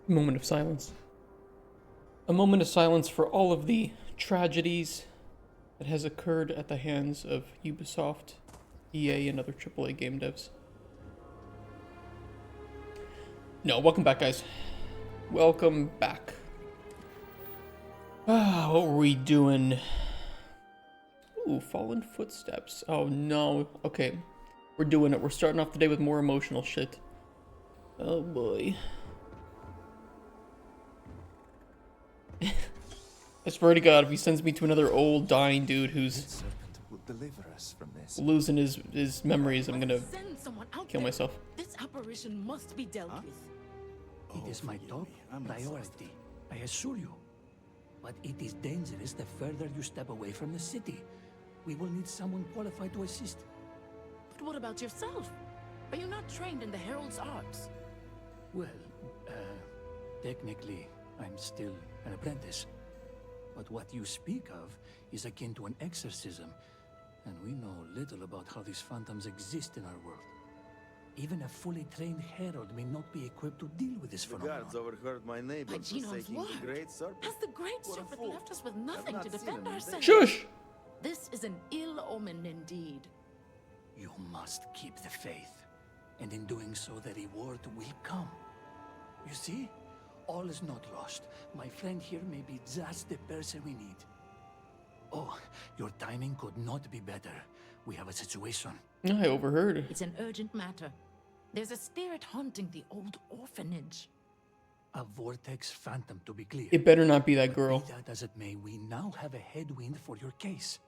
Moment of silence. A moment of silence for all of the tragedies that has occurred at the hands of Ubisoft, EA, and other AAA game devs. No, welcome back, guys. Welcome back. What were we doing? Ooh, fallen footsteps. Oh no. Okay, we're doing it. We're starting off the day with more emotional shit. Oh boy. I swear to God, if he sends me to another old dying dude who's losing his memories, I'm gonna kill myself. This apparition must be dealt with. It is my top priority, I assure you. But it is dangerous the further you step away from the city. We will need someone qualified to assist. But what about yourself? Are you not trained in the Herald's arts? Well, technically, I'm still an apprentice. But what you speak of is akin to an exorcism, and we know little about how these phantoms exist in our world. Even a fully trained herald may not be equipped to deal with this phenomenon. The guards overheard my neighbor By Genom's forsaking word, the Great Serpent. has the Great Serpent left us with nothing to defend ourselves? Shush! This is an ill omen indeed. You must keep the faith, and in doing so the reward will come. You see? All is not lost. My friend here may be just the person we need. Oh, your timing could not be better. We have a situation. I overheard. It's an urgent matter. There's a spirit haunting the old orphanage. A vortex phantom, to be clear. It better not be that But girl. be that as it may, we now have a headwind for your case.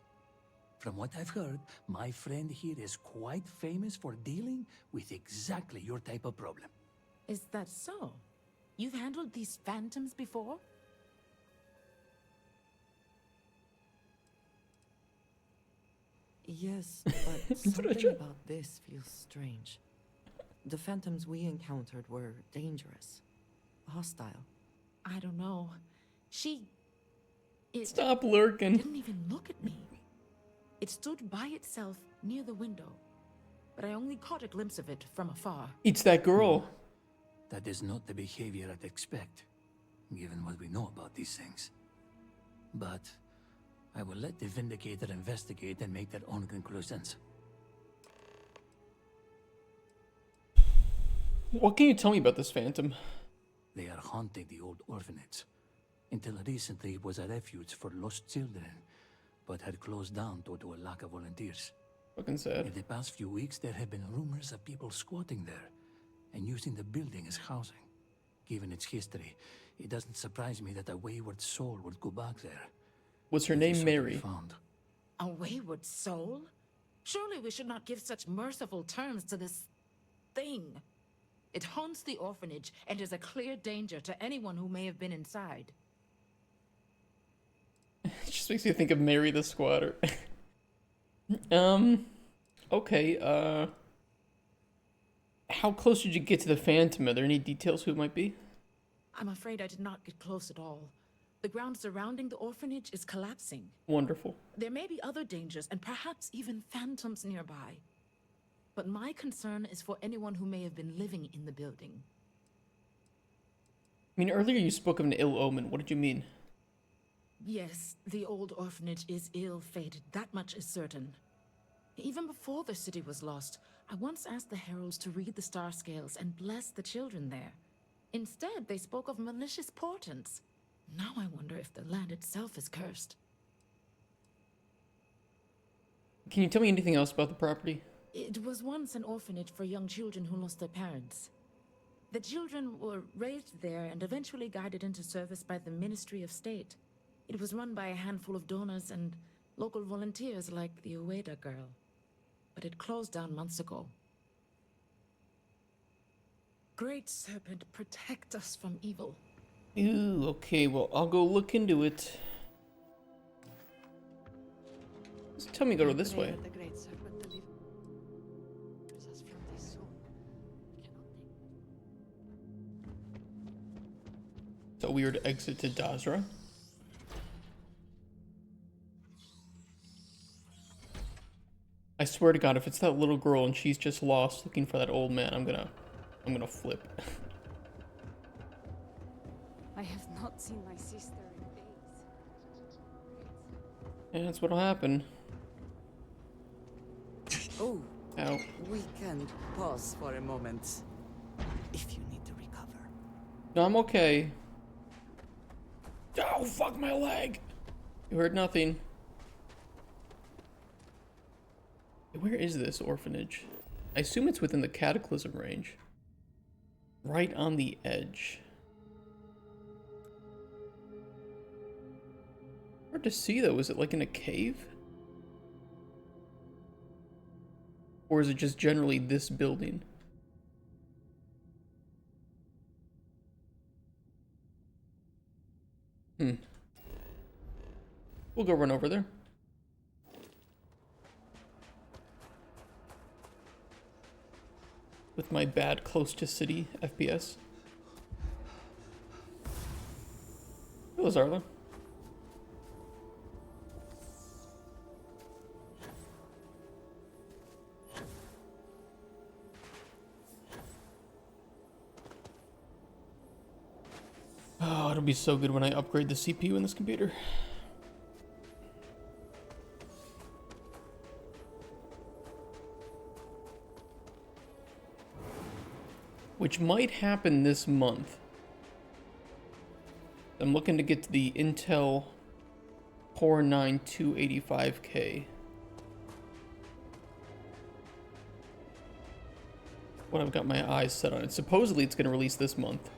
From what I've heard, my friend here is quite famous for dealing with exactly your type of problem. Is that so? You've handled these phantoms before? Yes, but something about this feels strange. The phantoms we encountered were dangerous, hostile. I don't know. It Stop lurking. didn't even look at me. It stood by itself near the window, but I only caught a glimpse of it from afar. It's that girl. That is not the behavior I'd expect, given what we know about these things. But I will let the Vindicator investigate and make their own conclusions. What can you tell me about this phantom? They are haunting the old orphanage. Until recently, it was a refuge for lost children, but had closed down due to a lack of volunteers. Fucking sad. In the past few weeks, there have been rumors of people squatting there and using the building as housing. Given its history, it doesn't surprise me that a wayward soul would go back there. Was her If name it's something Mary? found. A wayward soul? Surely we should not give such merciful terms to this thing. It haunts the orphanage and is a clear danger to anyone who may have been inside. It just makes me think of Mary the Squatter. Okay, how close did you get to the phantom? Are there any details who it might be? I'm afraid I did not get close at all. The ground surrounding the orphanage is collapsing. Wonderful. There may be other dangers and perhaps even phantoms nearby. But my concern is for anyone who may have been living in the building. I mean, earlier you spoke of an ill omen. What did you mean? Yes, the old orphanage is ill-fated, that much is certain. Even before the city was lost, I once asked the heralds to read the star scales and bless the children there. Instead, they spoke of malicious portents. Now I wonder if the land itself is cursed. Can you tell me anything else about the property? It was once an orphanage for young children who lost their parents. The children were raised there and eventually guided into service by the Ministry of State. It was run by a handful of donors and local volunteers like the Ueda girl. But it closed down months ago. Great Serpent, protect us from evil. Ooh, okay, well, I'll go look into it. Just tell me to go this way. The Great Serpent delivers us from this soul. It's a weird exit to Dazra. I swear to God, if it's that little girl and she's just lost looking for that old man, I'm gonna flip. not seen my sister in days. Yeah, that's what'll happen. Oh, Ow. we can pause for a moment if you need to recover. No, I'm okay. Oh, fuck my leg! You heard nothing. Where is this orphanage? I assume it's within the cataclysm range. Right on the edge. Hard to see though, is it like in a cave? Or is it just generally this building? We'll go run over there. With my bad close to city FPS. Hello, Zarla. Oh, it'll be so good when I upgrade the CPU in this computer. Which might happen this month. I'm looking to get to the Intel Core 9 285K. What I've got my eyes set on it. Supposedly it's going to release this month.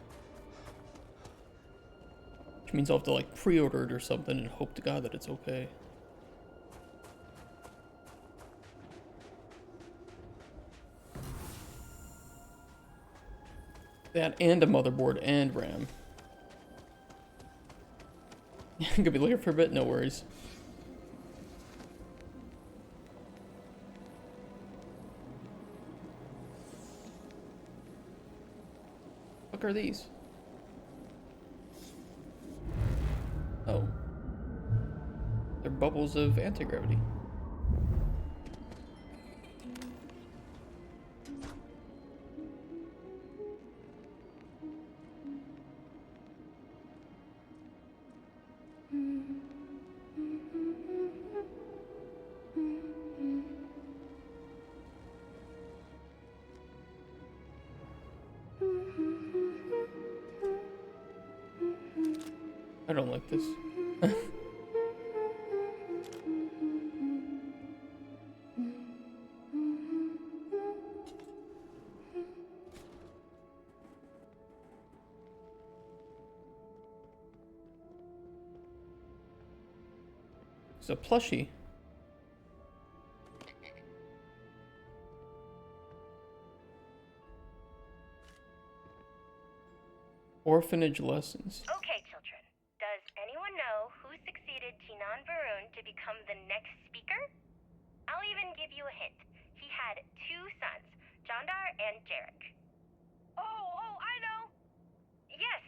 Which means I'll have to like pre-order it or something and hope to God that it's okay. That and a motherboard and RAM. Could be looking for a bit, no worries. What are these? Oh. They're bubbles of anti-gravity. I don't like this. It's a plushie. Orphanage lessons. Okay, children. Does anyone know who succeeded Tinan Varun to become the next speaker? I'll even give you a hint. He had two sons, Jandar and Jarek. Oh, I know! Yes,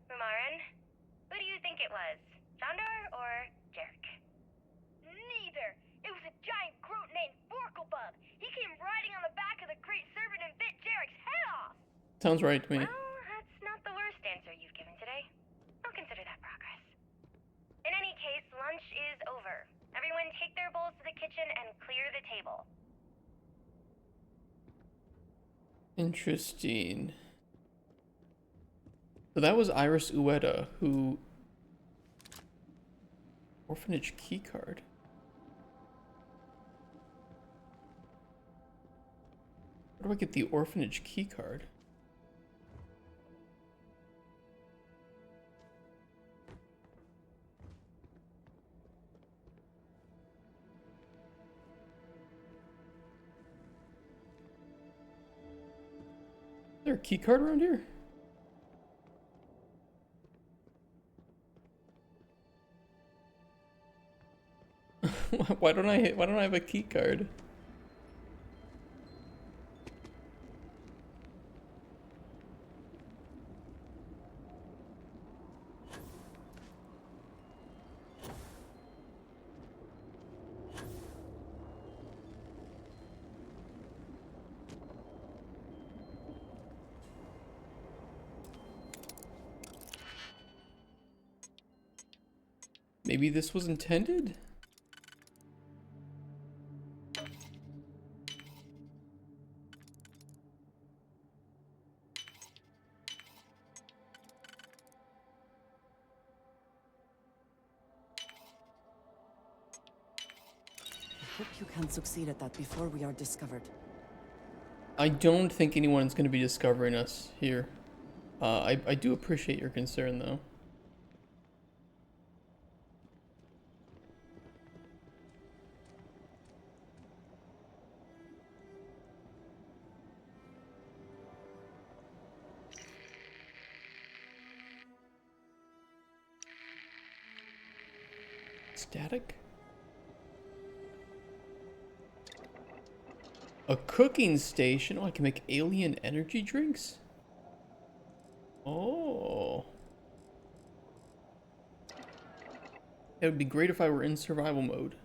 Rumaran. Who do you think it was? Jandar or Jarek? Neither. It was a giant Groot named Forklebub. He came riding on the back of the Great Serpent and bit Jarek's head off. Sounds right to me. Well, that's not the worst answer you've given today. I'll consider that progress. In any case, lunch is over. Everyone take their bowls to the kitchen and clear the table. Interesting. So that was Iris Ueda, who... Orphanage keycard. Where do I get the orphanage keycard? Is there a keycard around here? Why don't I have a keycard? Maybe this was intended? I hope you can succeed at that before we are discovered. I don't think anyone's going to be discovering us here. I do appreciate your concern, though. Static? A cooking station? Oh, I can make alien energy drinks? Oh. It would be great if I were in survival mode.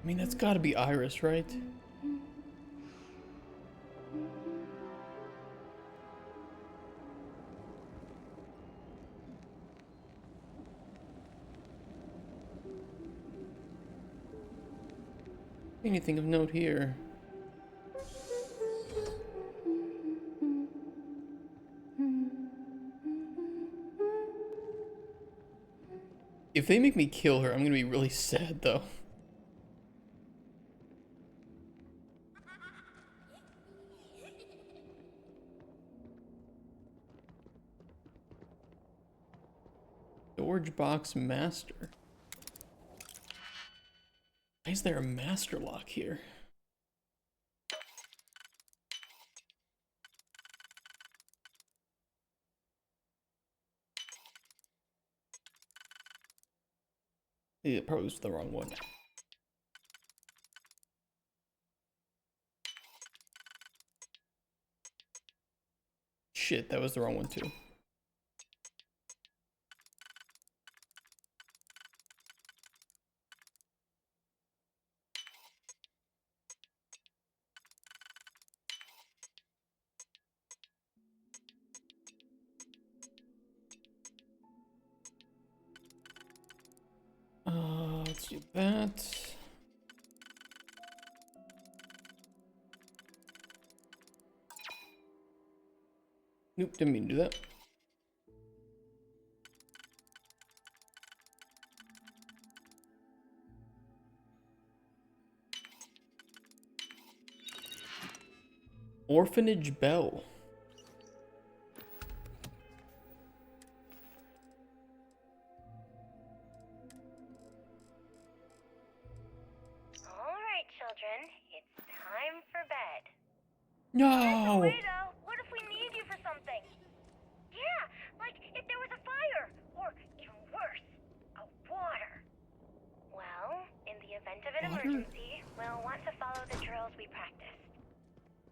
I mean, that's gotta be Iris, right? Anything of note here? If they make me kill her, I'm gonna be really sad, though. Storage box master. Why is there a master lock here? It probably was the wrong one. Shit, that was the wrong one too. Let's do that. Nope, didn't mean to do that. Orphanage bell. All right, children. It's time for bed. No! Wait, though. What if we need you for something? Yeah, like if there was a fire, or even worse, a water. Well, in the event of an Water? emergency, we'll want to follow the drills we practiced.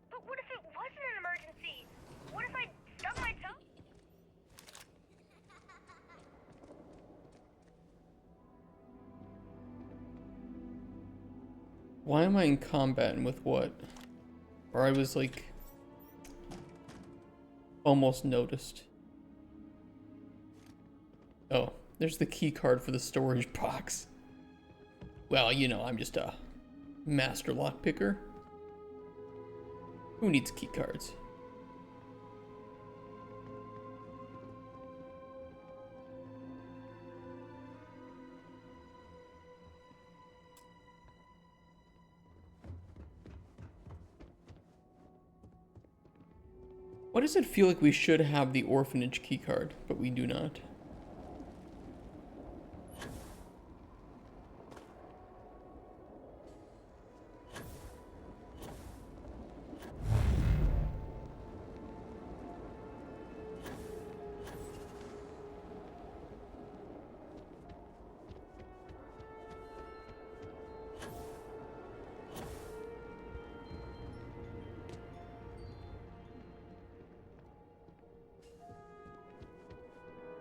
But what if it wasn't an emergency? What if I stubbed my toe? Why am I in combat and with what? Or I was like almost noticed. Oh, there's the key card for the storage box. Well, you know, I'm just a master lock picker. Who needs key cards? Why does it feel like we should have the orphanage key card, but we do not?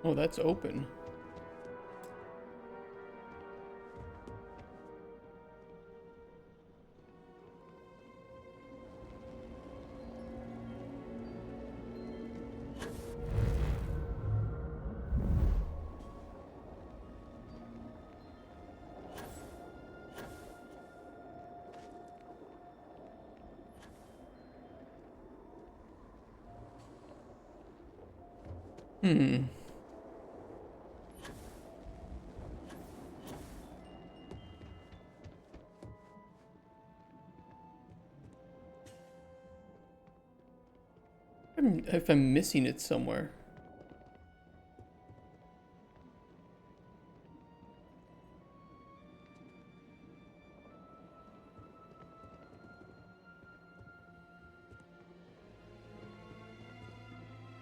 Oh, that's open. Hmm. If I'm missing it somewhere.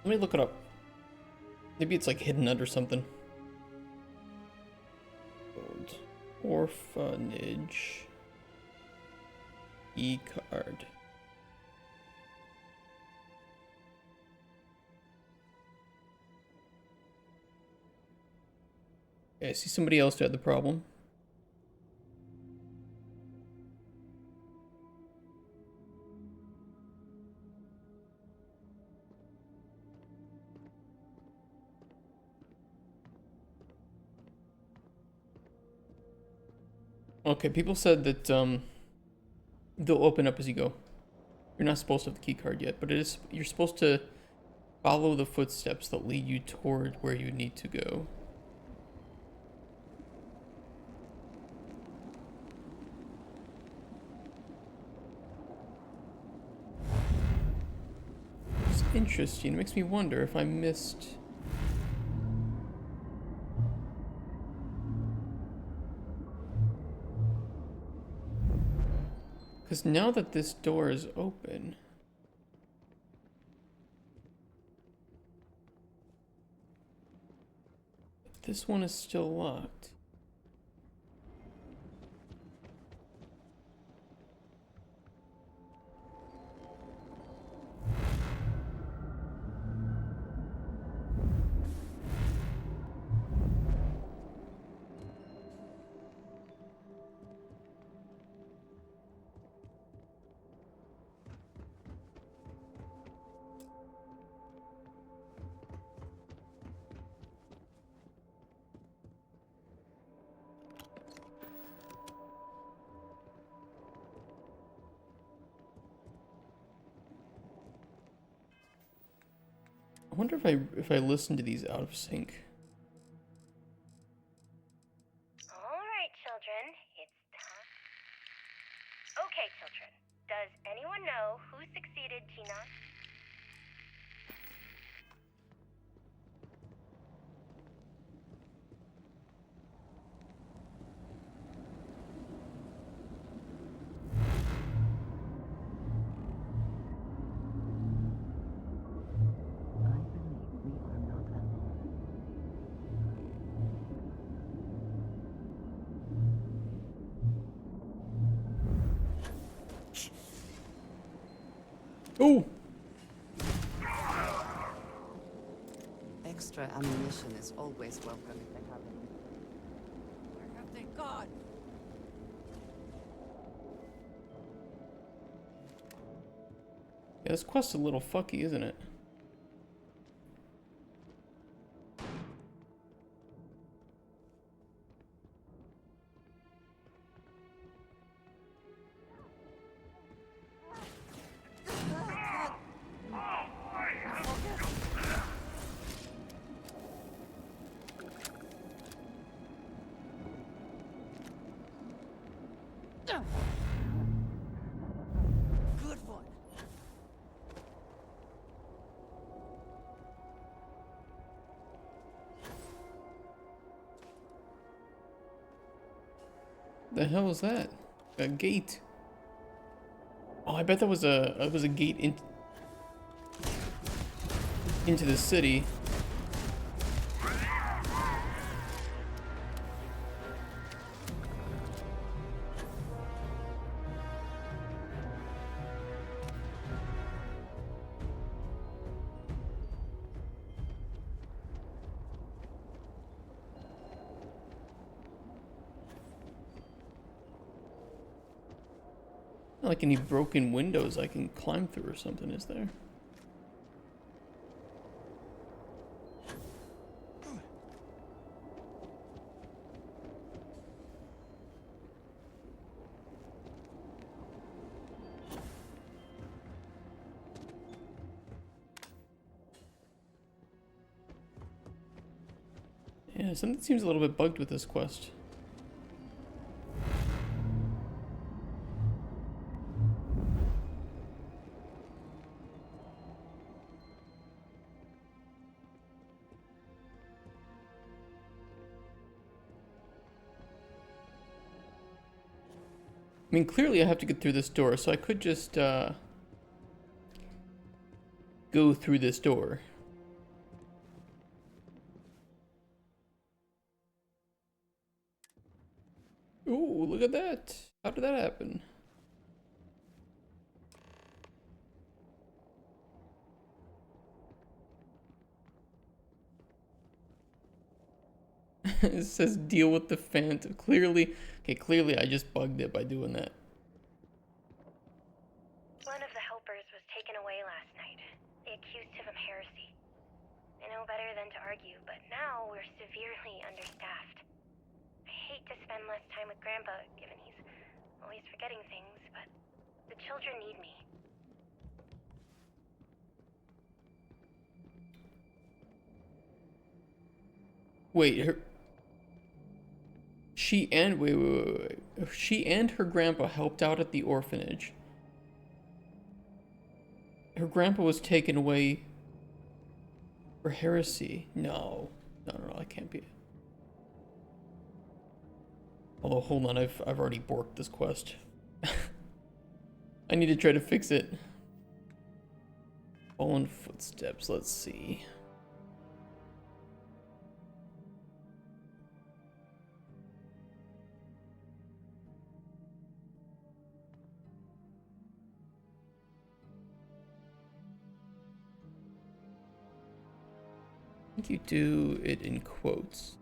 Let me look it up. Maybe it's like hidden under something. Old orphanage. E-card. Okay, I see somebody else who had the problem. Okay, people said that they'll open up as you go. You're not supposed to have the key card yet, but it is. You're supposed to follow the footsteps that lead you toward where you need to go. It's interesting. It makes me wonder if I missed. Because now that this door is open, this one is still locked. I wonder if I listen to these out of sync. Alright, children, it's time. Okay, children, does anyone know who succeeded Tinon? I believe we are not alone. Oh! Extra ammunition is always welcome if they have any. Where have they gone? Yeah, this quest's a little fucky, isn't it? Good one. The hell is that? A gate. Oh, I bet that was a gate into the city. Not like any broken windows I can climb through or something, is there? Yeah, something seems a little bit bugged with this quest. I mean, clearly I have to get through this door, so I could just, go through this door. Ooh, look at that. How did that happen? It says deal with the phantom. Clearly, okay, clearly I just bugged it by doing that. One of the helpers was taken away last night. They accused him of heresy. I know better than to argue, but now we're severely understaffed. I hate to spend less time with Grandpa, given he's always forgetting things, but the children need me. Wait, her... She and... wait. She and her grandpa helped out at the orphanage. Her grandpa was taken away for heresy. No, that can't be it. Although, hold on, I've already borked this quest. I need to try to fix it. Fallen footsteps, let's see. I think you do it in quotes.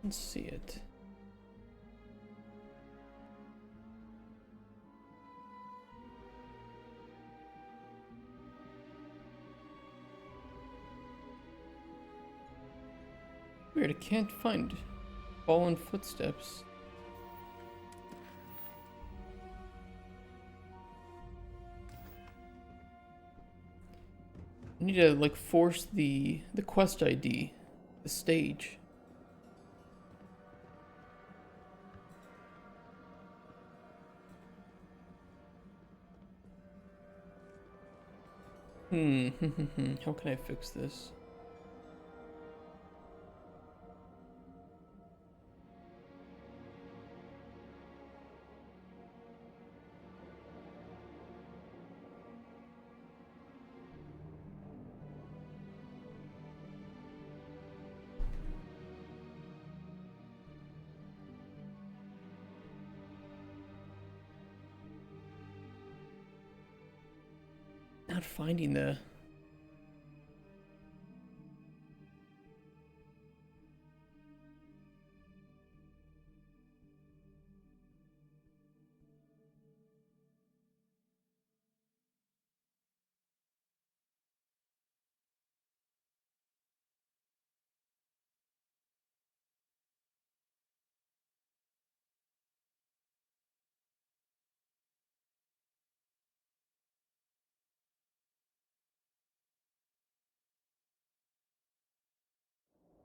Let's see it. Weird, I can't find fallen footsteps. I need to like force the quest ID, the stage. How can I fix this? Not finding the...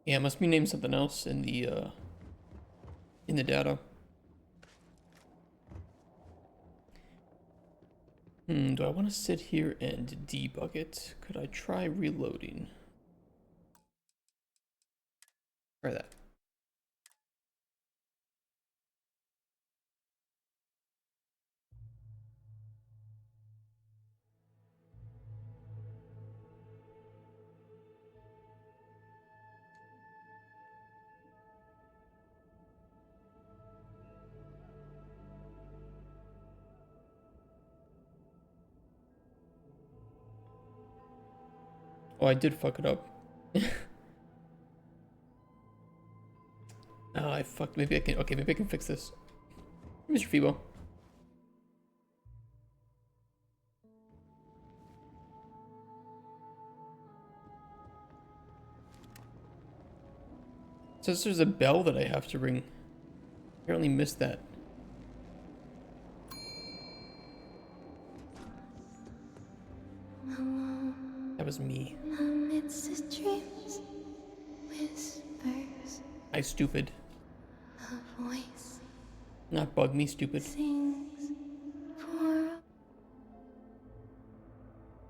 Yeah, it must be named something else in the data. Do I want to sit here and debug it? Could I try reloading? Try that. Oh, I did fuck it up. Oh, I fucked. Maybe I can. Okay, maybe I can fix this. Mr. Fibo. Says there's a bell that I have to ring. Apparently missed that. That was me. Amidst the dreams, whispers I stupid. a voice Not bug me, stupid. sings for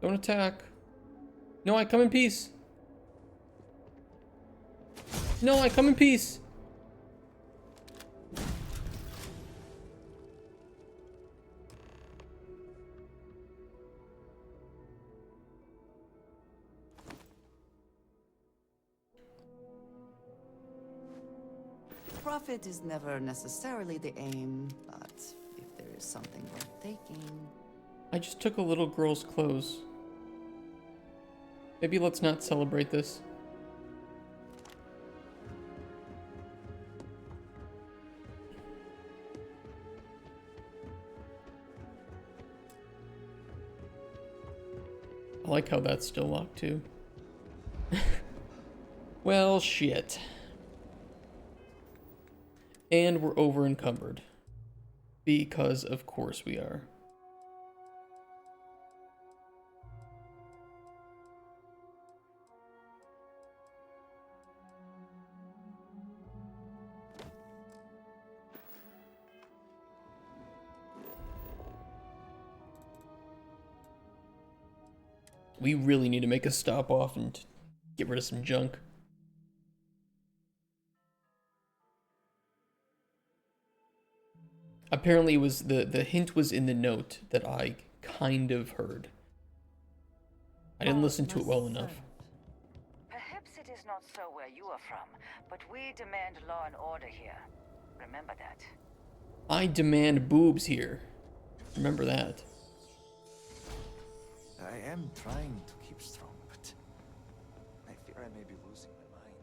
Don't attack. No, I come in peace. No, I come in peace. Profit is never necessarily the aim, but if there is something worth taking... I just took a little girl's clothes. Maybe let's not celebrate this. I like how that's still locked too. Well, shit. And we're over encumbered. Because of course we are. We really need to make a stop off and get rid of some junk. Apparently it was the hint was in the note that I kind of heard. I didn't listen to it well enough. Perhaps it is not so where you are from, but we demand law and order here. Remember that. I demand boobs here. Remember that. I am trying to keep strong, but I fear I may be losing my mind.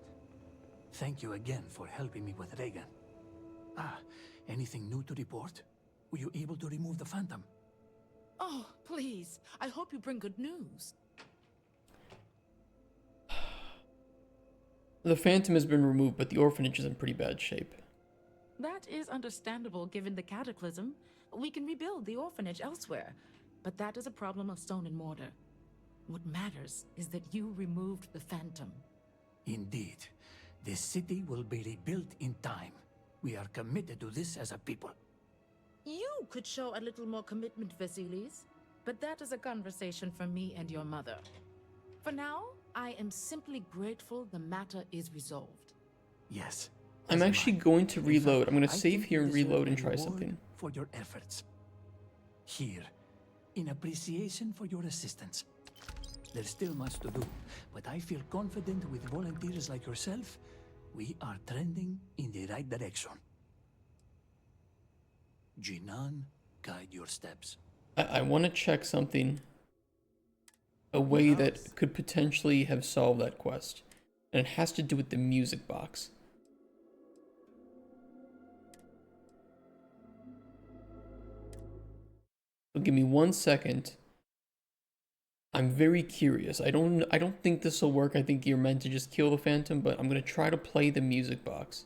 Thank you again for helping me with Reagan. Anything new to report? Were you able to remove the Phantom? Oh, please. I hope you bring good news. The Phantom has been removed, but the orphanage is in pretty bad shape. That is understandable given the cataclysm. We can rebuild the orphanage elsewhere, but that is a problem of stone and mortar. What matters is that you removed the Phantom. Indeed. The city will be rebuilt in time. We are committed to this as a people. You could show a little more commitment, Vasilis, but that is a conversation for me and your mother. For now, I am simply grateful the matter is resolved. Yes. I'm as am actually I. going to In reload. fact, I'm going to I save think here you and deserve reload a and try reward something. for your efforts. Here, in appreciation for your assistance. There's still much to do, but I feel confident with volunteers like yourself, we are trending in the right direction. Jinan, guide your steps. I want to check something. A way that could potentially have solved that quest. And it has to do with the music box. So give me 1 second. I'm very curious. I don't think this will work. I think you're meant to just kill the Phantom, but I'm gonna try to play the music box.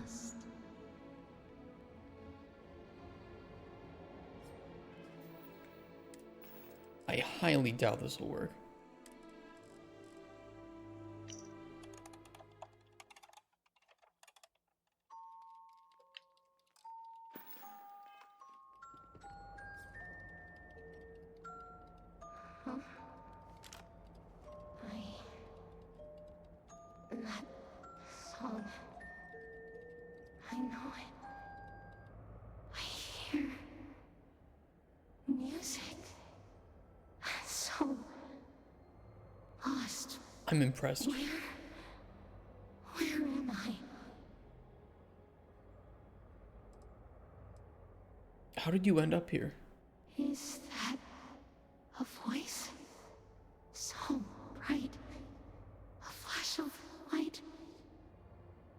lost. I highly doubt this will work. I I'm impressed. Where am I? How did you end up here? Is that a voice? So bright. A flash of light.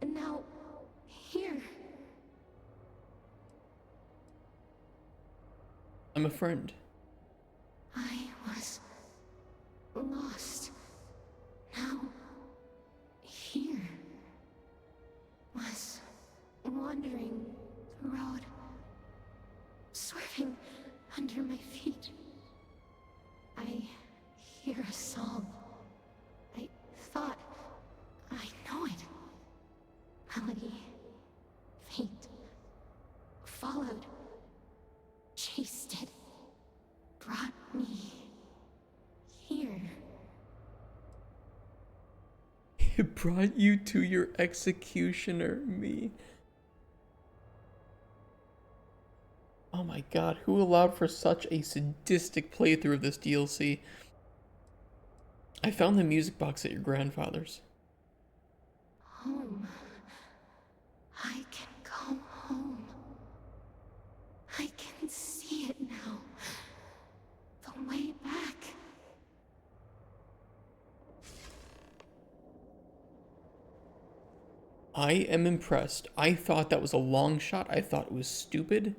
And now, here. I'm a friend. I was lost. Now, here. Was wandering the road. Swerving under my feet. I hear a song. I thought I know it. Melody. Faint. Followed. Chased it. Brought me here. It brought you to your executioner, me. Oh my god, who allowed for such a sadistic playthrough of this DLC? I found the music box at your grandfather's. Home. I can go home. I can see it now. The way back. I am impressed. I thought that was a long shot. I thought it was stupid.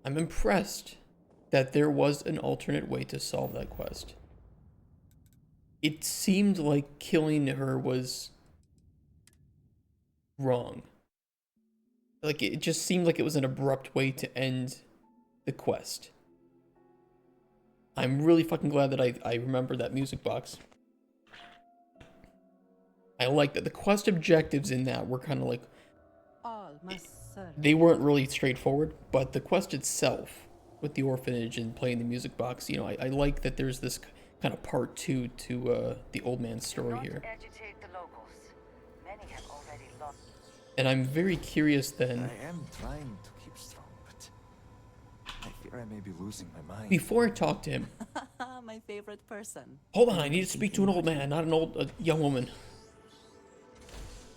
I'm impressed that there was an alternate way to solve that quest. It seemed like killing her was wrong. Like, it just seemed like it was an abrupt way to end the quest. I'm really fucking glad that I remember that music box. I like that. The quest objectives in that were kind of like... They weren't really straightforward, but the quest itself, with the orphanage and playing the music box, you know, I like that there's this kind of part 2 to the old man's story here. Agitate the locals. Many have already lost. And I'm very curious then... I am trying to keep strong, but I fear I may be losing my mind. Before I talk to him... My favorite person. Hold on, I need to speak to an old man, not a young woman.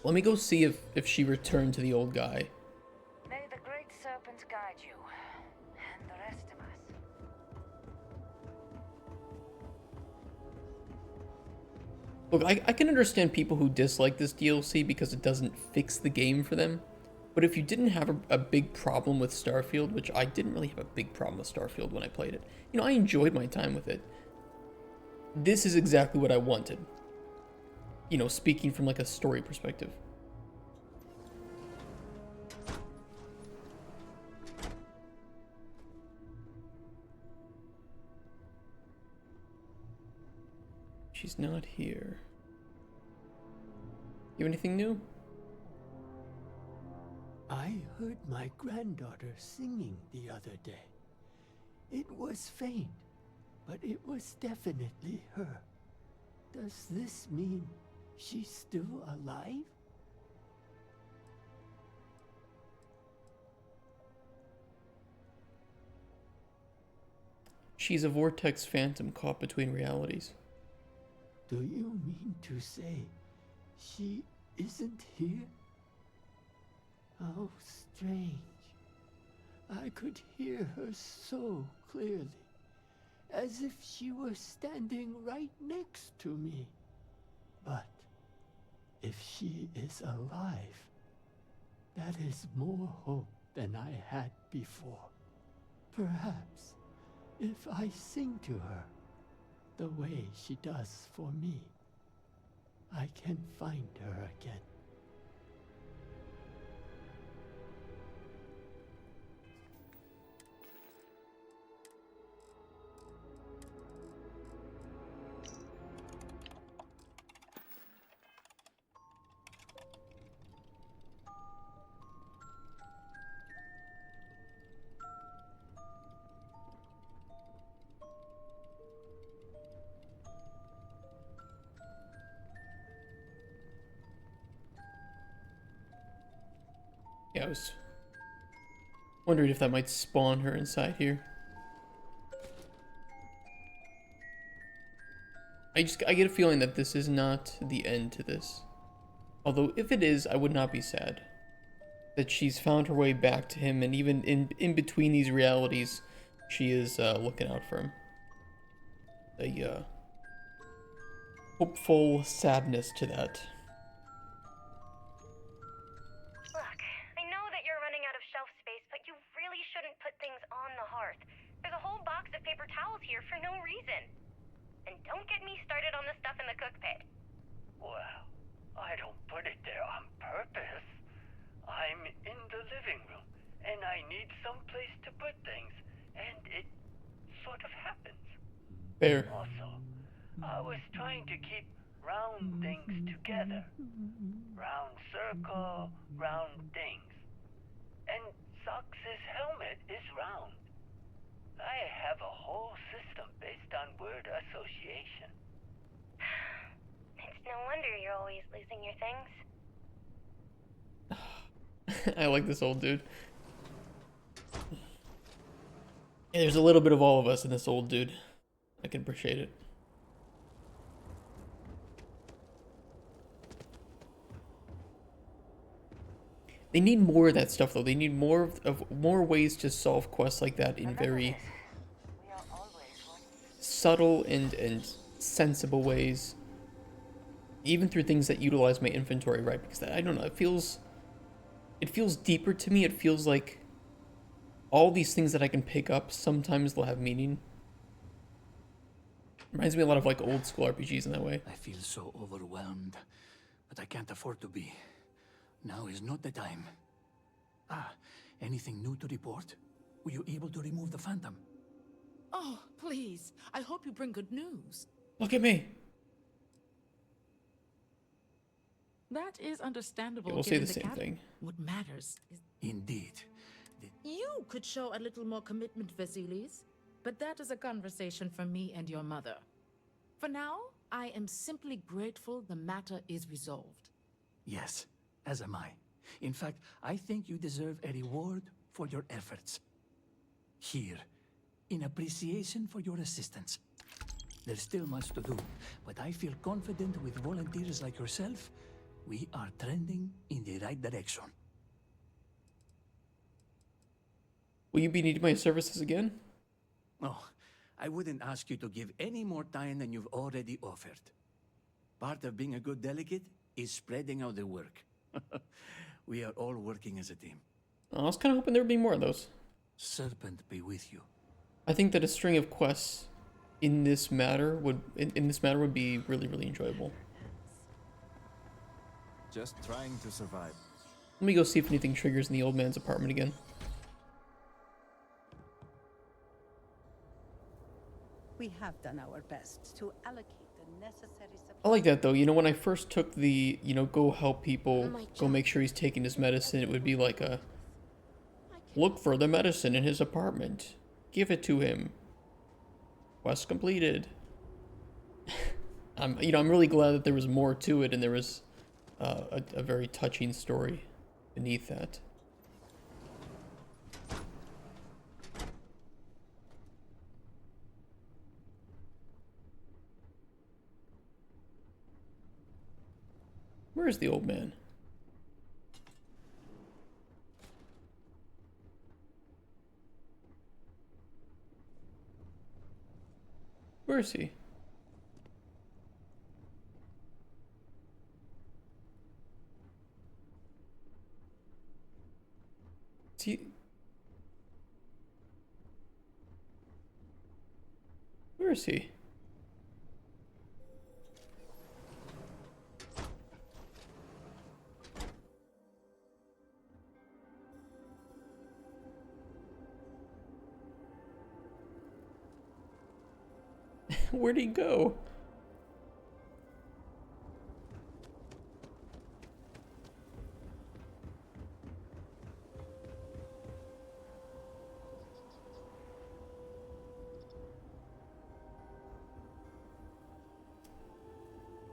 Let me go see if she returned to the old guy. May the great serpent guide you, and the rest of us. Look, I can understand people who dislike this DLC because it doesn't fix the game for them. But if you didn't have a big problem with Starfield, which I didn't really have a big problem with Starfield when I played it. You know, I enjoyed my time with it. This is exactly what I wanted. You know, speaking from like a story perspective. She's not here. You have anything new? I heard my granddaughter singing the other day. It was faint, but it was definitely her. Does this mean she's still alive? She's a vortex phantom caught between realities. Do you mean to say she isn't here? How strange. I could hear her so clearly, as if she were standing right next to me. But if she is alive, that is more hope than I had before. Perhaps if I sing to her the way she does for me, I can find her again. Yeah, I was wondering if that might spawn her inside here. I get a feeling that this is not the end to this. Although if it is, I would not be sad. That she's found her way back to him, and even in between these realities, she is looking out for him. A hopeful sadness to that. Look, I know that you're running out of shelf space, but you really shouldn't put things on the hearth. There's a whole box of paper towels here for no reason. And don't get me started on the stuff in the cook pit. Well, I don't put it there on purpose. I'm in the living room, and I need some place to put things, and it sort of happens. Fair. Also, I was trying to keep round things together. Round circle, round things. And Sox's helmet is round. I have a whole system based on word association. It's no wonder you're always losing your things. I like this old dude. Yeah, there's a little bit of all of us in this old dude. I can appreciate it. They need more of that stuff, though. They need more of more ways to solve quests like that in very subtle and sensible ways. Even through things that utilize my inventory, right? Because I don't know, it feels deeper to me. It feels like all these things that I can pick up, sometimes they'll have meaning. Reminds me a lot of like old school RPGs in that way. I feel so overwhelmed, but I can't afford to be. Now is not the time. Anything new to report? Were you able to remove the Phantom? Oh, please. I hope you bring good news. Look at me. That is understandable. Yeah, we'll say given the same thing. What matters is... Indeed. You could show a little more commitment, Vasilis. But that is a conversation for me and your mother. For now, I am simply grateful the matter is resolved. Yes, as am I. In fact, I think you deserve a reward for your efforts. Here, in appreciation for your assistance. There's still much to do, but I feel confident with volunteers like yourself, we are trending in the right direction. Will you be needing my services again? Oh, I wouldn't ask you to give any more time than you've already offered. Part of being a good delegate is spreading out the work. We are all working as a team. I was kind of hoping there would be more of those. Serpent be with you. I think that a string of quests in this matter would be really, really enjoyable. Just trying to survive. Let me go see if anything triggers in the old man's apartment again. We have done our best to allocate the necessary supplies. I like that though. You know, when I first took the, go help people, go make sure he's taking his medicine, it would be like a, look for the medicine in his apartment. Give it to him. Quest completed. I'm really glad that there was more to it and there was a very touching story beneath that. Where is the old man? Where is he? Is he? Where is he? Where'd he go?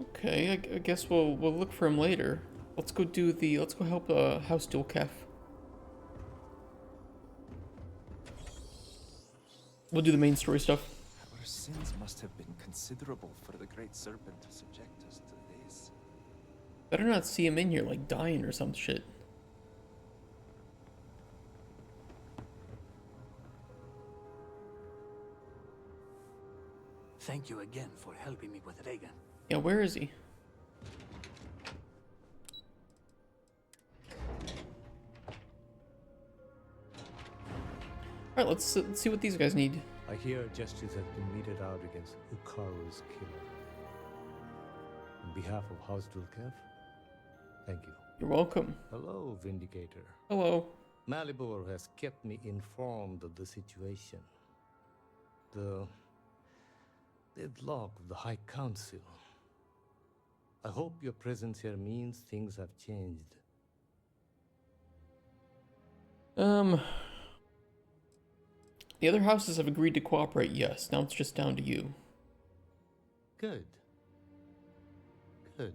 Okay, I guess we'll look for him later. Let's go help House Dulcaf. We'll do the main story stuff. Our sins must have been considerable for the Great Serpent to subject us to this. Better not see him in here, like, dying or some shit. Thank you again for helping me with Reagan. Yeah, where is he? Alright, let's see what these guys need. I hear justice has been meted out against Ukaru's killer. On behalf of House Dulkev, thank you. You're welcome. Hello, Vindicator. Hello. Malibor has kept me informed of the situation. The deadlock of the High Council. I hope your presence here means things have changed. The other houses have agreed to cooperate, yes. Now it's just down to you. Good. Good.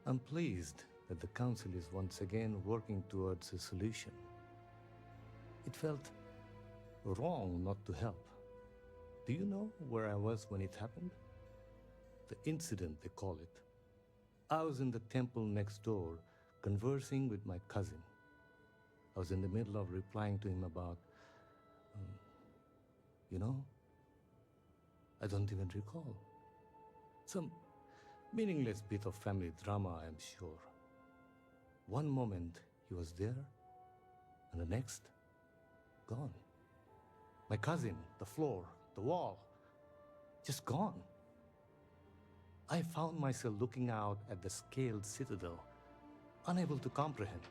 I'm pleased that the Council is once again working towards a solution. It felt wrong not to help. Do you know where I was when it happened? The incident, they call it. I was in the temple next door, conversing with my cousin. I was in the middle of replying to him about... you know? I don't even recall. Some meaningless bit of family drama, I am sure. One moment, he was there, and the next, gone. My cousin, the floor, the wall, just gone. I found myself looking out at the scaled citadel, unable to comprehend.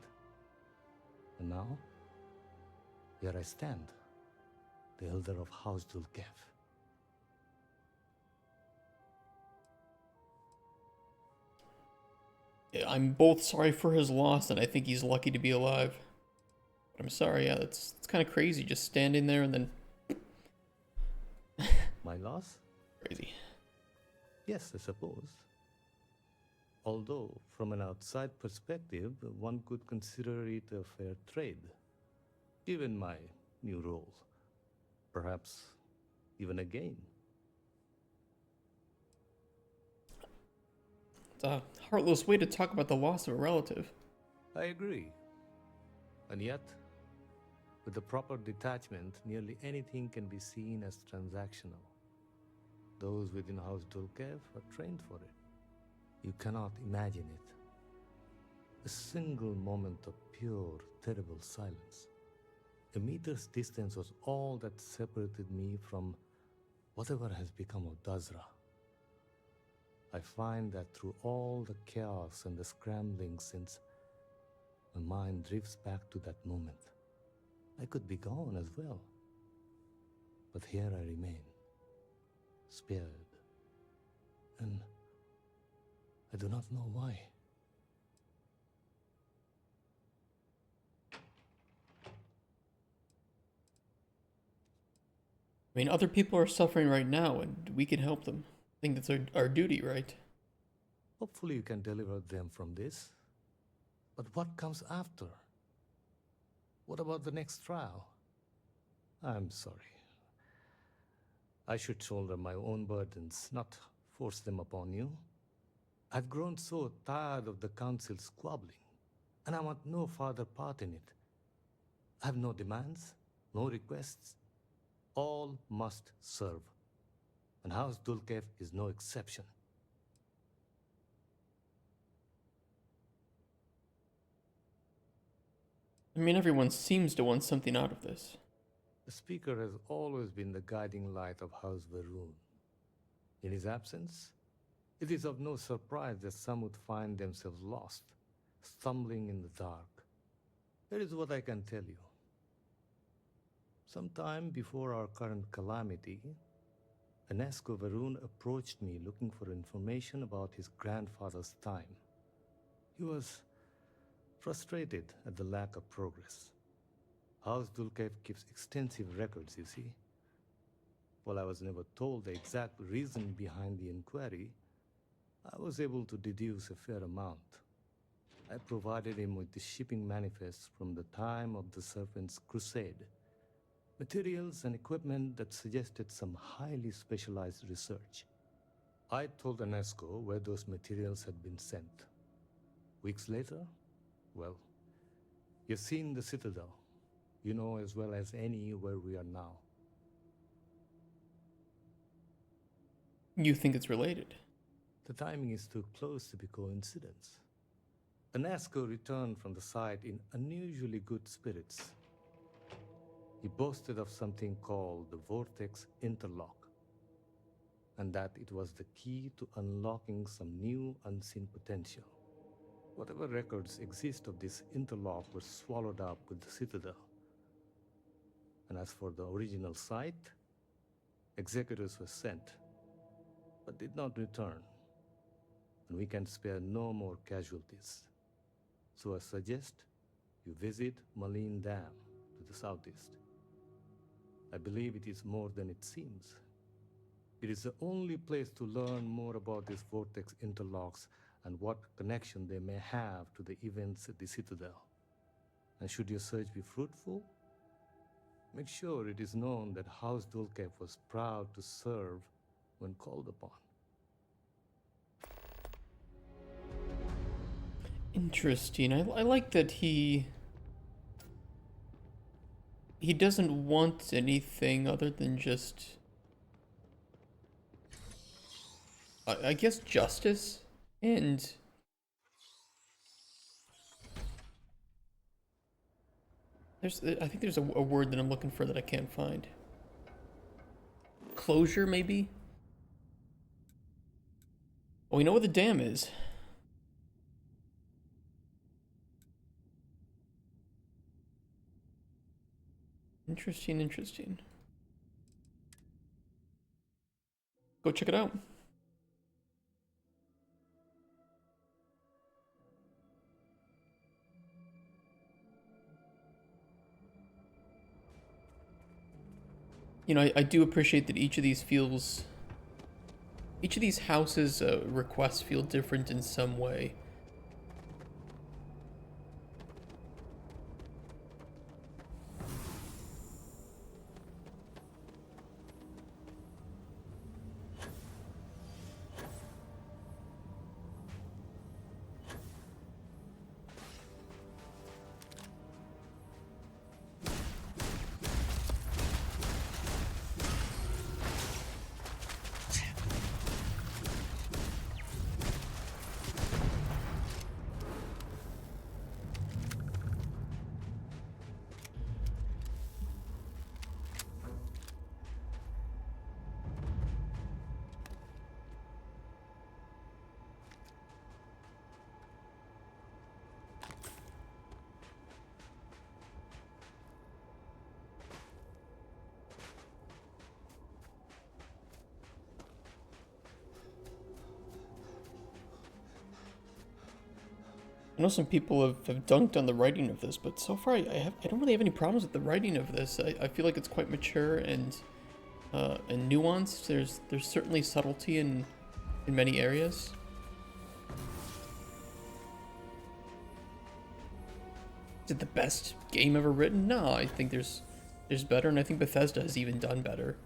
And now, here I stand, the elder of House Dulkev. I'm both sorry for his loss, and I think he's lucky to be alive. But I'm sorry, yeah, it's kind of crazy just standing there and then... My loss? Crazy. Yes, I suppose. Although, from an outside perspective, one could consider it a fair trade, given my new role. Perhaps even a gain. It's a heartless way to talk about the loss of a relative. I agree. And yet, with the proper detachment, nearly anything can be seen as transactional. Those within House Dulkev are trained for it. You cannot imagine it. A single moment of pure, terrible silence. A meter's distance was all that separated me from whatever has become of Dazra. I find that through all the chaos and the scrambling since, my mind drifts back to that moment. I could be gone as well. But here I remain, spared. And I do not know why. I mean, other people are suffering right now, and we can help them. I think that's our duty, right? Hopefully you can deliver them from this. But what comes after? What about the next trial? I'm sorry. I should shoulder my own burdens, not force them upon you. I've grown so tired of the council squabbling, and I want no further part in it. I have no demands, no requests. All must serve. And House Dulkev is no exception. I mean, everyone seems to want something out of this. The Speaker has always been the guiding light of House Varun. In his absence, it is of no surprise that some would find themselves lost, stumbling in the dark. Here is what I can tell you. Sometime before our current calamity, Enesco Varun approached me looking for information about his grandfather's time. He was frustrated at the lack of progress. House Dulkev keeps extensive records, you see. While I was never told the exact reason behind the inquiry, I was able to deduce a fair amount. I provided him with the shipping manifest from the time of the Serpent's Crusade. Materials and equipment that suggested some highly specialized research. I told UNESCO where those materials had been sent. Weeks later, well, you've seen the Citadel. You know as well as any where we are now. You think it's related? The timing is too close to be coincidence. UNESCO returned from the site in unusually good spirits. He boasted of something called the Vortex Interlock, and that it was the key to unlocking some new unseen potential. Whatever records exist of this interlock were swallowed up with the Citadel. And as for the original site, executors were sent, but did not return. And we can spare no more casualties. So I suggest you visit Malin Dam to the southeast. I believe it is more than it seems. It is the only place to learn more about these vortex interlocks and what connection they may have to the events at the Citadel. And should your search be fruitful, make sure it is known that House Dulcev was proud to serve when called upon. Interesting. I like that he doesn't want anything other than just I guess justice, and I think there's a word that I'm looking for that I can't find. Closure, maybe? Well, we know what the dam is. Interesting, interesting. Go check it out. You know, I do appreciate that each of these houses' requests feel different in some way. I know some people have dunked on the writing of this, but so far I don't really have any problems with the writing of this. I feel like it's quite mature and nuanced. There's certainly subtlety in many areas. Is it the best game ever written? No, I think there's better, and I think Bethesda has even done better.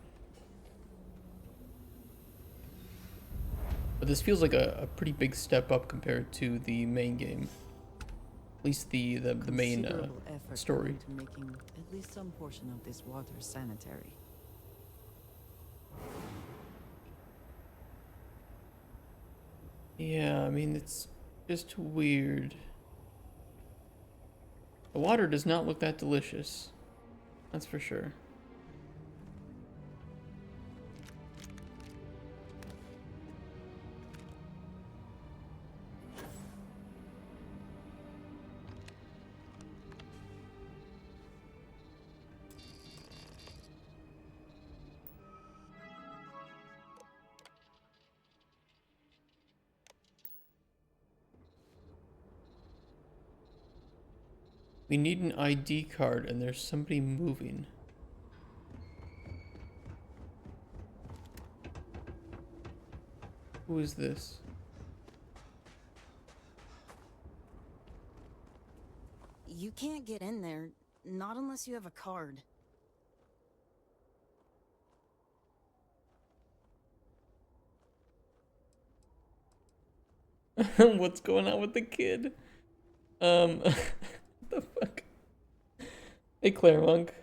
But this feels like a pretty big step up compared to the main game. At least the main story. To making at least some portion of this water sanitary. Yeah, I mean, it's just weird. The water does not look that delicious. That's for sure. We need an ID card, and there's somebody moving. Who is this? You can't get in there, not unless you have a card. What's going on with the kid? What the fuck? Hey, Claire Monk.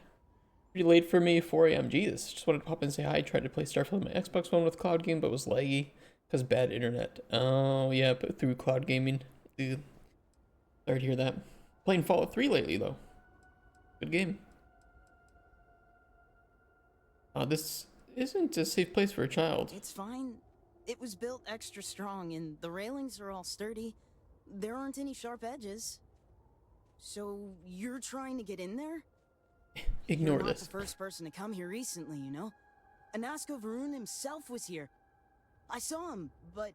Pretty late for me, 4 a.m. Jesus, just wanted to pop in and say hi. Tried to play Starfield on my Xbox One with cloud game, but was laggy because bad internet. Oh, yeah, but through cloud gaming. Dude. Sorry to hear that. Playing Fallout 3 lately, though. Good game. This isn't a safe place for a child. It's fine. It was built extra strong, and the railings are all sturdy. There aren't any sharp edges. So, you're trying to get in there? Ignore You're not this. the first person to come here recently, you know? Anasko Varun himself was here. I saw him, but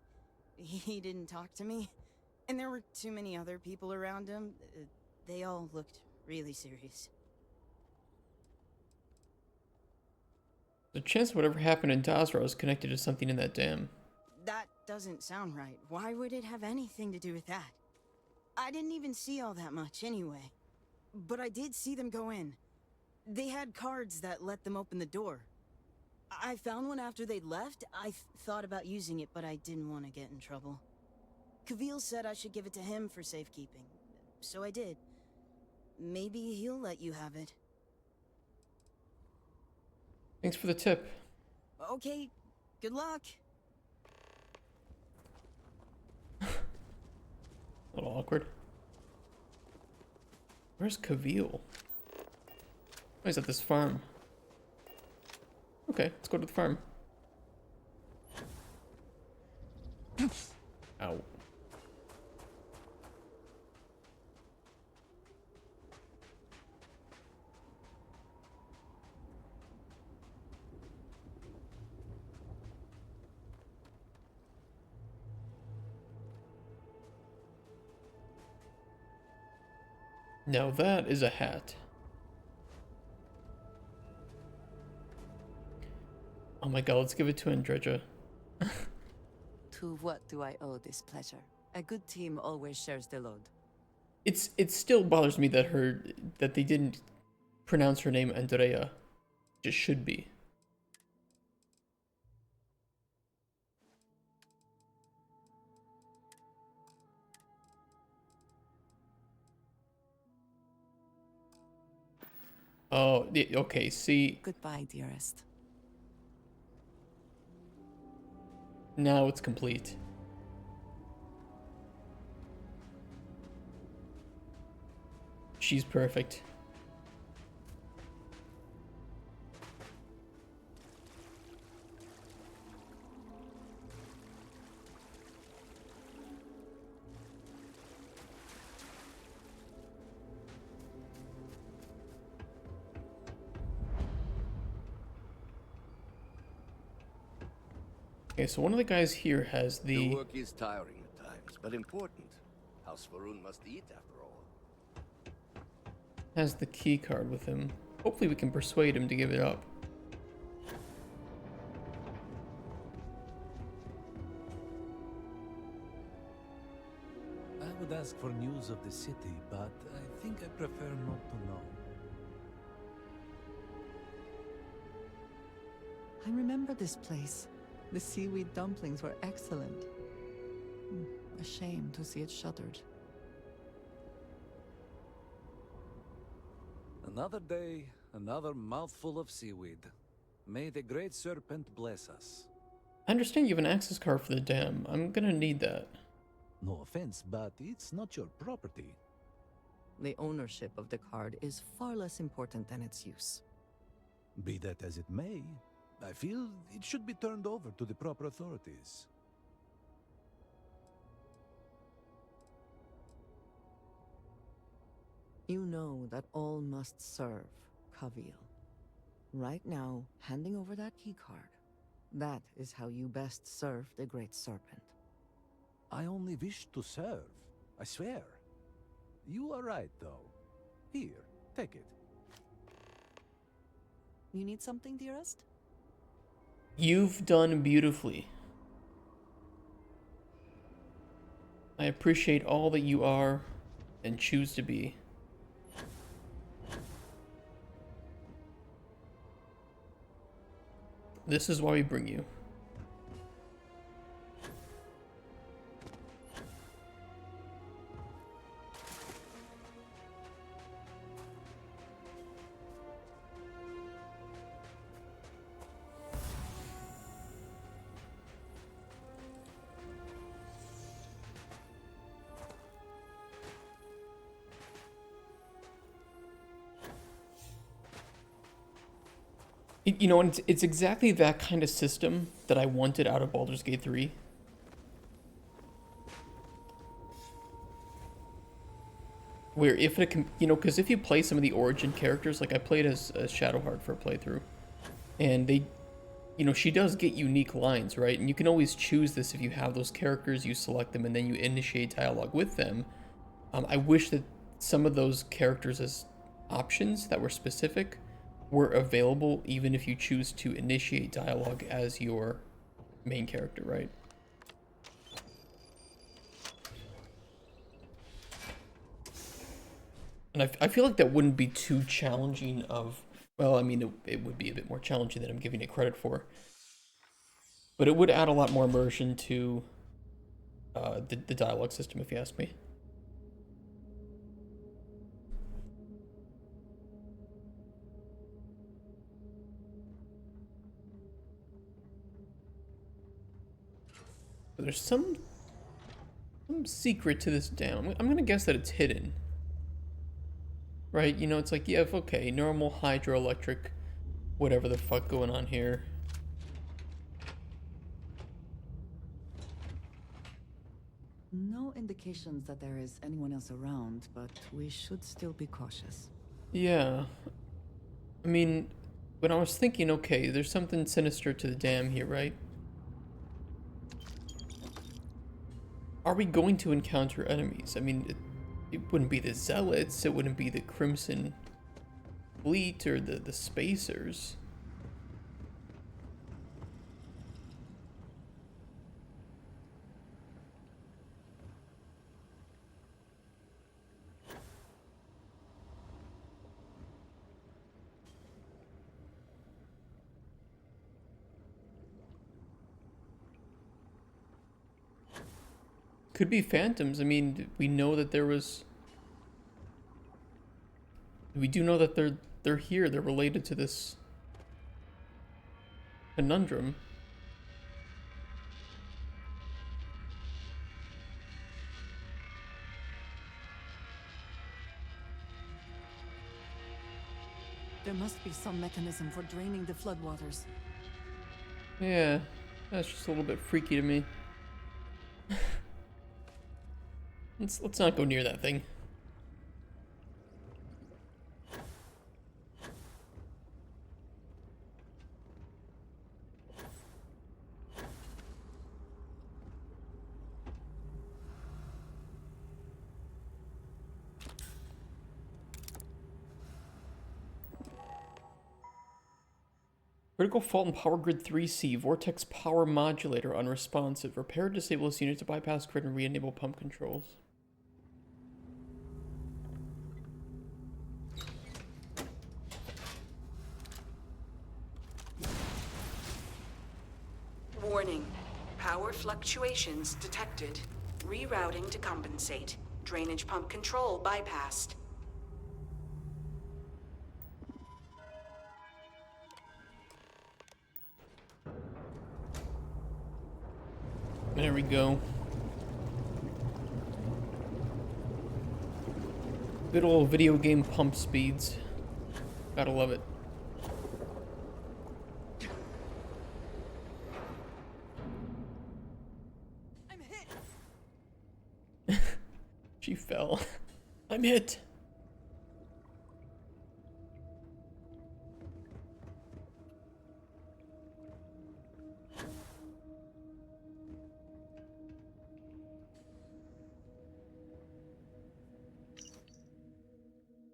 he didn't talk to me. And there were too many other people around him. They all looked really serious. The chance of whatever happened in Dazra is connected to something in that dam. That doesn't sound right. Why would it have anything to do with that? I didn't even see all that much anyway. But I did see them go in. They had cards that let them open the door. I found one after they'd left. I thought about using it, but I didn't want to get in trouble. Kavil said I should give it to him for safekeeping. So I did. Maybe he'll let you have it. Thanks for the tip. Okay, good luck. A little awkward. Where's Kavil? Oh, he's at this farm. Okay, let's go to the farm. Ow. Now that is a hat. Oh my god, let's give it to Andreja. To what do I owe this pleasure? A good team always shares the load. It still bothers me that they didn't pronounce her name Andreja. Just should be. Oh, okay, see. Goodbye, dearest. Now it's complete. She's perfect. Okay, so one of the guys here has The work is tiring at times, but important. House Varun must eat after all. has the key card with him. Hopefully we can persuade him to give it up. I would ask for news of the city, but I think I prefer not to know. I remember this place. The seaweed dumplings were excellent. A shame to see it shuttered. Another day, another mouthful of seaweed. May the great serpent bless us. I understand you have an access card for the dam. I'm gonna need that. No offense, but it's not your property. The ownership of the card is far less important than its use. Be that as it may, I feel it should be turned over to the proper authorities. You know that all must serve, Kavil. Right now, handing over that keycard. That is how you best serve the Great Serpent. I only wish to serve, I swear. You are right, though. Here, take it. You need something, dearest? You've done beautifully. I appreciate all that you are and choose to be. This is why we bring you. You know, and it's exactly that kind of system that I wanted out of Baldur's Gate 3. Where if it, you know, because if you play some of the origin characters, like I played as Shadowheart for a playthrough, and they, you know, she does get unique lines, right? And you can always choose this if you have those characters, you select them, and then you initiate dialogue with them. I wish that some of those characters as options that were specific were available, even if you choose to initiate dialogue as your main character, right? And I feel like that wouldn't be too challenging of, well, I mean, it would be a bit more challenging than I'm giving it credit for. But it would add a lot more immersion to the dialogue system, if you ask me. But there's some secret to this down. I'm gonna guess that it's hidden. Right? You know, it's like, yeah, okay, normal hydroelectric, whatever the fuck going on here. No indications that there is anyone else around, but we should still be cautious. Yeah. I mean, when I was thinking, okay, there's something sinister to the dam here, right? Are we going to encounter enemies? I mean, it wouldn't be the Zealots, it wouldn't be the Crimson Fleet or the Spacers. Could be phantoms. I mean, we know that there was... We do know that they're here. They're related to this conundrum. There must be some mechanism for draining the floodwaters. Yeah, that's just a little bit freaky to me. Let's not go near that thing. Critical fault in power grid 3C. Vortex power modulator unresponsive. Repair disable this unit to bypass grid and re-enable pump controls. Warning. Power fluctuations detected. Rerouting to compensate. Drainage pump control bypassed. There we go. Good old video game pump speeds. Gotta love it. I'm hit. She fell. I'm hit.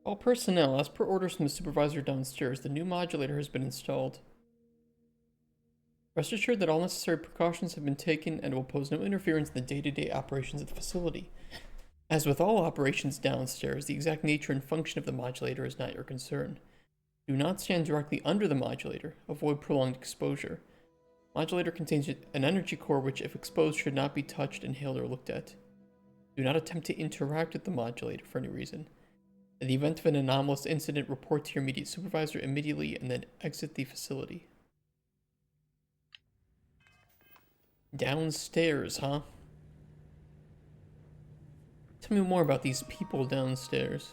All personnel, as per orders from the supervisor downstairs, the new modulator has been installed. Rest assured that all necessary precautions have been taken and will pose no interference in the day-to-day operations of the facility. As with all operations downstairs, the exact nature and function of the modulator is not your concern. Do not stand directly under the modulator. Avoid prolonged exposure. Modulator contains an energy core which, if exposed, should not be touched, inhaled, or looked at. Do not attempt to interact with the modulator for any reason. In the event of an anomalous incident, report to your immediate supervisor immediately and then exit the facility. Downstairs, huh? Tell me more about these people downstairs.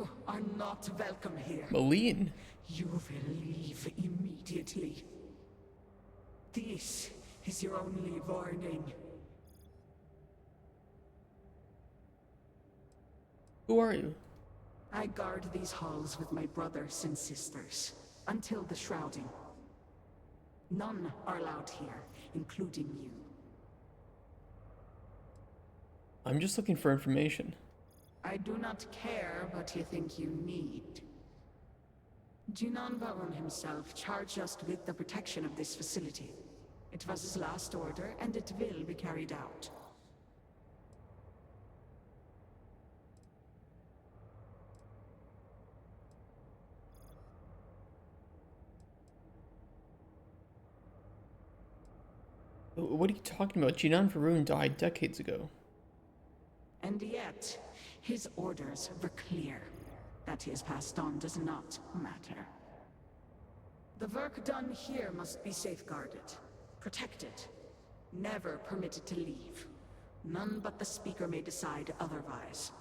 You are not welcome here. Malene. You will leave immediately. This is your only warning. Who are you? I guard these halls with my brothers and sisters, until the shrouding. None are allowed here, including you. I'm just looking for information. I do not care what you think you need. Jinan Baron himself charged us with the protection of this facility. It was his last order, and it will be carried out. What are you talking about? Jinan Varun died decades ago. And yet, his orders were clear. That he has passed on does not matter. The work done here must be safeguarded, protected, never permitted to leave. None but the Speaker may decide otherwise.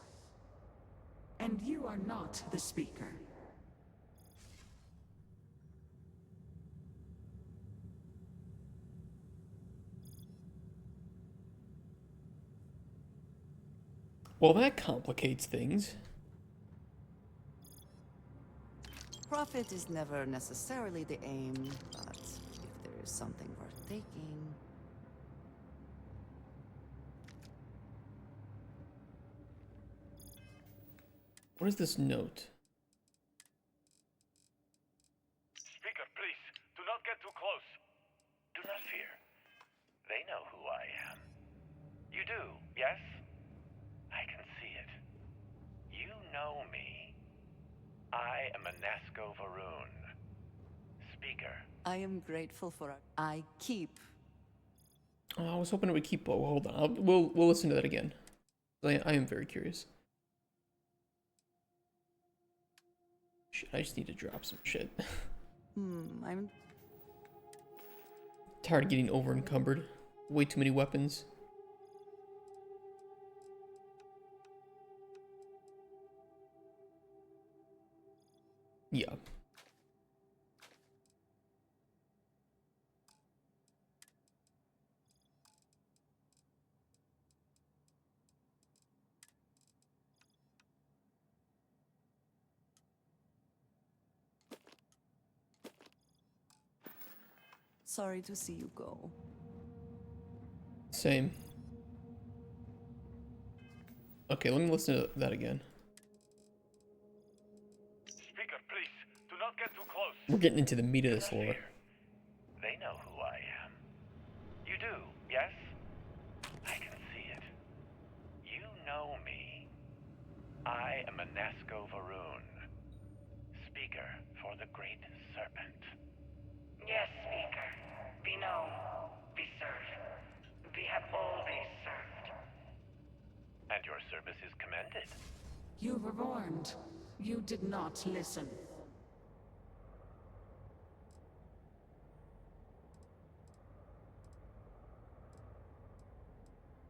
And you are not the Speaker. Well, that complicates things. Profit is never necessarily the aim, but if there is something worth taking... What is this note? Speaker, please, do not get too close. Do not fear. They know who I am. You do, yes? I can see it. You know me. I am Anasco Varun. Speaker. I am grateful for... I keep. Oh, I was hoping it would keep. Oh, hold on. We'll listen to that again. I am very curious. Shit, I just need to drop some shit. I'm tired of getting over encumbered. Way too many weapons. Yeah. sorry to see you go. Same. Okay, let me listen to that again. Speaker, please, do not get too close. We're getting into the meat of this lore. They know who I am. You do, yes? I can see it. You know me. I am Anasco Varun, Speaker for the Great Serpent. Yes, Speaker. We know. We serve. We have always served. And your service is commended. You were warned. You did not listen.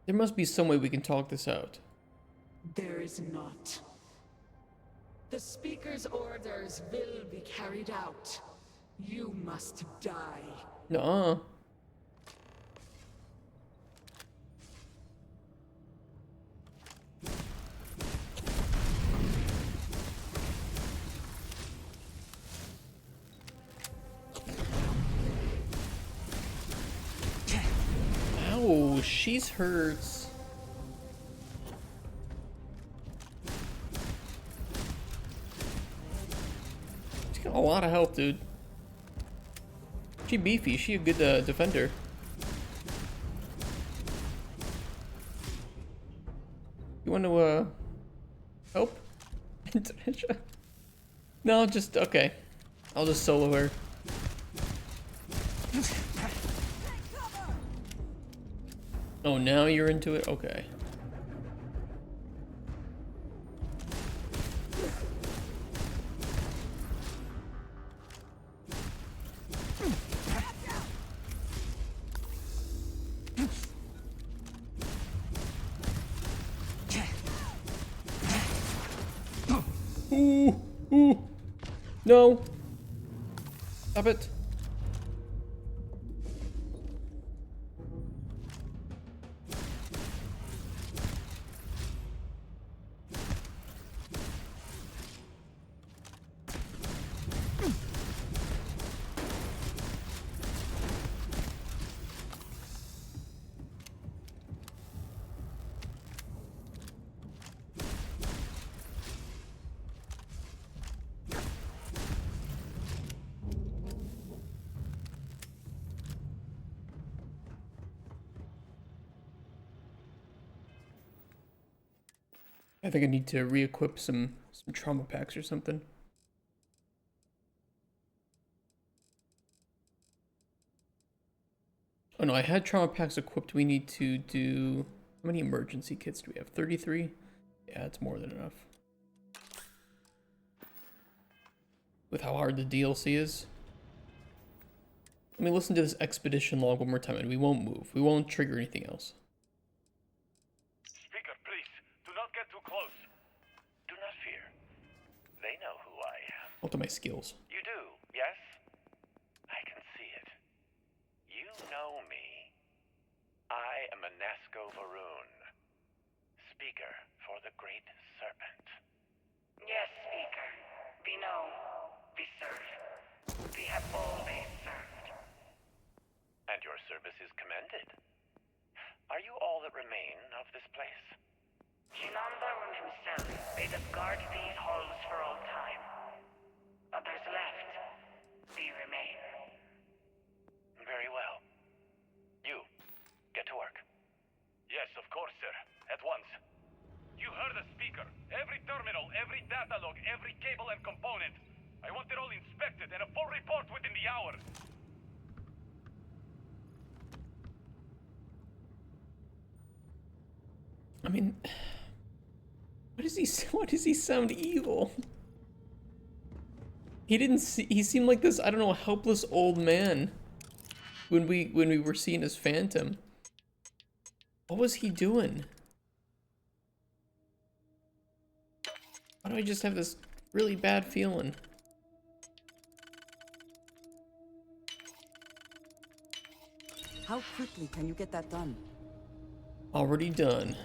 There must be some way we can talk this out. There is not. The Speaker's orders will be carried out. You must die. Nuh-uh. Ow, she's hurts. She's got a lot of health, dude. She beefy. She a good defender. You want to help? Andreja? No, just okay. I'll just solo her. Oh, now you're into it? Okay. Ooh, ooh. No. Stop it. I think I need to re-equip some trauma packs or something. Oh no, I had trauma packs equipped. We need to do... How many emergency kits do we have? 33? Yeah, it's more than enough. With how hard the DLC is. Let me listen to this expedition log one more time and we won't move. We won't trigger anything else. Speaker, please, do not get too close. Do not fear. They know who I am. What are my skills? You do, yes? I can see it. You know me. I am Anasco Varun, Speaker for the Great Serpent. Yes, Speaker. We know. We serve. We have always served. And your service is commended. Are you all that remain of this place? Shinan Varun himself bade us guard these halls for all time. Others left. We remain. Very well. You, get to work. Yes, of course, sir. At once. You heard the speaker. Every terminal, every data log, every cable and component. I want it all inspected and a full report within the hour. I mean, why does he sound evil? He seemed like this, I don't know, helpless old man when we were seeing his phantom. What was he doing? Why do I just have this really bad feeling? How quickly can you get that done? Already done.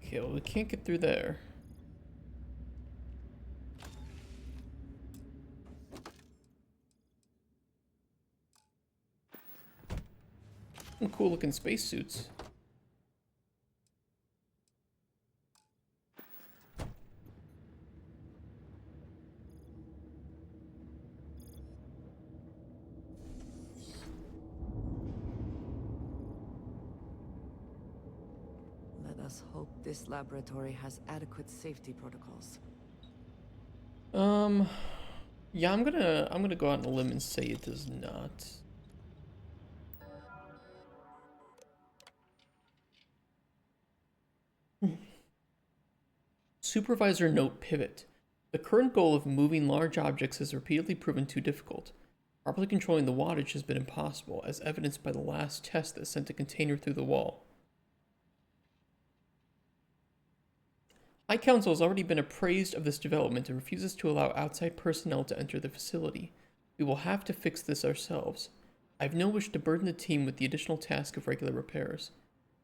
Okay, well, we can't get through there. Some cool looking spacesuits. Let us hope this laboratory has adequate safety protocols. Yeah, I'm gonna go out on a limb and say it does not. Supervisor note pivot. The current goal of moving large objects has repeatedly proven too difficult. Properly controlling the wattage has been impossible, as evidenced by the last test that sent a container through the wall. High Council has already been appraised of this development and refuses to allow outside personnel to enter the facility. We will have to fix this ourselves. I have no wish to burden the team with the additional task of regular repairs,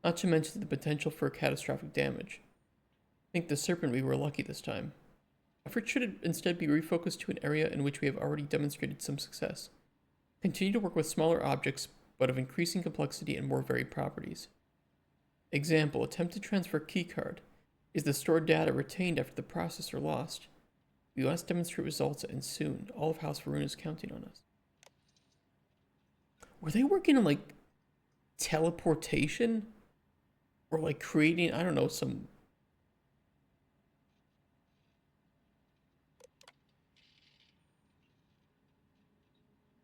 not to mention the potential for catastrophic damage. I think the Serpent we were lucky this time. Effort should instead be refocused to an area in which we have already demonstrated some success. Continue to work with smaller objects, but of increasing complexity and more varied properties. Example, attempt to transfer keycard. Is the stored data retained after the processor lost? We must demonstrate results and soon. All of House Varun is counting on us. Were they working on like teleportation? Or like creating, I don't know, some...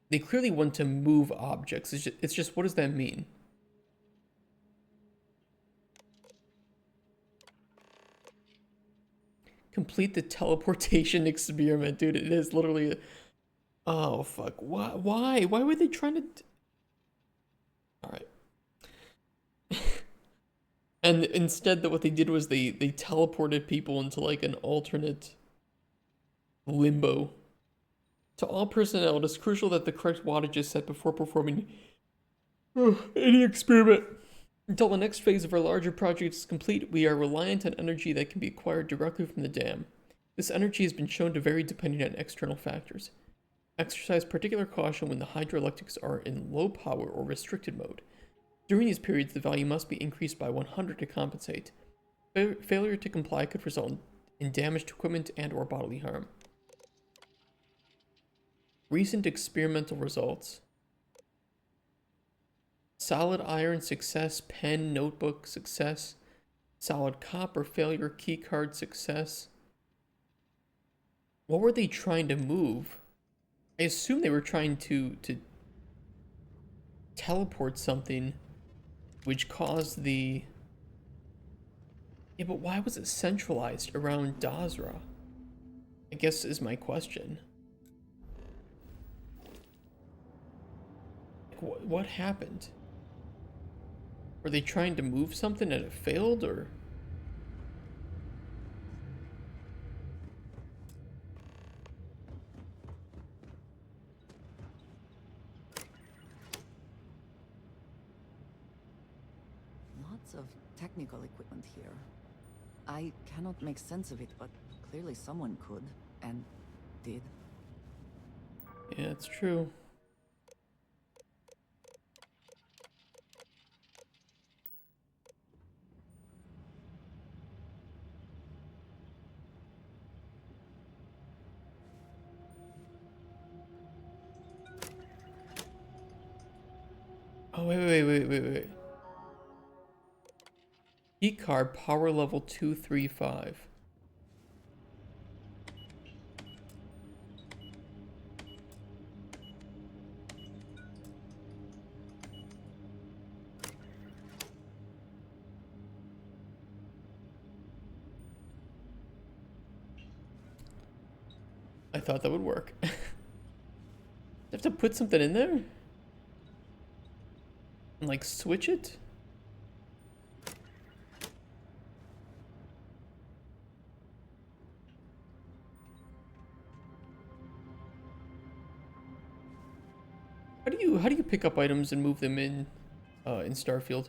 They clearly want to move objects. It's just what does that mean? Complete the teleportation experiment, dude. It is literally Oh, fuck. Why? Why? Why were they trying to... Alright. And instead, what they did was they teleported people into, like, an alternate limbo. To all personnel, it is crucial that the correct wattage is set before performing any experiment. Until the next phase of our larger project is complete, we are reliant on energy that can be acquired directly from the dam. This energy has been shown to vary depending on external factors. Exercise particular caution when the hydroelectrics are in low power or restricted mode. During these periods, the value must be increased by 100 to compensate. Failure to comply could result in damage to equipment and or bodily harm. Recent experimental results. Solid iron success, pen, notebook success. Solid copper failure, keycard success. What were they trying to move? I assume they were trying to teleport something, which caused the... Yeah, but why was it centralized around Dazra? I guess is my question. Like, what happened? Were they trying to move something and it failed, or... Lots of technical equipment here. I cannot make sense of it, but clearly someone could, and did. Yeah, it's true. Oh, wait. Key card, power level 235. I thought that would work. I have to put something in there? And like switch it? How do you pick up items and move them in Starfield?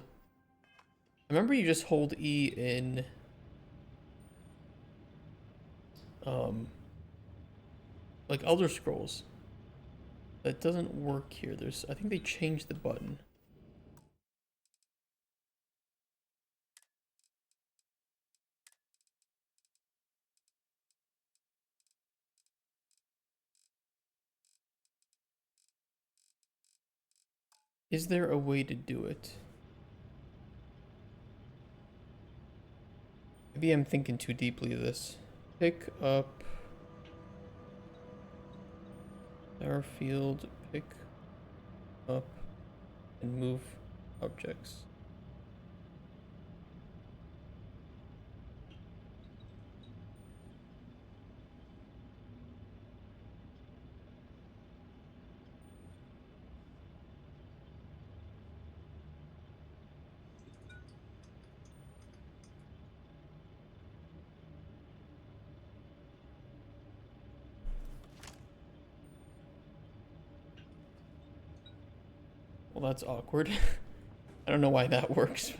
I remember you just hold E in like Elder Scrolls. That doesn't work here. I think they changed the button. Is there a way to do it? Maybe I'm thinking too deeply of this. Pick up Starfield, pick up and move objects. Well, that's awkward. I don't know why that works.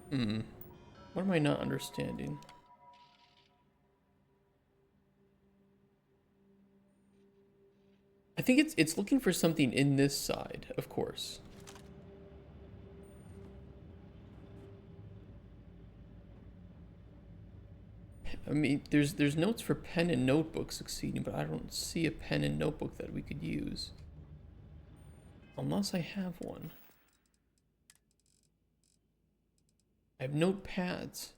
What am I not understanding? I think it's looking for something in this side, of course. I mean, there's notes for pen and notebook succeeding, but I don't see a pen and notebook that we could use. Unless I have one. I have notepads.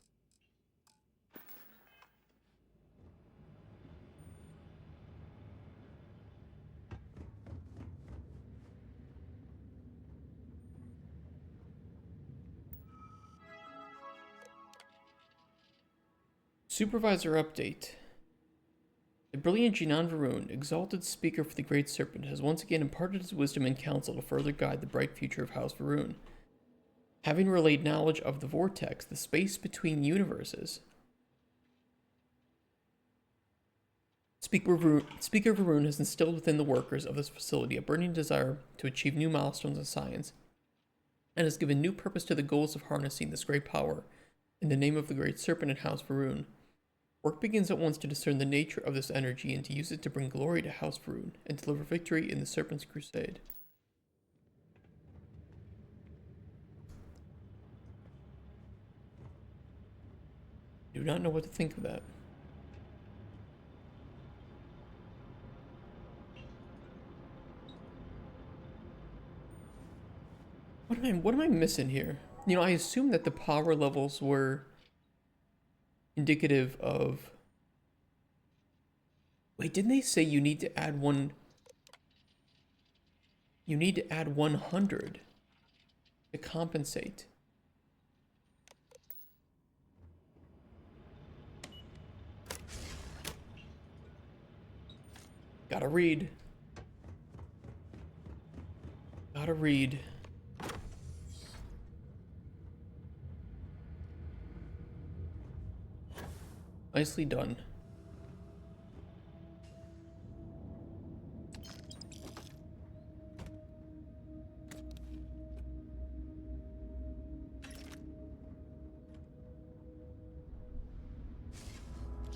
Supervisor update. The brilliant Jinan Varun, exalted speaker for the Great Serpent, has once again imparted his wisdom and counsel to further guide the bright future of House Varun. Having relayed knowledge of the vortex, the space between universes, Speaker Varun has instilled within the workers of this facility a burning desire to achieve new milestones in science, and has given new purpose to the goals of harnessing this great power in the name of the Great Serpent and House Varun. Work begins at once to discern the nature of this energy and to use it to bring glory to House Varun and deliver victory in the Serpent's crusade. I do not know what to think of that. What am I missing here? You know, I assume that the power levels were indicative of... Wait, didn't they say you need to add one... You need to add 100 to compensate. Gotta read. Gotta read. Nicely done.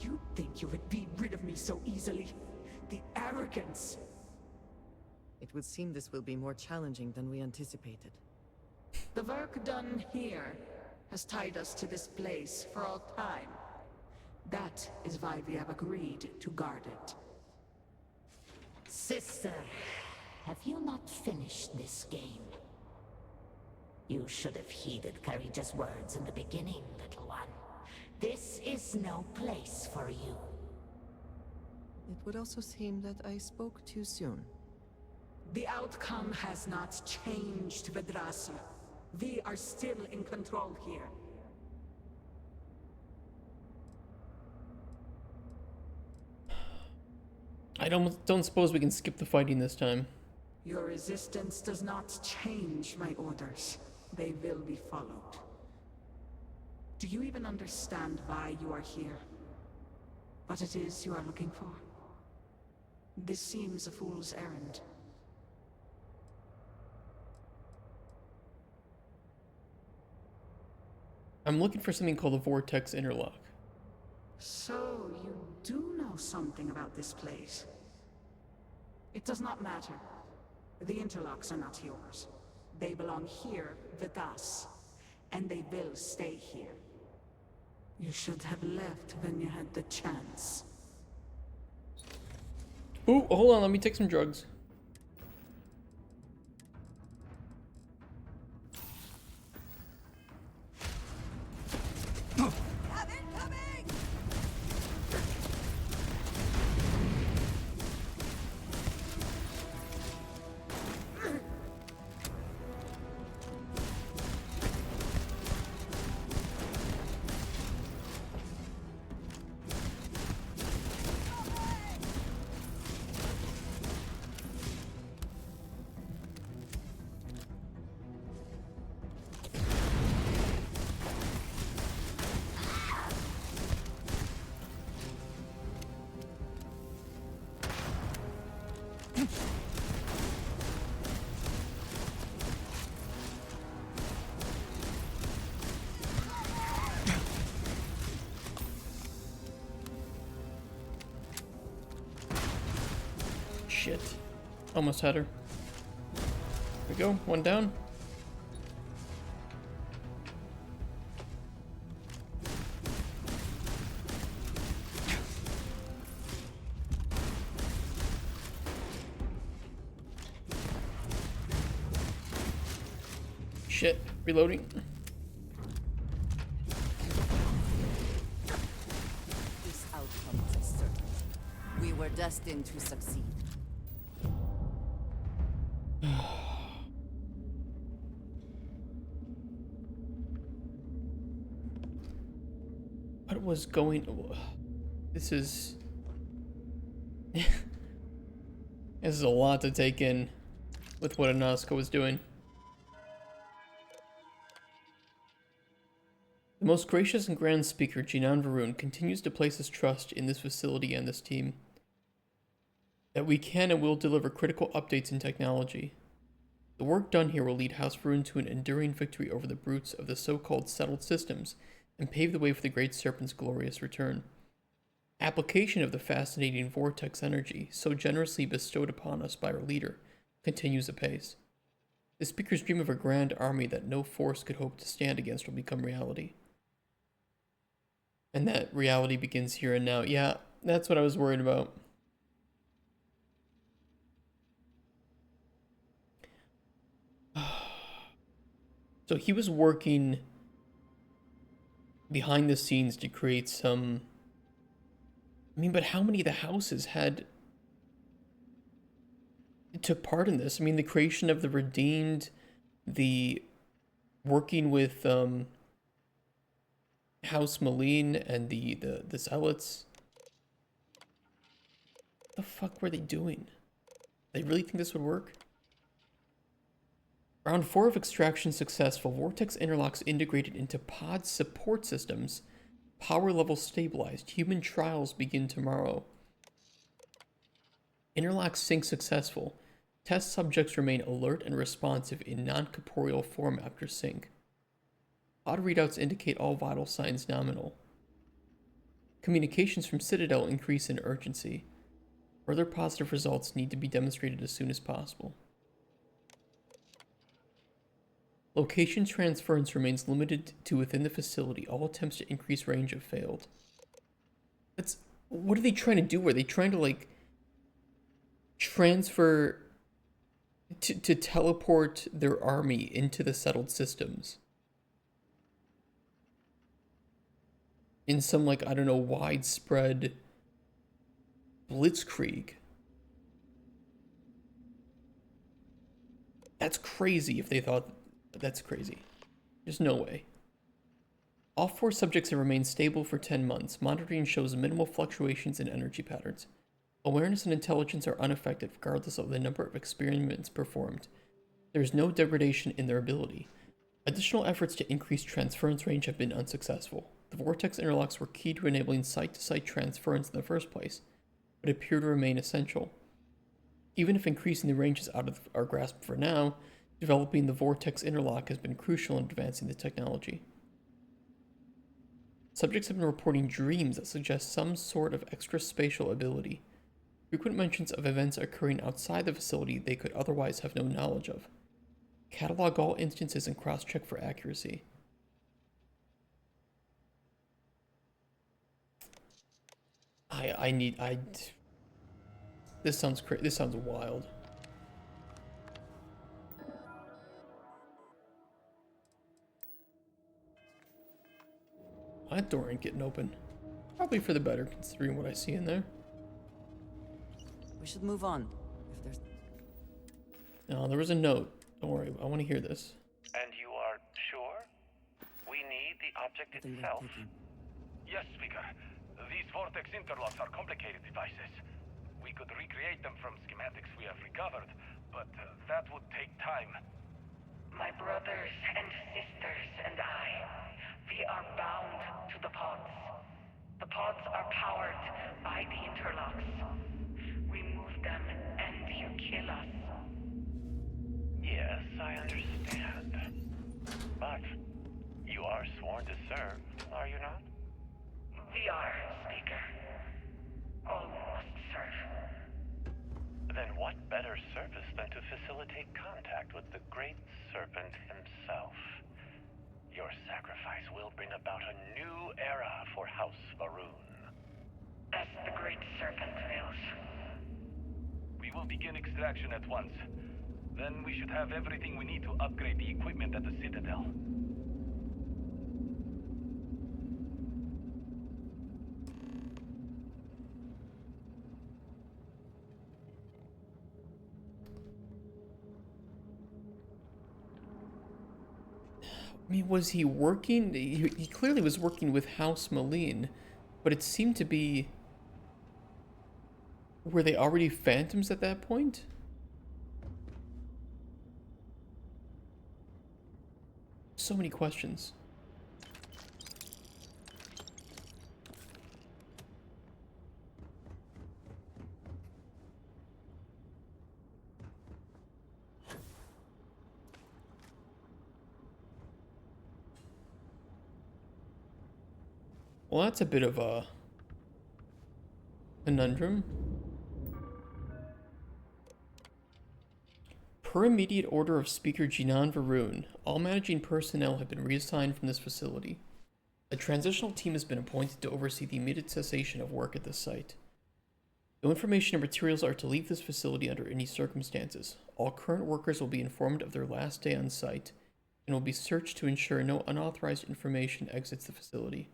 You think you would be rid of me so easily? The arrogance! It would seem this will be more challenging than we anticipated. The work done here has tied us to this place for all time. That is why we have agreed to guard it. Sister, have you not finished this game? You should have heeded Courageous words in the beginning, little one. This is no place for you. It would also seem that I spoke too soon. The outcome has not changed, Vedrasa. We are still in control here. I don't suppose we can skip the fighting this time. Your resistance does not change my orders. They will be followed. Do you even understand why you are here? What it is you are looking for? This seems a fool's errand. I'm looking for something called the Vortex Interlock. So, you do know something about this place. It does not matter. The interlocks are not yours. They belong here with us, and they will stay here. You should have left when you had the chance. Ooh, hold on, let me take some drugs. Shit. Almost had her. There we go, one down. Shit, reloading. This outcome is certain. We were destined to succeed. What was going... This is... This is a lot to take in with what Anaska was doing. The most gracious and grand speaker, Jinan Varun, continues to place his trust in this facility and this team. That we can and will deliver critical updates in technology. The work done here will lead House Varun to an enduring victory over the brutes of the so-called settled systems and pave the way for the Great Serpent's glorious return. Application of the fascinating vortex energy so generously bestowed upon us by our leader continues apace. The speaker's dream of a grand army that no force could hope to stand against will become reality. And that reality begins here and now. Yeah, that's what I was worried about. So he was working behind the scenes to create some... I mean, but how many of the houses took part in this? I mean, the creation of the Redeemed, the working with House Malene and the Zealots. What the fuck were they doing? They really think this would work? Round 4 of extraction successful. Vortex interlocks integrated into pod support systems. Power level stabilized. Human trials begin tomorrow. Interlock sync successful. Test subjects remain alert and responsive in non-corporeal form after sync. Pod readouts indicate all vital signs nominal. Communications from Citadel increase in urgency. Further positive results need to be demonstrated as soon as possible. Location transference remains limited to within the facility. All attempts to increase range have failed. What are they trying to do? Are they trying to, like, transfer... to teleport their army into the settled systems? In some, like, I don't know, widespread blitzkrieg. That's crazy if they thought... That's crazy. There's no way. All 4 subjects have remained stable for 10 months. Monitoring shows minimal fluctuations in energy patterns. Awareness and intelligence are unaffected regardless of the number of experiments performed. There is no degradation in their ability. Additional efforts to increase transference range have been unsuccessful. The vortex interlocks were key to enabling site-to-site transference in the first place, but appear to remain essential. Even if increasing the range is out of our grasp for now, developing the vortex interlock has been crucial in advancing the technology. Subjects have been reporting dreams that suggest some sort of extraspatial ability. Frequent mentions of events occurring outside the facility they could otherwise have no knowledge of. Catalog all instances and cross-check for accuracy. This sounds crazy. This sounds wild. That door ain't getting open. Probably for the better, considering what I see in there. We should move on. If there's... No, there was a note. Don't worry, I want to hear this. And you are sure? We need the object itself? Yes, Speaker. These vortex interlocks are complicated devices. We could recreate them from schematics we have recovered, but that would take time. My brothers and sisters and I, we are bound to the pods. The pods are powered by the interlocks. Remove them and you kill us. Yes, I understand. But you are sworn to serve, are you not? We are, Speaker. All must serve. Then what better service than to facilitate contact with the Great Serpent himself? Your sacrifice will bring about a new era for House Varun. As the Great Serpent wills. We will begin extraction at once. Then we should have everything we need to upgrade the equipment at the Citadel. I mean, was he working? He clearly was working with House Malene, but it seemed to be... Were they already phantoms at that point? So many questions. Well, that's a bit of a conundrum. Per immediate order of Speaker Jinan Varun, all managing personnel have been reassigned from this facility. A transitional team has been appointed to oversee the immediate cessation of work at this site. No information or materials are to leave this facility under any circumstances. All current workers will be informed of their last day on site and will be searched to ensure no unauthorized information exits the facility.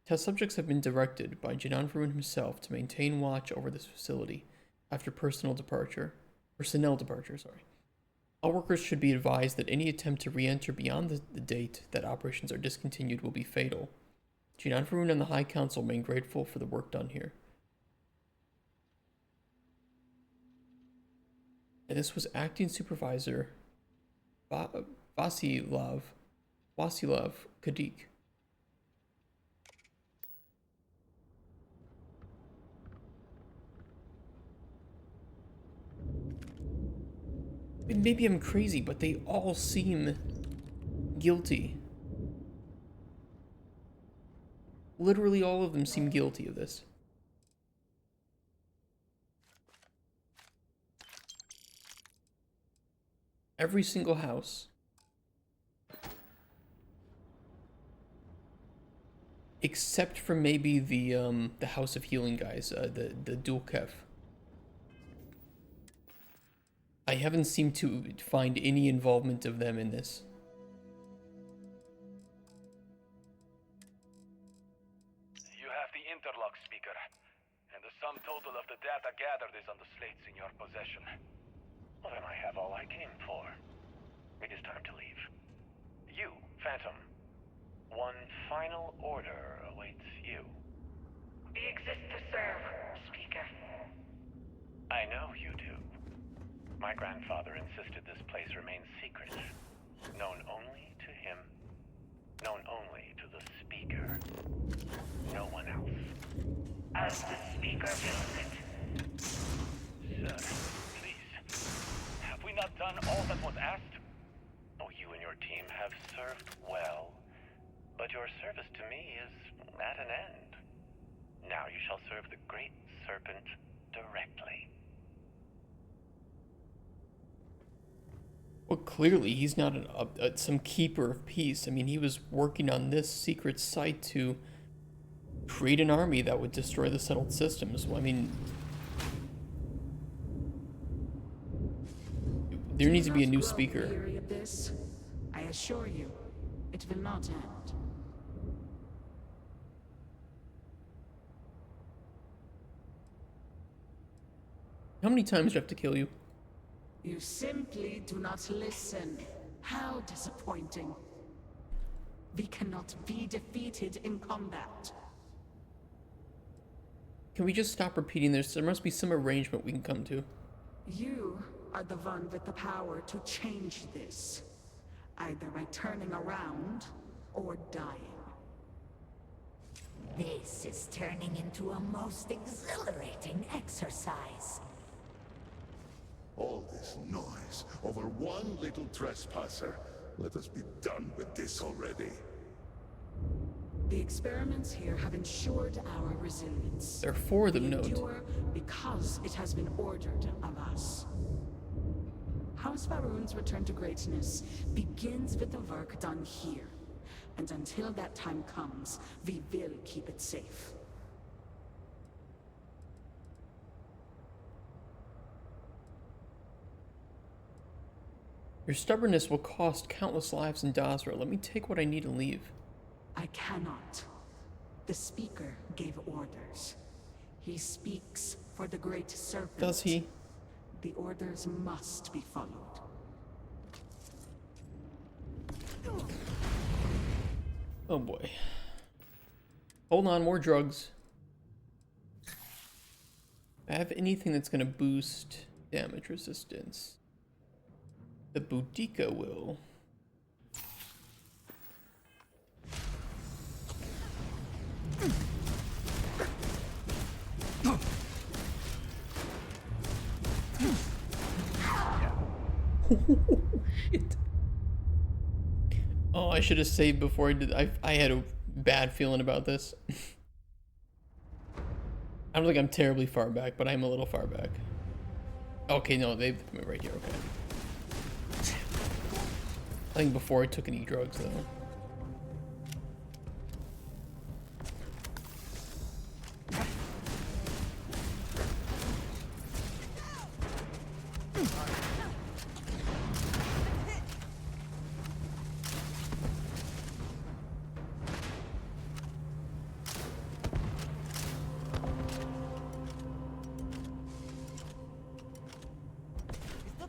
Test subjects have been directed by Jinan Varun himself to maintain watch over this facility after personnel departure. All workers should be advised that any attempt to re-enter beyond the date that operations are discontinued will be fatal. Jinan Varun and the High Council remain grateful for the work done here. And this was Acting Supervisor Vasilov Kadik. Maybe I'm crazy, but they all seem guilty. Literally all of them seem guilty of this. Every single house. Except for maybe the House of Healing guys, the Dulkev. I haven't seemed to find any involvement of them in this. You have the interlock, Speaker, and the sum total of the data gathered is on the slates in your possession. Well, then I have all I came for. It is time to leave. You, Phantom, one final order awaits you. We exist to serve, Speaker. I know you do. My grandfather insisted this place remain secret, known only to him, known only to the Speaker. No one else. As the Speaker wills it. Sir, please. Have we not done all that was asked? Oh, you and your team have served well, but your service to me is at an end. Now you shall serve the Great Serpent directly. Well, clearly he's not some keeper of peace. I mean, he was working on this secret site to create an army that would destroy the settled systems. Well, I mean, there needs to be a new speaker. Weary of this? I assure you, it will not end. How many times do I have to kill you? You simply do not listen. How disappointing. We cannot be defeated in combat. Can we just stop repeating this? There must be some arrangement we can come to. You are the one with the power to change this. Either by turning around or dying. This is turning into a most exhilarating exercise. All this noise over one little trespasser. Let us be done with this already. The experiments here have ensured our resilience. There are 4 of them, note. Endure because it has been ordered of us. House Varun's return to greatness begins with the work done here. And until that time comes, we will keep it safe. Your stubbornness will cost countless lives in Dazra. Let me take what I need and leave. I cannot. The Speaker gave orders. He speaks for the Great Serpent. Does he? The orders must be followed. Oh boy. Hold on, more drugs. I have anything that's gonna boost damage resistance. The Boudica will. Shit. Oh, I should have saved before I did. I had a bad feeling about this. I don't think I'm terribly far back, but I'm a little far back. Okay, no, they've put me right here. Okay. I think before I took any drugs, though.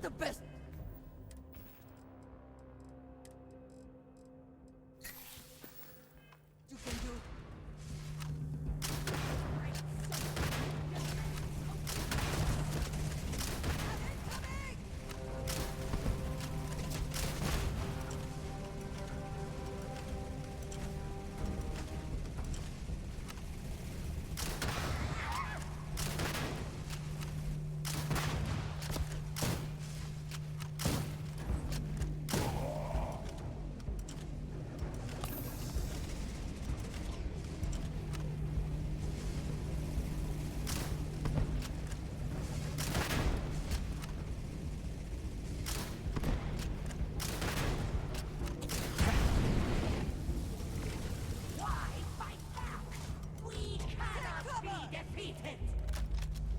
The best. You can do.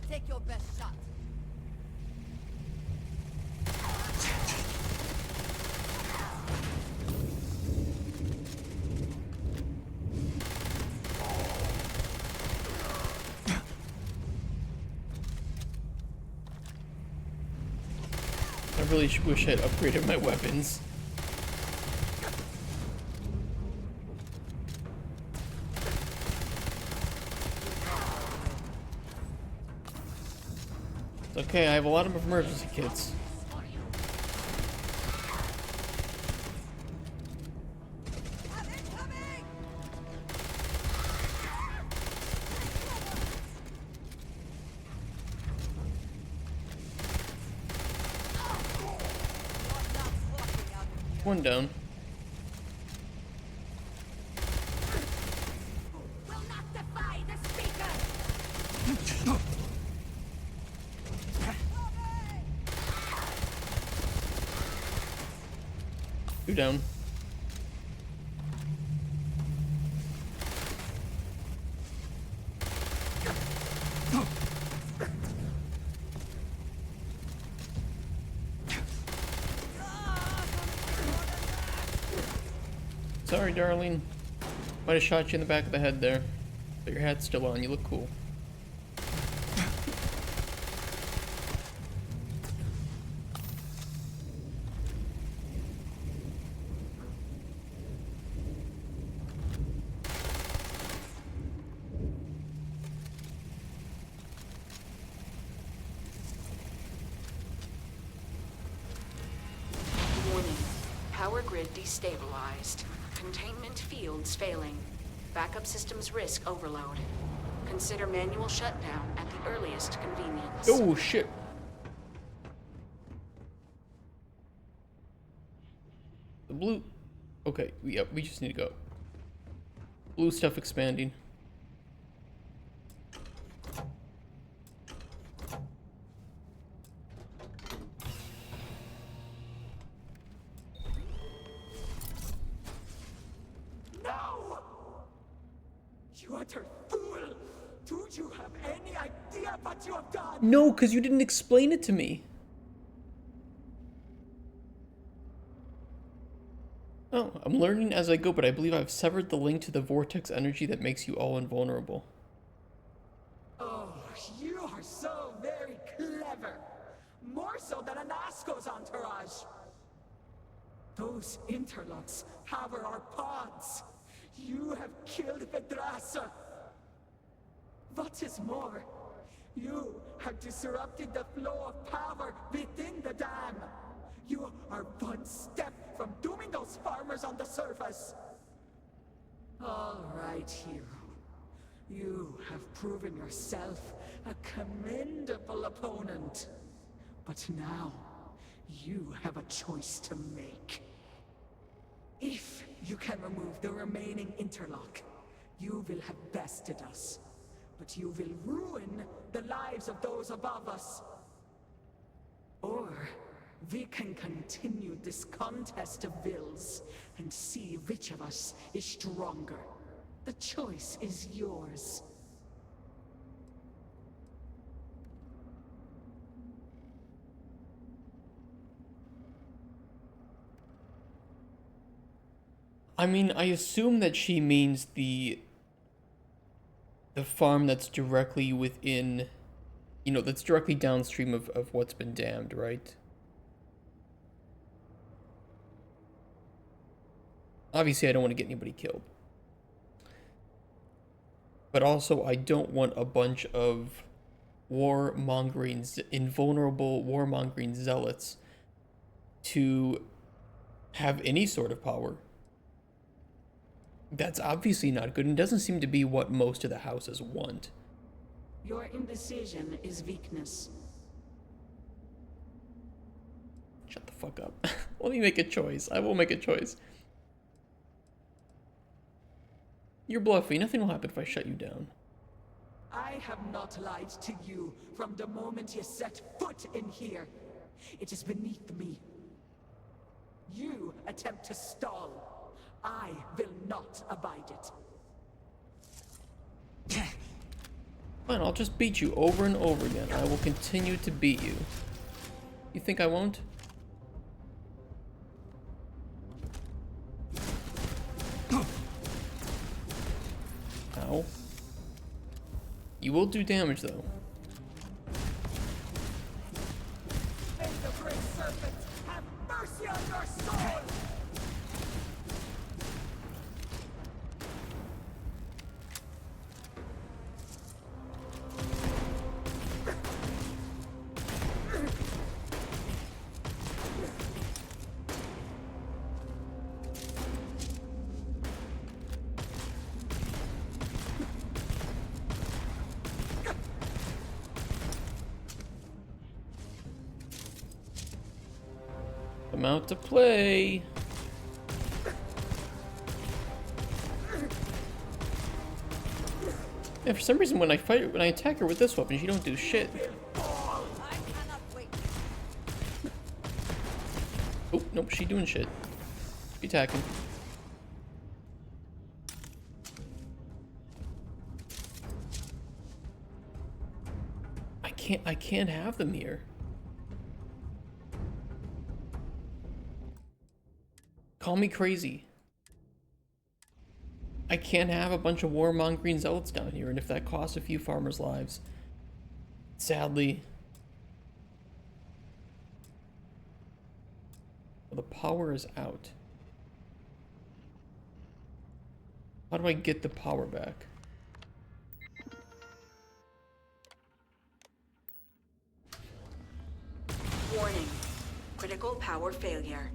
Take your best shot. I really wish I'd upgraded my weapons. Okay, I have a lot of emergency kits. One down. Two down. Sorry, darling. Might have shot you in the back of the head there. But your hat's still on. You look cool. Warning. Power grid destabilized. Containment fields failing. Backup systems risk overload. Consider manual shutdown at the earliest convenience. Oh, shit. The blue... Okay, yep, we just need to go. Blue stuff expanding. No! You utter fool! Do you have any idea what you have done? No, because you didn't explain it to me. Oh, I'm learning as I go, but I believe I've severed the link to the vortex energy that makes you all invulnerable. Oh, you are so very clever. More so than an Asco's entourage. Those interlocks power our pods. You have killed Vedrasa. What is more, you have disrupted the flow of power within the dam. You are one step from dooming those farmers on the surface. All right, hero. You have proven yourself a commendable opponent. But now, you have a choice to make. If you can remove the remaining interlock, you will have bested us. But you will ruin the lives of those above us. Or we can continue this contest of wills and see which of us is stronger. The choice is yours. I mean, I assume that she means the farm that's directly within, you know, that's directly downstream of what's been dammed, right? Obviously, I don't want to get anybody killed. But also, I don't want a bunch of invulnerable warmongering zealots to have any sort of power. That's obviously not good, and doesn't seem to be what most of the houses want. Your indecision is weakness. Shut the fuck up. Let me make a choice. I will make a choice. You're bluffing. Nothing will happen if I shut you down. I have not lied to you from the moment you set foot in here. It is beneath me. You attempt to stall. I will not abide it. Fine, I'll just beat you over and over again. I will continue to beat you. You think I won't? Ow. You will do damage, though. May the great serpent have mercy on your soul! I'm out to play. Yeah, for some reason when I attack her with this weapon, she don't do shit. Oh, nope, she doing shit. She attacking. I can't have them here. Call me crazy. I can't have a bunch of warmongering zealots down here, and if that costs a few farmers' lives, sadly, the power is out. How do I get the power back? Warning. Critical power failure.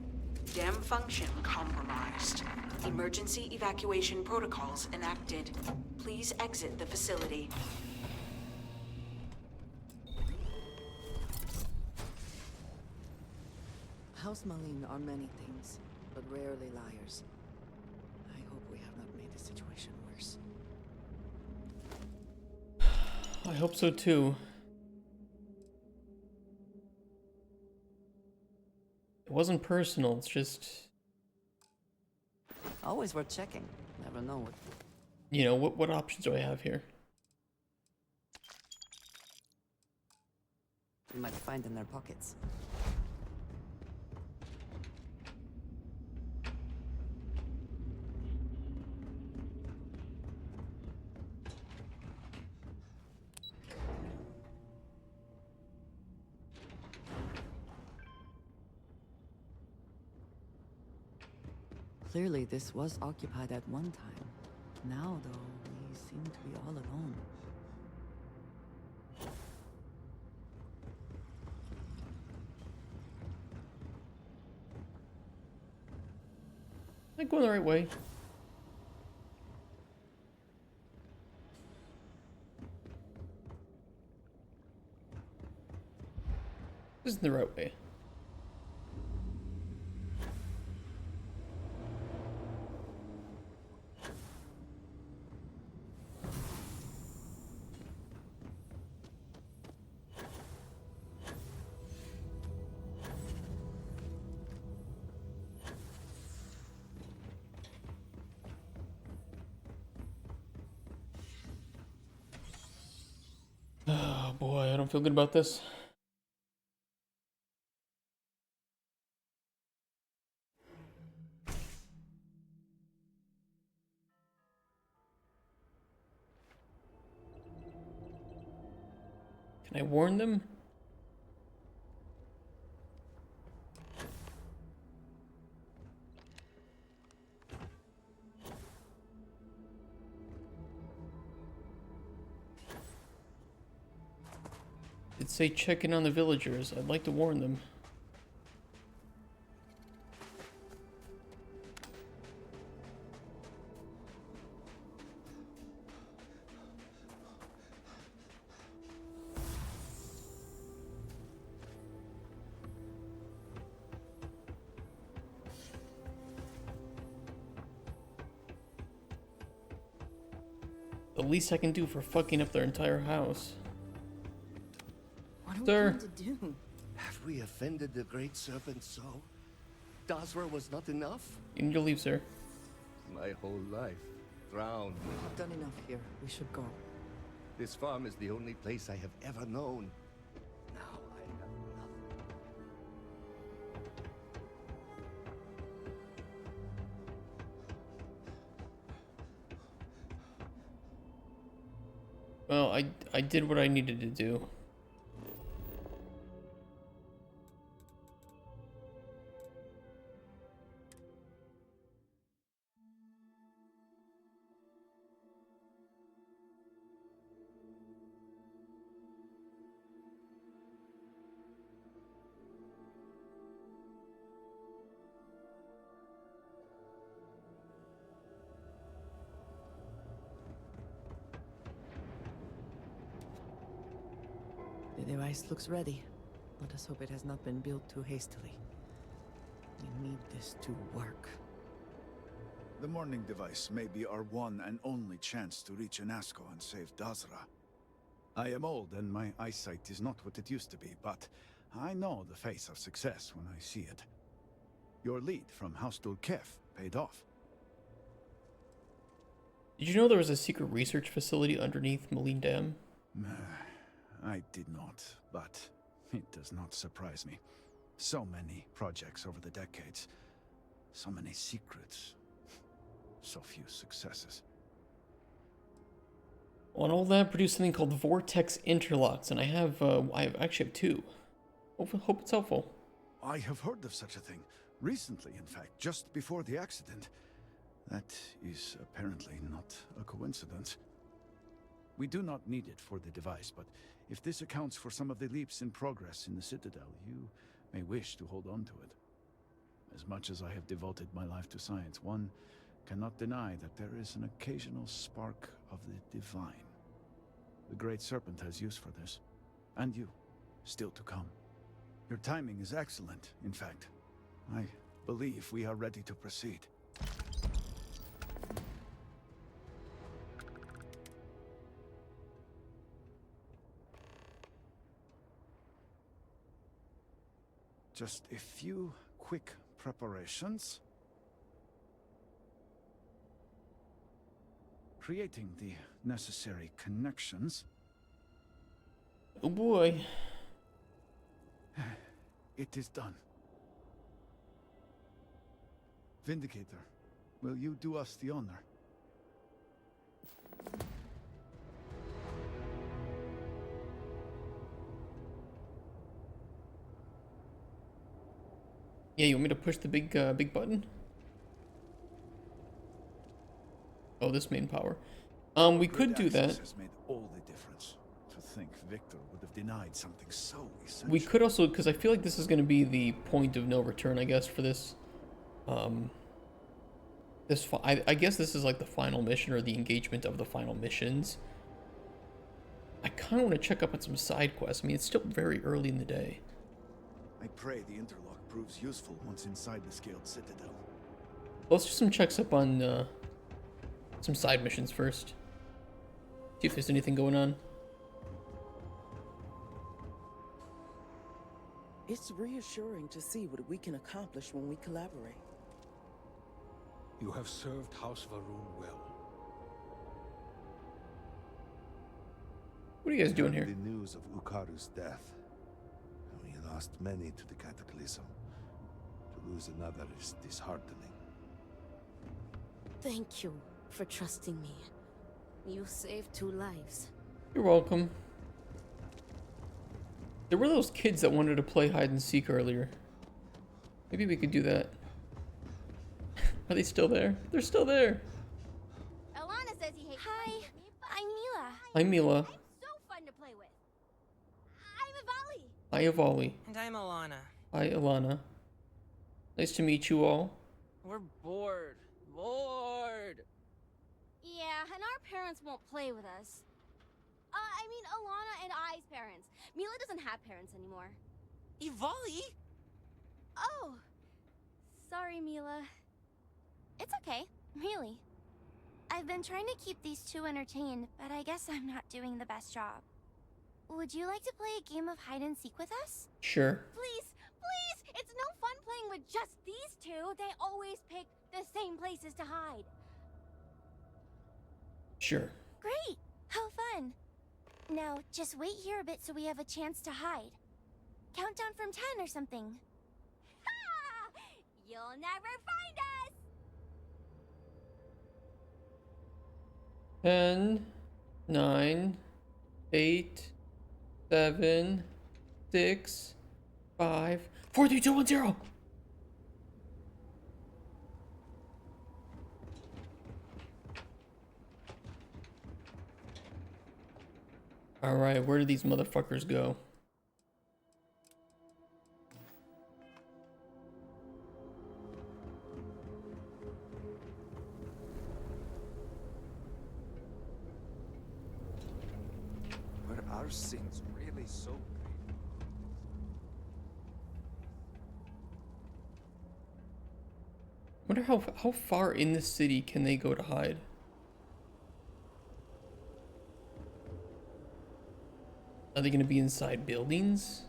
Dam function compromised. Emergency evacuation protocols enacted. Please exit the facility. House Malin are many things, but rarely liars. I hope we have not made the situation worse. I hope so too. It wasn't personal, it's just... Always worth checking. Never know what... You know, what options do I have here? You might find in their pockets. Clearly, this was occupied at one time. Now, though, we seem to be all alone. Am I going the right way? This isn't the right way. Oh boy, I don't feel good about this. Can I warn them? It'd say check in on the villagers. I'd like to warn them. The least I can do for fucking up their entire house. What are we Sir. going to do? Have we offended the Great Serpent so? Dazra was not enough? You need to leave, sir. My whole life drowned. We've done enough here. We should go. This farm is the only place I have ever known. Now I have nothing. Well, I did what I needed to do. The device looks ready. Let us hope it has not been built too hastily. We need this to work. The morning device may be our one and only chance to reach Anasco and save Dazra. I am old and my eyesight is not what it used to be, but I know the face of success when I see it. Your lead from House Dulkef paid off. Did you know there was a secret research facility underneath Moline Dam? I did not, but it does not surprise me. So many projects over the decades. So many secrets. So few successes. On all that, produced something called Vortex Interlocks, and I actually have two. Hope it's helpful. I have heard of such a thing. Recently, in fact, just before the accident. That is apparently not a coincidence. We do not need it for the device, but if this accounts for some of the leaps in progress in the Citadel, you may wish to hold on to it. As much as I have devoted my life to science, one cannot deny that there is an occasional spark of the divine. The Great Serpent has use for this. And you, still to come. Your timing is excellent, in fact. I believe we are ready to proceed. Just a few quick preparations. Creating the necessary connections. Oh boy. It is done. Vindicator, will you do us the honor? Yeah, you want me to push the big button? Oh, this main power. We could do Access that. has made all the difference. To think Victor would have denied something so essential. We could also, because I feel like this is going to be the point of no return, I guess, for this. I guess this is like the final mission or the engagement of the final missions. I kind of want to check up on some side quests. I mean, it's still very early in the day. I pray the interlock proves useful once inside the Scaled Citadel. Let's do some checks up on some side missions first. See if there's anything going on. It's reassuring to see what we can accomplish when we collaborate. You have served House Varun well. What are you guys doing here? The news of Ukaru's death. We lost many to the cataclysm. To lose another is disheartening. Thank you for trusting me. You saved 2 lives. You're welcome. There were those kids that wanted to play hide and seek earlier. Maybe we could do that. Are they still there? They're still there. Alana says he hates Hi, I'm Mila. Hi, Mila. So fun to play with. I'm Ivali. Hi, Ivali. And I'm Alana. Hi, Alana. Nice to meet you all. We're bored. Bored. Yeah, and our parents won't play with us. I mean, Alana and I's parents. Mila doesn't have parents anymore. Ivali? Oh. Sorry, Mila. It's okay, really. I've been trying to keep these 2 entertained, but I guess I'm not doing the best job. Would you like to play a game of hide and seek with us? Sure. Please, please! It's no fun playing with just these 2. They always pick the same places to hide. Sure. Great! How fun! Now, just wait here a bit so we have a chance to hide. Count down from 10 or something. Ha! You'll never find us! 10, 9, 8, 7, 6, 5, 4, 3, 2, 1, 0. All right, where do these motherfuckers go? Were our sins really so great? Wonder how far in the city can they go to hide? Are they going to be inside buildings?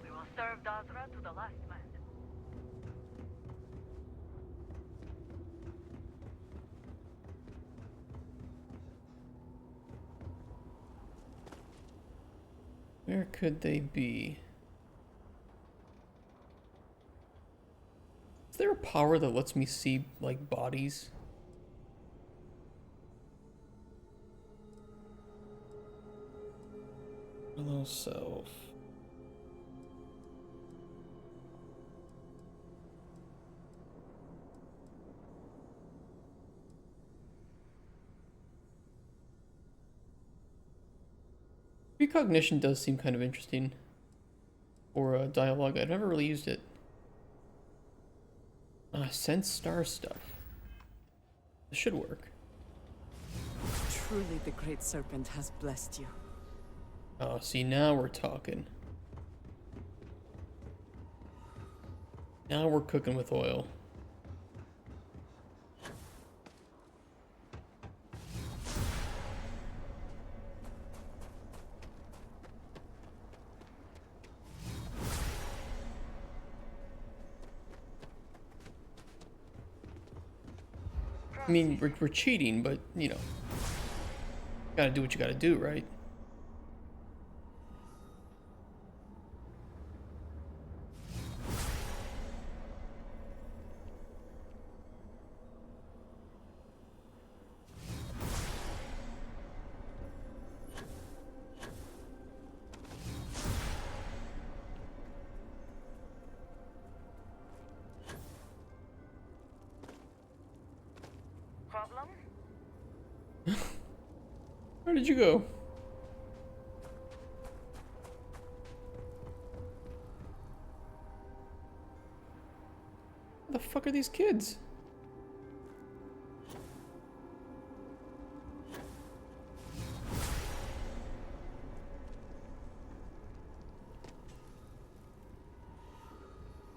We will serve Dazra to the last man. Where could they be? Is there a power that lets me see, like, bodies? Hello, self. Precognition does seem kind of interesting. Or dialogue. I've never really used it. Sense star stuff. This should work. Truly, the Great Serpent has blessed you. Oh, see, now we're talking. Now we're cooking with oil. I mean, we're cheating, but, you know, gotta do what you gotta do, right? Where did you go? Where the fuck are these kids?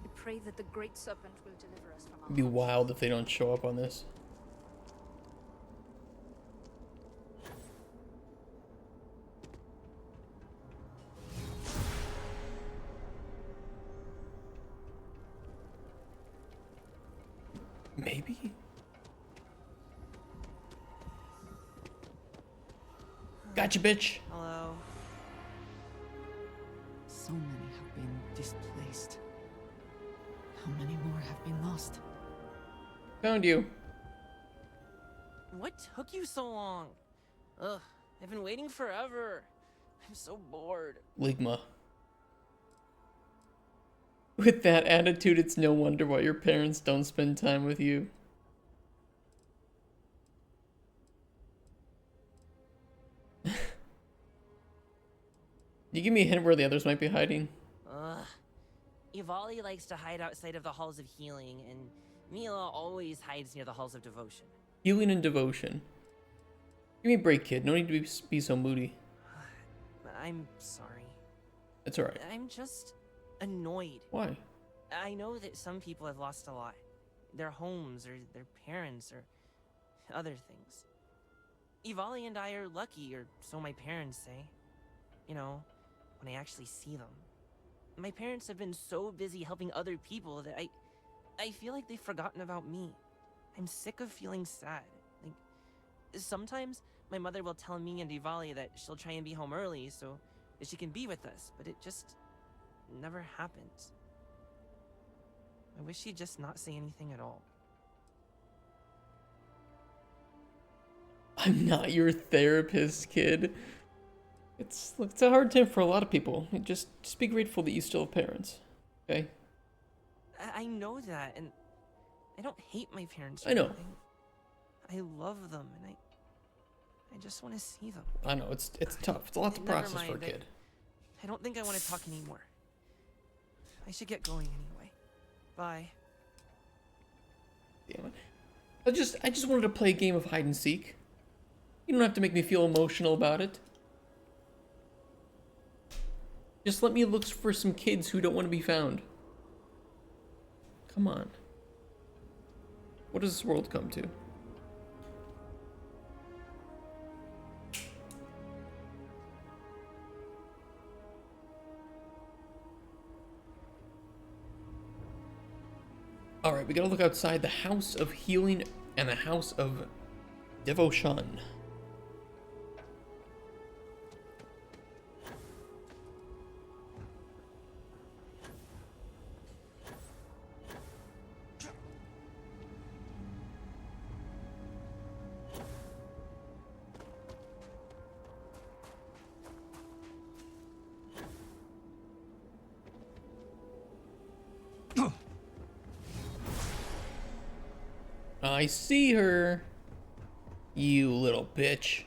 I pray that the Great Serpent will deliver us from our It'd be wild if they don't show up on this. Maybe? Gotcha, bitch. Hello. So many have been displaced. How many more have been lost? Found you. What took you so long? Ugh, I've been waiting forever. I'm so bored. Ligma. With that attitude, it's no wonder why your parents don't spend time with you. You give me a hint where the others might be hiding? Ugh. Ivali likes to hide outside of the Halls of Healing, and Mila always hides near the Halls of Devotion. Healing and devotion. Give me a break, kid. No need to be so moody. I'm sorry. It's alright. I'm just annoyed. Why? I know that some people have lost a lot. Their homes, or their parents, or other things. Ivali and I are lucky, or so my parents say. You know, when I actually see them. My parents have been so busy helping other people that I feel like they've forgotten about me. I'm sick of feeling sad. Like, sometimes my mother will tell me and Ivali that she'll try and be home early so that she can be with us, but it just never happens. I wish she'd just not say anything at all. I'm not your therapist, kid. It's a hard time for a lot of people. Just be grateful that you still have parents, okay? I know that, and I don't hate my parents. I know. I love them, and I just want to see them. I know, it's tough. It's a lot to Never process for a mind, kid. I don't think I want to talk anymore. I should get going anyway. Bye. Damn it. I just wanted to play a game of hide and seek. You don't have to make me feel emotional about it. Just let me look for some kids who don't want to be found. Come on. What does this world come to? Alright, we gotta look outside the House of Healing and the House of Devotion. I see her. You little bitch.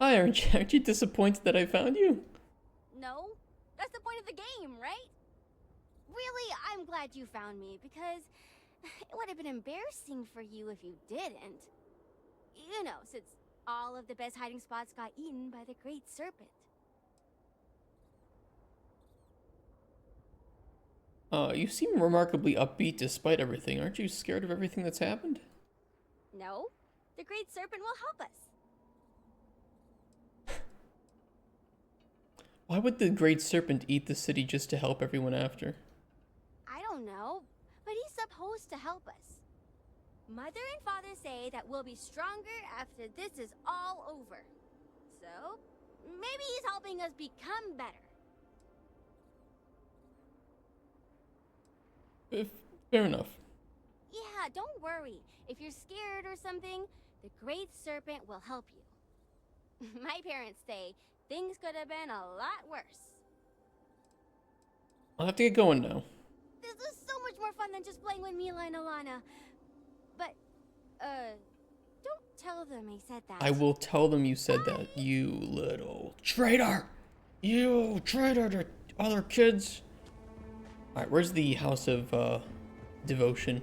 Hi, aren't you disappointed that I found you? No, that's the point of the game, right? Really, I'm glad you found me, because it would have been embarrassing for you if you didn't. You know, since all of the best hiding spots got eaten by the Great Serpent. You seem remarkably upbeat despite everything. Aren't you scared of everything that's happened? No, the Great Serpent will help us. Why would the Great Serpent eat the city just to help everyone after? I don't know, but he's supposed to help us. Mother and Father say that we'll be stronger after this is all over. So, maybe he's helping us become better. Fair enough. Yeah, don't worry. If you're scared or something, the Great Serpent will help you. My parents say things could have been a lot worse. I'll have to get going now. This is so much more fun than just playing with Mila and Alana. But, don't tell them I said that. I will tell them you said that, you little traitor! You traitor to other kids! Alright, where's the House of, Devotion?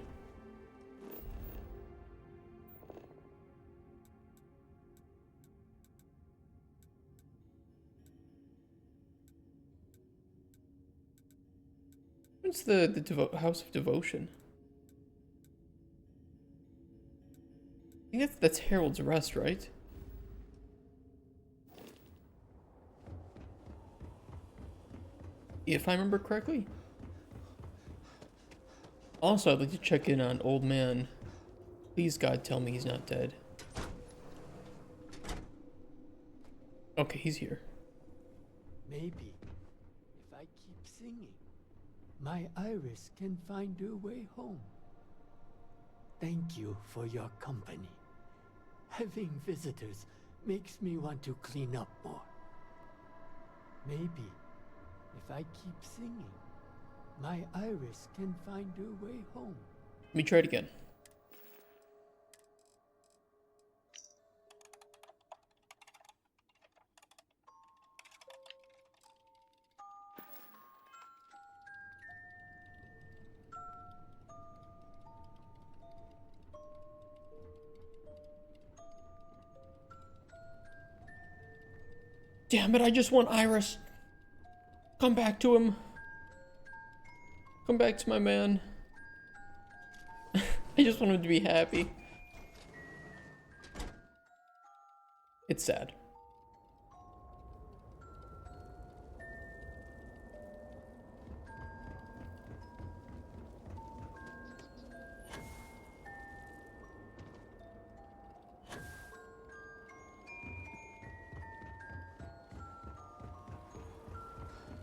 What's the House of Devotion? I think that's Harold's Rest, right? If I remember correctly. Also, I'd like to check in on Old Man. Please, God, tell me he's not dead. Okay, he's here. Maybe, if I keep singing, my Iris can find her way home. Thank you for your company. Having visitors makes me want to clean up more. Maybe, if I keep singing, my Iris can find her way home. Let me try it again. Damn it, I just want Iris. Come back to him. Come back to my man. I just want him to be happy. It's sad.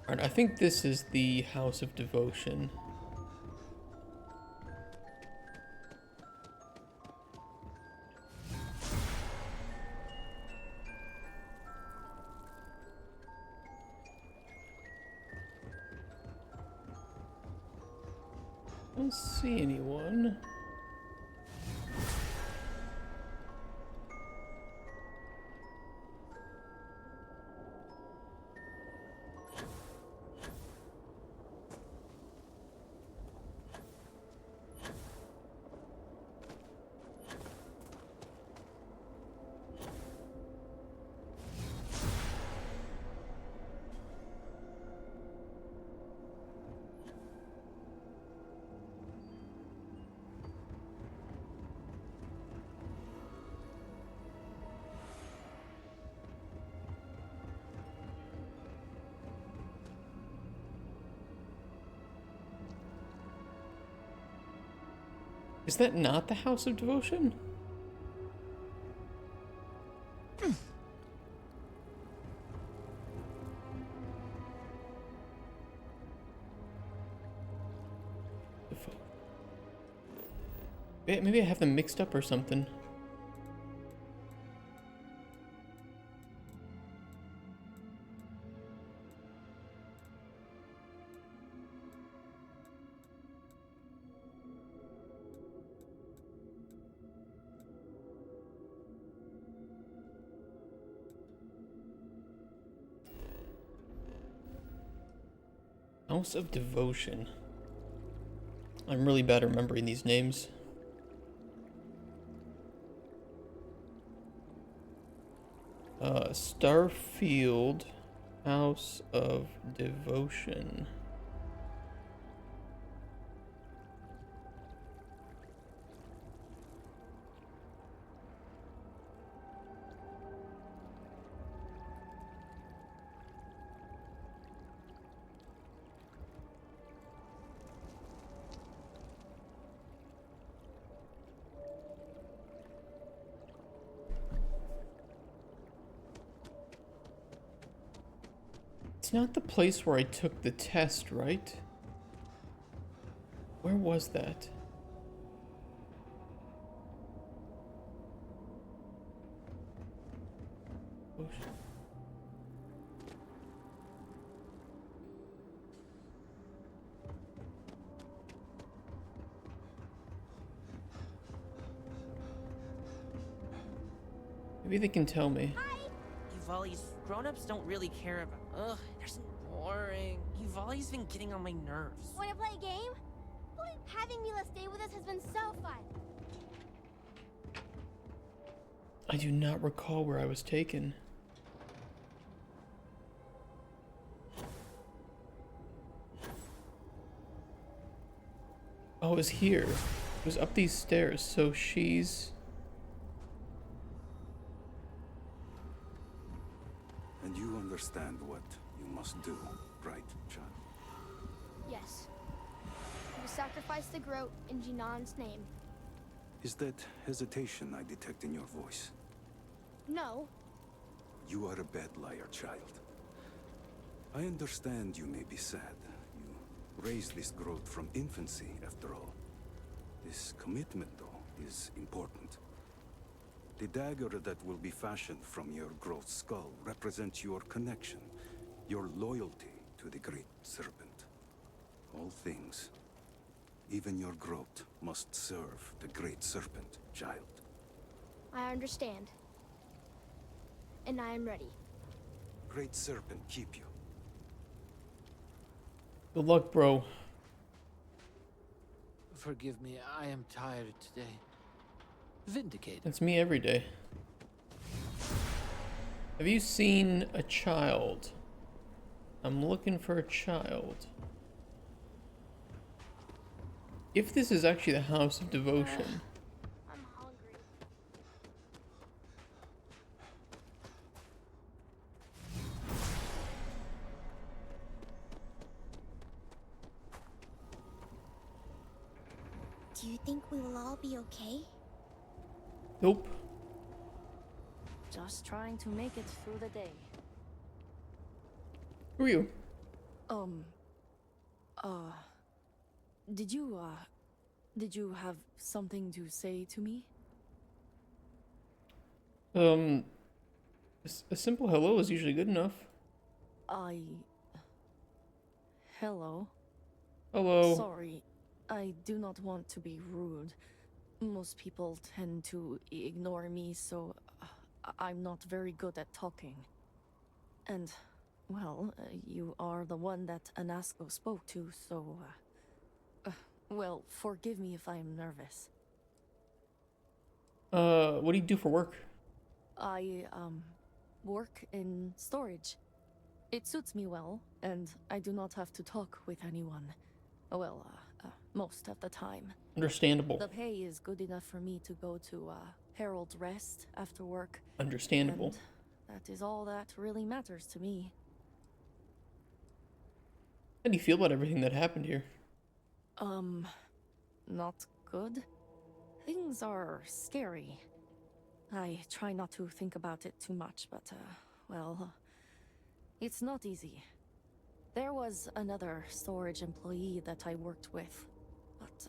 Alright, I think this is the House of Devotion. I don't see anyone. Is that not the House of Devotion? Maybe I have them mixed up or something. House of Devotion. I'm really bad at remembering these names. Starfield, House of Devotion. It's not the place where I took the test, right? Where was that? Maybe they can tell me. Uvali's grown-ups don't really care about. Ugh, they're so boring. Uvali's been getting on my nerves. Wanna play a game? Having Mila stay with us has been so fun. I do not recall where I was taken. Oh, it was here. It was up these stairs, so she's... And you understand what you must do, right, child? Yes. We sacrificed the Groat in Jinan's name. Is that hesitation I detect in your voice? No. You are a bad liar, child. I understand you may be sad. You raised this Groat from infancy, after all. This commitment, though, is important. The dagger that will be fashioned from your Groat's skull represents your connection, your loyalty to the Great Serpent. All things, even your Groat, must serve the Great Serpent, child. I understand. And I am ready. Great Serpent keep you. Good luck, bro. Forgive me, I am tired today. Vindicated. That's me every day. Have you seen a child? I'm looking for a child. If this is actually the House of Devotion... I'm hungry. Do you think we will all be okay? Nope. Just trying to make it through the day. Who are you? Did you have something to say to me? A simple hello is usually good enough. Hello. Hello. Sorry, I do not want to be rude. Most people tend to ignore me, so I'm not very good at talking. And, well, you are the one that Anasco spoke to, so... well, forgive me if I'm nervous. What do you do for work? I, work in storage. It suits me well, and I do not have to talk with anyone. Well, most of the time. Understandable. The pay is good enough for me to go to, Herald Rest after work. Understandable. And that is all that really matters to me. How do you feel about everything that happened here? Not good. Things are scary. I try not to think about it too much, but, well, it's not easy. There was another storage employee that I worked with, but,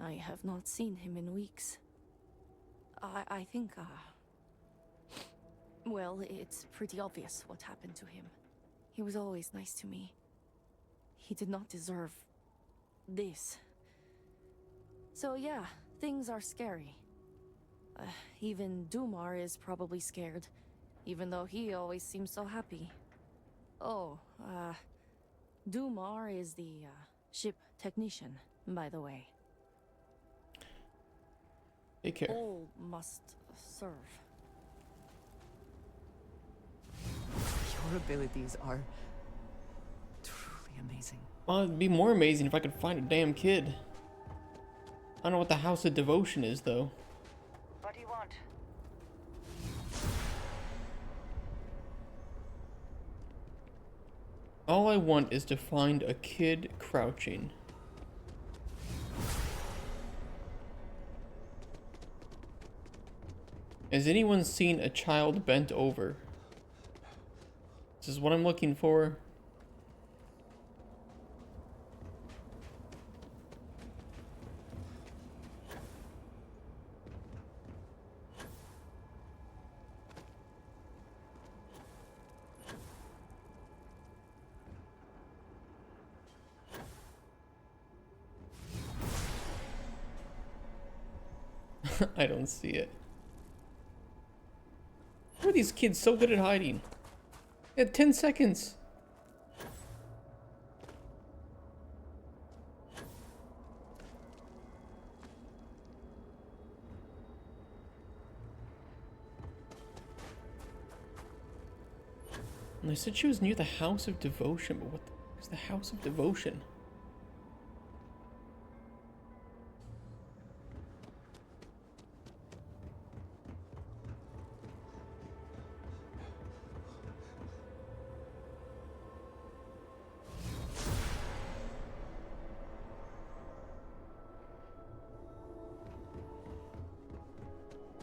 I have not seen him in weeks. I think, well, it's pretty obvious what happened to him. He was always nice to me. He did not deserve this. So yeah, things are scary. Even Dumar is probably scared, even though he always seems so happy. Oh, Dumar is the, ship technician, by the way. Take care. All must serve. Your abilities are truly amazing. Well, it'd be more amazing if I could find a damn kid. I don't know what the House of Devotion is, though. What do you want? All I want is to find a kid crouching. Has anyone seen a child bent over? This is what I'm looking for. I don't see it. these kids so good at hiding? They had 10 seconds. And they said she was near the House of Devotion, but what the fuck is the House of Devotion?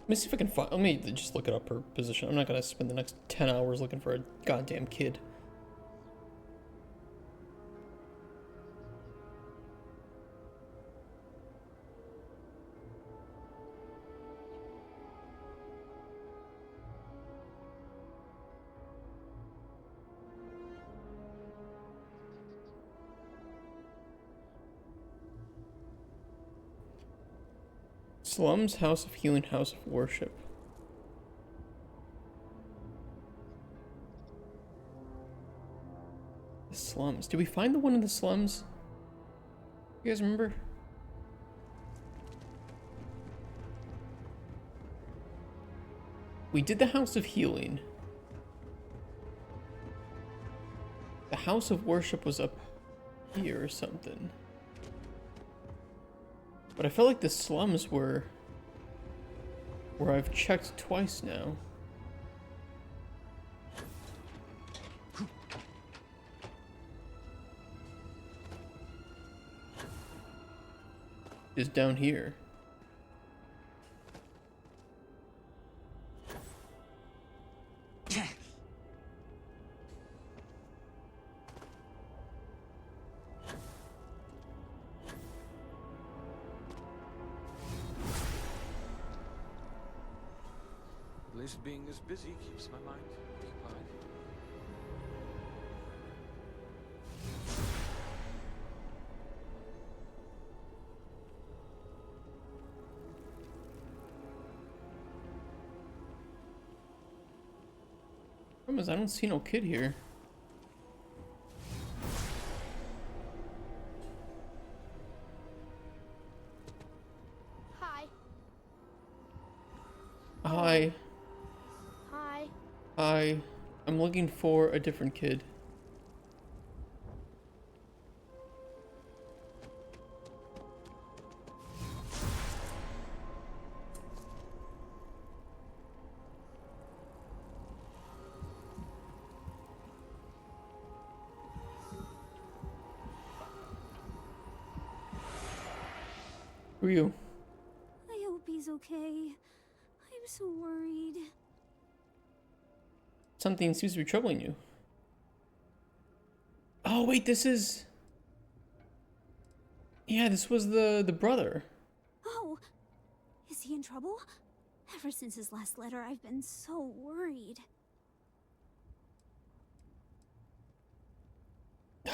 Let me see if I can find. Let me just look it up her position. I'm not gonna spend the next 10 hours looking for a goddamn kid. Slums, House of Healing, House of Worship. The slums. Did we find the one in the slums? You guys remember? We did the House of Healing. The House of Worship was up here or something. But I felt like the slums were where I've checked twice now. Is down here. At least being this busy keeps my mind occupied. Problem is, I don't see no kid here. Hi. Hi. Hi. Hi. I'm looking for a different kid. Who are you? I hope he's okay. I'm so worried. Something seems to be troubling you. Oh wait, this is... Yeah, this was the brother. Oh, is he in trouble? Ever since his last letter, I've been so worried.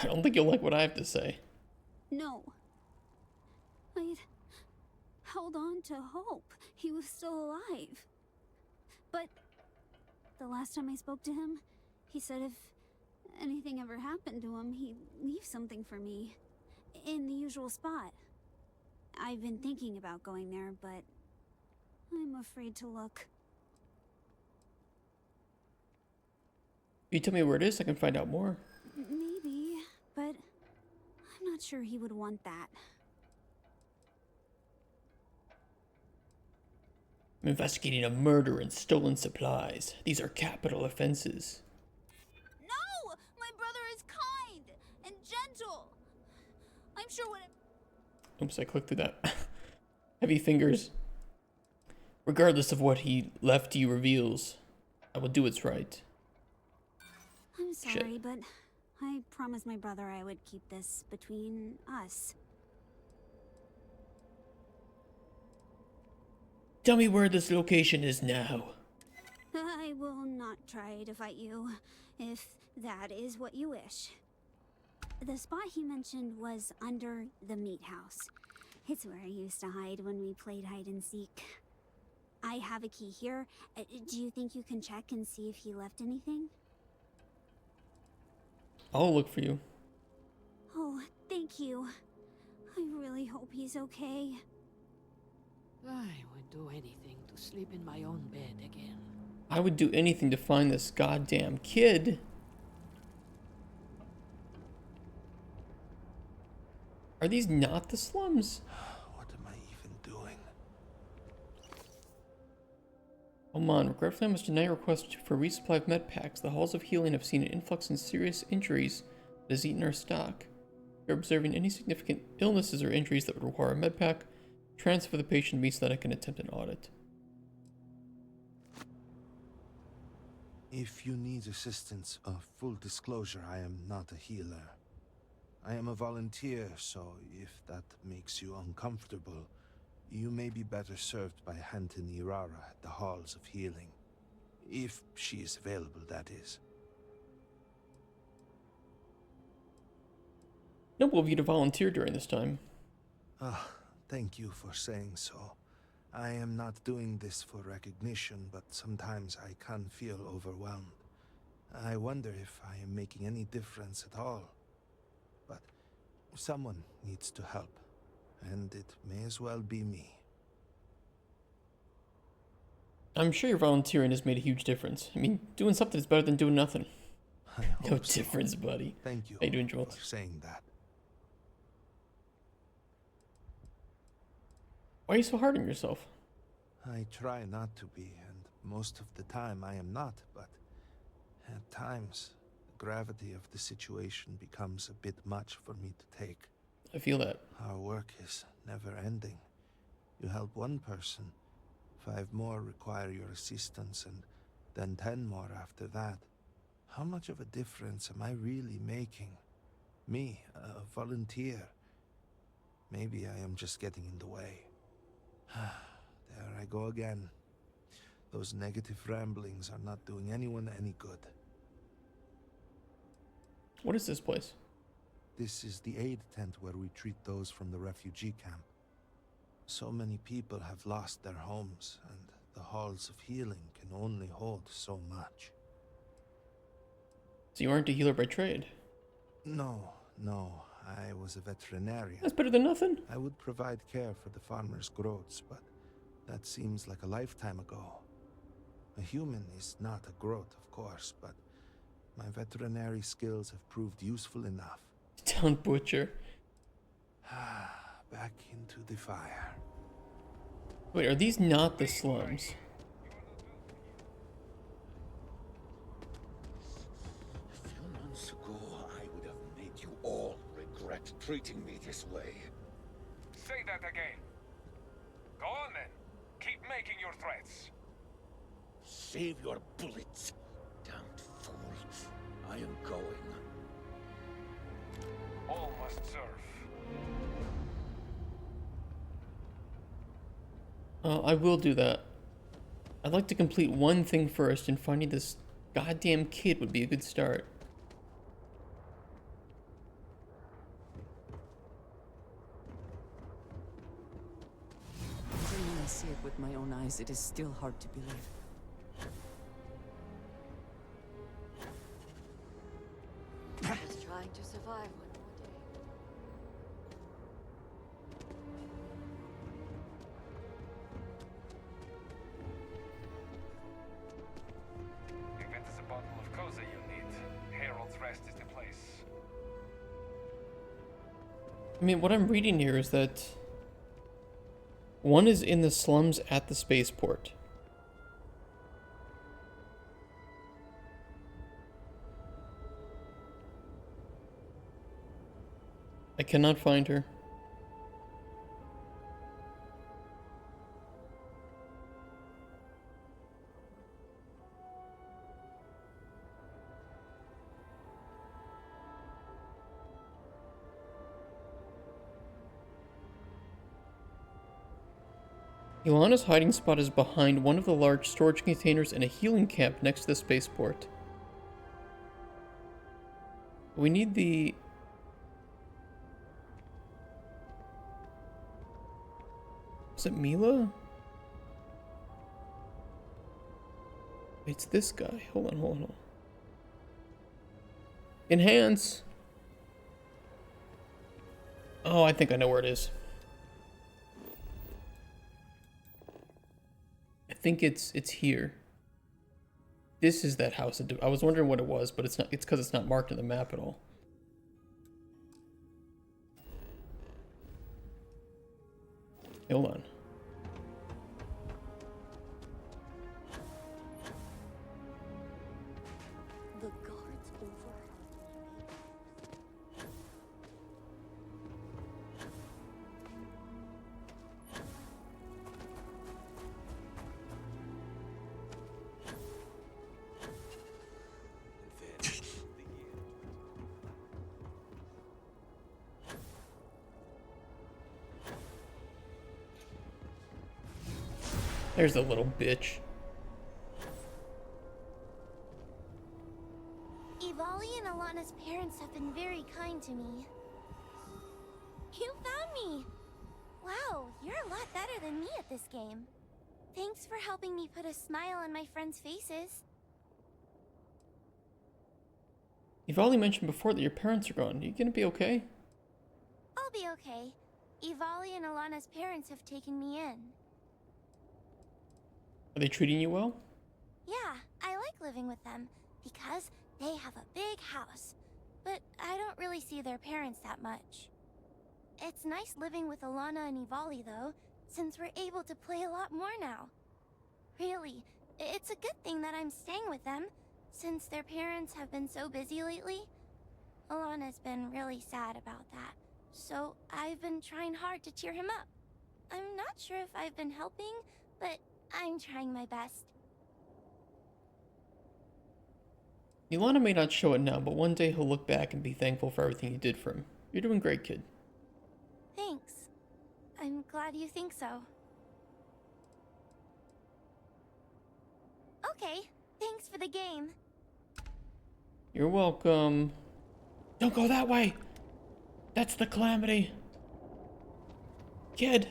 I don't think you'll like what I have to say. No. I'd held on to hope he was still alive. But the last time I spoke to him, he said if anything ever happened to him, he'd leave something for me. In the usual spot. I've been thinking about going there, but I'm afraid to look. You tell me where it is, I can find out more. Maybe, but I'm not sure he would want that. I'm investigating a murder and stolen supplies. These are capital offenses. No! My brother is kind and gentle. I'm sure what... Oops, I clicked through that. Heavy fingers. Regardless of what he left you reveals, I will do what's right. I'm sorry, Shit. but I promised my brother I would keep this between us. Tell me where this location is now. I will not try to fight you, if that is what you wish. The spot he mentioned was under the meat house. It's where I used to hide when we played hide and seek. I have a key here. Do you think you can check and see if he left anything? I'll look for you. Oh, thank you. I really hope he's okay. I would do anything to sleep in my own bed again. I would do anything to find this goddamn kid. Are these not the slums? What am I even doing? Oman, regretfully I must deny your request for resupply of med packs. The halls of healing have seen an influx in serious injuries that has eaten our stock. If you're observing any significant illnesses or injuries that would require a med pack, transfer the patient to me so that I can attempt an audit. If you need assistance, full disclosure, I am not a healer. I am a volunteer, so if that makes you uncomfortable, you may be better served by Hanton Irara at the Halls of Healing. If she is available, that is. Noble of you to volunteer during this time. Thank you for saying so. I am not doing this for recognition, but sometimes I can feel overwhelmed. I wonder if I am making any difference at all. But someone needs to help, and it may as well be me. I'm sure your volunteering has made a huge difference. I mean, doing something is better than doing nothing. No difference, buddy. Thank you How you doing, Joel? for saying that. Why are you so hard on yourself? I try not to be, and most of the time I am not, but at times the gravity of the situation becomes a bit much for me to take. I feel that. Our work is never ending. You help one person, 5 more require your assistance, and then 10 more after that. How much of a difference am I really making? Me, a volunteer. Maybe I am just getting in the way. There I go again. Those negative ramblings are not doing anyone any good. What is this place? This is the aid tent where we treat those from the refugee camp. So many people have lost their homes, and the halls of healing can only hold so much. So you aren't a healer by trade? No. I was a veterinarian. That's better than nothing. I would provide care for the farmers' groats, but that seems like a lifetime ago. A human is not a groat, of course, but my veterinary skills have proved useful enough. Don't butcher. Back into the fire. Wait, are these not the slums? A few months ago, I would have made you all regret treating me this way. Say that again. Go on then. Keep making your threats. Save your bullets, damned fool. I am going. All must serve. I will do that. I'd like to complete one thing first, and finding this goddamn kid would be a good start. Even when I see it with my own eyes, it is still hard to believe. Just trying to survive one more day. If it is a bottle of Koza you need, Herald's Rest is the place. I mean, what I'm reading here is that one is in the slums at the spaceport. I cannot find her. Ilana's hiding spot is behind one of the large storage containers in a healing camp next to the spaceport. We need the... Is it Mila? It's this guy. Hold on, hold on, hold on. Enhance. Oh, I think I know where it is. I think it's here. This is that house. I was wondering what it was, but it's not. It's because it's not marked on the map at all. Hold on. The guard's over. There's the little bitch. Ivali and Alana's parents have been very kind to me. You found me! Wow, you're a lot better than me at this game. Thanks for helping me put a smile on my friends' faces. You've already mentioned before that your parents are gone. You gonna be okay? I'll be okay. Ivali and Alana's parents have taken me in. Are they treating you well? Yeah, I like living with them because they have a big house. But I don't really see their parents that much. It's nice living with Alana and Ivali though, since we're able to play a lot more now. Really, it's a good thing that I'm staying with them, since their parents have been so busy lately. Alana's been really sad about that, so I've been trying hard to cheer him up. I'm not sure if I've been helping, but I'm trying my best. Ilana may not show it now, but one day he'll look back and be thankful for everything you did for him. You're doing great, kid. Thanks. I'm glad you think so. Okay, thanks for the game. You're welcome. Don't go that way! That's the calamity. Kid.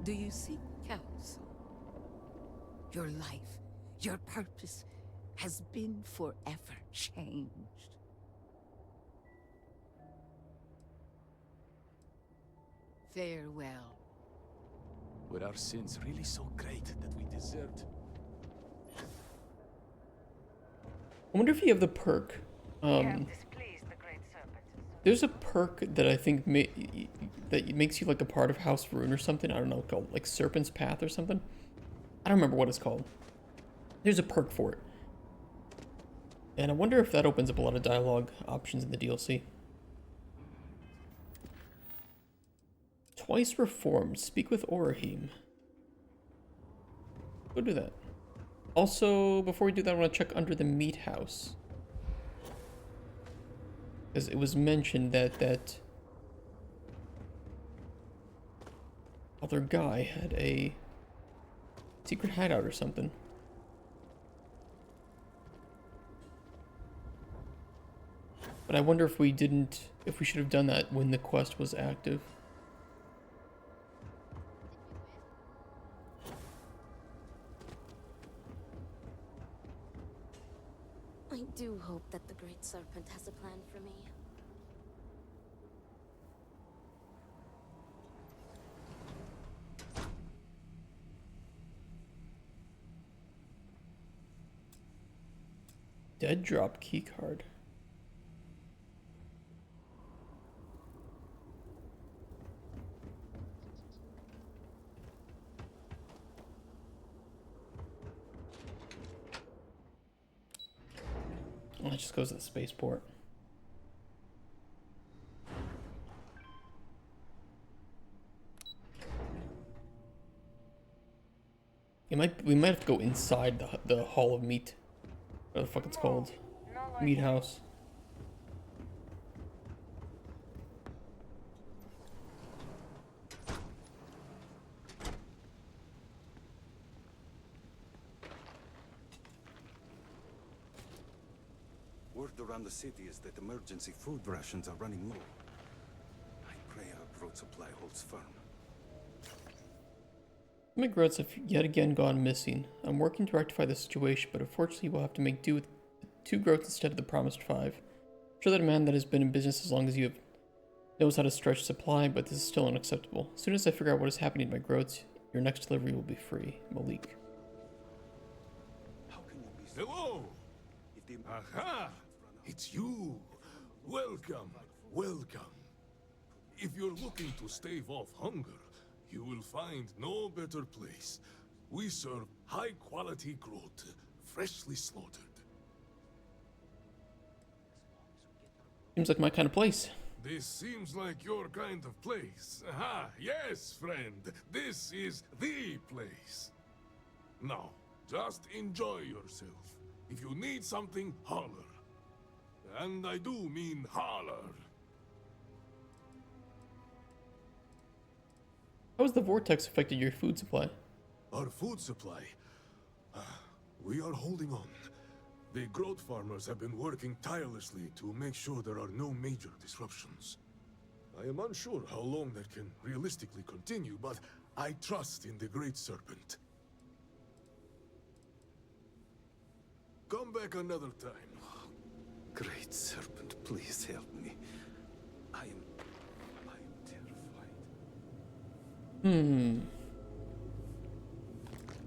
Do you seek counsel? Your life, your purpose has been forever changed. Farewell. Were our sins really so great that we deserved? I wonder if you have the perk. There's a perk that I think that makes you like a part of House Rune or something. I don't know, called like Serpent's Path or something. I don't remember what it's called. There's a perk for it. And I wonder if that opens up a lot of dialogue options in the DLC. Twice reformed. Speak with Orahim. Go do that. Also, before we do that, I want to check under the meat house. Because it was mentioned that other guy had a secret hideout or something. But I wonder if we should have done that when the quest was active. I do hope that the Great Serpent has a plan for me. Dead drop keycard. Well, it just goes to the spaceport. We might have to go inside the Hall of Meat. What the fuck it's called? Meat House. Word around the city is that emergency food rations are running low. I pray our road supply holds firm. My groats have yet again gone missing. I'm working to rectify the situation, but unfortunately we'll have to make do with 2 groats instead of the promised 5. I'm sure that a man that has been in business as long as you have knows how to stretch supply, but this is still unacceptable. As soon as I figure out what is happening to my groats, your next delivery will be free. Malik. Hello! Aha! It's you! Welcome, welcome. If you're looking to stave off hunger, you will find no better place. We serve high-quality groat, freshly slaughtered. Seems like my kind of place. This seems like your kind of place. Aha, yes, friend. This is the place. Now, just enjoy yourself. If you need something, holler. And I do mean holler. How has the vortex affected your food supply? Our food supply? We are holding on. The groat farmers have been working tirelessly to make sure there are no major disruptions. I am unsure how long that can realistically continue, but I trust in the Great Serpent. Come back another time. Great Serpent, please help me. I am terrified.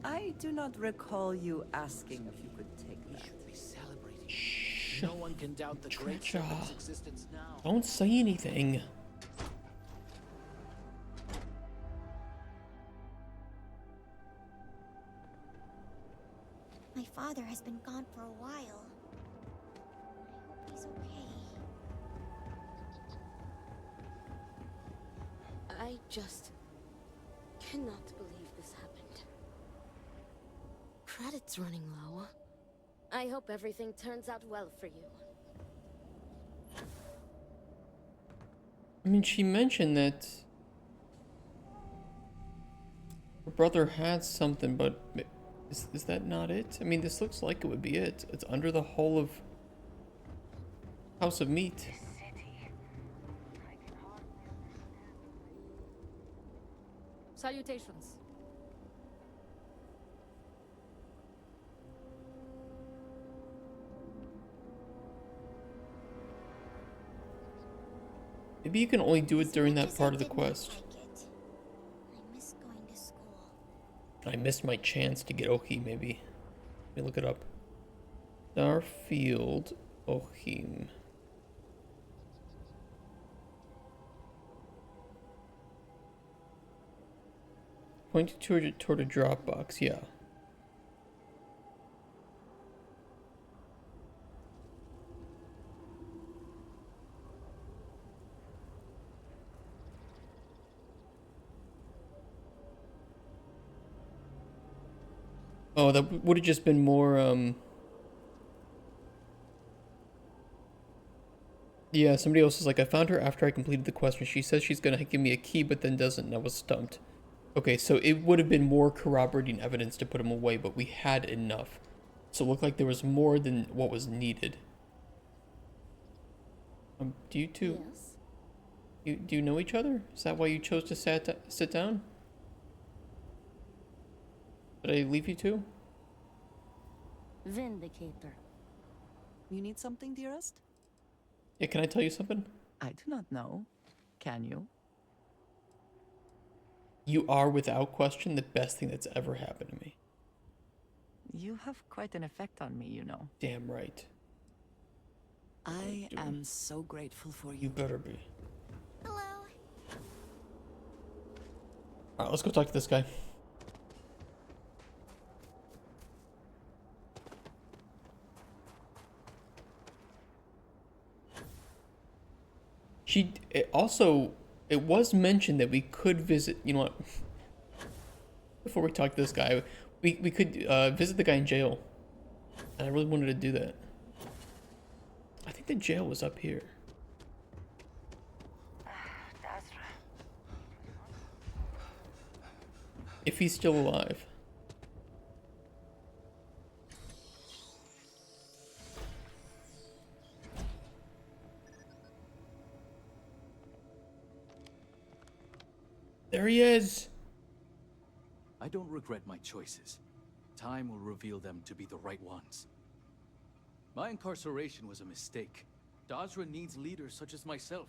I do not recall you asking if you could take that. We should be celebrating. No one can doubt the Great Andreja. Serpent's existence now. Don't say anything. My father has been gone for a while. I hope he's okay. I just cannot believe this happened. Credits running low. I hope everything turns out well for you. I mean, she mentioned that her brother had something, but is that not it? I mean, this looks like it would be it. It's under the hull of House of Meat. Salutations. Maybe you can only do it during that part of the quest. I miss going to school. I missed my chance to get Ohi, maybe. Let me look it up. Starfield Ohim. Pointing toward a drop box, yeah. Oh, that would have just been more, yeah, somebody else is like, I found her after I completed the quest, and she says she's gonna give me a key, but then doesn't, and I was stumped. Okay, so it would have been more corroborating evidence to put him away, but we had enough. So it looked like there was more than what was needed. Do you two... Yes? Do you know each other? Is that why you chose to sit down? Did I leave you two? Vindicator. You need something, dearest? Yeah, can I tell you something? I do not know. Can you? You are, without question, the best thing that's ever happened to me. You have quite an effect on me, you know. Damn right. I am so grateful for you. You better be. Hello. Alright, let's go talk to this guy. It was mentioned that we could visit, you know what, before we talk to this guy, we could visit the guy in jail. And I really wanted to do that. I think the jail was up here. If he's still alive. There he is. I don't regret my choices. Time will reveal them to be the right ones. My incarceration was a mistake. Dazra needs leaders such as myself.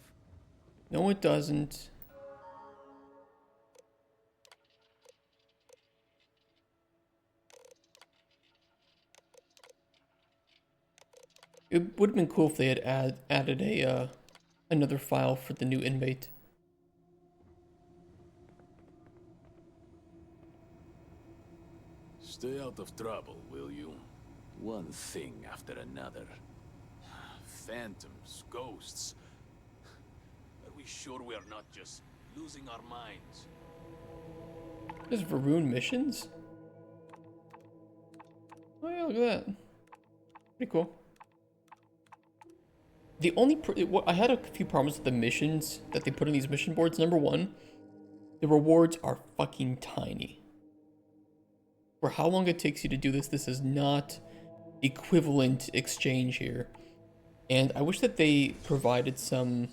No, it doesn't. It would have been cool if they had added a another file for the new inmate. Stay out of trouble, will you? One thing after another. Phantoms, ghosts. Are we sure we are not just losing our minds? There's Varun missions? Oh yeah, look at that. Pretty cool. The only I had a few problems with the missions that they put in these mission boards. Number one, the rewards are fucking tiny. For how long it takes you to do this, this is not equivalent exchange here. And I wish that they provided some,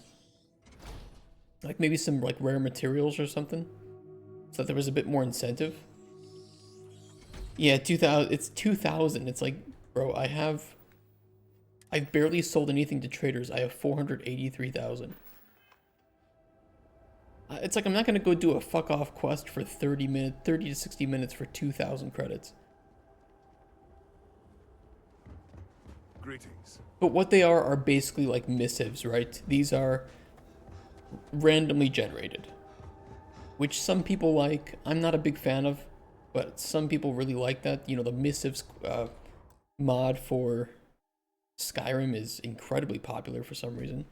like maybe some like rare materials or something, so that there was a bit more incentive. Yeah, 2,000. It's 2,000. It's like, bro, I've barely sold anything to traders. I have 483,000. It's like I'm not gonna go do a fuck off quest for 30 to 60 minutes for 2,000 credits. Greetings. But what they are basically like missives, right? These are randomly generated, which some people like. I'm not a big fan of, but some people really like that. You know, the missives mod for Skyrim is incredibly popular for some reason.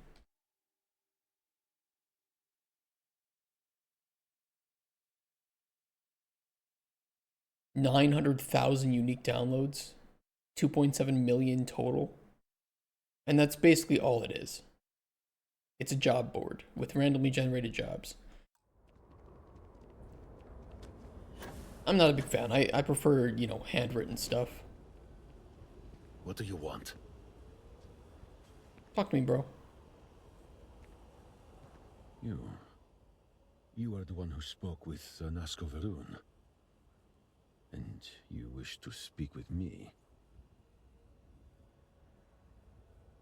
$900,000 unique downloads, 2.7 million total. And that's basically all it is. It's a job board with randomly generated jobs. I'm not a big fan. I prefer, you know, handwritten stuff. What do you want? Talk to me, bro. You are the one who spoke with Nasko Varun. And you wish to speak with me?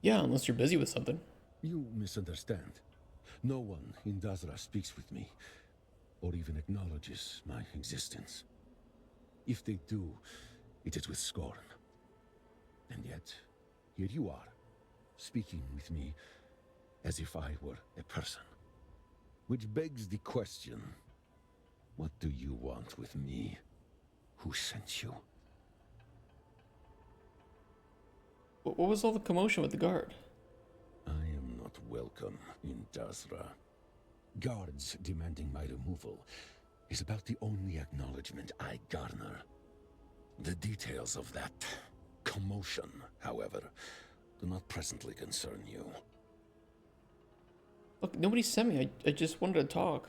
Yeah, unless you're busy with something. You misunderstand. No one in Dazra speaks with me, or even acknowledges my existence. If they do, it is with scorn. And yet, here you are, speaking with me as if I were a person. Which begs the question, what do you want with me? Who sent you? What was all the commotion with the guard? I am not welcome in Dazra. Guards demanding my removal is about the only acknowledgement I garner. The details of that commotion, however, do not presently concern you. Look, nobody sent me. I just wanted to talk.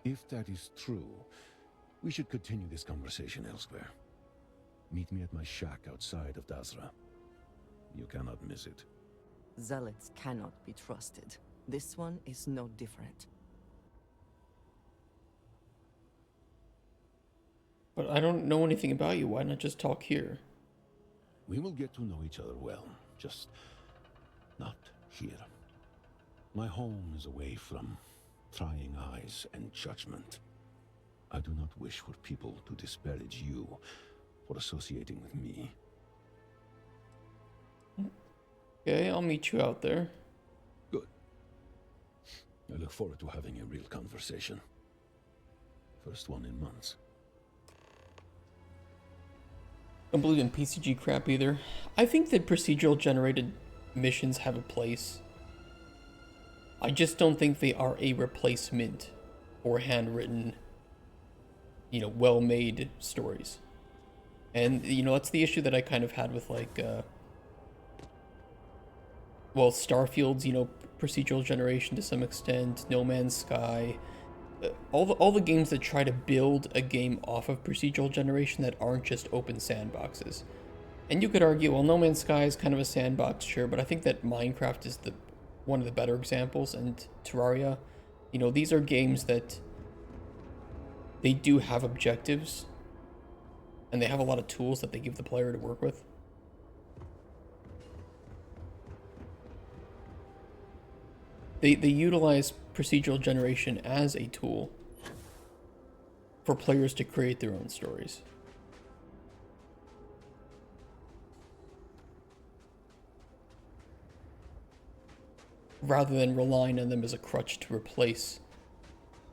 If that is true, we should continue this conversation elsewhere. Meet me at my shack outside of Dazra. You cannot miss it. Zealots cannot be trusted. This one is no different. But I don't know anything about you. Why not just talk here? We will get to know each other well, just not here. My home is away from prying eyes and judgment. I do not wish for people to disparage you for associating with me. Okay, I'll meet you out there. Good. I look forward to having a real conversation. First one in months. I don't believe in PCG crap either. I think that procedural generated missions have a place. I just don't think they are a replacement for handwritten, you know, well-made stories. And, you know, that's the issue that I kind of had with, like, well, Starfield's, you know, procedural generation to some extent, No Man's Sky, all the games that try to build a game off of procedural generation that aren't just open sandboxes. And you could argue, well, No Man's Sky is kind of a sandbox, sure, but I think that Minecraft is one of the better examples, and Terraria. You know, these are games that they do have objectives, and they have a lot of tools that they give the player to work with. They utilize procedural generation as a tool for players to create their own stories. Rather than relying on them as a crutch to replace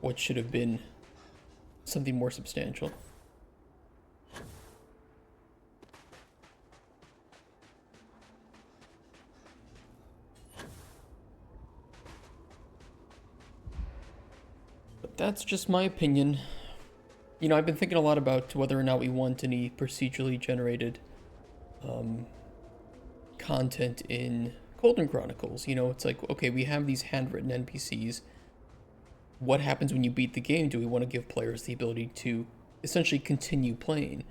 what should have been something more substantial. But that's just my opinion. You know, I've been thinking a lot about whether or not we want any procedurally generated content in Golden Chronicles. You know, it's like, okay, we have these handwritten NPCs. What happens when you beat the game? Do we want to give players the ability to essentially continue playing?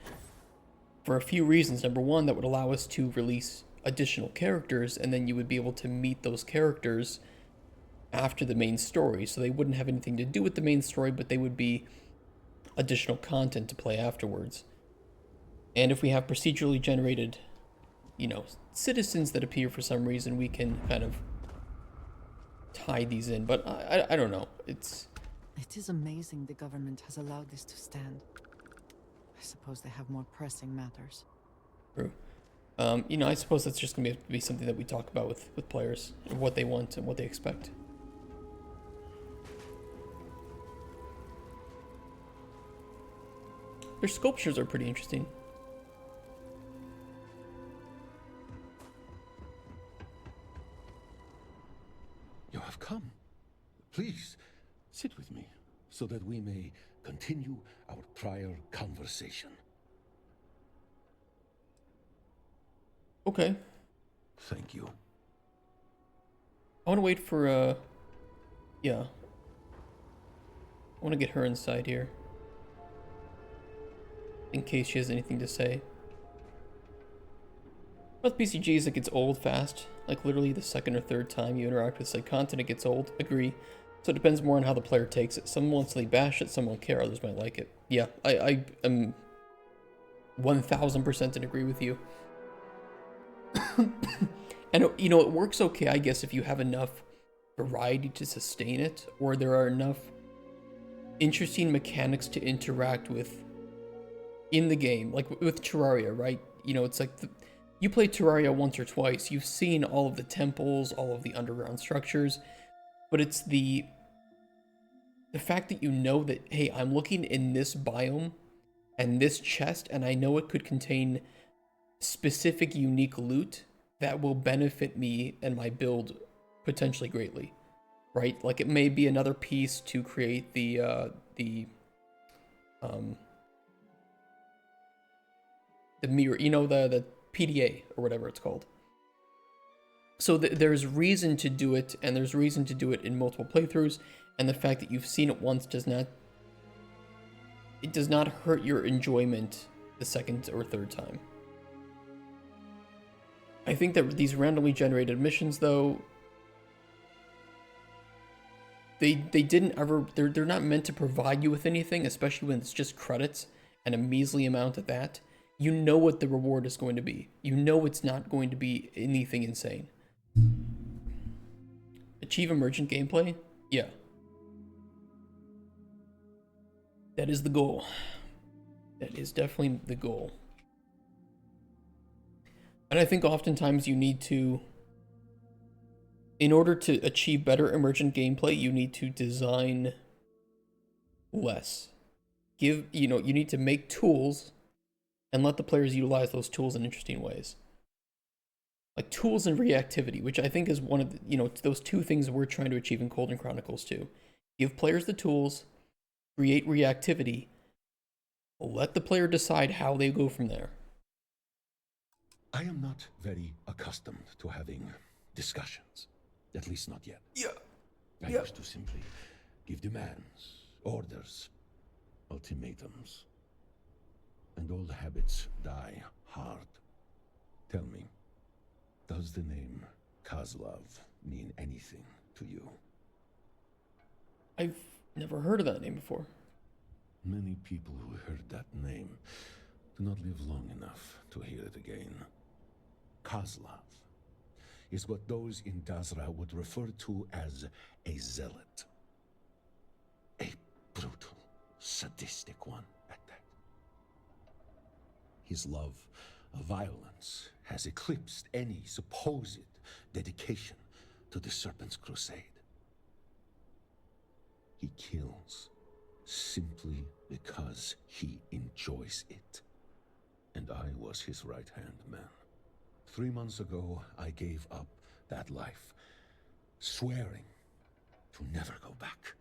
For a few reasons. Number one, that would allow us to release additional characters, and then you would be able to meet those characters after the main story. So they wouldn't have anything to do with the main story, but they would be additional content to play afterwards. And if we have procedurally generated, you know, citizens that appear for some reason, we can kind of tie these in. But I don't know. It is amazing the government has allowed this to stand. I suppose they have more pressing matters. True. You know, I suppose that's just going to have to be something that we talk about with players, and what they want and what they expect. Their sculptures are pretty interesting. You have come. Please, sit with me, so that we may continue our prior conversation. Okay. Thank you. I want to wait for, yeah. I want to get her inside here, in case she has anything to say. With PCGs, it gets old fast. Like, literally the second or third time you interact with, say, content, it gets old. Agree. So it depends more on how the player takes it. Some will instantly bash it, some won't care, others might like it. Yeah, I am 1000% in agree with you. And, you know, it works okay, I guess, if you have enough variety to sustain it, or there are enough interesting mechanics to interact with in the game. Like with Terraria, right? You know, it's like you play Terraria once or twice, you've seen all of the temples, all of the underground structures, but it's the fact that you know that, hey, I'm looking in this biome and this chest, and I know it could contain specific unique loot that will benefit me and my build potentially greatly, right? Like it may be another piece to create the mirror, you know, the PDA or whatever it's called. So there's reason to do it, and there's reason to do it in multiple playthroughs, and the fact that you've seen it once does not hurt your enjoyment the second or third time. I think that these randomly generated missions, though, they didn't ever, they're not meant to provide you with anything, especially when it's just credits and a measly amount of that. You know what the reward is going to be. You know it's not going to be anything insane. Achieve emergent gameplay? Yeah. That is the goal. That is definitely the goal. And I think oftentimes you need to, in order to achieve better emergent gameplay, you need to design less. You need to make tools and let the players utilize those tools in interesting ways. Like tools and reactivity, which I think is one of the, those two things we're trying to achieve in Golden Chronicles 2. Give players the tools, create reactivity, let the player decide how they go from there. I am not very accustomed to having discussions. At least not yet. Yeah. I used to simply give demands, orders, ultimatums. And old habits die hard. Tell me, does the name Kozlov mean anything to you? I've never heard of that name before. Many people who heard that name do not live long enough to hear it again. Kozlov is what those in Dazra would refer to as a zealot. A brutal, sadistic one at that. His love of violence has eclipsed any supposed dedication to the Serpent's crusade. He kills simply because he enjoys it. And I was his right-hand man. 3 months ago, I gave up that life, swearing to never go back.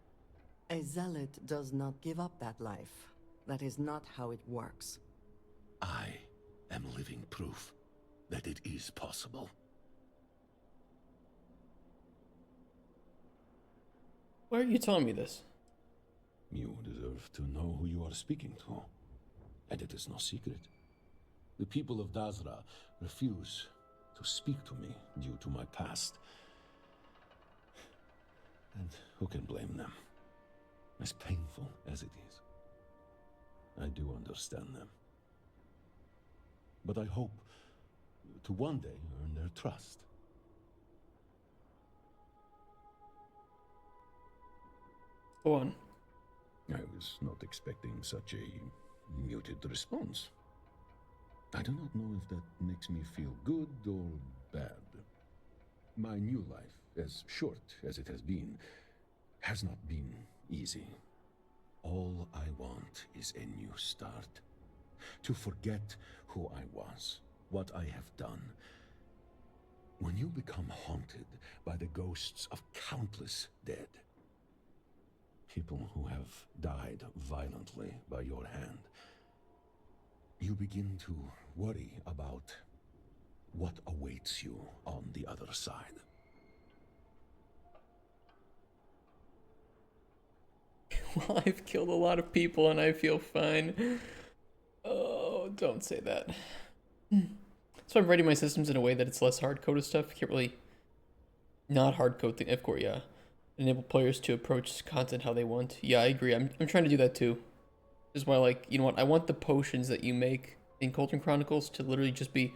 A zealot does not give up that life. That is not how it works. I am living proof that it is possible. Why are you telling me this? You deserve to know who you are speaking to. And it is no secret. The people of Dazra refuse to speak to me due to my past. And who can blame them? As painful as it is. I do understand them. But I hope to one day earn their trust. Go on. I was not expecting such a muted response. I do not know if that makes me feel good or bad. My new life, as short as it has not been easy. All I want is a new start. To forget who I was, what I have done. When you become haunted by the ghosts of countless dead, people who have died violently by your hand, you begin to worry about what awaits you on the other side. Well, I've killed a lot of people and I feel fine. Oh, don't say that. So I'm writing my systems in a way that it's less hard-coded stuff. I can't really not hard-code thing. Of course, yeah. Enable players to approach content how they want. Yeah, I agree. I'm trying to do that too. This is why, like, you know what? I want the potions that you make in Cauldron Chronicles to literally just be,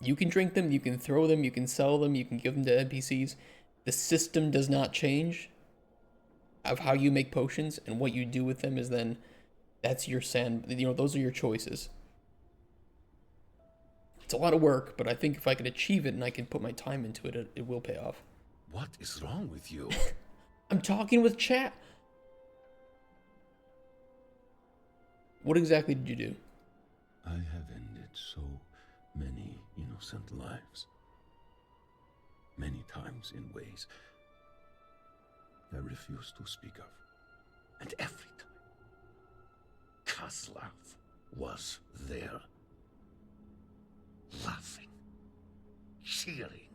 you can drink them, you can throw them, you can sell them, you can give them to NPCs. The system does not change of how you make potions, and what you do with them is then, that's your sand, you know, those are your choices. It's a lot of work, but I think if I can achieve it and I can put my time into it, it will pay off. What is wrong with you? I'm talking with chat. What exactly did you do? I have ended so many innocent lives. Many times in ways I refuse to speak of. And every time, Kozlov was there. Laughing. Cheering.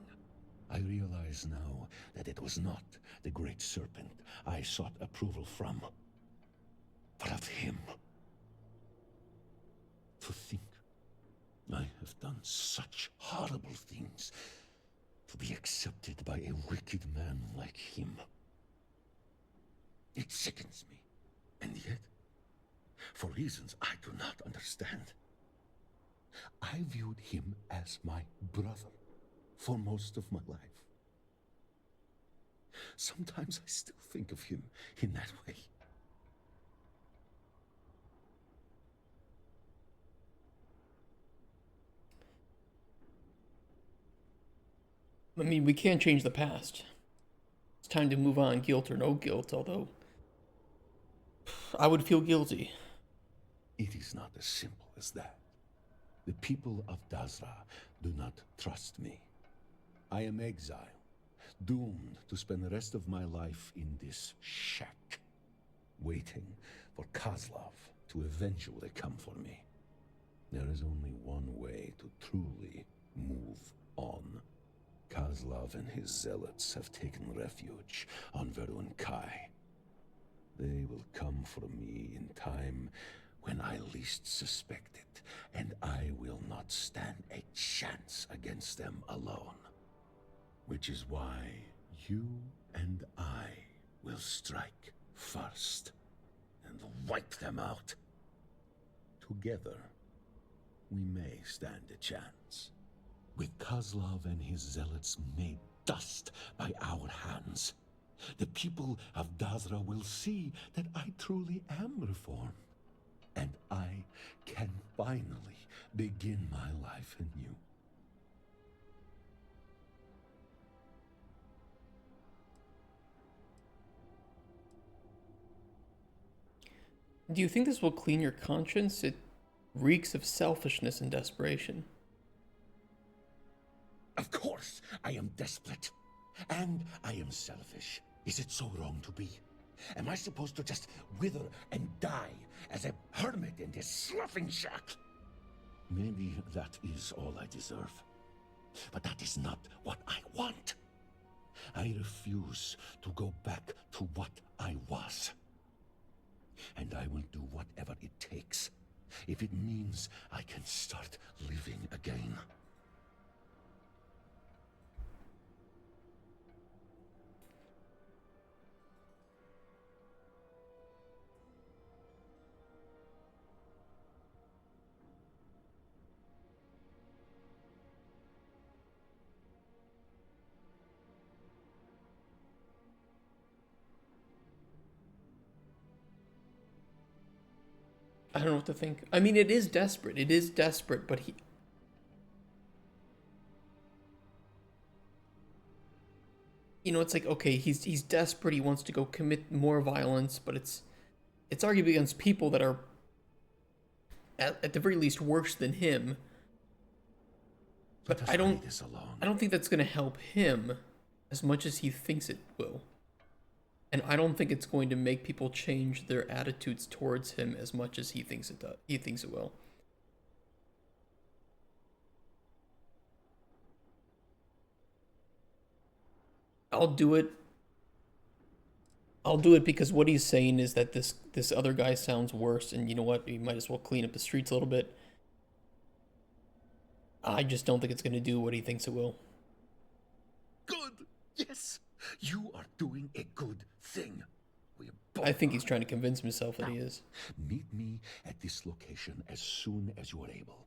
I realize now that it was not the Great Serpent I sought approval from, but of him. To think I have done such horrible things to be accepted by a wicked man like him. It sickens me, and yet, for reasons I do not understand, I viewed him as my brother for most of my life. Sometimes I still think of him in that way. I mean, we can't change the past. It's time to move on, guilt or no guilt, although I would feel guilty. It is not as simple as that. The people of Dazra do not trust me. I am exile, doomed to spend the rest of my life in this shack, waiting for Kozlov to eventually come for me. There is only one way to truly move on. Kozlov and his zealots have taken refuge on Verun Kai. They will come for me in time when I least suspect it, and I will not stand a chance against them alone. Which is why you and I will strike first, and wipe them out. Together, we may stand a chance. With Kozlov and his zealots made dust by our hands, the people of Dazra will see that I truly am reformed, and I can finally begin my life anew. Do you think this will clean your conscience? It reeks of selfishness and desperation. Of course, I am desperate. And I am selfish. Is it so wrong to be? Am I supposed to just wither and die as a hermit in this sloughing shack? Maybe that is all I deserve. But that is not what I want. I refuse to go back to what I was. And I will do whatever it takes, if it means I can start living again. I don't know what to think. I mean, it is desperate. It is desperate, but he... You know, it's like, okay, he's desperate. He wants to go commit more violence, but it's arguably against people that are, at the very least, worse than him. But I don't think that's going to help him as much as he thinks it will. And I don't think it's going to make people change their attitudes towards him as much as he thinks it does. He thinks it will. I'll do it. I'll do it because what he's saying is that this other guy sounds worse, and you know what? You might as well clean up the streets a little bit. I just don't think it's going to do what he thinks it will. Good. Yes. You are doing a good thing. I think he's trying to convince himself that he is. Meet me at this location as soon as you are able.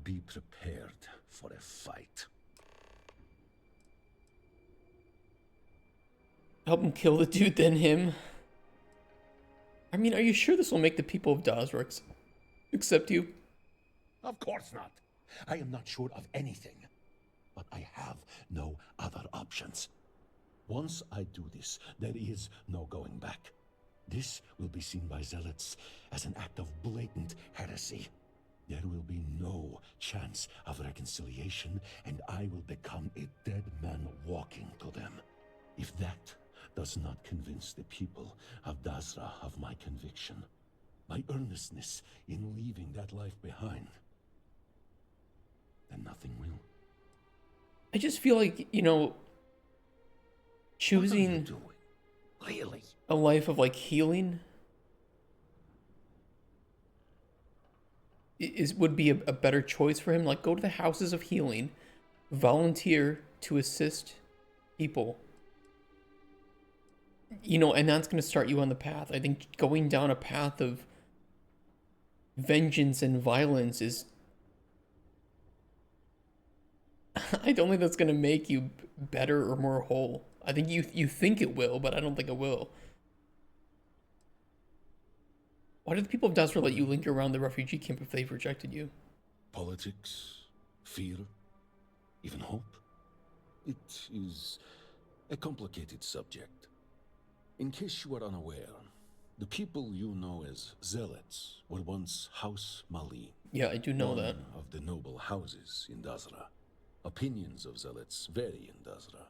Be prepared for a fight. Help him kill the dude, then him. I mean, are you sure this will make the people of Dazra accept you? Of course not. I am not sure of anything. But I have no other options. Once I do this, there is no going back. This will be seen by zealots as an act of blatant heresy. There will be no chance of reconciliation, and I will become a dead man walking to them. If that does not convince the people of Dazra of my conviction, my earnestness in leaving that life behind, then nothing will. I just feel like, you know, choosing really a life of like healing would be a better choice for him. Like, go to the houses of healing, volunteer to assist people, you know, and that's going to start you on the path. I think going down a path of vengeance and violence is I don't think that's going to make you better or more whole. I think you think it will, but I don't think it will. Why do the people of Dazra let you linger around the refugee camp if they've rejected you? Politics, fear, even hope. It is a complicated subject. In case you are unaware, the people you know as zealots were once House Mali. Yeah, I do know that. One of the noble houses in Dazra. Opinions of zealots vary in Dazra.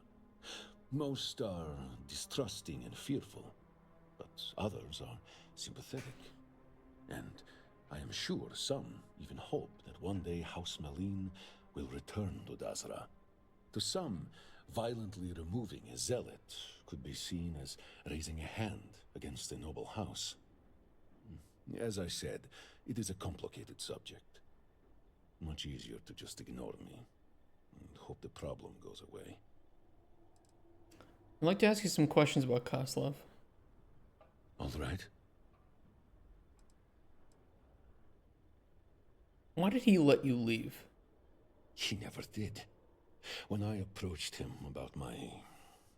Most are distrusting and fearful, but others are sympathetic. And I am sure some even hope that one day House Malin will return to Dazra. To some, violently removing a zealot could be seen as raising a hand against a noble house. As I said, it is a complicated subject. Much easier to just ignore me and hope the problem goes away. I'd like to ask you some questions about Kozlov. All right. Why did he let you leave? He never did. When I approached him about my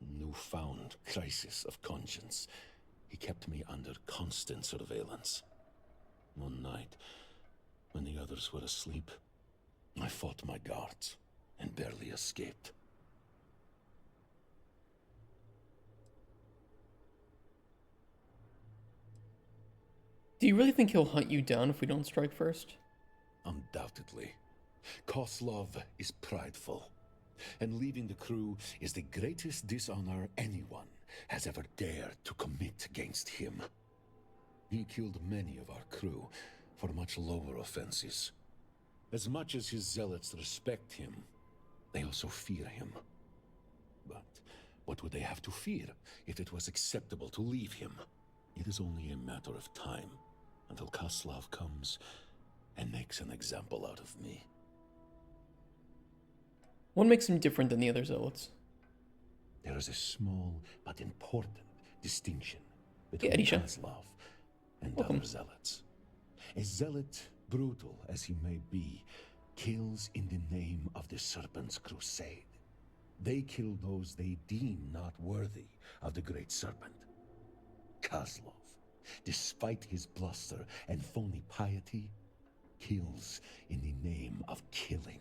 newfound crisis of conscience, he kept me under constant surveillance. One night, when the others were asleep, I fought my guards and barely escaped. Do you really think he'll hunt you down if we don't strike first? Undoubtedly. Koslov is prideful, and leaving the crew is the greatest dishonor anyone has ever dared to commit against him. He killed many of our crew for much lower offenses. As much as his zealots respect him, they also fear him. But what would they have to fear if it was acceptable to leave him? It is only a matter of time until Koslov comes and makes an example out of me. What makes him different than the other zealots? There is a small but important distinction between Andreja. Koslov and Welcome. other zealots. A zealot, brutal as he may be, kills in the name of the Serpent's crusade. They kill those they deem not worthy of the Great Serpent. Koslov, despite his bluster and phony piety, kills in the name of killing.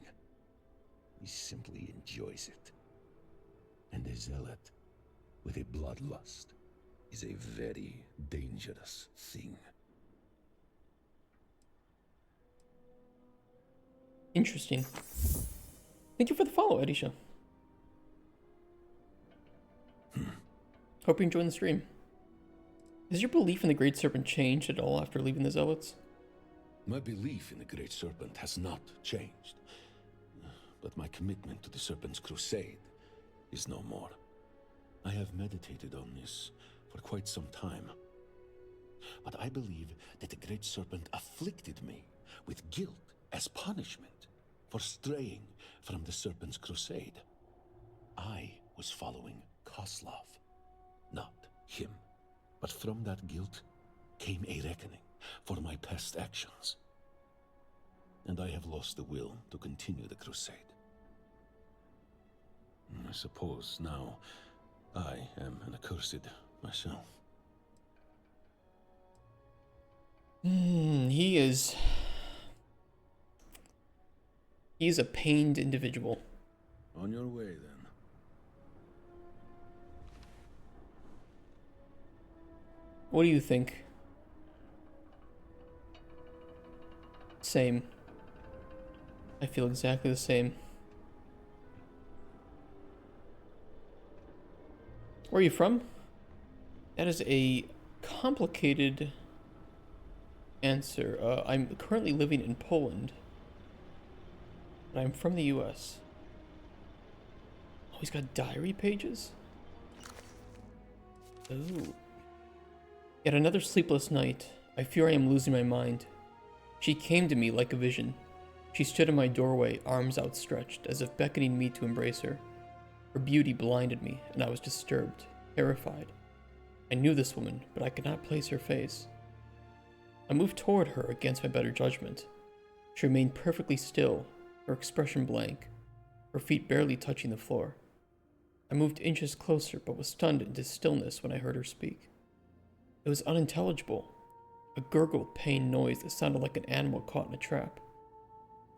He simply enjoys it. And a zealot with a bloodlust is a very dangerous thing. Interesting. Thank you for the follow, Andreja. Hope you're enjoying the stream. Has your belief in the Great Serpent changed at all after leaving the Zealots? My belief in the Great Serpent has not changed. But my commitment to the Serpent's crusade is no more. I have meditated on this for quite some time. But I believe that the Great Serpent afflicted me with guilt as punishment for straying from the Serpent's crusade. I was following Koslov, not him. But from that guilt came a reckoning for my past actions. And I have lost the will to continue the crusade. I suppose now I am an accursed myself. He is a pained individual. On your way, then. What do you think? Same. I feel exactly the same. Where are you from? That is a complicated answer. I'm currently living in Poland, but I'm from the US. Oh, he's got diary pages? Oh. Yet another sleepless night. I fear I am losing my mind. She came to me like a vision. She stood in my doorway, arms outstretched, as if beckoning me to embrace her. Her beauty blinded me, and I was disturbed, terrified. I knew this woman, but I could not place her face. I moved toward her against my better judgment. She remained perfectly still, her expression blank, her feet barely touching the floor. I moved inches closer, but was stunned into stillness when I heard her speak. It was unintelligible, a gurgled, pained noise that sounded like an animal caught in a trap.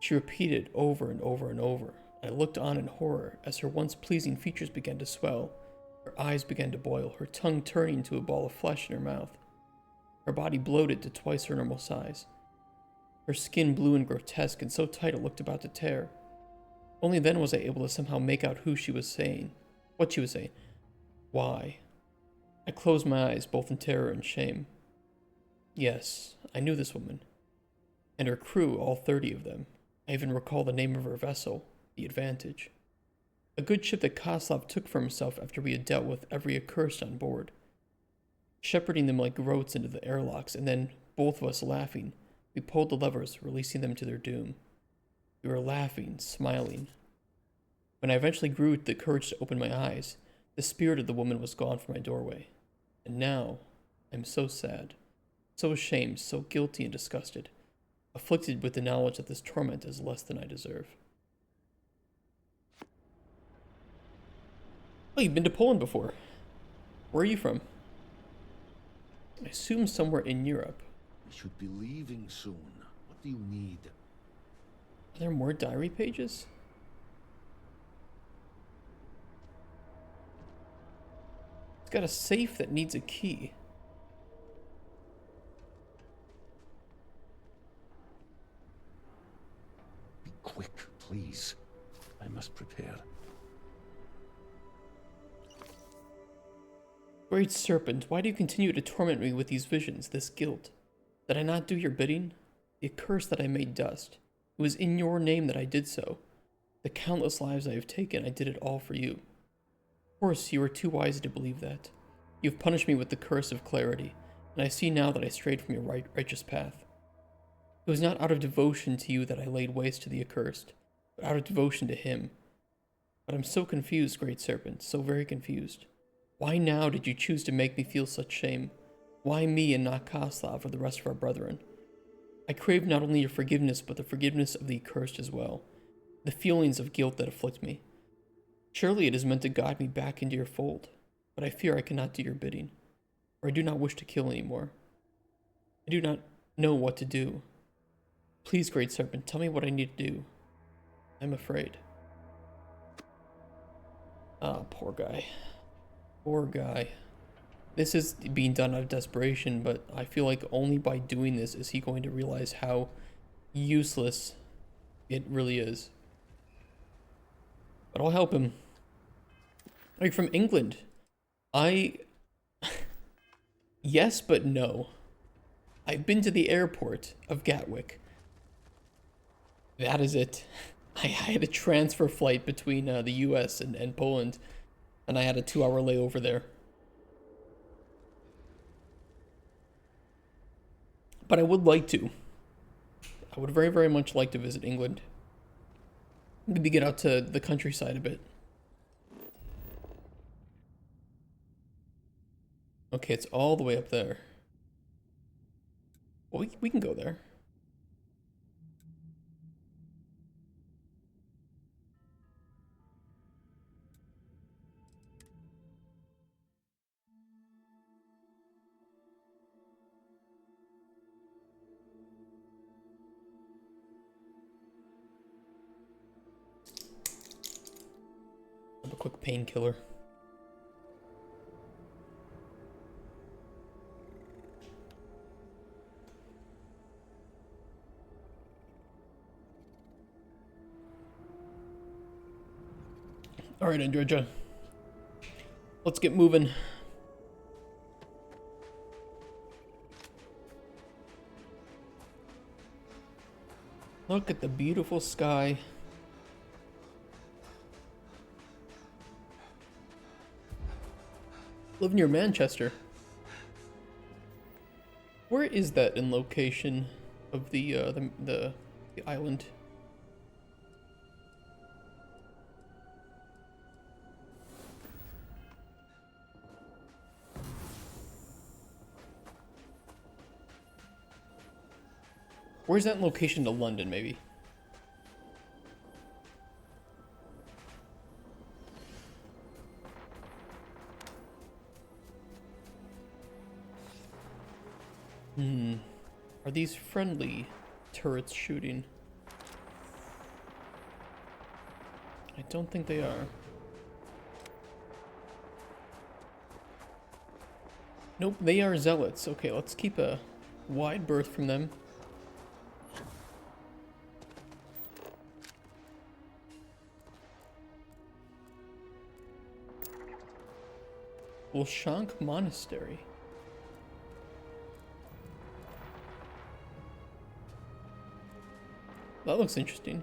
She repeated over and over and over. I looked on in horror as her once pleasing features began to swell, her eyes began to boil, her tongue turning into a ball of flesh in her mouth. Her body bloated to twice her normal size. Her skin blue and grotesque and so tight it looked about to tear. Only then was I able to somehow make out who she was saying, what she was saying, why. I closed my eyes, both in terror and shame. Yes, I knew this woman. And her crew, all 30 of them. I even recall the name of her vessel, the Advantage. A good ship that Koslov took for himself after we had dealt with every accursed on board. Shepherding them like groats into the airlocks, and then, both of us laughing, we pulled the levers, releasing them to their doom. We were laughing, smiling. When I eventually grew the courage to open my eyes, the spirit of the woman was gone from my doorway. And now, I'm so sad, so ashamed, so guilty and disgusted. afflicted with the knowledge that this torment is less than I deserve. Oh, you've been to Poland before. Where are you from? I assume somewhere in Europe. We should be leaving soon. What do you need? Are there more diary pages? It's got a safe that needs a key. Be quick, please. I must prepare. Great Serpent, why do you continue to torment me with these visions, this guilt? Did I not do your bidding? The curse that I made dust. It was in your name that I did so. The countless lives I have taken, I did it all for you. Of course, you are too wise to believe that. You have punished me with the curse of clarity, and I see now that I strayed from your righteous path. It was not out of devotion to you that I laid waste to the accursed, but out of devotion to him. But I'm so confused, Great Serpent, so very confused. Why now did you choose to make me feel such shame? Why me and not Koslav or the rest of our brethren? I crave not only your forgiveness, but the forgiveness of the accursed as well. The feelings of guilt that afflict me. Surely it is meant to guide me back into your fold, but I fear I cannot do your bidding, or I do not wish to kill anymore. I do not know what to do. Please, Great Serpent, tell me what I need to do. I'm afraid. Ah, poor guy. Poor guy. This is being done out of desperation, but I feel like only by doing this is he going to realize how useless it really is. But I'll help him. Are you from England? Yes, but no. I've been to the airport of Gatwick. That is it. I had a transfer flight between the US and Poland, and I had a 2-hour layover there. But I would like to. I would very, very much like to visit England. Maybe get out to the countryside a bit. Okay, it's all the way up there. Well, we can go there. Have a quick painkiller. All right, Andreja. Let's get moving. Look at the beautiful sky. Live near Manchester. Where is that in location of the island? Where's that in location to London, maybe? Are these friendly turrets shooting? I don't think they are. Nope, they are zealots. Okay, let's keep a wide berth from them. Bolshank Monastery. That looks interesting.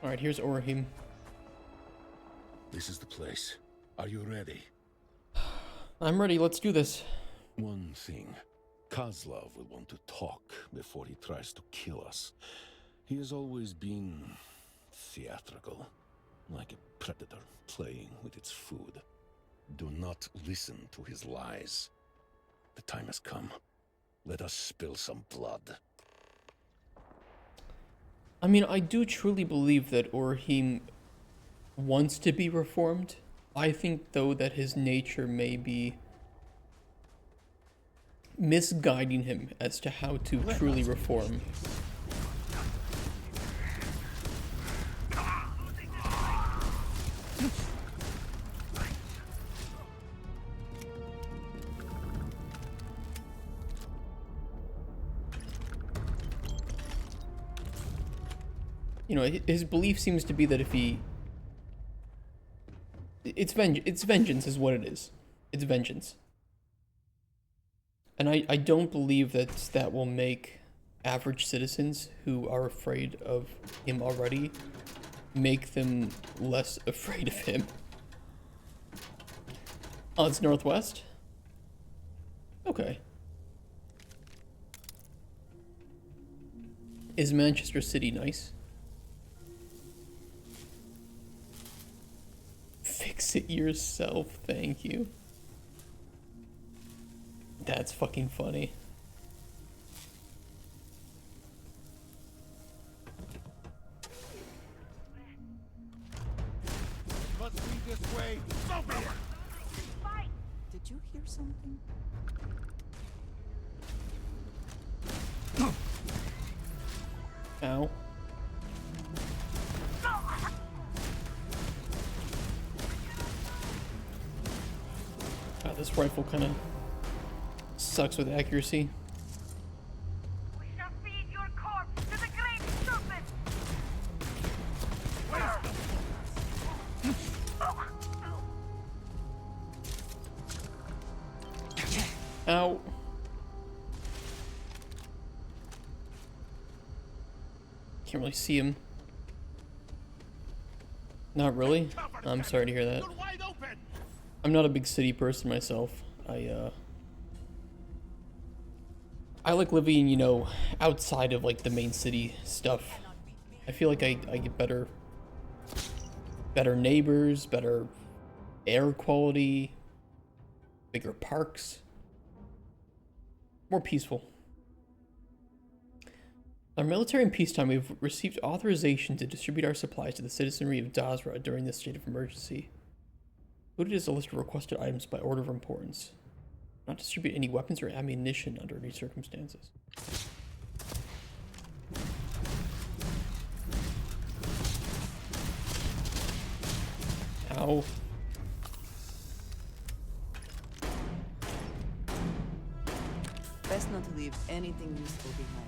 Alright, here's Orahim. This is the place. Are you ready? I'm ready, let's do this. One thing. Kozlov will want to talk before he tries to kill us. He has always been theatrical, like a predator playing with its food. Do not listen to his lies. The time has come. Let us spill some blood. I mean, I do truly believe that Orhim wants to be reformed. I think, though, that his nature may be misguiding him as to how to truly reform. You know, his belief seems to be that if he... It's vengeance is what it is. It's vengeance. And I don't believe that will make average citizens who are afraid of him already, make them less afraid of him. Oh, it's northwest? Okay. Is Manchester City nice? Fix it yourself, thank you. That's fucking funny. Must be this way. So be it. Did you hear something? Ow. God, this rifle kind of sucks with accuracy. We shall feed your corpse to the great serpent. Ow. Can't really see him. Not really? I'm sorry to hear that. I'm not a big city person myself. I like living, you know, outside of like the main city stuff. I feel like I get better neighbors, better air quality, bigger parks, more peaceful. Our military in peacetime, we've received authorization to distribute our supplies to the citizenry of Dazra during this state of emergency. Included is a list of requested items by order of importance. Not distribute any weapons or ammunition under any circumstances. Ow. Best not to leave anything useful behind.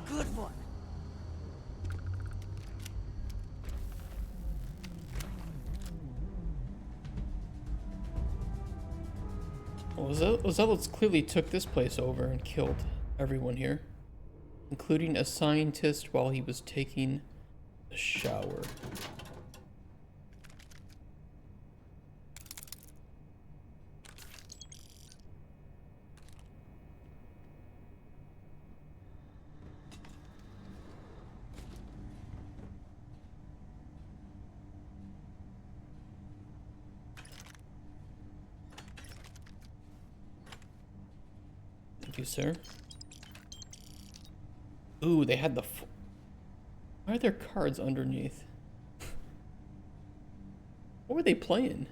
Good one. Well, Zealots clearly took this place over and killed everyone here, including a scientist while he was taking a shower. Thank you, sir. Ooh, they had the... Why are there cards underneath? What were they playing?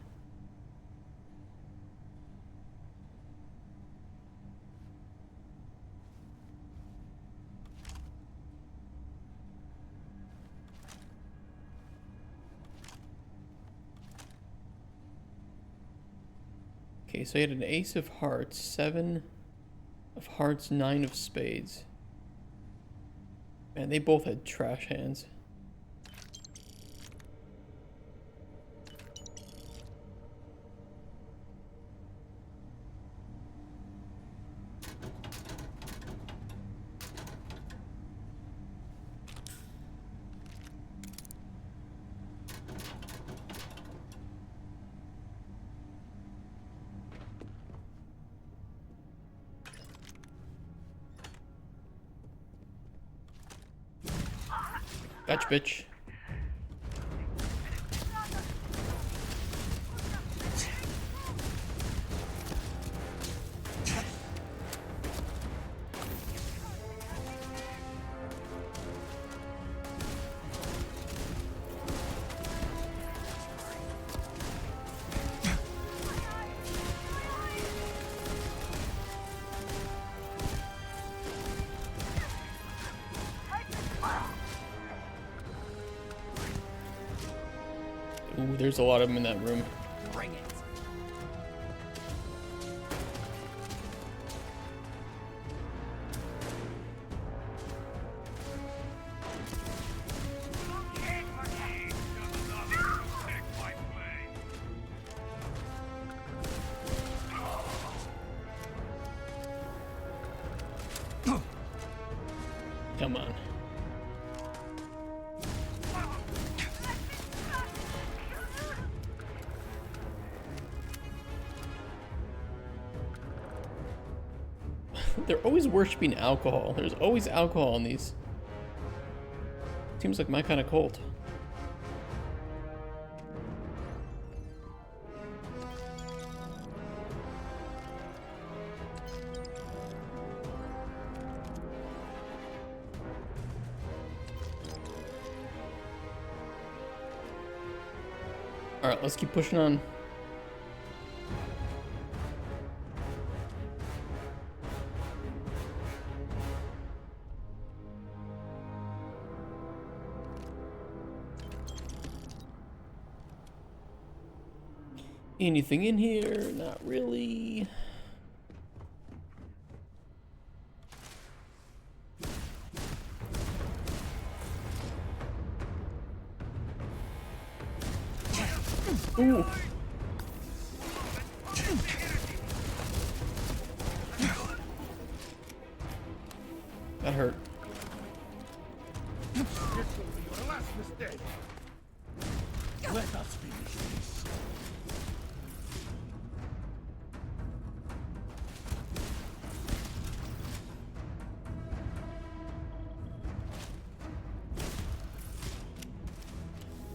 Okay, so he had an ace of hearts, 7 of hearts, 9 of spades. Man, they both had trash hands. Gotcha, bitch. Ooh, there's a lot of them in that room. Bring it. Come on. They're always worshipping alcohol. There's always alcohol in these. Seems like my kind of cult. Alright, let's keep pushing on. Anything in here? Not really. Ooh. That hurt. This will be your last mistake. Let us finish this.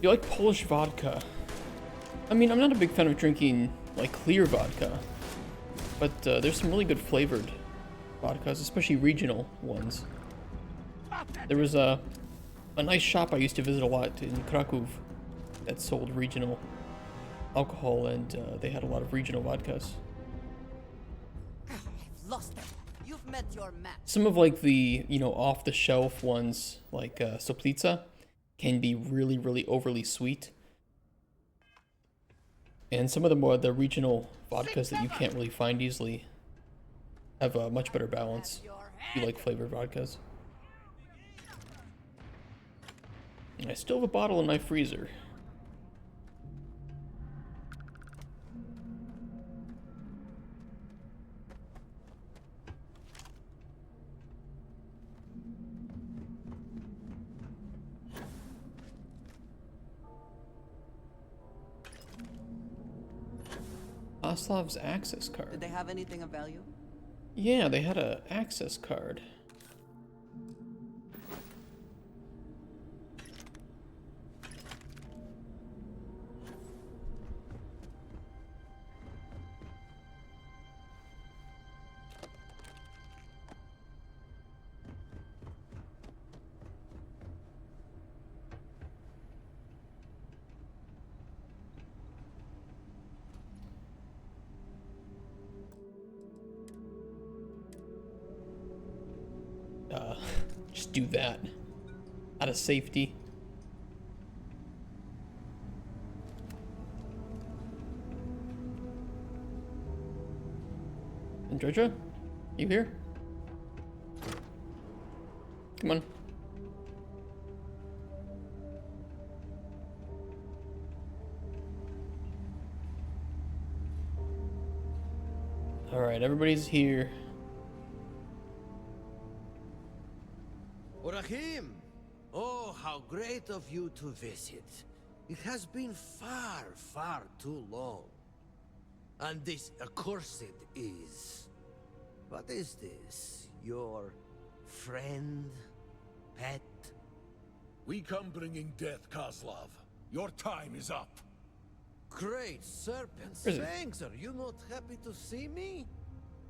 You like Polish vodka? I mean, I'm not a big fan of drinking like clear vodka, but there's some really good flavored vodkas, especially regional ones. There was a nice shop I used to visit a lot in Kraków that sold regional alcohol, and they had a lot of regional vodkas. I've lost them. You've met your match. Some of like the, you know, off-the-shelf ones, like Soplica, can be really, really overly sweet. And some of the regional vodkas that you can't really find easily have a much better balance if you like flavored vodkas. And I still have a bottle in my freezer. Oslov's access card. Did they have anything of value? Yeah, they had a access card. Just do that out of safety. Andreja, you here? Come on. All right, everybody's here. Orahim! Oh, how great of you to visit. It has been far, far too long. And this accursed is... What is this? Your friend? Pet? We come bringing death, Kozlov. Your time is up. Great serpents. Where is he? Thanks, are you not happy to see me?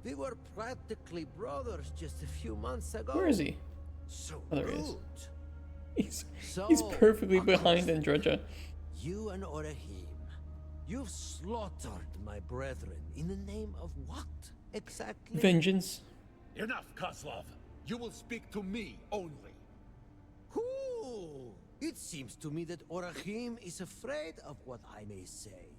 We were practically brothers just a few months ago. Where is he? So oh, there he is. He's He's perfectly behind Andreja. You and Orahim, you've slaughtered my brethren in the name of what exactly? Vengeance. Enough, Kozlov. You will speak to me only. Who? It It seems to me that Orahim is afraid of what I may say.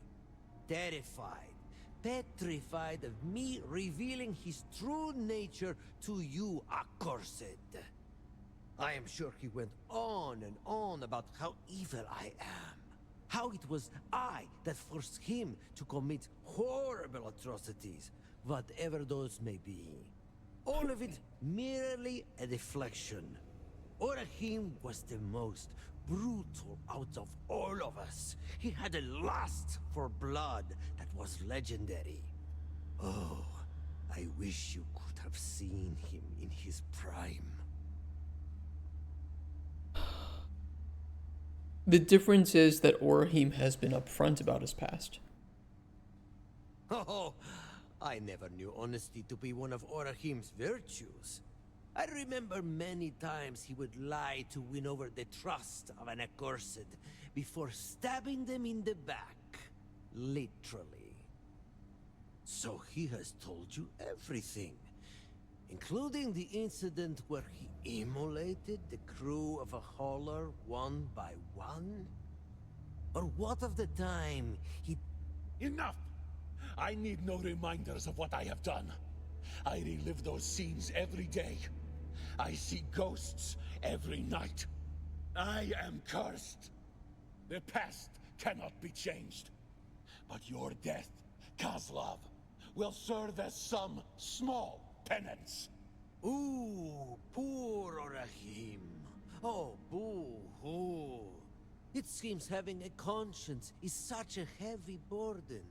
Terrified, petrified of me revealing his true nature to you, accursed. I am sure he went on and on about how evil I am. How it was I that forced him to commit horrible atrocities, whatever those may be. All of it merely a deflection. Orahim was the most brutal out of all of us. He had a lust for blood that was legendary. Oh, I wish you could have seen him in his prime. The difference is that Orahim has been upfront about his past. Oh, I never knew honesty to be one of Orahim's virtues. I remember many times he would lie to win over the trust of an accursed before stabbing them in the back. Literally. So he has told you everything, including the incident where he immolated the crew of a hauler one by one? Or what of the time he... Enough! I need no reminders of what I have done. I relive those scenes every day. I see ghosts every night. I am cursed. The past cannot be changed. But your death, Kozlov, will serve as some small penance. Ooh, poor Orahim. Oh, boo-hoo. It seems having a conscience is such a heavy burden.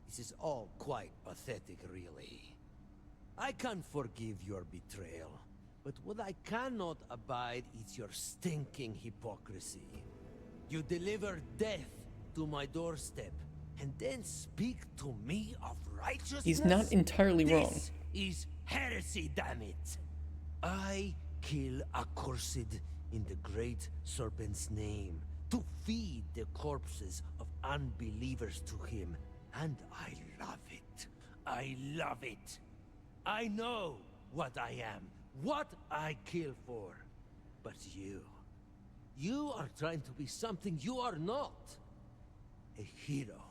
This is all quite pathetic, really. I can't forgive your betrayal, but what I cannot abide is your stinking hypocrisy. You deliver death to my doorstep, and then speak to me of righteousness? He's not entirely wrong. This is heresy, damn it! I kill accursed in the great serpent's name, to feed the corpses of unbelievers to him, and I love it. I love it. I know what I am, what I kill for. But you are trying to be something you are not. A hero.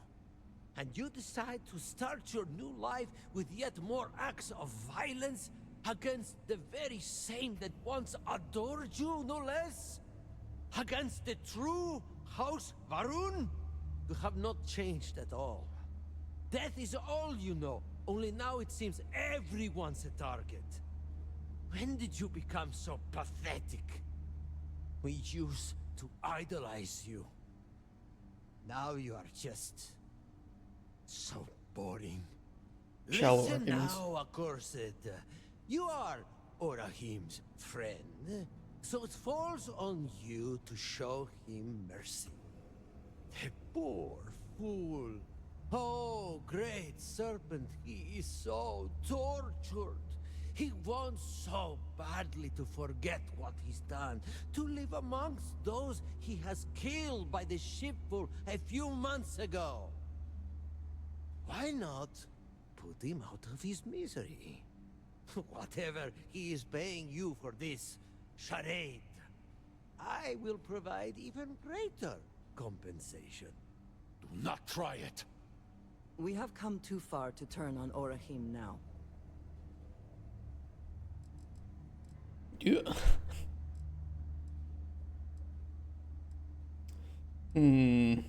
And you decide to start your new life with yet more acts of violence against the very same that once adored you, no less? Against the true House Varun? You have not changed at all. Death is all you know, only now it seems everyone's a target. When did you become so pathetic? We used to idolize you. Now you are just so boring. Shallow Listen arguments. now, accursed. You are Orahim's friend, so it falls on you to show him mercy. The poor fool. Oh, great serpent, he is so tortured. He wants so badly to forget what he's done, to live amongst those he has killed by the shipful a few months ago. Why not put him out of his misery? Whatever he is paying you for this charade, I will provide even greater compensation. Do not try it. We have come too far to turn on Orahim now. Yeah. Hmm.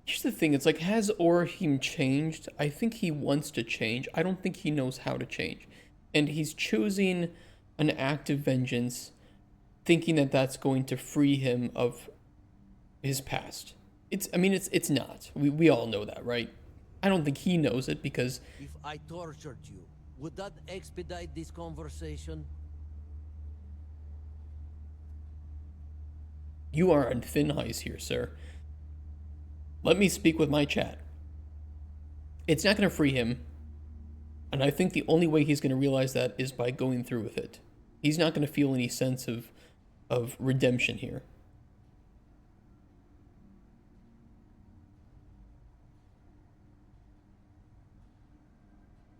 Here's the thing, it's like, has Orahim changed? I think he wants to change. I don't think he knows how to change. And he's choosing an act of vengeance, thinking that that's going to free him of his past. It's not. We all know that, right? I don't think he knows it because... If I tortured you, would that expedite this conversation? You are on thin ice here, sir. Let me speak with my chat. It's not going to free him. And I think the only way he's going to realize that is by going through with it. He's not going to feel any sense of of redemption here.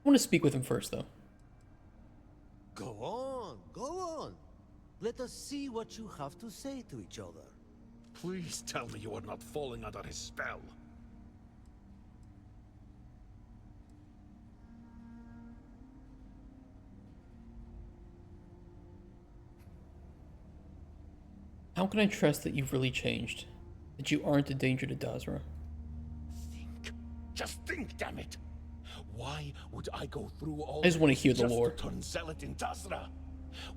I want to speak with him first, though. Go on, go on. Let us see what you have to say to each other. Please tell me you are not falling under his spell. How can I trust that you've really changed? That you aren't a danger to Dazra? Think. Just think, damn it. Why would I go through all I just want to hear the just lore. to turn zealot in Dazra?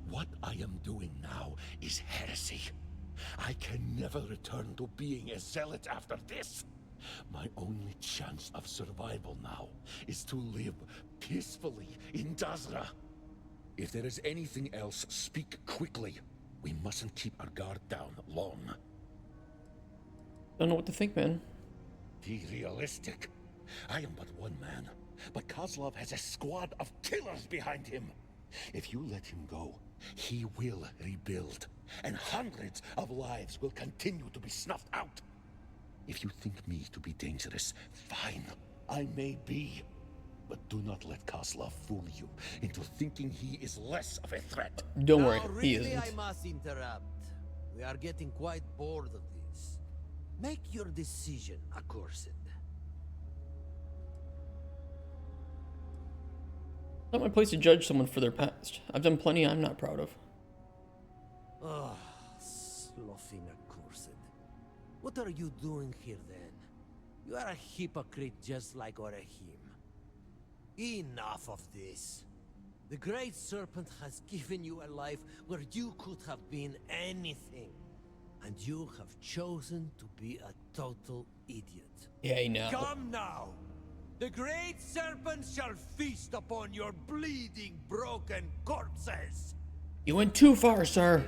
What I am doing now is heresy. I can never return to being a zealot after this. My only chance of survival now is to live peacefully in Dazra. If there is anything else, speak quickly. We mustn't keep our guard down long. Don't know what to think, man. Be realistic. I am but one man, but Kozlov has a squad of killers behind him. If you let him go, he will rebuild, and hundreds of lives will continue to be snuffed out. If you think me to be dangerous, fine, I may be. But do not let Kozlov fool you into thinking he is less of a threat. Don't worry, Really, he isn't. I must interrupt. We are getting quite bored of this. Make your decision, accursed. Not my place to judge someone for their past. I've done plenty I'm not proud of. Ah, sloughing accursed. What are you doing here then? You are a hypocrite just like Orehim. Enough of this. The Great Serpent has given you a life where you could have been anything. And you have chosen to be a total idiot. Yeah, I know. Come now! The Great Serpent shall feast upon your bleeding, broken corpses! You went too far, sir.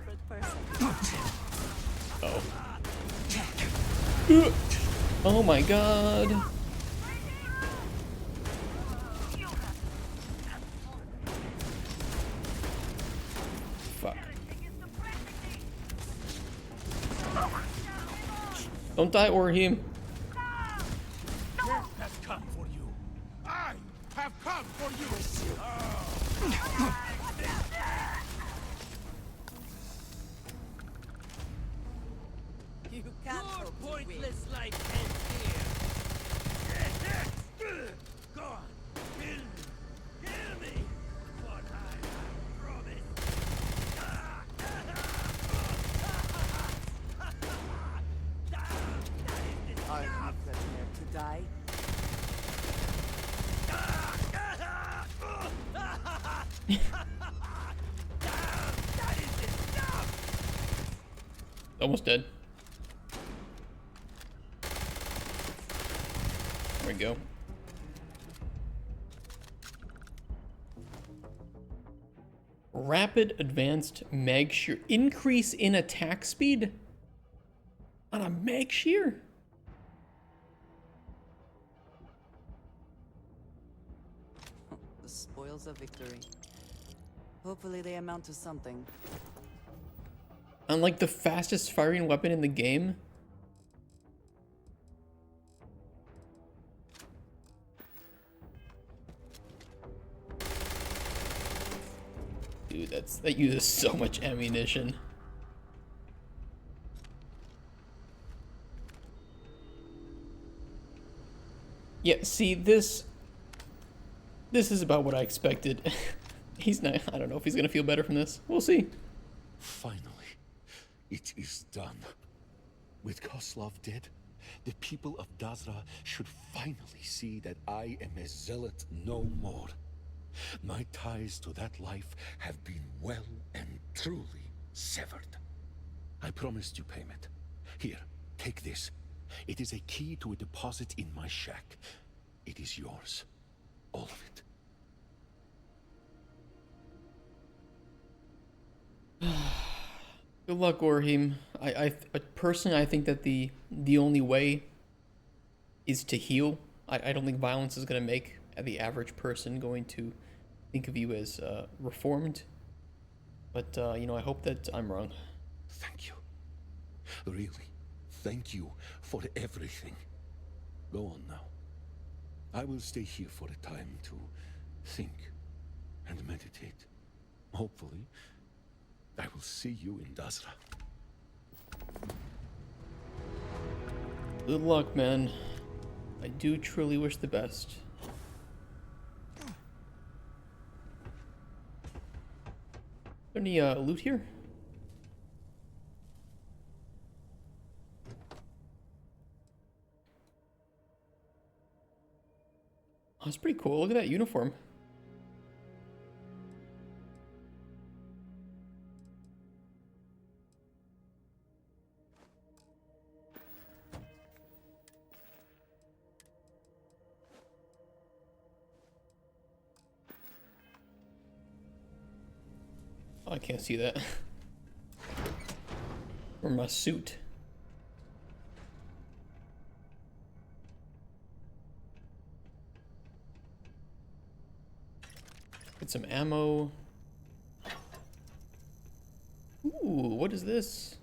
Oh. Oh my god. Fuck. Don't die, Orhim. Death has come for you. I have come for you. You can't Your hope to pointless win. life ends here. Go on, kill me. Kill me. What I have promised. Are you prepared to die? Almost dead. There we go. Rapid advanced mag shear. Increase in attack speed? On a mag shear? The spoils of victory. Hopefully they amount to something. Unlike the fastest firing weapon in the game? Dude, that uses so much ammunition. Yeah, see, this is about what I expected. He's not, I don't know if he's gonna feel better from this. We'll see. Finally, it is done. With Kozlov dead, the people of Dazra should finally see that I am a zealot no more. My ties to that life have been well and truly severed. I promised you payment. Here, take this. It is a key to a deposit in my shack. It is yours. All of it. Good luck, Orhim. Personally, I think that the only way is to heal. I don't think violence is going to make the average person going to think of you as reformed. But, you know, I hope that I'm wrong. Thank you. Really, thank you for everything. Go on now. I will stay here for a time to think and meditate. Hopefully, I will see you in Dazra. Good luck, man. I do truly wish the best. Is there any loot here? Oh, that's pretty cool. Look at that uniform. Oh, I can't see that. Or my suit. Get some ammo. Ooh, what is this?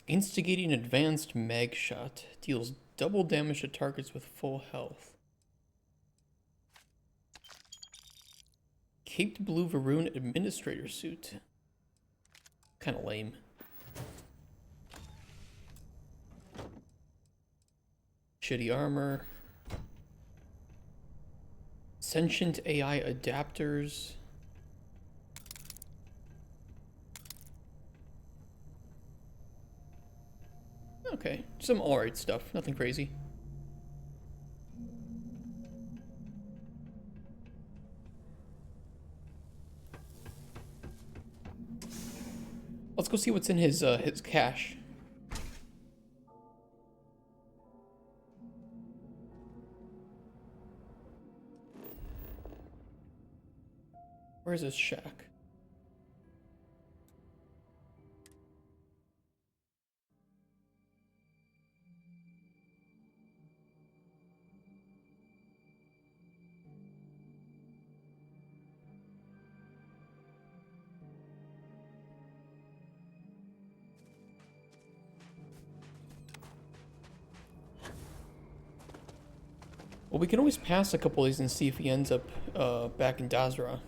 Instigating advanced mag shot. Deals double damage to targets with full health. Caped blue Varoon administrator suit. Kinda lame. Shitty armor. Sentient AI adapters. Okay, some alright stuff, nothing crazy. Let's go see what's in his cache. Where's his shack? Well, we can always pass a couple of these and see if he ends up back in Dazra.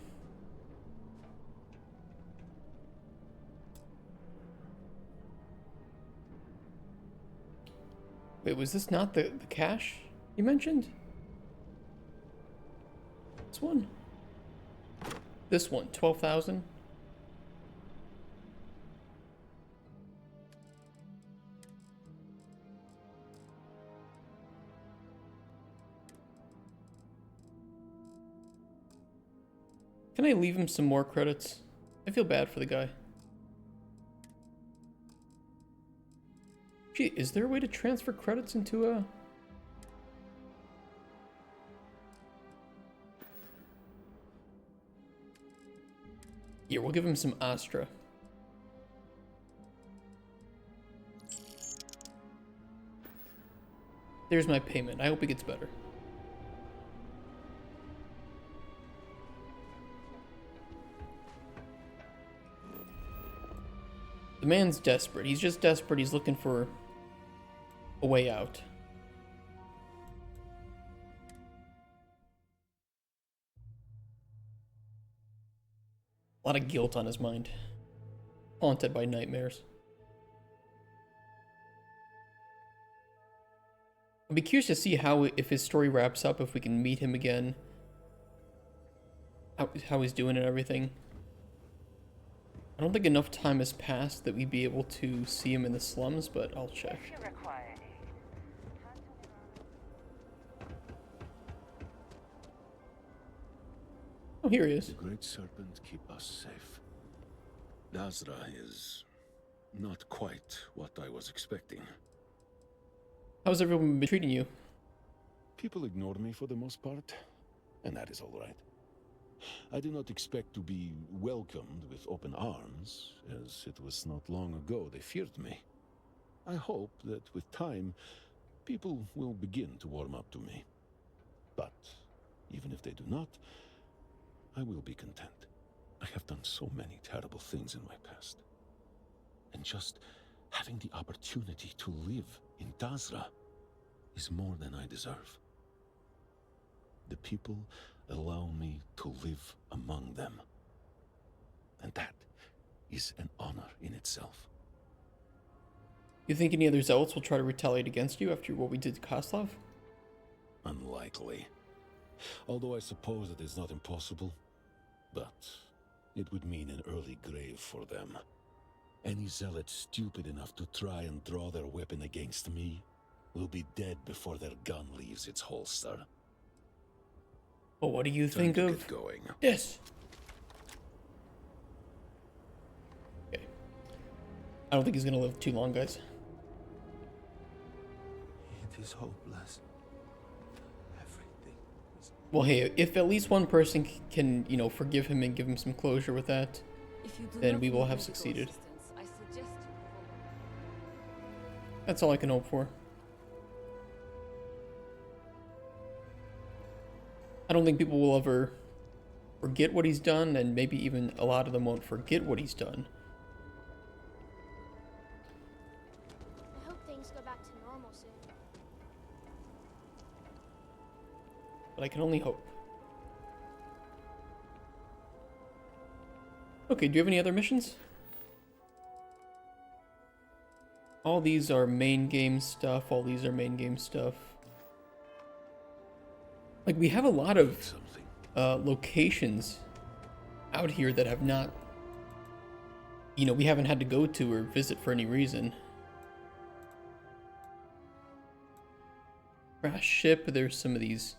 Wait, was this not the cache you mentioned? This one? This one, 12,000? Can I leave him some more credits? I feel bad for the guy. Gee, is there a way to transfer credits into a... Here, we'll give him some Astra. There's my payment. I hope it gets better. The man's desperate. He's just desperate. He's looking for a way out. A lot of guilt on his mind. Haunted by nightmares. I'd be curious to see how, if his story wraps up, if we can meet him again. How he's doing and everything. I don't think enough time has passed that we'd be able to see him in the slums, but I'll check. Oh, here he is. The Great Serpent keep us safe. Dazra is not quite what I was expecting. How's everyone been treating you? People ignore me for the most part, and that is all right. I do not expect to be welcomed with open arms, as it was not long ago they feared me. I hope that with time, people will begin to warm up to me. But even if they do not, I will be content. I have done so many terrible things in my past. And just having the opportunity to live in Dazra is more than I deserve. The people allow me to live among them. And that is an honor in itself. You think any other zealots will try to retaliate against you after what we did to Koslov? Unlikely. Although I suppose it is not impossible. But it would mean an early grave for them. Any zealot stupid enough to try and draw their weapon against me will be dead before their gun leaves its holster. Well, what do you think Time to of get going. this? Okay. I don't think he's gonna live too long, guys. It is hopeless. Everything is... Well, hey, if at least one person can, you know, forgive him and give him some closure with that, then we will have succeeded. That's all I can hope for. I don't think people will ever forget what he's done, and maybe even a lot of them won't forget what he's done. I hope things go back to normal soon. But I can only hope. Okay, do you have any other missions? All these are main game stuff, all these are main game stuff. Like, we have a lot of locations out here that have not, you know, we haven't had to go to or visit for any reason. Crash ship, there's some of these.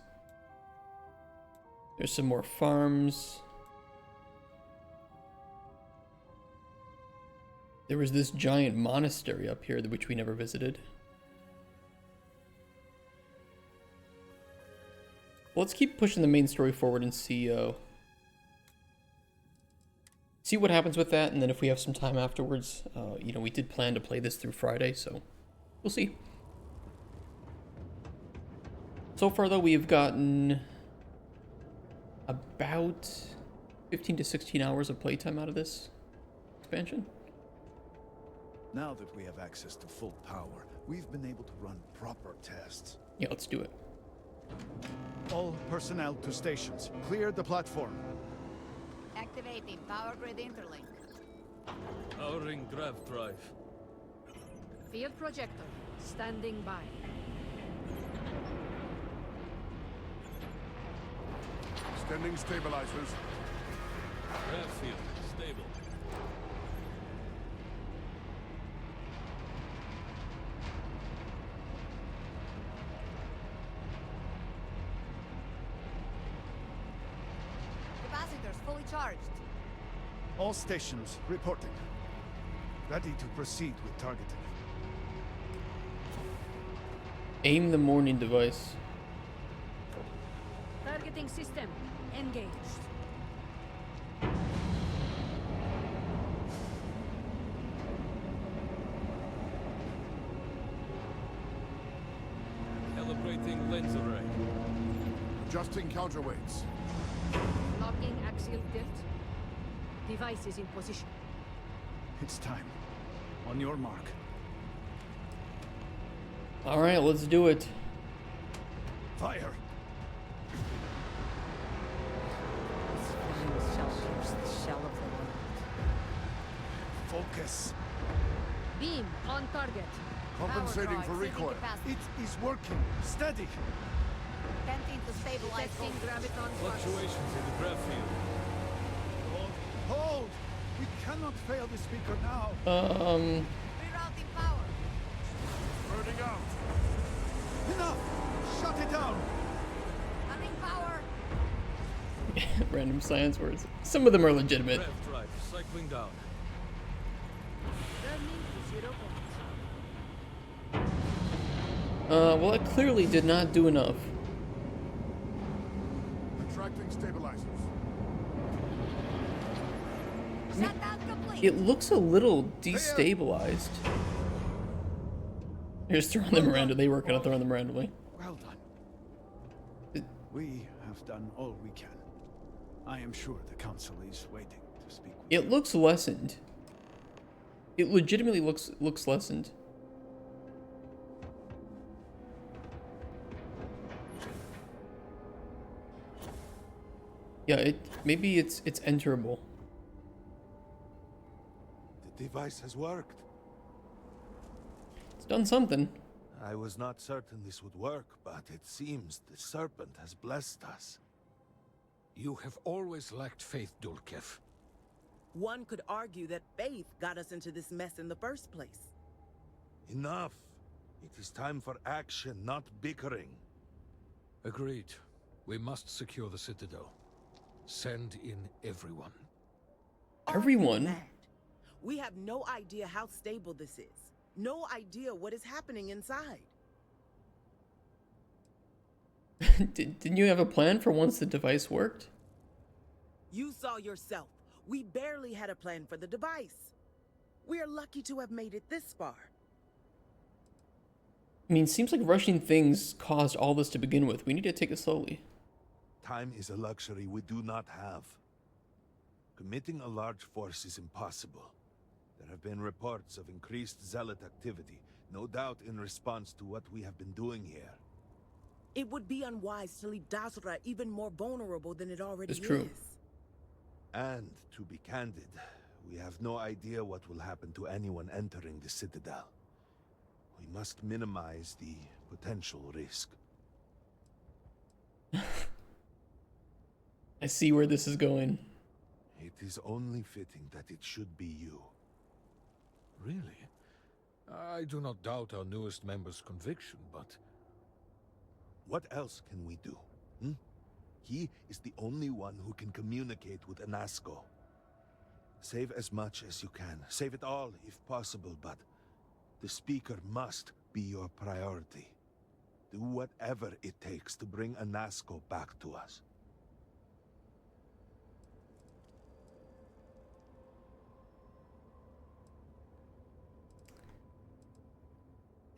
There's some more farms. There was this giant monastery up here, which we never visited. Well, let's keep pushing the main story forward and see what happens with that, and then if we have some time afterwards, you know, we did plan to play this through Friday, so we'll see. So far, though, we have gotten about 15 to 16 hours of playtime out of this expansion. Now that we have access to full power, we've been able to run proper tests. Yeah, let's do it. All personnel to stations. Clear the platform. Activating power grid interlink. Powering grav drive. Field projector, standing by. Extending stabilizers. Grav field, stable. Capacitors fully charged. All stations reporting. Ready to proceed with targeting. Aim the morning device. Targeting system engaged. Calibrating lens array. Adjusting counterweights. Locking axial tilt. Device is in position. It's time. On your mark. All right, let's do it. Fire. Shell of the world. Focus. Beam on target. Compensating for recoil. It is working. Steady. Attempting to stabilize. Detecting graviton Fluctuations in the grav field. Hold. We cannot fail the speaker now. Rerouting power. Burning out. Enough. Shut it down. Cutting power. Random science words. Some of them are legitimate. Grav drive, cycling down. Well, it clearly did not do enough. Retracting stabilizers. It looks a little destabilized. You're just throwing them random. They were kind of throwing them randomly. Well done. We have done all we can. I am sure the council is waiting to speak with It looks lessened. It legitimately looks lessened. Yeah, maybe it's enterable. The device has worked. It's done something. I was not certain this would work, but it seems the serpent has blessed us. You have always lacked faith, Dulkev. One could argue that faith got us into this mess in the first place. Enough. It is time for action, not bickering. Agreed. We must secure the Citadel. Send in everyone. Everyone? We have no idea how stable this is. No idea what is happening inside. Didn't you have a plan for once the device worked? You saw yourself. We barely had a plan for the device. We are lucky to have made it this far. I mean, seems like rushing things caused all this to begin with. We need to take it slowly. Time is a luxury we do not have. Committing a large force is impossible. There have been reports of increased zealot activity, no doubt in response to what we have been doing here. It would be unwise to leave Dazra even more vulnerable than it already It's true. is. And, to be candid, we have no idea what will happen to anyone entering the Citadel. We must minimize the potential risk. I see where this is going. It is only fitting that it should be you. Really? I do not doubt our newest member's conviction, but... What else can we do? He is the only one who can communicate with Anasco. Save as much as you can. Save it all, if possible, but the Speaker must be your priority. Do whatever it takes to bring Anasco back to us.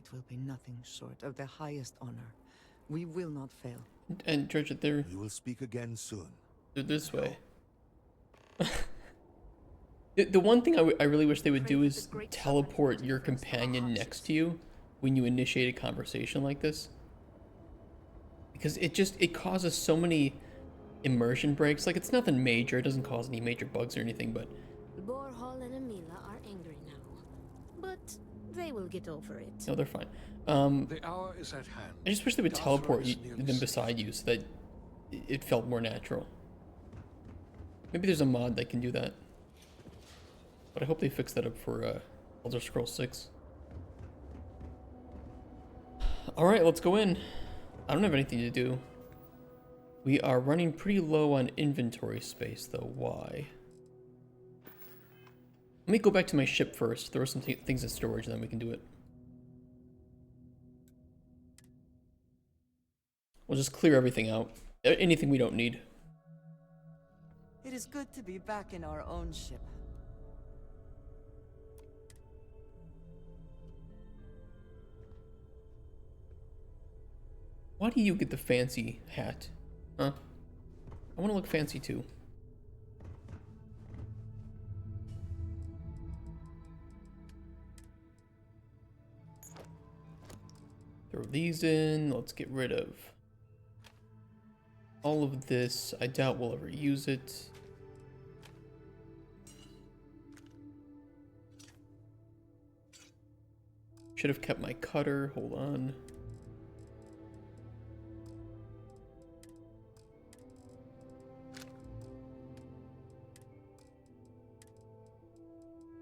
It will be nothing short of the highest honor. We will not fail. And Andreja, they're... We will speak again soon. They're this way. The one thing I really wish they would do is teleport your companion next to you when you initiate a conversation like this. Because it causes so many immersion breaks. Like, it's nothing major. It doesn't cause any major bugs or anything, but... Borhall and Amila are angry now, but they will get over it. No, they're fine. The hour is at hand. I just wish they would teleport them beside you so that it felt more natural. Maybe there's a mod that can do that. But I hope they fix that up for Elder Scrolls 6. Alright, let's go in. I don't have anything to do. We are running pretty low on inventory space, though. Why? Let me go back to my ship first. Throw some things in storage, and then we can do it. We'll just clear everything out. Anything we don't need. It is good to be back in our own ship. Why do you get the fancy hat? Huh? I want to look fancy too. Throw these in. Let's get rid of all of this. I doubt we'll ever use it. Should have kept my cutter. Hold on.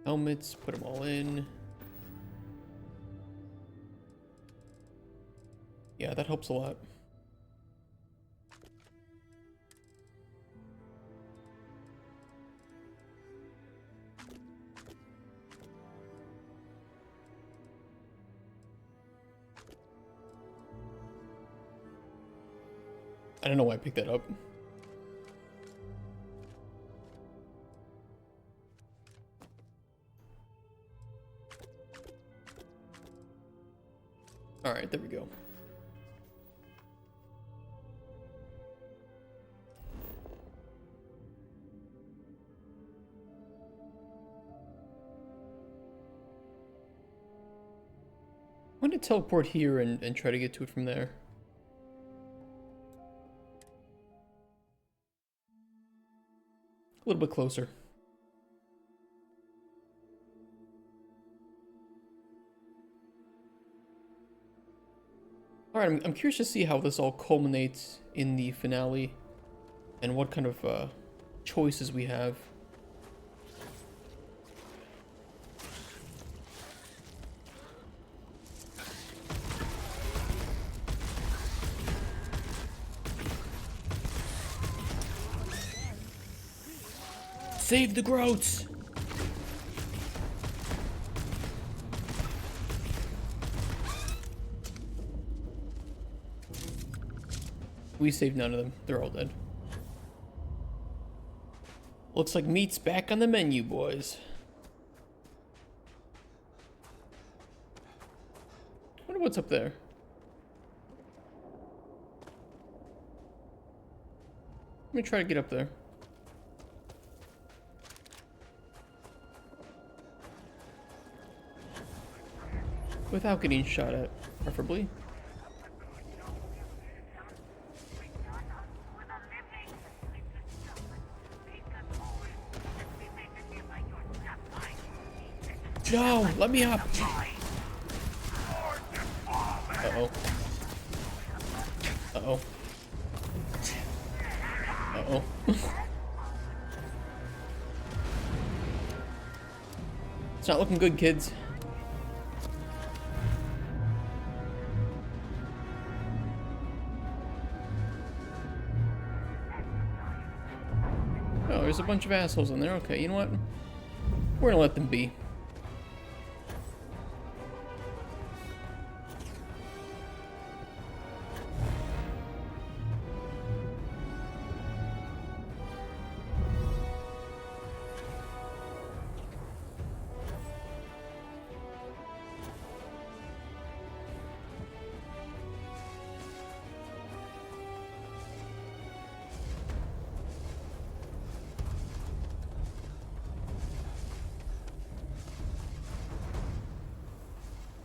Helmets, put them all in. Yeah, that helps a lot. I don't know why I picked that up. Alright, there we go. I'm gonna teleport here and try to get to it from there. A little bit closer. Alright, I'm curious to see how this all culminates in the finale and what kind of choices we have. Save the Groats! We saved none of them. They're all dead. Looks like meat's back on the menu, boys. Wonder what's up there. Let me try to get up there. Without getting shot at, preferably. No, let me up. Uh-oh. Uh-oh. Uh-oh. It's not looking good, kids. Oh, there's a bunch of assholes in there. Okay, you know what? We're gonna let them be.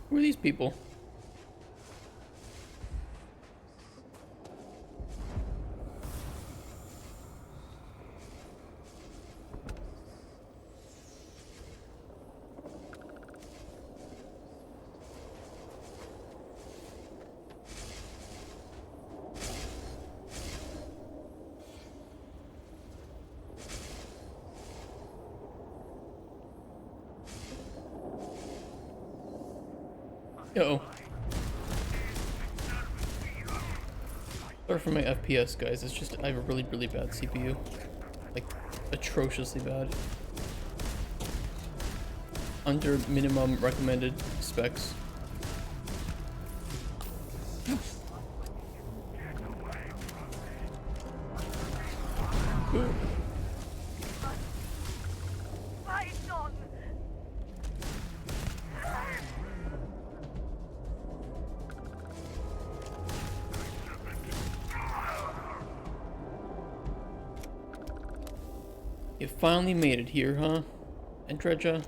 Who are these people? Uh-oh. Sorry for my FPS, guys. It's just I have a really, really bad CPU. Like, atrociously bad. Under minimum recommended specs. Ooh. You finally made it here, huh? Andreja?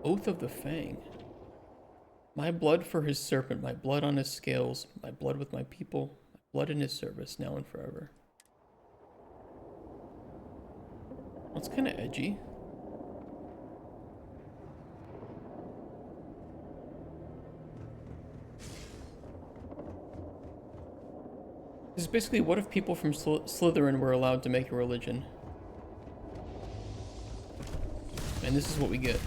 Oath of the Fang. My blood for his serpent, my blood on his scales, my blood with my people, my blood in his service, now and forever. That's kind of edgy. This is basically, what if people from Slytherin were allowed to make a religion? And this is what we get.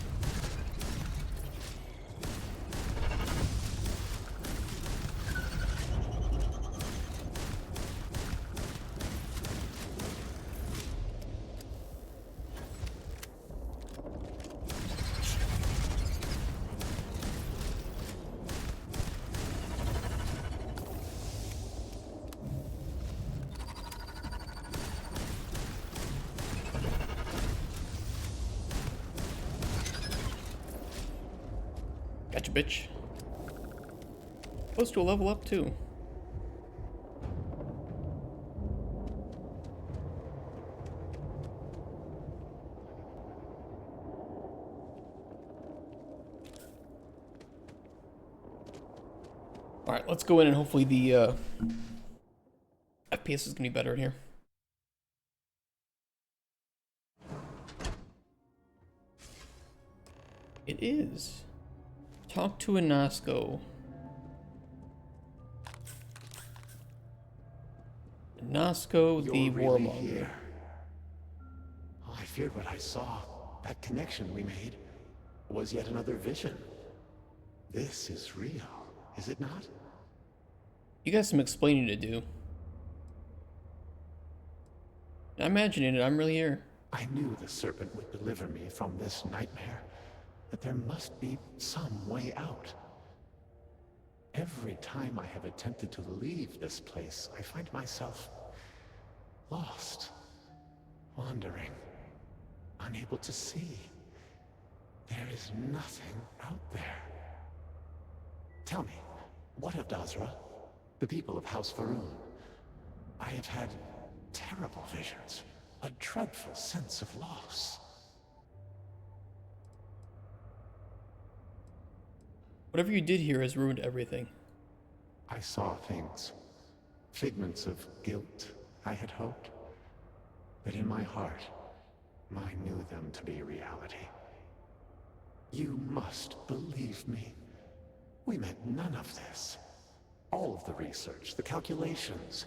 Gotcha, bitch. Close to a level up, too. Alright, let's go in and hopefully the FPS is gonna be better in here. It is. Talk to Anasco. Anasco, the You're really warmonger. here. Oh, I feared what I saw. That connection we made was yet another vision. This is real, is it not? You got some explaining to do. I'm imagining it, I'm really here. I knew the serpent would deliver me from this nightmare, that there must be some way out. Every time I have attempted to leave this place, I find myself lost, wandering, unable to see. There is nothing out there. Tell me, what of Dazra? The people of House Faroon? I have had terrible visions, a dreadful sense of loss. Whatever you did here has ruined everything. I saw things, figments of guilt, I had hoped. But in my heart, I knew them to be reality. You must believe me. We meant none of this. All of the research, the calculations,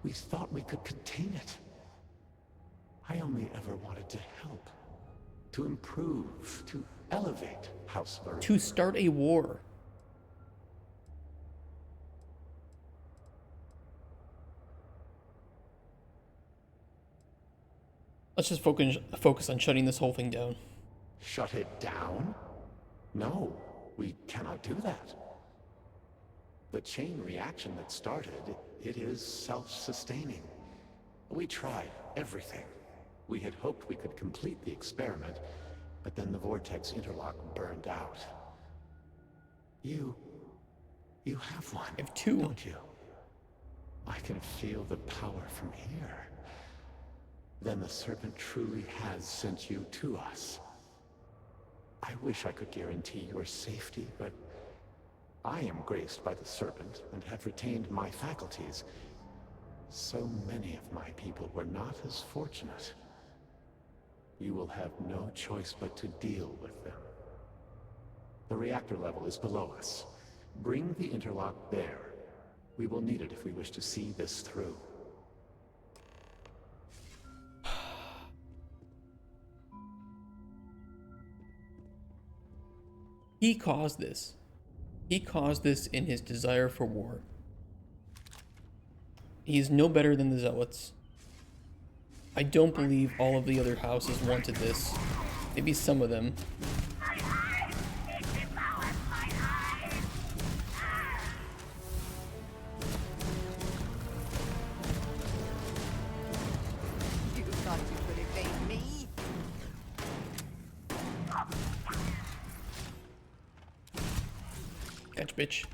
we thought we could contain it. I only ever wanted to help, to improve, to elevate House Faroon. To start a war. Let's just focus on shutting this whole thing down. Shut it down? No, we cannot do that. The chain reaction that started, it is self-sustaining. We tried everything. We had hoped we could complete the experiment, but then the vortex interlock burned out. You have one. I have two. Don't you? I can feel the power from here. Then the serpent truly has sent you to us. I wish I could guarantee your safety, but I am graced by the serpent and have retained my faculties. So many of my people were not as fortunate. You will have no choice but to deal with them. The reactor level is below us. Bring the interlock there. We will need it if we wish to see this through. He caused this. He caused this in his desire for war. He is no better than the Zealots. I don't believe all of the other houses wanted this. Maybe some of them. You thought you could evade me? Catch, bitch.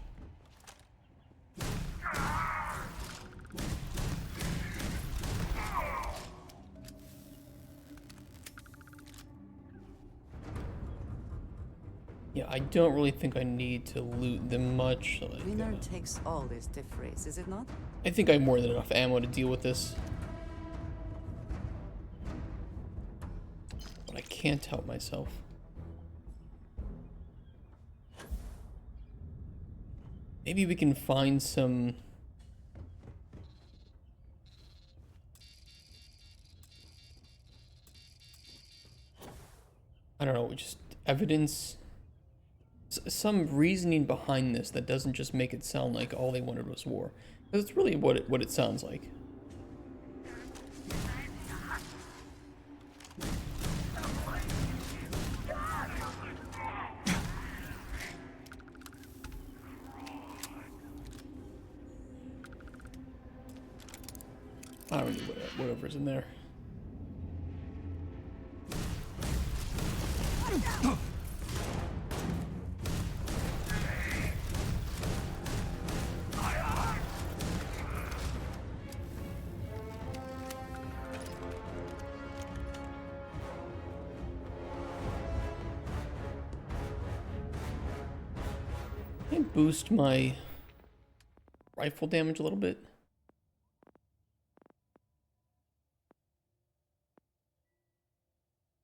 Yeah, I don't really think I need to loot them much. Like, Winner takes all this diff race, is it not? I think I have more than enough ammo to deal with this. But I can't help myself. Maybe we can find some... I don't know, just evidence, some reasoning behind this that doesn't just make it sound like all they wanted was war. Because it's really what it sounds like. I don't know whatever's in there. Can I boost my rifle damage a little bit?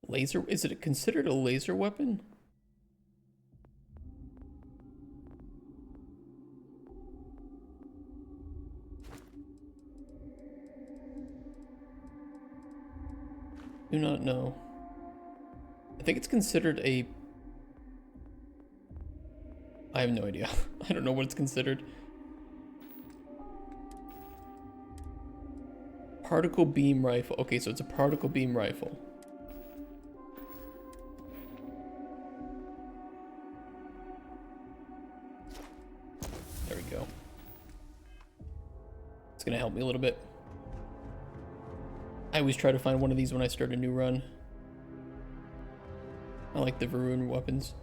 Laser, is it considered a laser weapon? Do not know. I think it's considered a... I have no idea. I don't know what it's considered. Particle beam rifle. Okay, so it's a particle beam rifle. There we go. It's gonna help me a little bit. I always try to find one of these when I start a new run. I like the Varun weapons.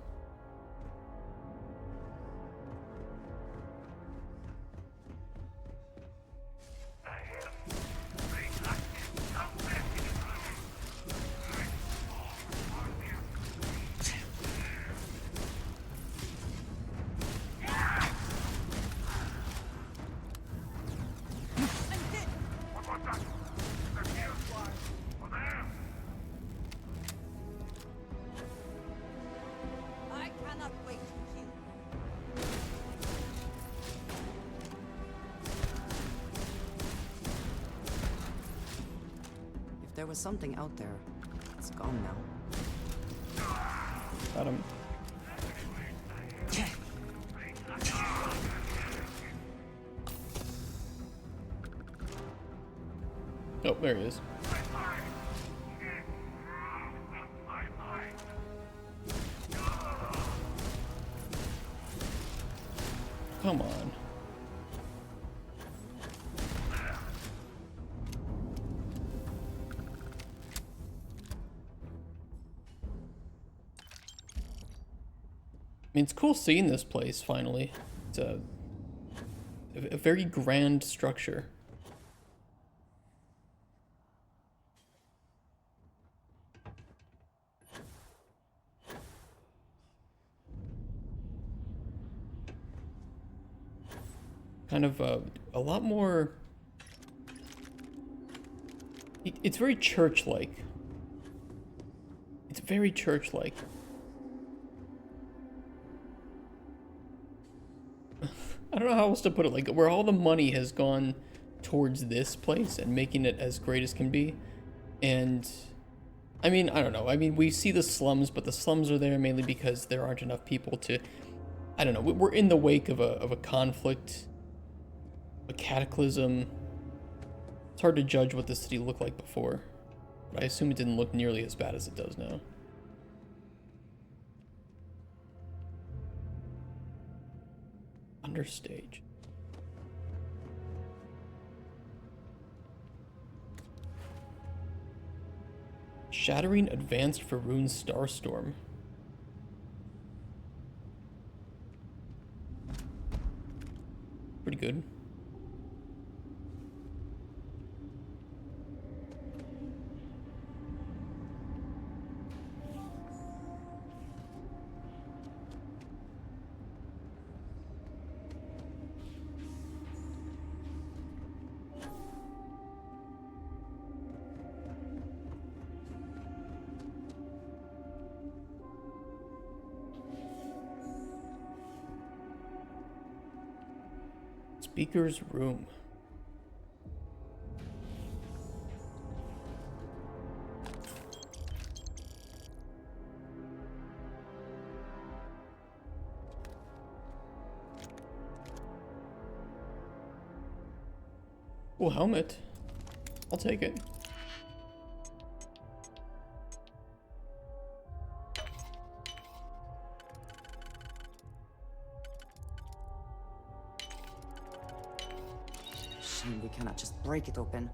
I cannot wait to kill. If there was something out there, it's gone now. Got him. Oh, there he is. Come on. I mean, it's cool seeing this place finally. It's a very grand structure. Kind of a lot more... It's very church-like. It's very church-like. I don't know how else to put it, like, where all the money has gone towards this place and making it as great as can be. And, I mean, I don't know. I mean, we see the slums, but the slums are there mainly because there aren't enough people to... I don't know. We're in the wake of a conflict, a cataclysm. It's hard to judge what the city looked like before, but I assume it didn't look nearly as bad as it does now. Understage. Shattering Advanced Varun Starstorm. Pretty good. Speaker's room. Oh, helmet. I'll take it. Shame we cannot just break it open.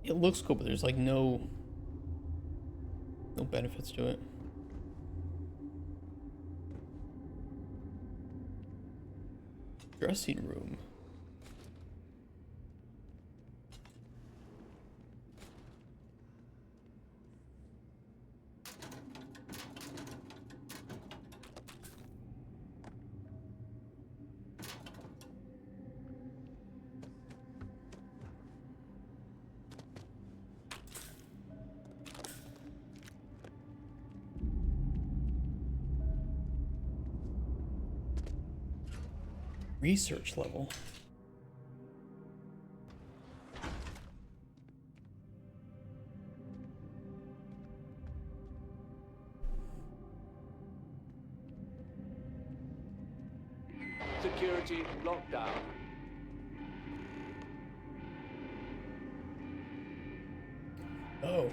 It looks cool, but there's like no benefits to it. Dressing room. Research level. Security lockdown. Oh.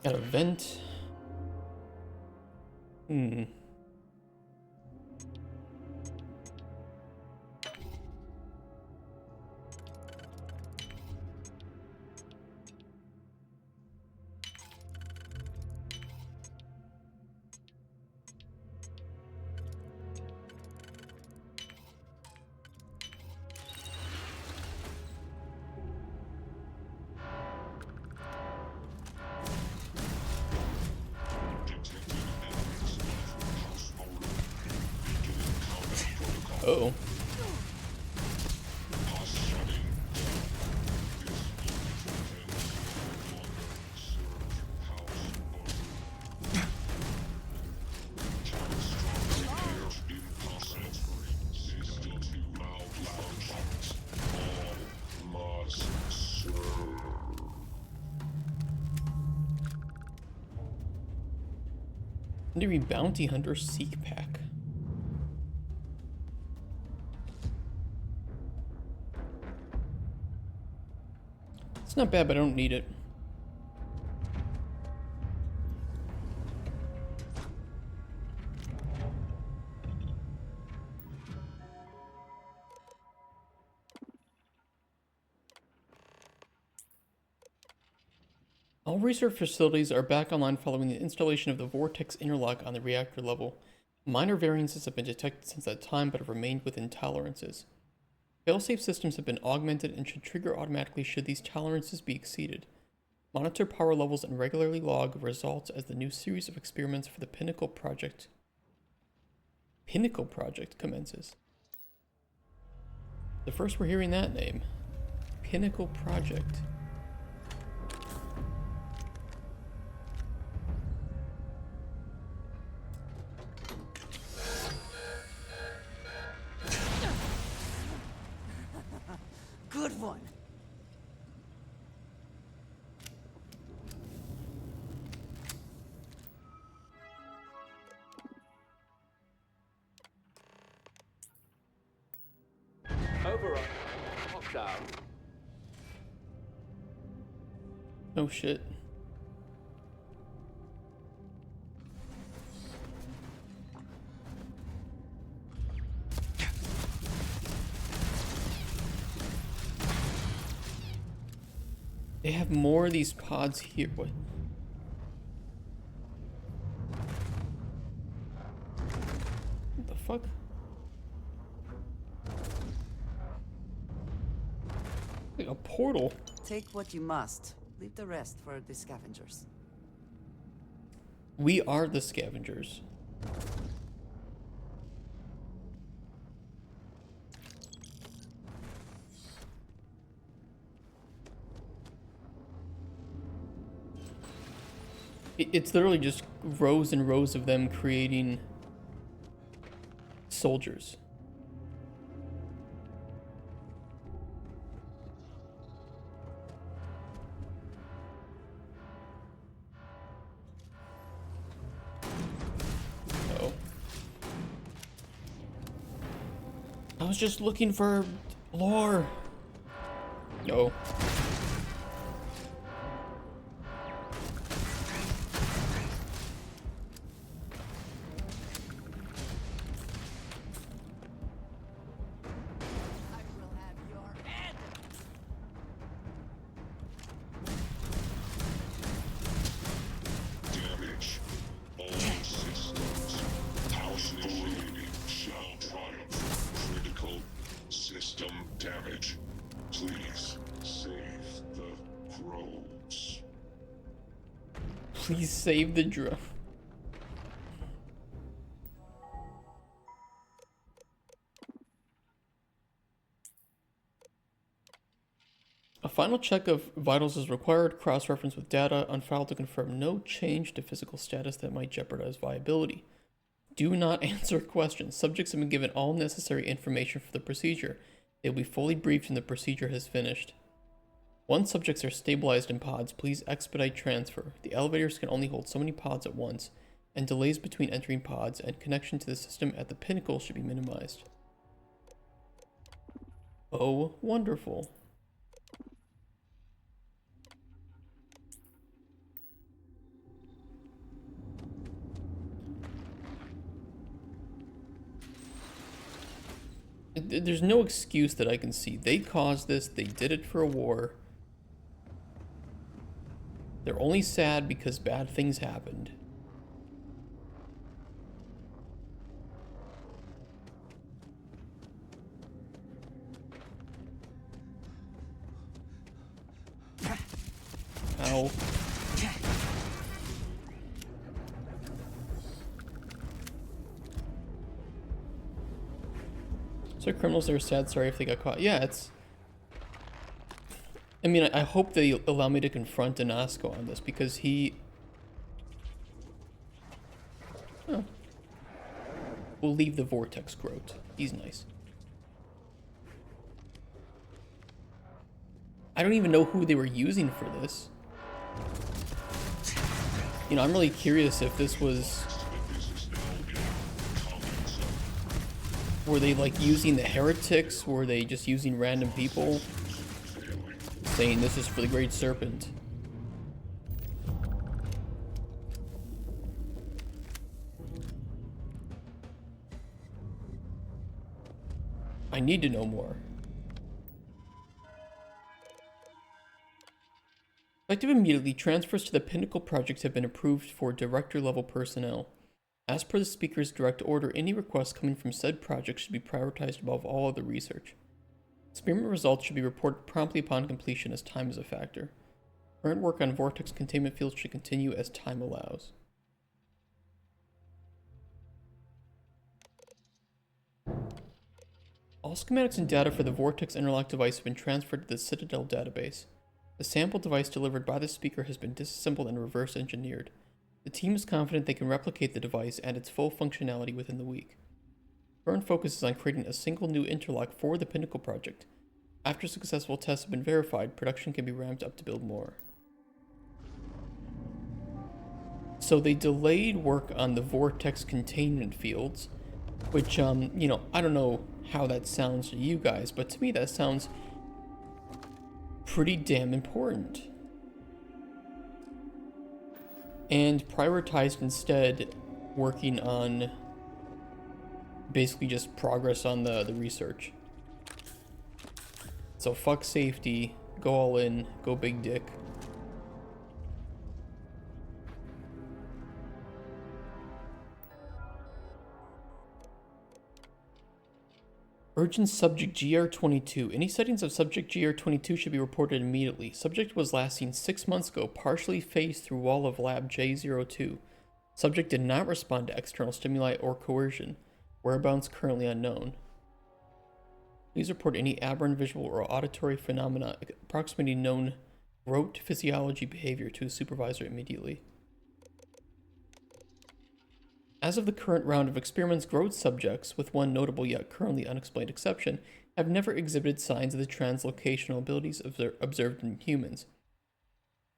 Got a vent. Uh-oh. Legendary Bounty Hunter Seek Pack. It's not bad, but I don't need it. All research facilities are back online following the installation of the Vortex interlock on the reactor level. Minor variances have been detected since that time, but have remained within tolerances. Failsafe systems have been augmented and should trigger automatically should these tolerances be exceeded. Monitor power levels and regularly log results as the new series of experiments for the Pinnacle Project commences. The first we're hearing that name. Pinnacle Project. Good one. Overrun. Lockdown. Oh shit. They have more of these pods here. What? What the fuck? Like a portal. Take what you must. Leave the rest for the scavengers. We are the scavengers. It's literally just rows and rows of them creating soldiers. Oh. I was just looking for lore. No. Damage. All systems. House Please save the drone. A final check of vitals is required, cross-reference with data on file to confirm no change to physical status that might jeopardize viability. Do not answer questions. Subjects have been given all necessary information for the procedure. They will be fully briefed when the procedure has finished. Once subjects are stabilized in pods, please expedite transfer. The elevators can only hold so many pods at once, and delays between entering pods and connection to the system at the pinnacle should be minimized. Oh, wonderful. There's no excuse that I can see. They caused this. They did it for a war. They're only sad because bad things happened. Ow. So criminals that are sad, sorry if they got caught. Yeah, it's... I mean, I hope they allow me to confront Inasco on this, because he... Oh. We'll leave the Vortex Groat. He's nice. I don't even know who they were using for this. You know, I'm really curious if this was... Were they like using the heretics? Were they just using random people? Saying this is for the Great Serpent. I need to know more. Effective immediately, transfers to the Pinnacle project have been approved for director-level personnel. As per the Speaker's direct order, any requests coming from said project should be prioritized above all other research. Experiment results should be reported promptly upon completion, as time is a factor. Current work on vortex containment fields should continue as time allows. All schematics and data for the Vortex Interlock device have been transferred to the Citadel database. The sample device delivered by the Speaker has been disassembled and reverse engineered. The team is confident they can replicate the device and its full functionality within the week. Current focus is on creating a single new interlock for the Pinnacle project. After successful tests have been verified, production can be ramped up to build more. So they delayed work on the vortex containment fields, which, you know, I don't know how that sounds to you guys, but to me that sounds pretty damn important. And prioritized instead working on basically just progress on the research. So fuck safety, go all in, go big dick. Urgent Subject GR22. Any sightings of Subject GR22 should be reported immediately. Subject was last seen 6 months ago, partially phased through wall of lab J02. Subject did not respond to external stimuli or coercion. Whereabouts currently unknown. Please report any aberrant visual or auditory phenomena approximating known rote physiology behavior to a supervisor immediately. As of the current round of experiments, Groat subjects, with one notable yet currently unexplained exception, have never exhibited signs of the translocational abilities observed in humans.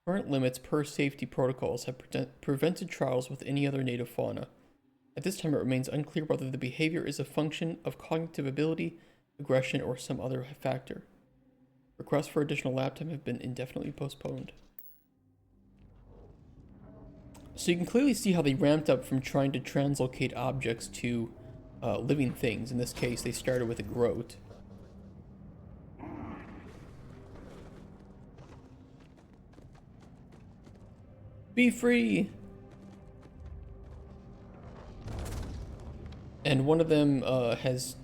Current limits per safety protocols have prevented trials with any other native fauna. At this time, it remains unclear whether the behavior is a function of cognitive ability, aggression, or some other factor. Requests for additional lab time have been indefinitely postponed. So you can clearly see how they ramped up from trying to translocate objects to living things. In this case, they started with a Groat. Be free! And one of them has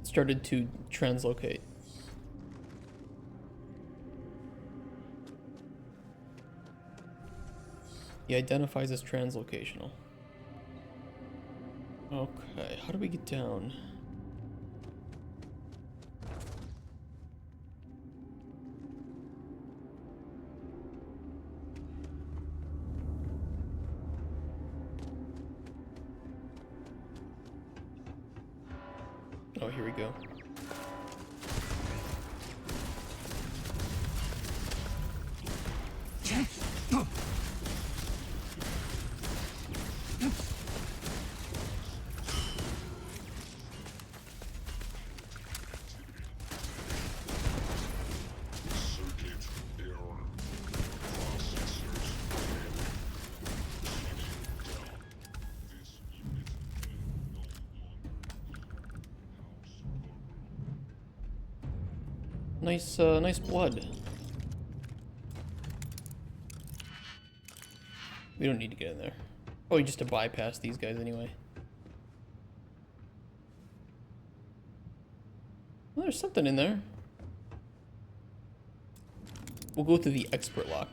started to translocate. He identifies as translocational. Okay, how do we get down? Oh, here we go. Nice blood. We don't need to get in there. Probably just to bypass these guys anyway. Well, there's something in there. We'll go through the expert lock.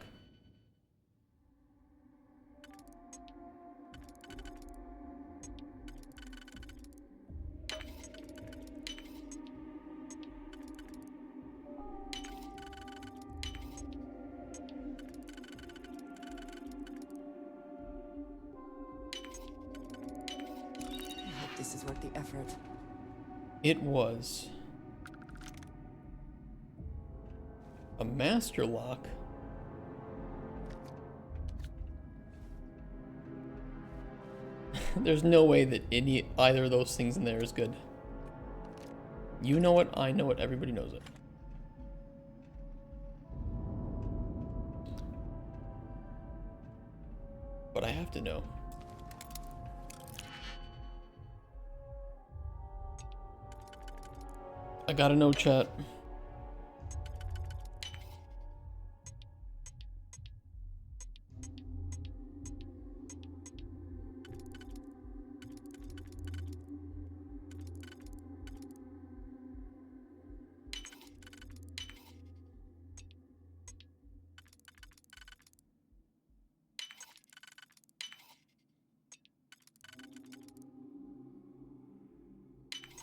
This is worth the effort. It was a master lock. There's no way that either of those things in there is good. You know it, I know it, everybody knows it. But I have to know. I gotta know, chat.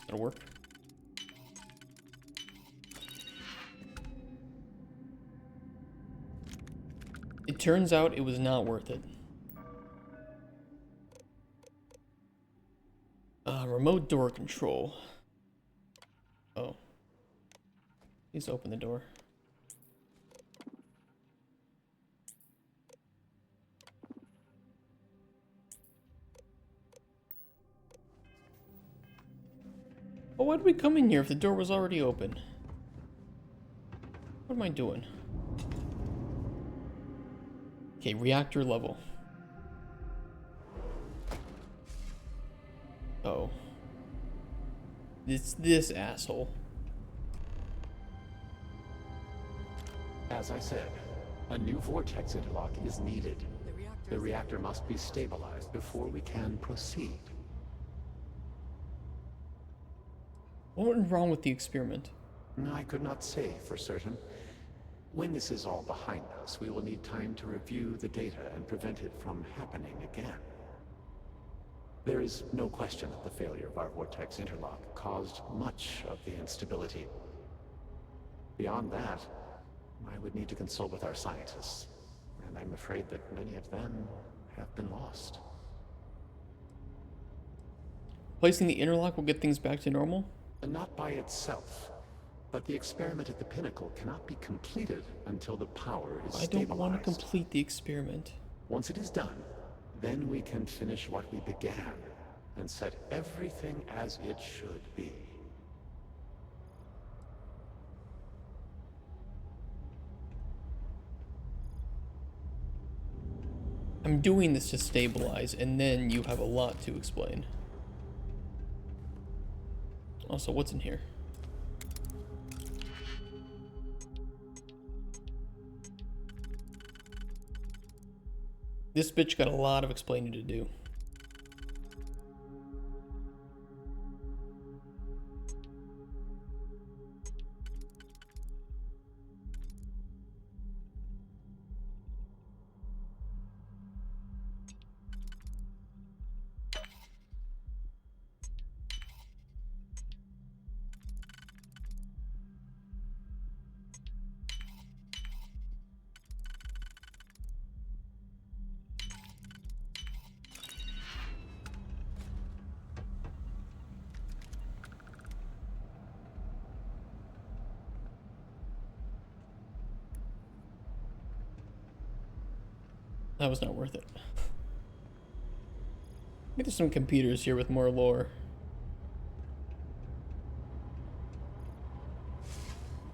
That'll work. It turns out it was not worth it. Remote door control. Oh. Please open the door. Well, why did we come in here if the door was already open? What am I doing? Okay, reactor level. Oh. It's this asshole. As I said, a new vortex interlock is needed. The reactor must be stabilized before we can proceed. What went wrong with the experiment? I could not say for certain. When this is all behind us, we will need time to review the data and prevent it from happening again. There is no question that the failure of our vortex interlock caused much of the instability. Beyond that, I would need to consult with our scientists, and I'm afraid that many of them have been lost. Placing the interlock will get things back to normal? Not by itself, but the experiment at the pinnacle cannot be completed until the power is stabilized. I don't want to complete the experiment. Once it is done, then we can finish what we began and set everything as it should be. I'm doing this to stabilize, and then you have a lot to explain. Also, what's in here? This bitch got a lot of explaining to do. That was not worth it. Maybe there's some computers here with more lore.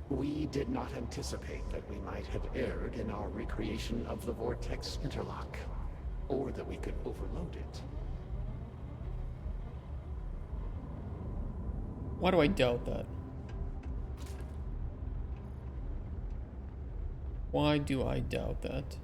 We did not anticipate that we might have erred in our recreation of the vortex interlock, or that we could overload it. Why do I doubt that? Why do I doubt that?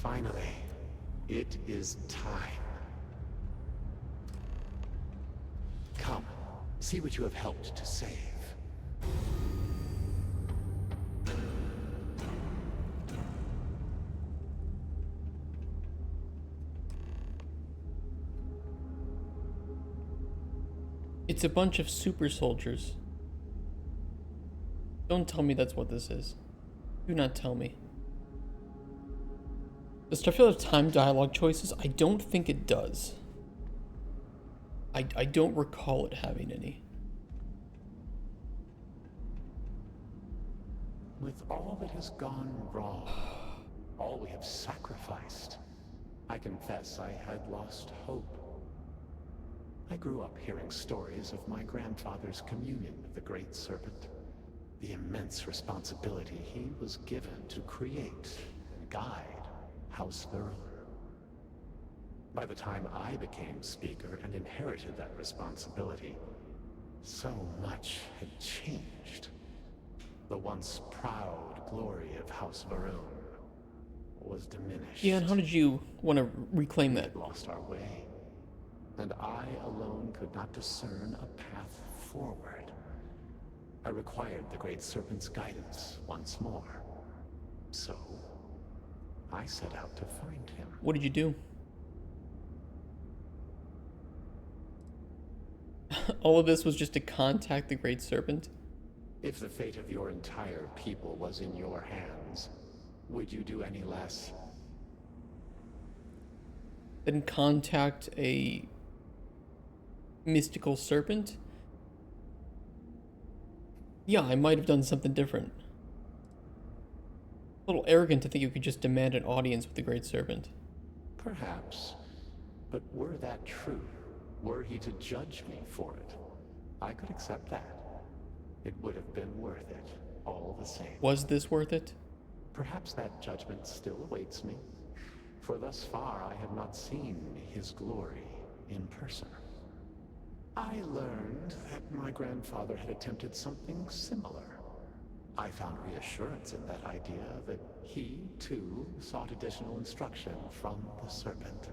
Finally, it is time. Come, see what you have helped to save. It's a bunch of super soldiers. Don't tell me that's what this is. Do not tell me. Does Starfield have time dialogue choices? I don't think it does. I don't recall it having any. With all that has gone wrong, all we have sacrificed, I confess I had lost hope. I grew up hearing stories of my grandfather's communion with the Great Serpent, the immense responsibility he was given to create and guide House Varun. By the time I became Speaker and inherited that responsibility, so much had changed. The once proud glory of House Varun was diminished. Yeah, and how did you want to reclaim that? We had lost our way, and I alone could not discern a path forward. I required the Great Serpent's guidance once more. So I set out to find him. What did you do? All of this was just to contact the Great Serpent? If the fate of your entire people was in your hands, would you do any less? Then contact a mystical serpent? Yeah, I might have done something different. A little arrogant to think you could just demand an audience with the Great Serpent. Perhaps. But were that true, were he to judge me for it, I could accept that. It would have been worth it, all the same. Was this worth it? Perhaps that judgment still awaits me, for thus far I have not seen his glory in person. I learned that my grandfather had attempted something similar. I found reassurance in that idea that he, too, sought additional instruction from the Serpent.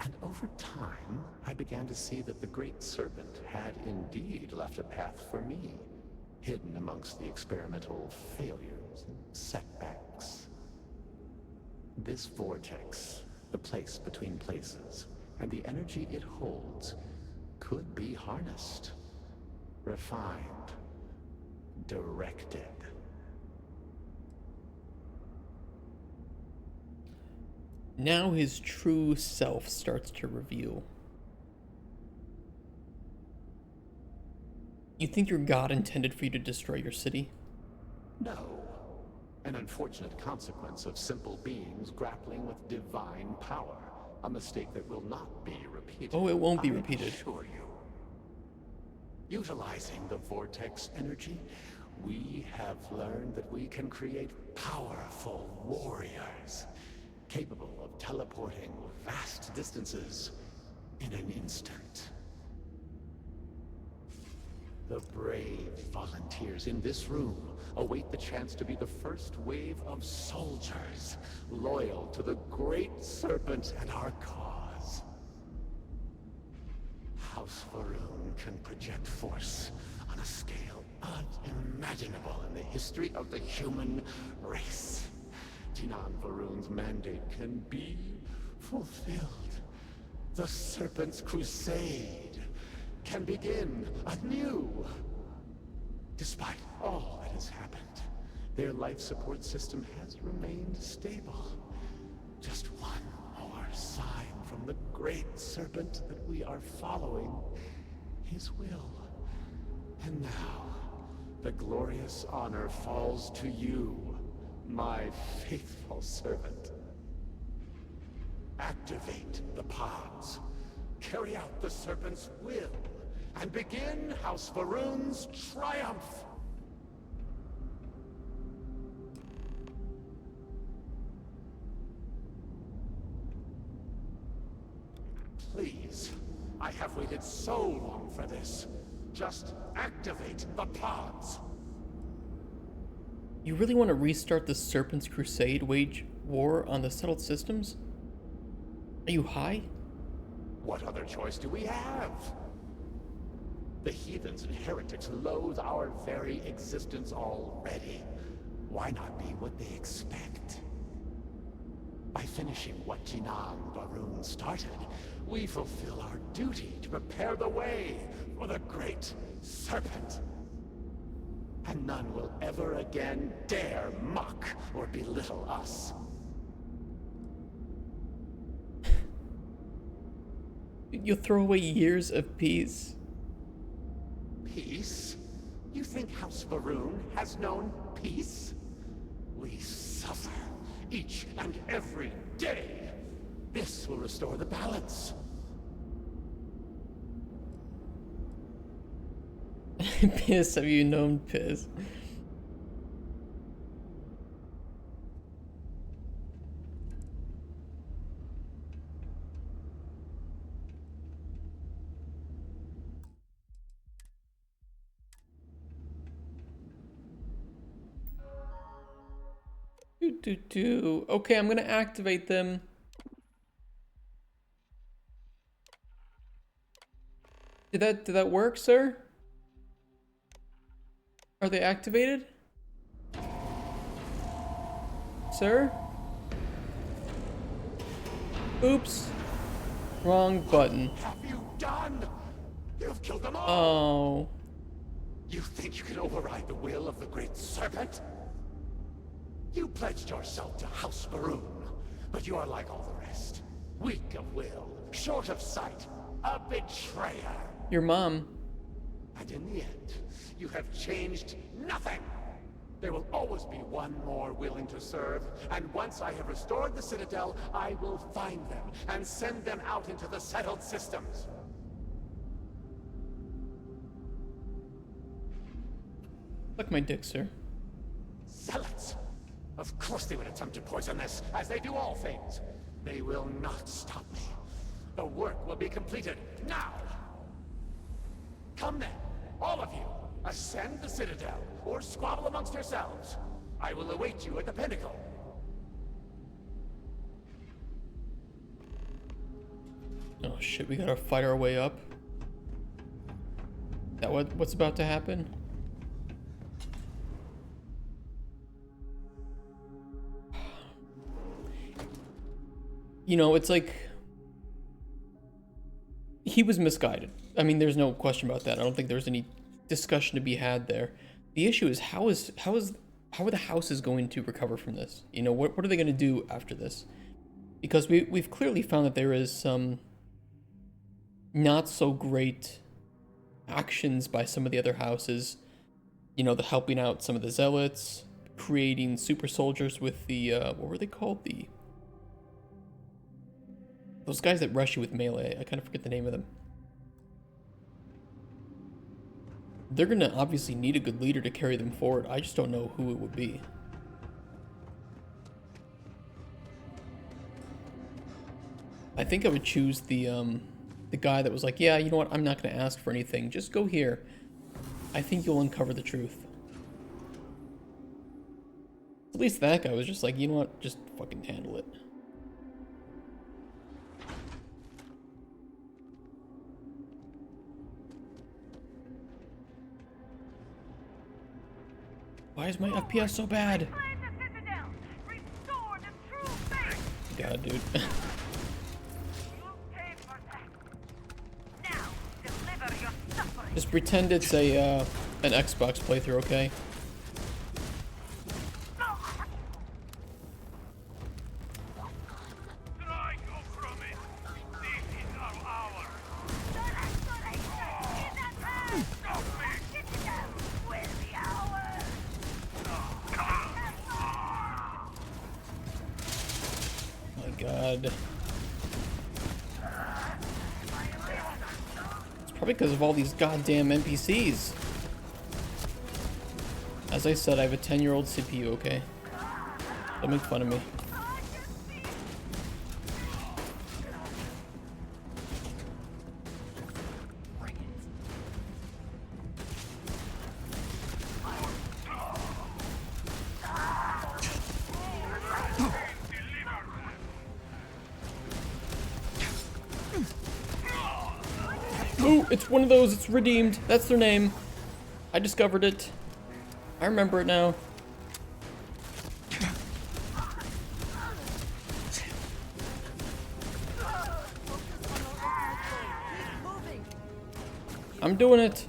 And over time, I began to see that the Great Serpent had indeed left a path for me, hidden amongst the experimental failures and setbacks. This vortex, the place between places, and the energy it holds, could be harnessed, refined, directed. Now his true self starts to reveal. You think your god intended for you to destroy your city? No. An unfortunate consequence of simple beings grappling with divine power. A mistake that will not be repeated. Oh, it won't be repeated. I assure you. Utilizing the vortex energy, we have learned that we can create powerful warriors, capable of teleporting vast distances in an instant. The brave volunteers in this room await the chance to be the first wave of soldiers, loyal to the Great Serpent and our cause. House Varun can project force on a scale unimaginable in the history of the human race. Jinan Varun's mandate can be fulfilled. The Serpent's crusade can begin anew. Despite all that has happened, their life support system has remained stable. Just one more sign from the Great Serpent that we are following his will. And now, the glorious honor falls to you, my faithful servant. Activate the pods, carry out the Serpent's will, and begin House Varun's triumph! Please, I have waited so long for this. Just activate the pods. You really want to restart the Serpent's Crusade, wage war on the settled systems? Are you high? What other choice do we have? The heathens and heretics loathe our very existence already. Why not be what they expect? By finishing what Jinan Varun started, we fulfill our duty to prepare the way for the Great Serpent. And none will ever again dare mock or belittle us. You'll throw away years of peace. Peace? You think House Varun has known peace? We suffer each and every day. This will restore the balance. Piss, have you known piss? Okay, I'm gonna activate them. Did that work, sir? Are they activated? Sir? Oops. Wrong button. Have you done? You've killed them all! Oh. You think you can override the will of the Great Serpent? You pledged yourself to House Varun, but you are like all the rest. Weak of will, short of sight, a betrayer. Your mom. And in the end, you have changed nothing. There will always be one more willing to serve, and once I have restored the Citadel, I will find them and send them out into the settled systems. Suck my dick, sir. Zealots! Of course they would attempt to poison this, as they do all things. They will not stop me. The work will be completed now! Come then, all of you, ascend the Citadel, or squabble amongst yourselves. I will await you at the pinnacle. Oh shit, we gotta fight our way up. That what's about to happen? You know, it's like he was misguided. I mean, there's no question about that. I don't think there's any discussion to be had there. The issue is how are the houses going to recover from this? You know, what are they going to do after this? Because we've clearly found that there is some not so great actions by some of the other houses. You know, the helping out some of the zealots, creating super soldiers with the what were they called? Those guys that rush you with melee. I kind of forget the name of them. They're going to obviously need a good leader to carry them forward. I just don't know who it would be. I think I would choose the guy that was like, yeah, you know what? I'm not going to ask for anything. Just go here. I think you'll uncover the truth. At least that guy was just like, you know what, just fucking handle it. Why is my FPS so bad? God, dude. Just pretend it's a an Xbox playthrough, okay? God. It's probably because of all these goddamn NPCs. As I said, I have a 10-year-old CPU, okay? Don't make fun of me. Ooh, it's one of those, it's redeemed. That's their name. I discovered it. I remember it now. I'm doing it.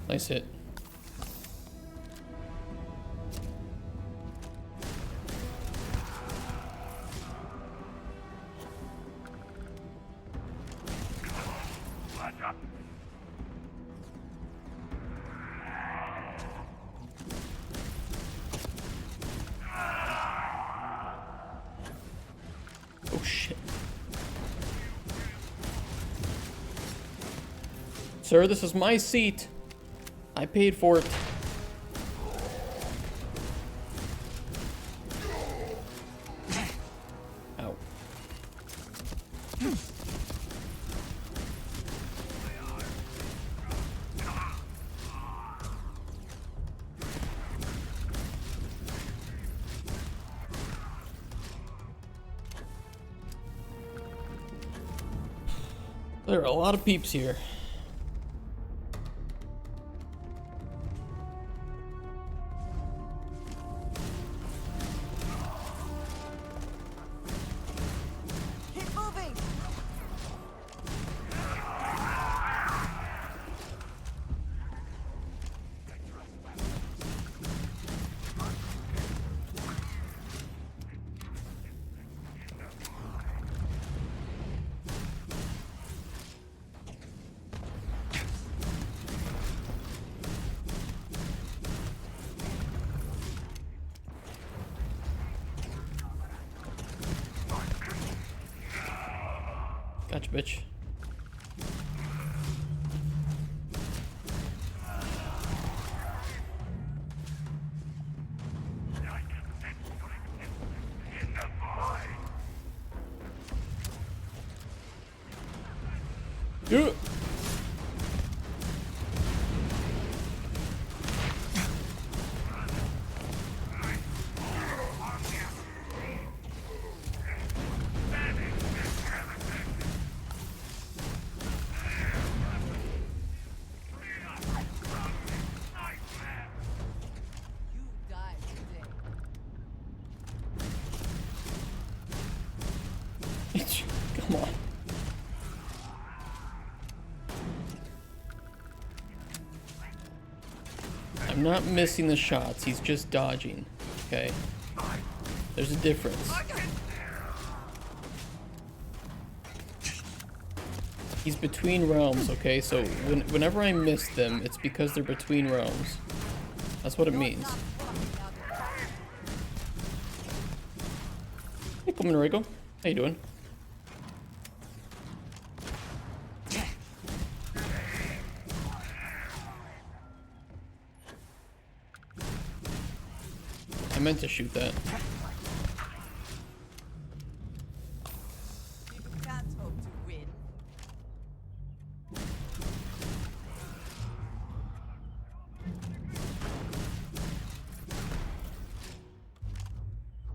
Nice hit. Oh shit. Sir, this is my seat. I paid for it. Ow. There are a lot of peeps here. Gotcha, bitch. Yeah. Come on. I'm not missing the shots. He's just dodging. Okay? There's a difference. He's between realms, okay? So whenever I miss them, it's because they're between realms. That's what it means. Hey, Rico. How you doing? I meant to shoot that.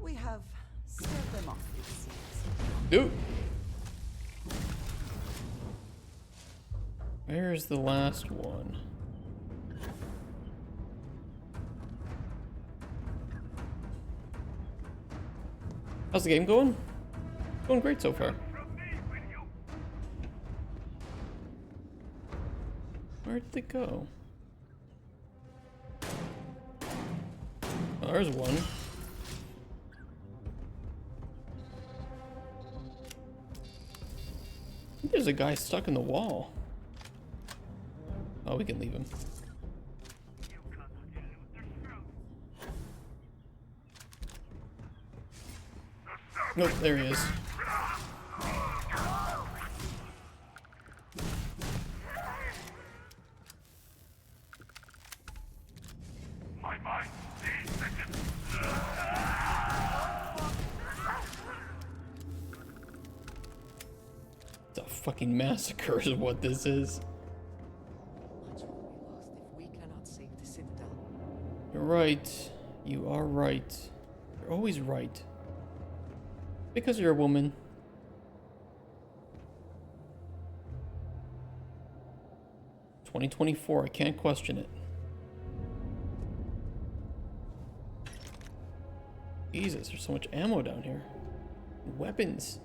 We have scared them off, it seems. Dude. Where's the last one? How's the game going? Going great so far. Where'd they go? Oh, there's one. I think there's a guy stuck in the wall. Oh, we can leave him. Nope, there he is. It's a fucking massacre is what this is. Much will be lost if we cannot save the Citadel. You're right. You are right. You're always right. Because you're a woman. $2024, I can't question it. Jesus, there's so much ammo down here. Weapons.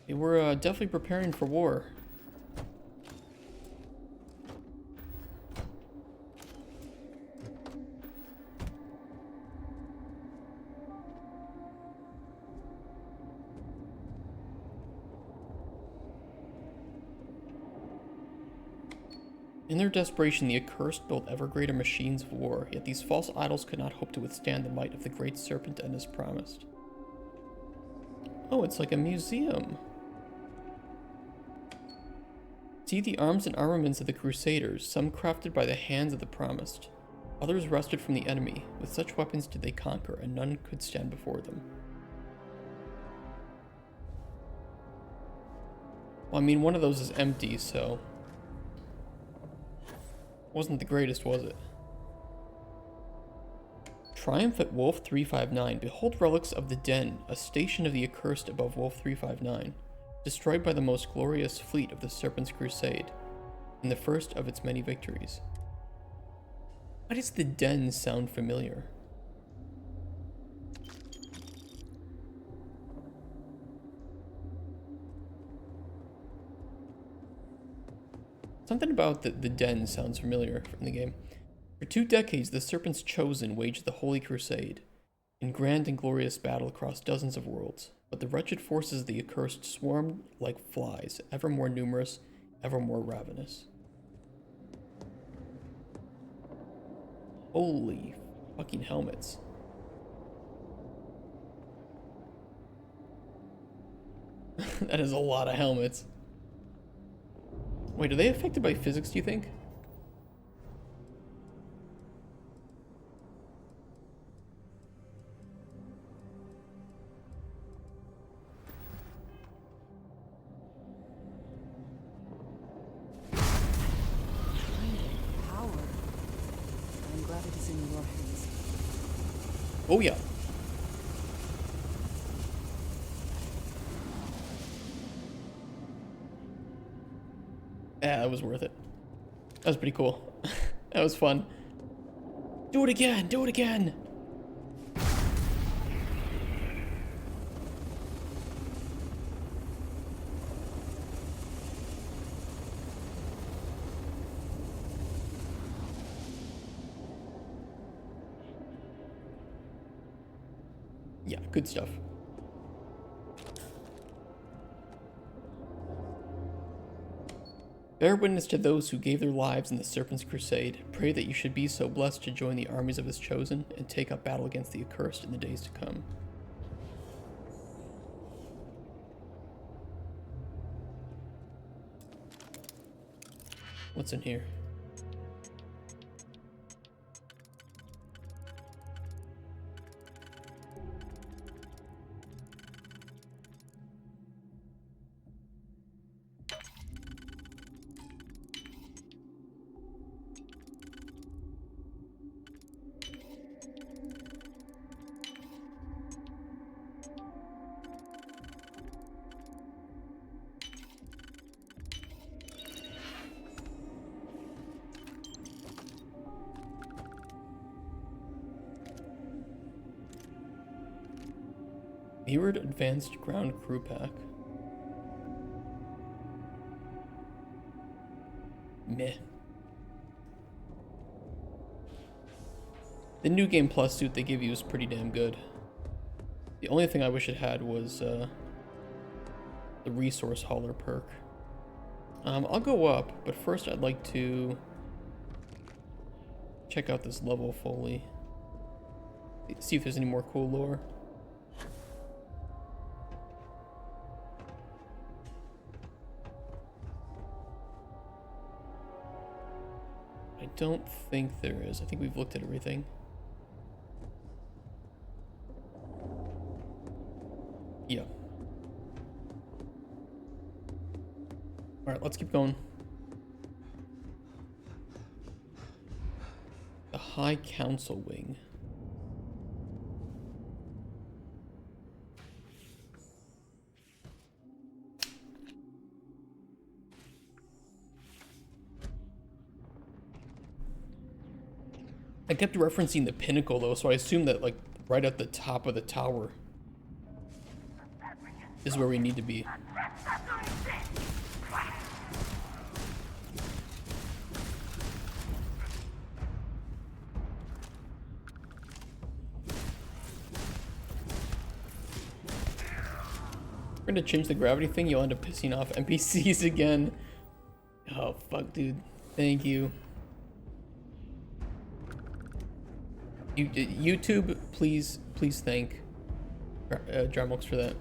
Hey, we're definitely preparing for war. In their desperation, the accursed built ever greater machines of war, yet these false idols could not hope to withstand the might of the great serpent and his promised. Oh, it's like a museum. See the arms and armaments of the Crusaders, some crafted by the hands of the promised. Others wrested from the enemy. With such weapons did they conquer, and none could stand before them. Well, I mean, one of those is empty, so... wasn't the greatest, was it? Triumph at Wolf 359. Behold relics of the Den, a station of the accursed above Wolf 359. Destroyed by the most glorious fleet of the Serpent's Crusade, in the first of its many victories. Why does the Den sound familiar? Something about the Den sounds familiar from the game. For 2 decades, the Serpent's Chosen waged the Holy Crusade, in grand and glorious battle across dozens of worlds. But the wretched forces of the accursed swarmed like flies, ever more numerous, ever more ravenous. Holy fucking helmets. That is a lot of helmets. Wait, are they affected by physics, do you think? Power. I'm glad it is in your hands. Oh yeah. Yeah, that was worth it. That was pretty cool. That was fun. Do it again! Do it again! Yeah, good stuff. Bear witness to those who gave their lives in the Serpent's Crusade. Pray that you should be so blessed to join the armies of his chosen and take up battle against the accursed in the days to come. What's in here? Mirrored Advanced Ground Crew Pack. Meh. The new Game Plus suit they give you is pretty damn good. The only thing I wish it had was the Resource Hauler perk. I'll go up, but first I'd like to check out this level fully. See if there's any more cool lore. I don't think there is. I think we've looked at everything. Yeah. Alright, let's keep going. The High Council Wing. I kept referencing the pinnacle though, so I assume that like right at the top of the tower is where we need to be. We're gonna change the gravity thing, you'll end up pissing off NPCs again. Oh fuck, dude. Thank you. YouTube, please thank Dramux for that.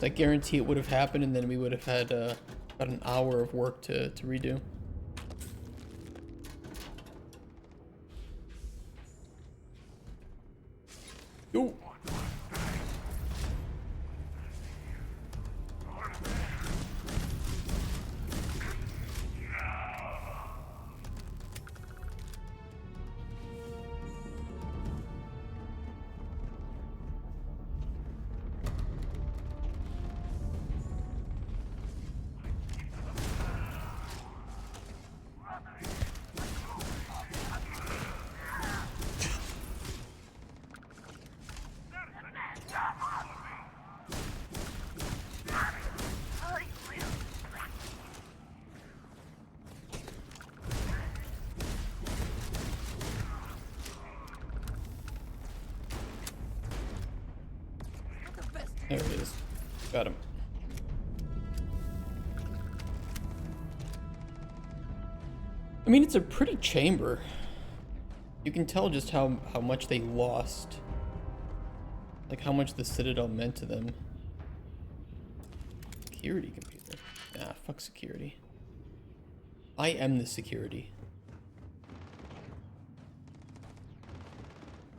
I guarantee it would have happened, and then we would have had about an hour of work to redo. Yo. There it is. Got him. I mean, it's a pretty chamber. You can tell just how much they lost. Like how much the Citadel meant to them. Security computer. Nah, fuck security. I am the security.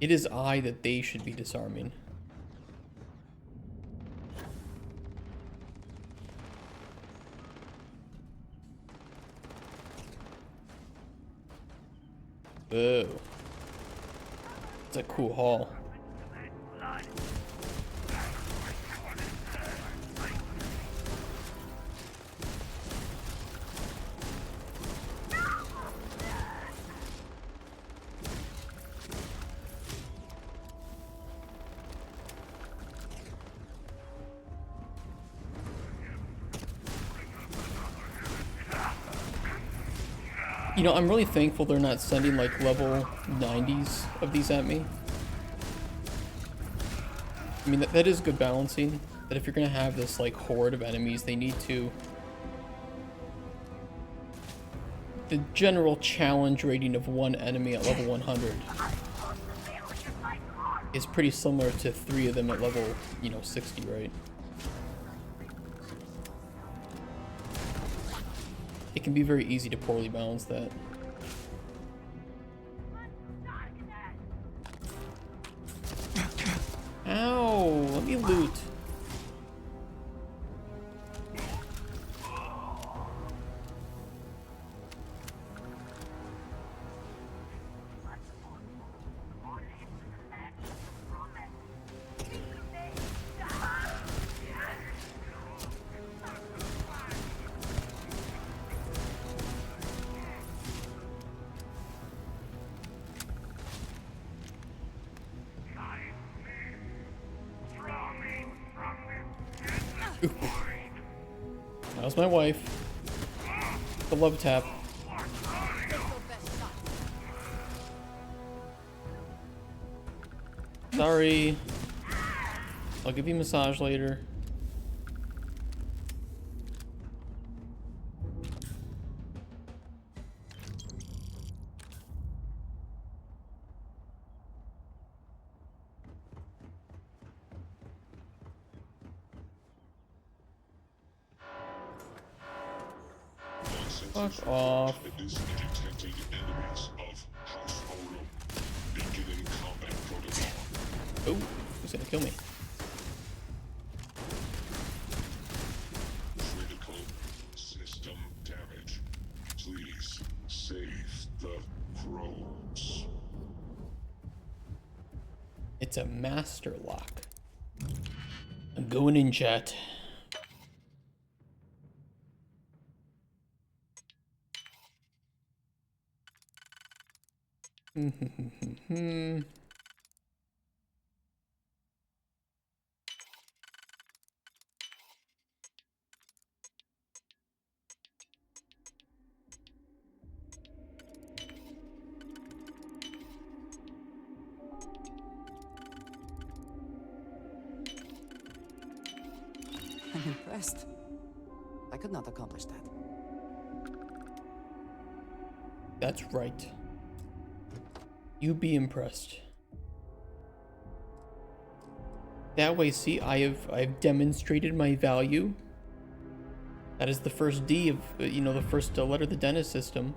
It is I that they should be disarming. Oh. It's a cool haul. You know, I'm really thankful they're not sending like level 90s of these at me. I mean, that is good balancing. That if you're gonna have this like horde of enemies, they need to. The general challenge rating of one enemy at level 100 is pretty similar to 3 of them at level, 60, right? It can be very easy to poorly balance that. Ow! Let me loot. That was my wife. The love tap. Sorry. I'll give you a massage later. Fuck off. Oh, who's gonna kill me? Critical system damage. Please save the crows. It's a master lock. I'm going in, chat. I'm impressed. I could not accomplish that. That's right. You be impressed. That way, see, I've demonstrated my value. That is the first D of, the first letter of the dentist system.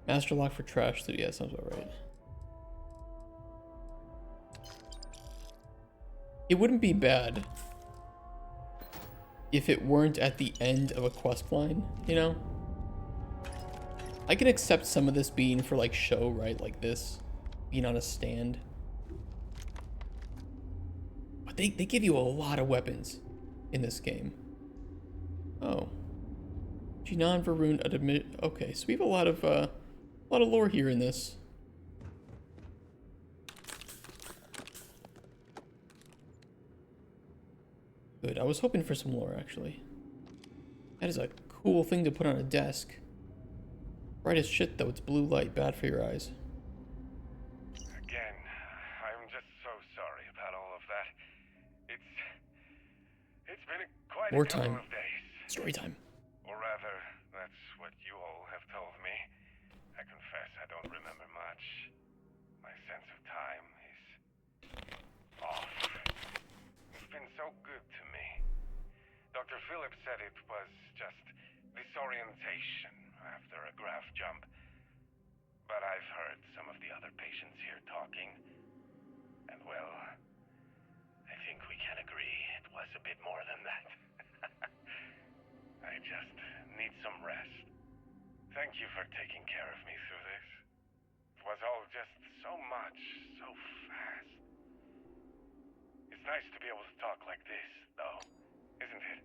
Master lock for trash, so yeah, sounds about right. It wouldn't be bad if it weren't at the end of a quest line, I can accept some of this being for like show, right? Like this, being on a stand. But they give you a lot of weapons in this game. Oh. Jinan Varun admit. Okay, so we have a lot of lore here in this. Good. I was hoping for some lore, actually. That is a cool thing to put on a desk. Bright as shit, though. It's blue light, bad for your eyes. Again, I'm just so sorry about all of that. It's been quite a couple of days. Story time. Or rather, that's what you all have told me. I confess I don't remember much. My sense of time is off. It's been so good to me. Dr. Phillips said it was just disorientation after a graph jump. But I've heard some of the other patients here talking. And well, I think we can agree it was a bit more than that. I just need some rest. Thank you for taking care of me through this. It was all just so much, so fast. It's nice to be able to talk like this, though, isn't it?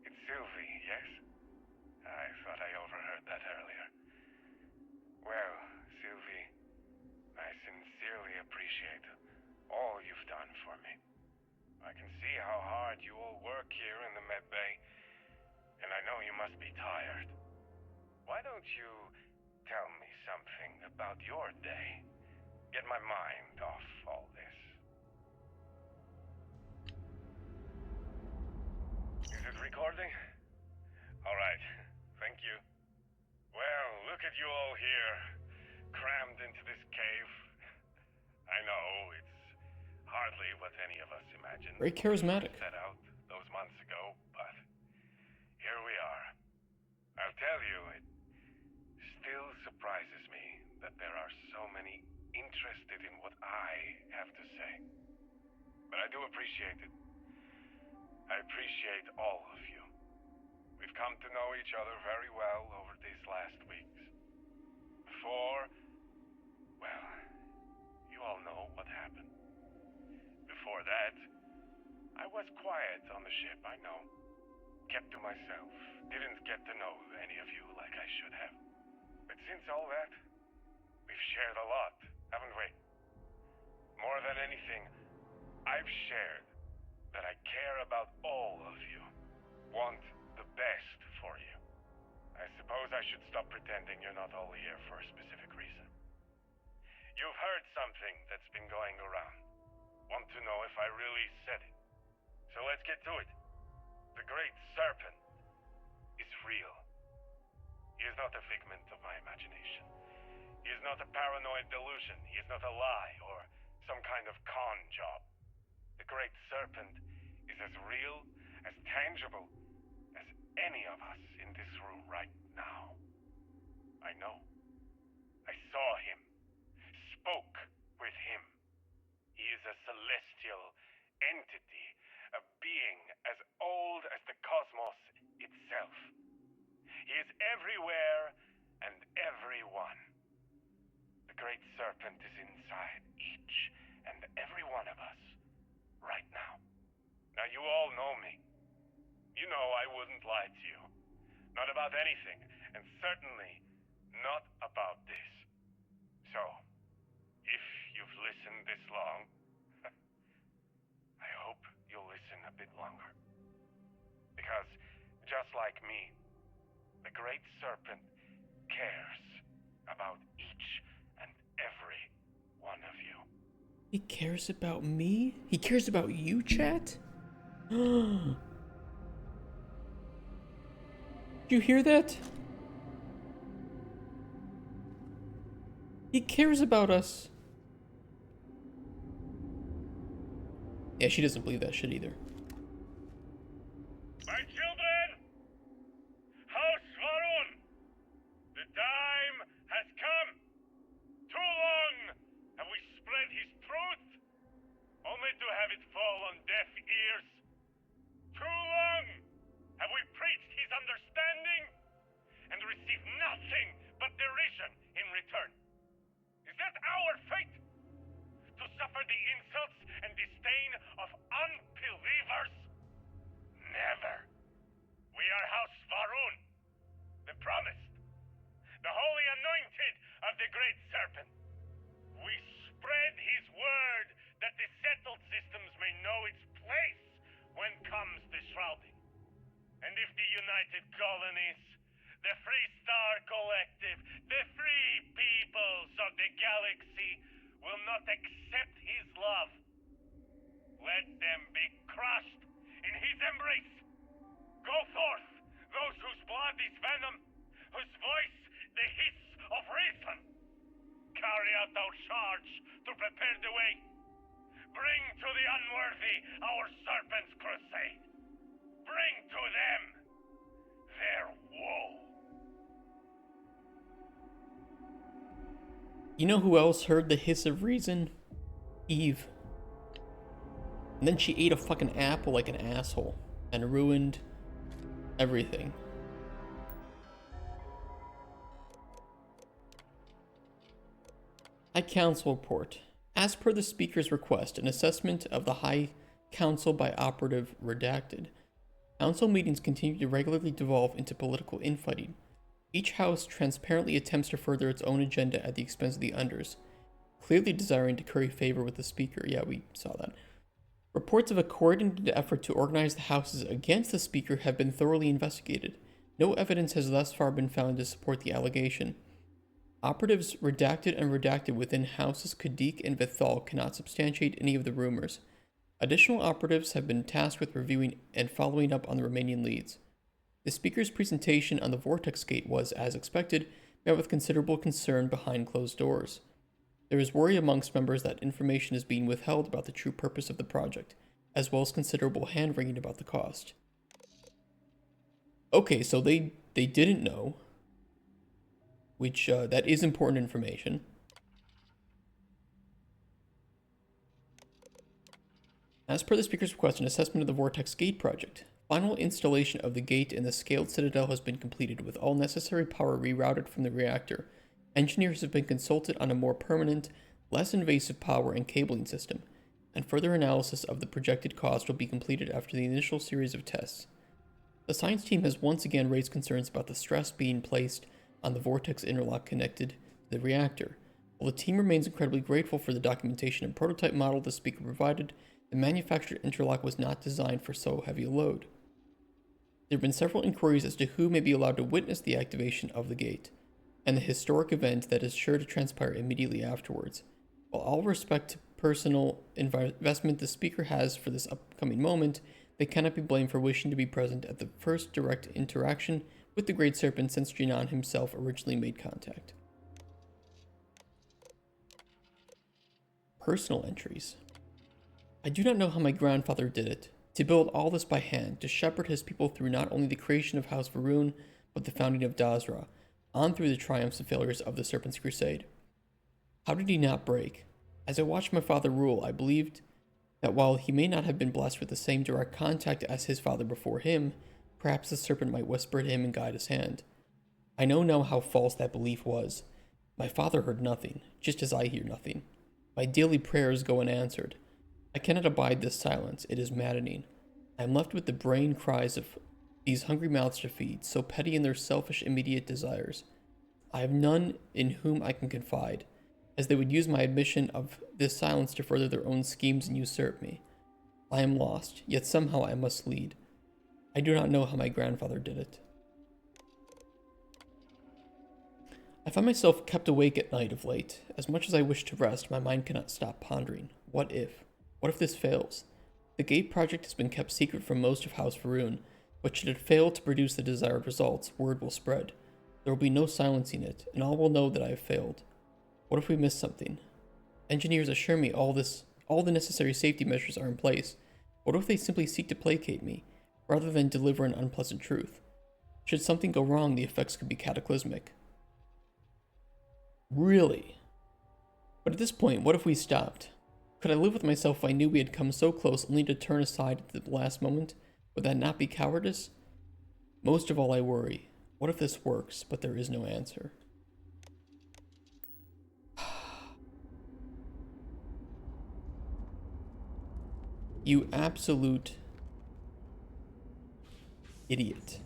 It's Sylvie, yes? I thought I overheard that earlier. Well, Sylvie, I sincerely appreciate all you've done for me. I can see how hard you all work here in the med bay, and I know you must be tired. Why don't you tell me something about your day? get my mind off all this. Is it recording? Alright, thank you. Well, look at you all here, crammed into this cave. I know, it's hardly what any of us imagined. Very charismatic. Set out those months ago, but here we are. I'll tell you, it still surprises me that there are so many interested in what I have to say. But I do appreciate it. I appreciate all of you. We've come to know each other very well over these last weeks. Before, well, you all know what happened. Before that, I was quiet on the ship, I know. Kept to myself. Didn't get to know any of you like I should have. But since all that, we've shared a lot, haven't we? More than anything, I've shared that I care about all of you. Want the best for you. I suppose I should stop pretending you're not all here for a specific reason. You've heard something that's been going around. Want to know if I really said it. So let's get to it. The Great Serpent is real. He is not a figment of my imagination. He is not a paranoid delusion. He is not a lie or some kind of con job. The Great Serpent is as real, as tangible, as any of us in this room right now. I know. I saw him. Spoke with him. He is a celestial entity, a being as old as the cosmos itself. He is everywhere and everyone. The Great Serpent is inside each and every one of us right now. Now you all know me. You know I wouldn't lie to you. Not about anything, and certainly not about this. So, if you've listened this long, I hope you'll listen a bit longer. Because, just like me, the Great Serpent cares about each and every one of you. He cares about me? He cares about you, chat? Did you hear that? He cares about us. Yeah, she doesn't believe that shit either. My children! House Varun! The time has come! Too long have we spread his truth, only to have it fall on deaf ears. Too long have we preached his understanding and received nothing but derision in return. Is that our fate? To suffer the insults and disdain of unbelievers? Never. We are House Varun, the promised, the holy anointed of the Great Serpent. We spread his word that the settled systems may know its place when comes the shrouding. And if the United Colonies, the Free Star Collective, the free peoples of the galaxy will not accept his love, let them be crushed in his embrace. Go forth, those whose blood is venom, whose voice the hiss of reason. Carry out our charge to prepare the way. Bring to the unworthy our serpent's crusade. Bring to them their woe. You know who else heard the hiss of reason? Eve. And then she ate a fucking apple like an asshole and ruined everything. High Council report. As per the Speaker's request, an assessment of the High Council by Operative redacted. Council meetings continue to regularly devolve into political infighting. Each house transparently attempts to further its own agenda at the expense of the unders, clearly desiring to curry favor with the Speaker. Yeah, we saw that. Reports of a coordinated effort to organize the houses against the Speaker have been thoroughly investigated. No evidence has thus far been found to support the allegation. Operatives redacted and redacted within houses Kadik and Vithal cannot substantiate any of the rumors. Additional operatives have been tasked with reviewing and following up on the remaining leads. The speaker's presentation on the Vortex Gate was, as expected, met with considerable concern behind closed doors. There is worry amongst members that information is being withheld about the true purpose of the project, as well as considerable hand-wringing about the cost. Okay, so they didn't know, which that is important information. As per the speaker's request, an assessment of the Vortex Gate project. Final installation of the gate in the scaled citadel has been completed, with all necessary power rerouted from the reactor. Engineers have been consulted on a more permanent, less invasive power and cabling system, and further analysis of the projected cost will be completed after the initial series of tests. The science team has once again raised concerns about the stress being placed on the vortex interlock connected to the reactor. While the team remains incredibly grateful for the documentation and prototype model the speaker provided, the manufactured interlock was not designed for so heavy a load. There have been several inquiries as to who may be allowed to witness the activation of the gate, and the historic event that is sure to transpire immediately afterwards. While all respect to personal investment the speaker has for this upcoming moment, they cannot be blamed for wishing to be present at the first direct interaction with the Great Serpent since Jinan himself originally made contact. Personal entries. I do not know how my grandfather did it. To build all this by hand, to shepherd his people through not only the creation of House Varun, but the founding of Dazra, on through the triumphs and failures of the Serpent's Crusade. How did he not break? As I watched my father rule, I believed that while he may not have been blessed with the same direct contact as his father before him, perhaps the Serpent might whisper to him and guide his hand. I know now how false that belief was. My father heard nothing, just as I hear nothing. My daily prayers go unanswered. I cannot abide this silence, it is maddening. I am left with the brain cries of these hungry mouths to feed, so petty in their selfish immediate desires. I have none in whom I can confide, as they would use my admission of this silence to further their own schemes and usurp me. I am lost, yet somehow I must lead. I do not know how my grandfather did it. I find myself kept awake at night of late. As much as I wish to rest, my mind cannot stop pondering. What if? What if this fails? The gate project has been kept secret from most of House Varun, but should it fail to produce the desired results, word will spread. There will be no silencing it, and all will know that I have failed. What if we miss something? Engineers assure me all the necessary safety measures are in place. What if they simply seek to placate me, rather than deliver an unpleasant truth? Should something go wrong, the effects could be cataclysmic. Really? But at this point, what if we stopped? Could I live with myself if I knew we had come so close only to turn aside at the last moment? Would that not be cowardice? Most of all I worry, what if this works, but there is no answer? You absolute idiot.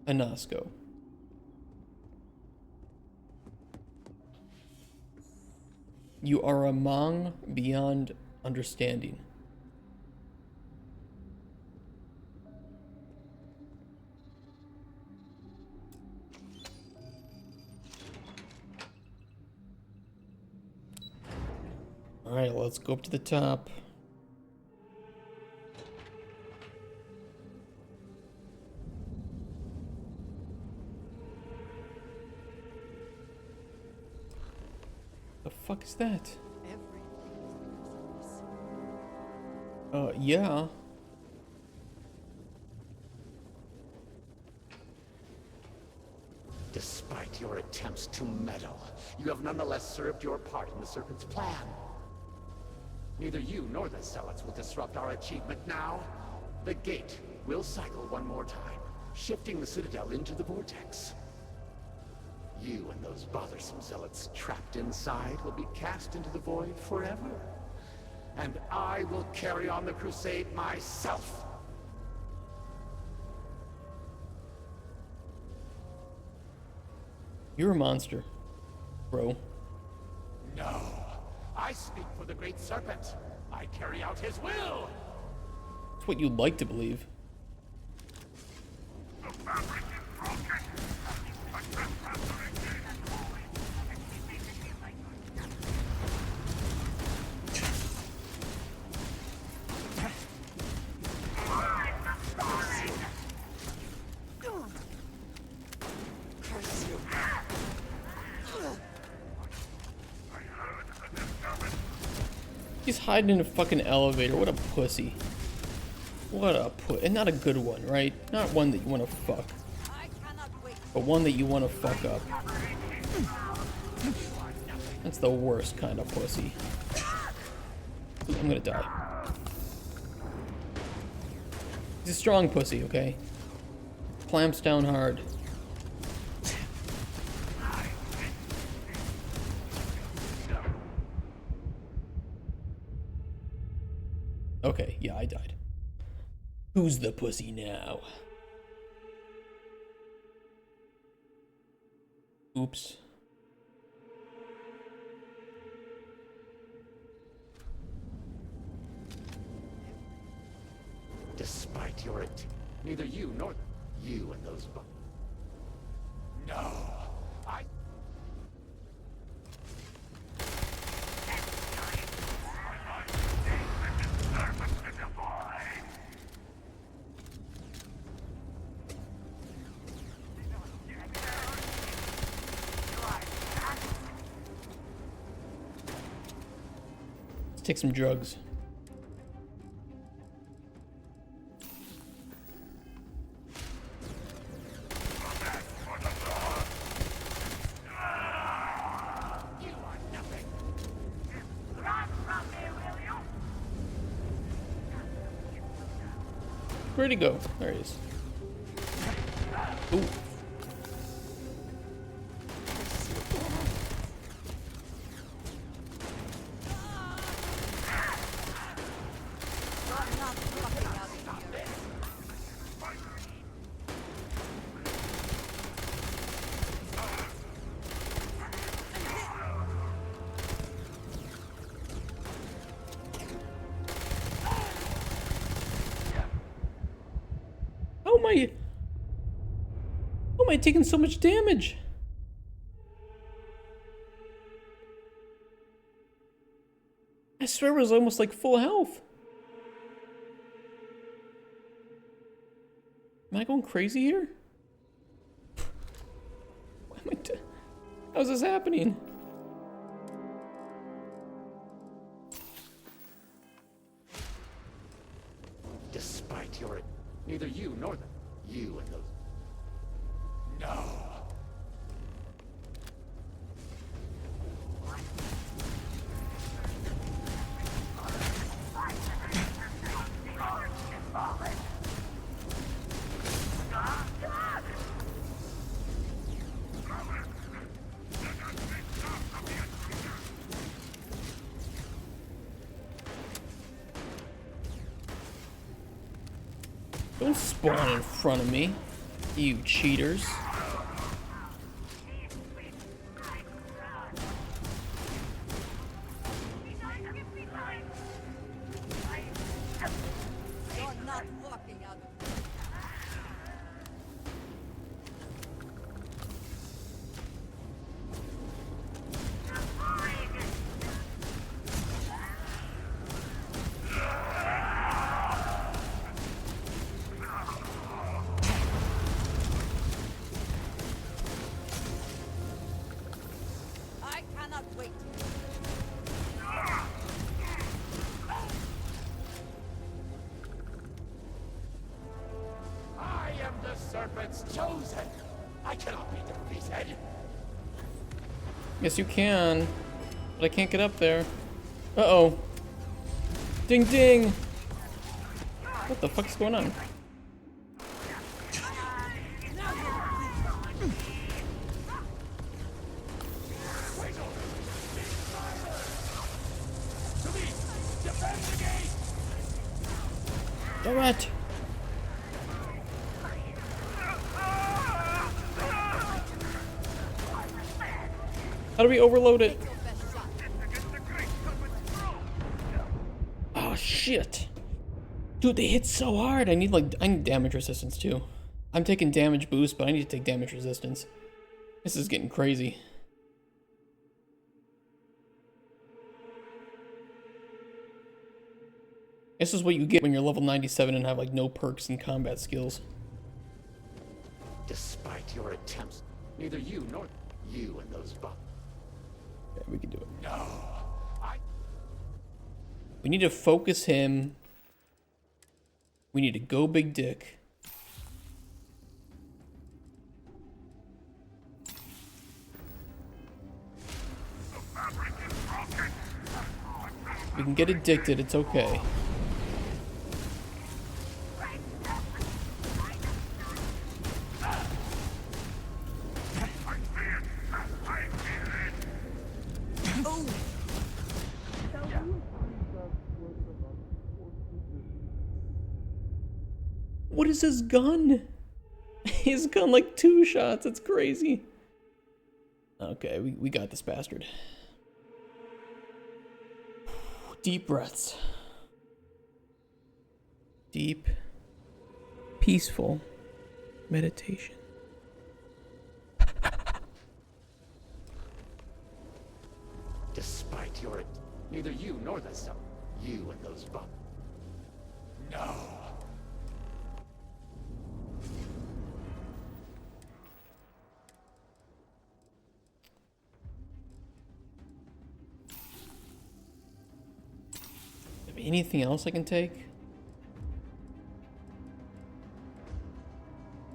Anasco. You are a Hmong beyond understanding. Alright, let's go up to the top. The fuck is that? Yeah. Despite your attempts to meddle, you have nonetheless served your part in the Serpent's plan. Neither you nor the Zealots will disrupt our achievement now. The gate will cycle one more time, shifting the Citadel into the Vortex. You and those bothersome Zealots trapped inside will be cast into the void forever. And I will carry on the crusade myself. You're a monster, bro. No. I speak for the Great Serpent. I carry out his will. It's what you'd like to believe. The fabric is broken. He's hiding in a fucking elevator. What a pussy. What a and not a good one, right? Not one that you want to fuck. But one that you want to fuck up. That's the worst kind of pussy. I'm gonna die. He's a strong pussy, okay? Clamps down hard. Okay, yeah, I died. Who's the pussy now? Oops. Despite your neither you nor you and those no, I. Let's take some drugs. Where'd he go? There he is. Ooh. How am I taking so much damage? I swear it was almost like full health. Am I going crazy here? Why am I how's this happening? Despite your neither you nor you and those no. Don't spawn in front of me, you cheaters. Chosen. I cannot be defeated. Yes, you can, but I can't get up there. Uh-oh. Ding ding. What the fuck's going on? Do it. How do we overload it? Oh shit. Dude, they hit so hard. I need damage resistance too. I'm taking damage boost, but I need to take damage resistance. This is getting crazy. This is what you get when you're level 97 and have like no perks and combat skills. Despite your attempts, neither you nor you and those Yeah, we can do it. no. We need to focus him. We need to go big dick. We can get addicted, it's okay. What is his gun? He's gun like 2 shots, it's crazy. Okay, we got this bastard. Deep breaths. Deep, peaceful meditation. Despite your... Neither you nor the sun. You and those bum... No. Anything else I can take?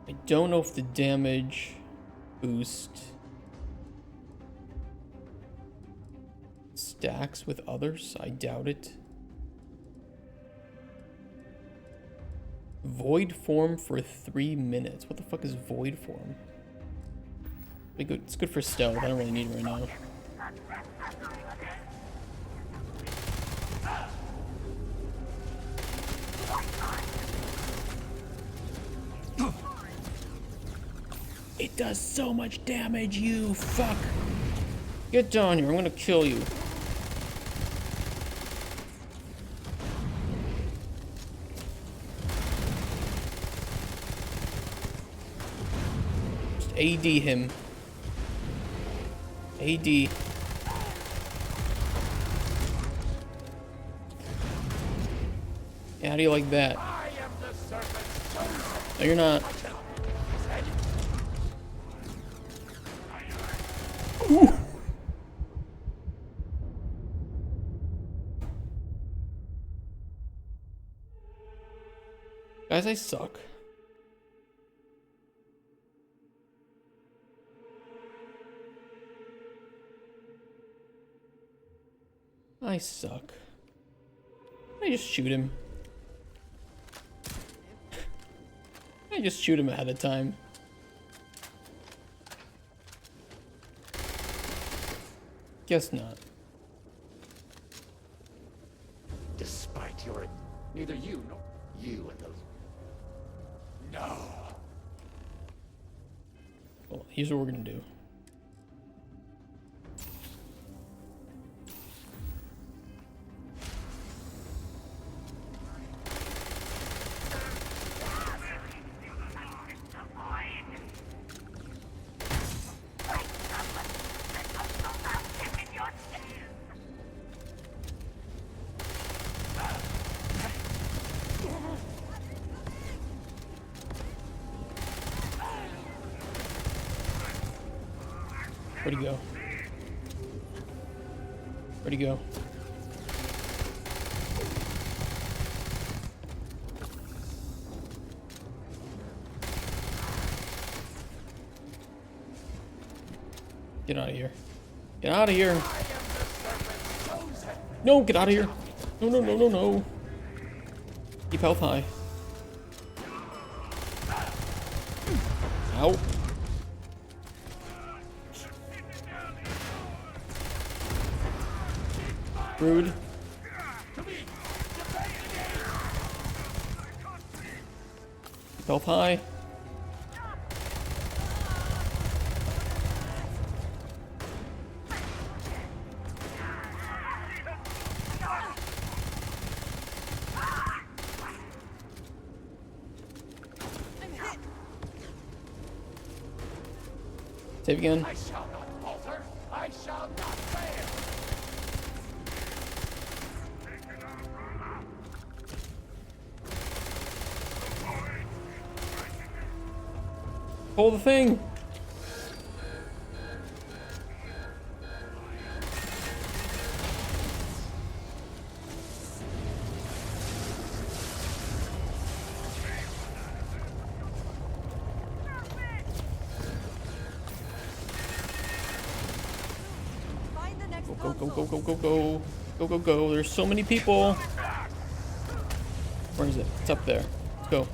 I don't know if the damage boost stacks with others. I doubt it. Void form for 3 minutes. What the fuck is void form? It's good for stealth. I don't really need it right now. It does so much damage, you fuck. Get down here, I'm gonna kill you. Just AD him. AD. Yeah, how do you like that? No, you're not. Ooh. Guys, I suck. I suck. I just shoot him. I just shoot him ahead of time. Guess not. Despite your... Neither you nor... You and those... No. Well, here's what we're gonna do. Where'd he go? Where'd he go? Get out of here. Get out of here. No, get out of here. No, no, no, no, no. Keep health high. Ow. Rude. Health high. Save again. I shall not falter. I shall not fail. Pull the thing. Go, go, go, go, go. Go, go, go. There's so many people. Where is it? It's up there. Let's go.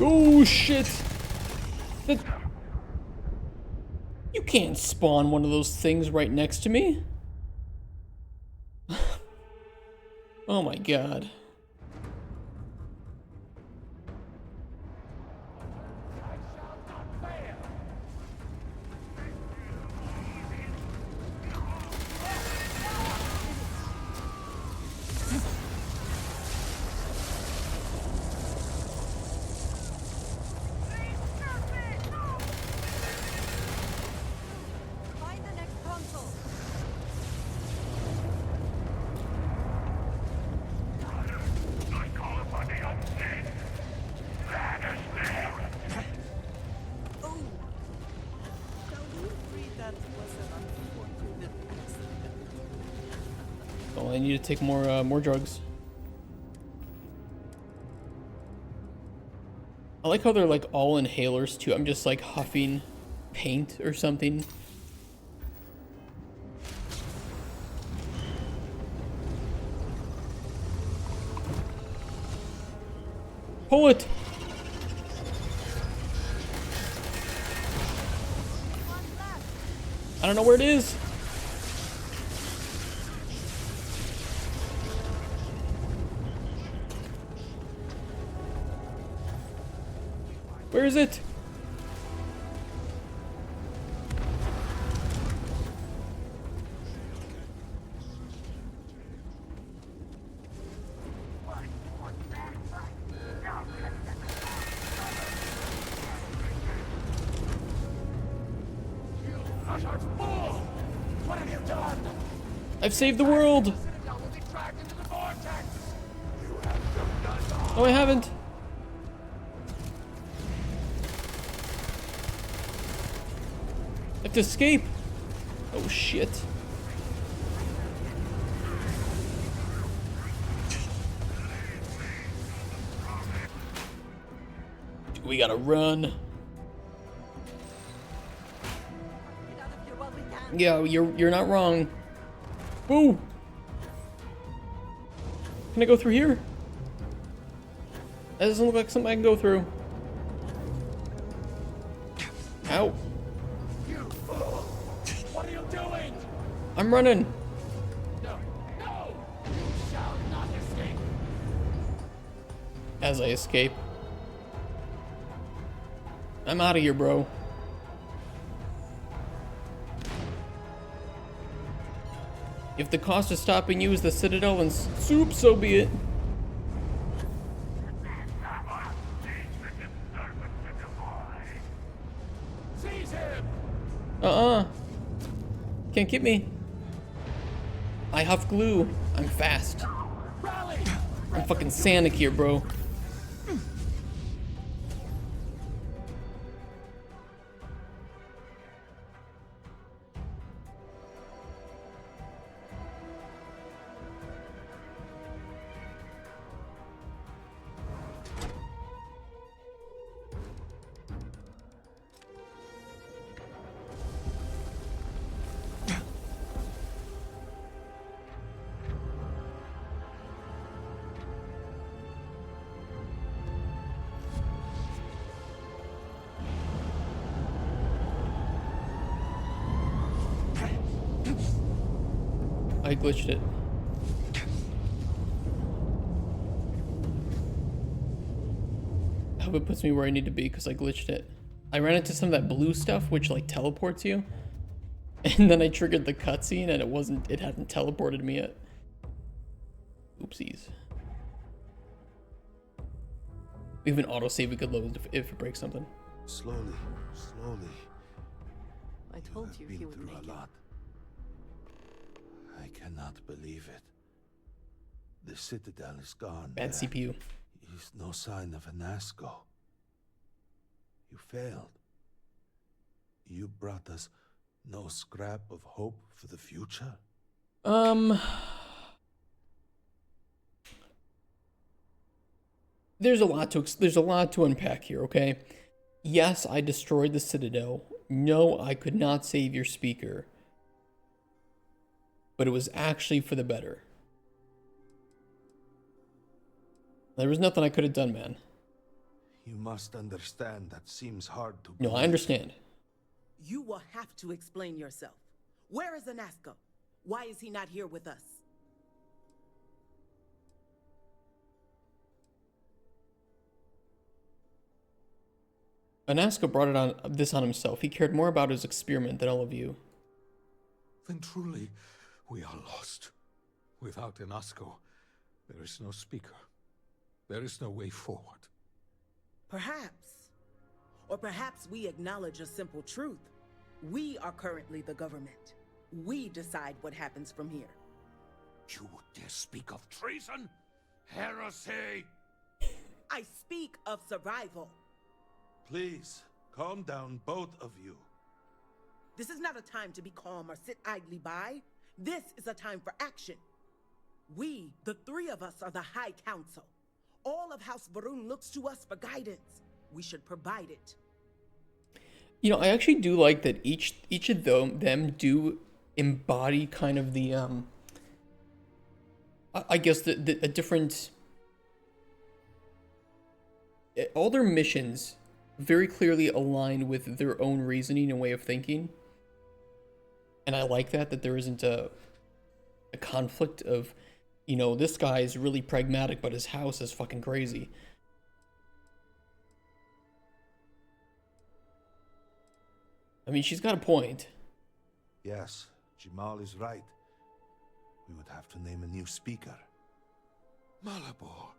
Oh shit! You can't spawn one of those things right next to me. Oh my god. Find the next console. I call upon the unseen. That is there. Oh! Shall we agree that was an unfortunate accident? Oh, I need to take more drugs. I like how they're like all inhalers too. I'm just like huffing paint or something. Pull it! I don't know where it is. Where is it? What have you done? I've saved the world! Oh, I haven't. I have to escape. Oh shit. We gotta run. Yeah, you're not wrong. Ooh. Can I go through here? That doesn't look like something I can go through. Ow. You fool! What are you doing? I'm running. No, no! You shall not escape! As I escape. I'm out of here, bro. If the cost of stopping you is the Citadel and soup, so be it. Seize him! Can't get me. I huff glue. I'm fast. I'm fucking Sonic here, bro. I glitched it. I hope it puts me where I need to be because I glitched it. I ran into some of that blue stuff which like teleports you. And then I triggered the cutscene and it hadn't teleported me yet. Oopsies. We have an autosave we could load if it breaks something. Slowly, slowly. I told you he would through make a it. lot. I cannot believe it. The Citadel is gone. Bad There CPU. is no sign of an Asco. You failed. You brought us no scrap of hope for the future? there's a lot to unpack here, okay? Yes, I destroyed the Citadel. No, I could not save your speaker. But it was actually for the better. There was nothing I could have done, man. You must understand that seems hard to No, believe. I understand. You will have to explain yourself. Where is Anasco? Why is he not here with us? Anasco brought this on himself. He cared more about his experiment than all of you. Then truly, we are lost. Without Enasco, there is no speaker. There is no way forward. Perhaps. Or perhaps we acknowledge a simple truth. We are currently the government. We decide what happens from here. You dare speak of treason? Heresy! I speak of survival. Please, calm down, both of you. This is not a time to be calm or sit idly by. This is a time for action. We, the three of us, are the High Council. All of House Varun looks to us for guidance. We should provide it. You know, I actually do like that each of them do embody kind of the I guess a different, all their missions very clearly align with their own reasoning and way of thinking. And I like that there isn't a conflict of, you know, this guy is really pragmatic, but his house is fucking crazy. I mean, she's got a point. Yes, Jamal is right. We would have to name a new speaker. Malabor,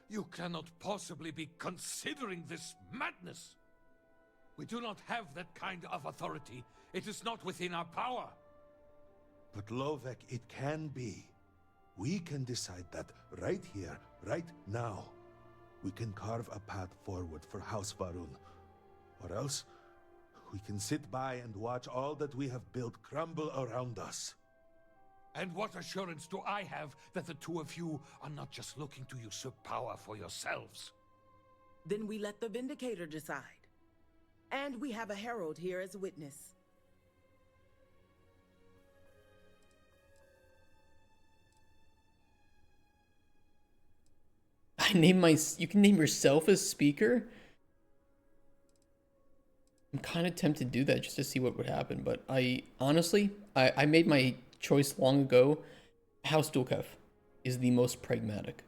you cannot possibly be considering this madness. We do not have that kind of authority. It is not within our power. But Lovek, it can be. We can decide that right here, right now. We can carve a path forward for House Varun. Or else, we can sit by and watch all that we have built crumble around us. And what assurance do I have that the two of you are not just looking to usurp power for yourselves? Then we let the Vindicator decide. And we have a herald here as a witness. You can name yourself as speaker? I'm kind of tempted to do that just to see what would happen, but I made my choice long ago. House Dulkef is the most pragmatic.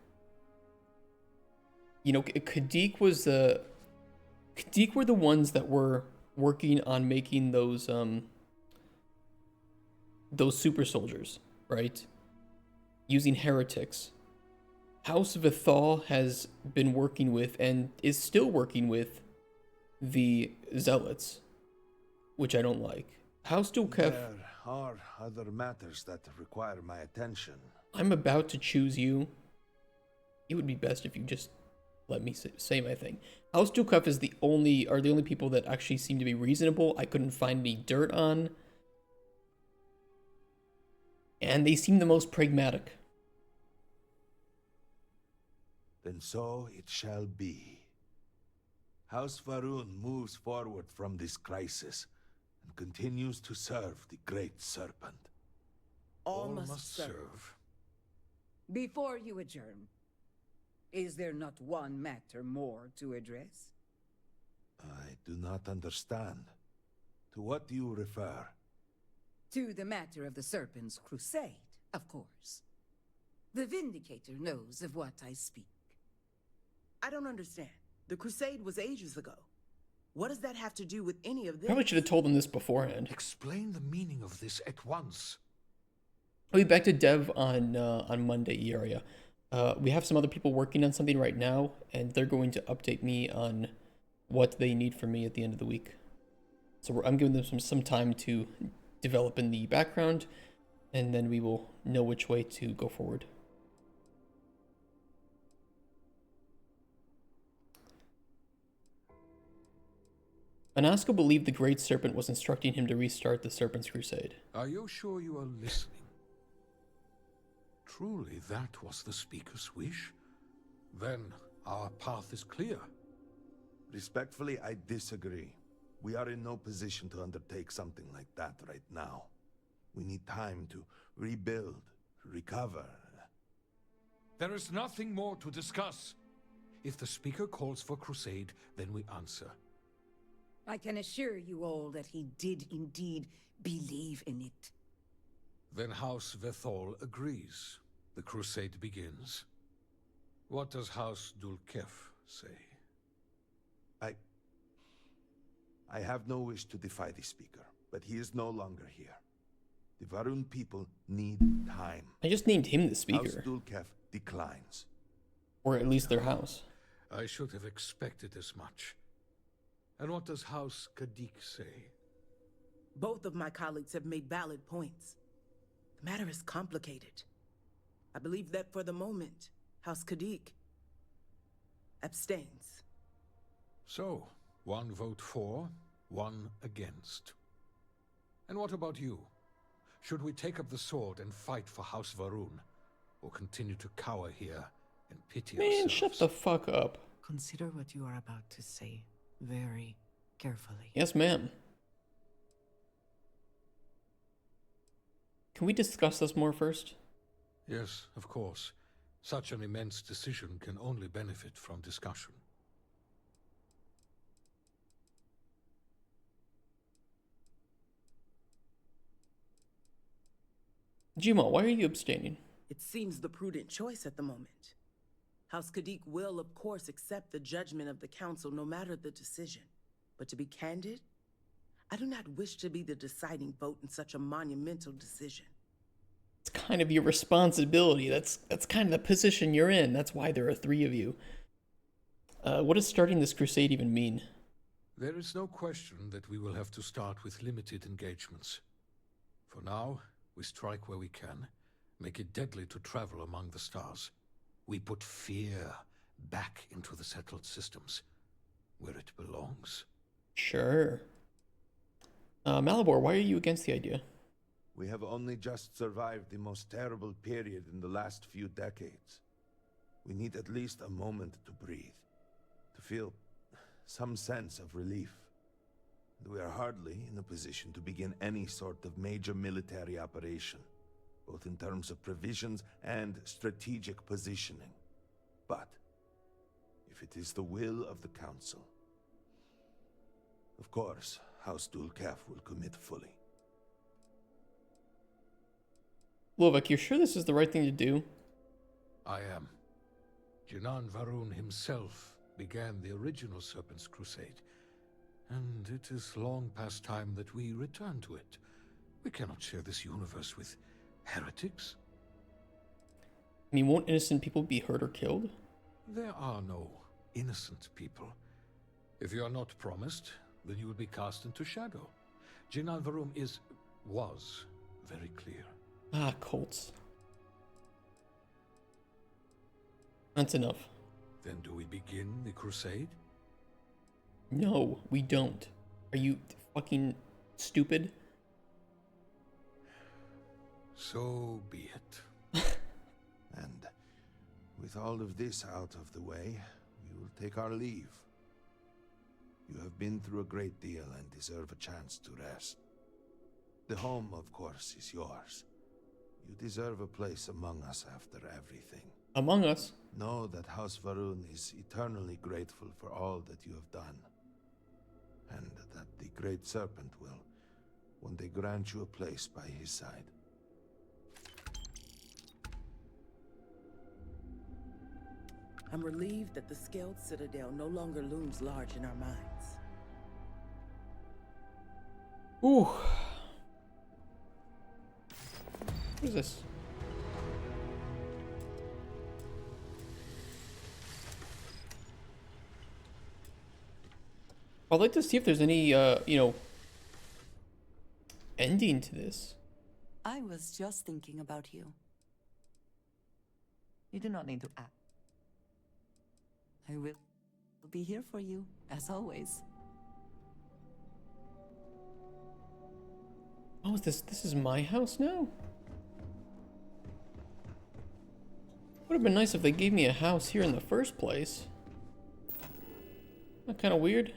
You know, Kadik were the ones that were working on making those super soldiers, right? Using heretics. House Vithal has been working with and is still working with the zealots, which I don't like. House Dulkef. There are other matters that require my attention. I'm about to choose you. It would be best if you just let me say my thing. House Dulkef are the only people that actually seem to be reasonable. I couldn't find any dirt on, and they seem the most pragmatic. Then so it shall be. House Varun moves forward from this crisis and continues to serve the Great Serpent. All must serve. Before you adjourn, is there not one matter more to address? I do not understand. To what do you refer? To the matter of the Serpent's crusade, of course. The Vindicator knows of what I speak. I don't understand. The crusade was ages ago. What does that have to do with any of this? Probably should have told them this beforehand. Explain the meaning of this at once. I'll be back to dev on Monday, area. We have some other people working on something right now, and they're going to update me on what they need from me at the end of the week. So I'm giving them some time to develop in the background, and then we will know which way to go forward. Anasco believed the Great Serpent was instructing him to restart the Serpent's Crusade. Are you sure you are listening? Truly, that was the speaker's wish? Then, Our path is clear. Respectfully, I disagree. We are in no position to undertake something like that right now. We need time to rebuild, recover. There is nothing more to discuss. If the speaker calls for crusade, then we answer. I can assure you all that he did indeed believe in it. Then House Vethol agrees. The crusade begins. What does House Dulkef say? I have no wish to defy the speaker, but he is no longer here. The Varun people need time. I just named him the speaker. House Dulkef declines. Or at least their house. I should have expected as much. And what does House Kadik say? Both of my colleagues have made valid points. The matter is complicated. I believe that for the moment, House Kadik abstains. So, one vote for, one against. And what about you? Should we take up the sword and fight for House Varun? Or continue to cower here and pity ourselves? Man, shut the fuck up. Consider what you are about to say very carefully. Yes, ma'am. Can we discuss this more first? Yes, of course. Such an immense decision can only benefit from discussion. Jima, why are you abstaining? It seems the prudent choice at the moment. House Kadik will, of course, accept the judgment of the council no matter the decision. But to be candid, I do not wish to be the deciding vote in such a monumental decision. It's kind of your responsibility. That's kind of the position you're in. That's why there are three of you. What does starting this crusade even mean? There is no question that we will have to start with limited engagements. For now, we strike where we can, make it deadly to travel among the stars. We put fear back into the settled systems, where it belongs. Sure. Malibor, why are you against the idea? We have only just survived the most terrible period in the last few decades. We need at least a moment to breathe, to feel some sense of relief. We are hardly in a position to begin any sort of major military operation, both in terms of provisions and strategic positioning. But if it is the will of the Council, of course, House Dulkef will commit fully. Lovak, you're sure this is the right thing to do? I am. Jinan Varun himself began the original Serpent's Crusade, and it is long past time that we return to it. We cannot share this universe with heretics. I mean, won't innocent people be hurt or killed? There are no innocent people. If you are not promised, then you will be cast into shadow. Jinan Varun was very clear. Ah, Colts. That's enough. Then do we begin the crusade? No, we don't. Are you fucking stupid? So be it. And with all of this out of the way, we will take our leave. You have been through a great deal and deserve a chance to rest. The home, of course, is yours. You deserve a place among us after everything. Among us? Know that House Varun is eternally grateful for all that you have done. And that the Great Serpent will one day grant you a place by his side. I'm relieved that the Scaled Citadel no longer looms large in our minds. Ooh. What is this? I'd like to see if there's any, ending to this. I was just thinking about you. You do not need to act. I will be here for you, as always. Oh, this is my house now? Would have been nice if they gave me a house here in the first place. That kind of weird.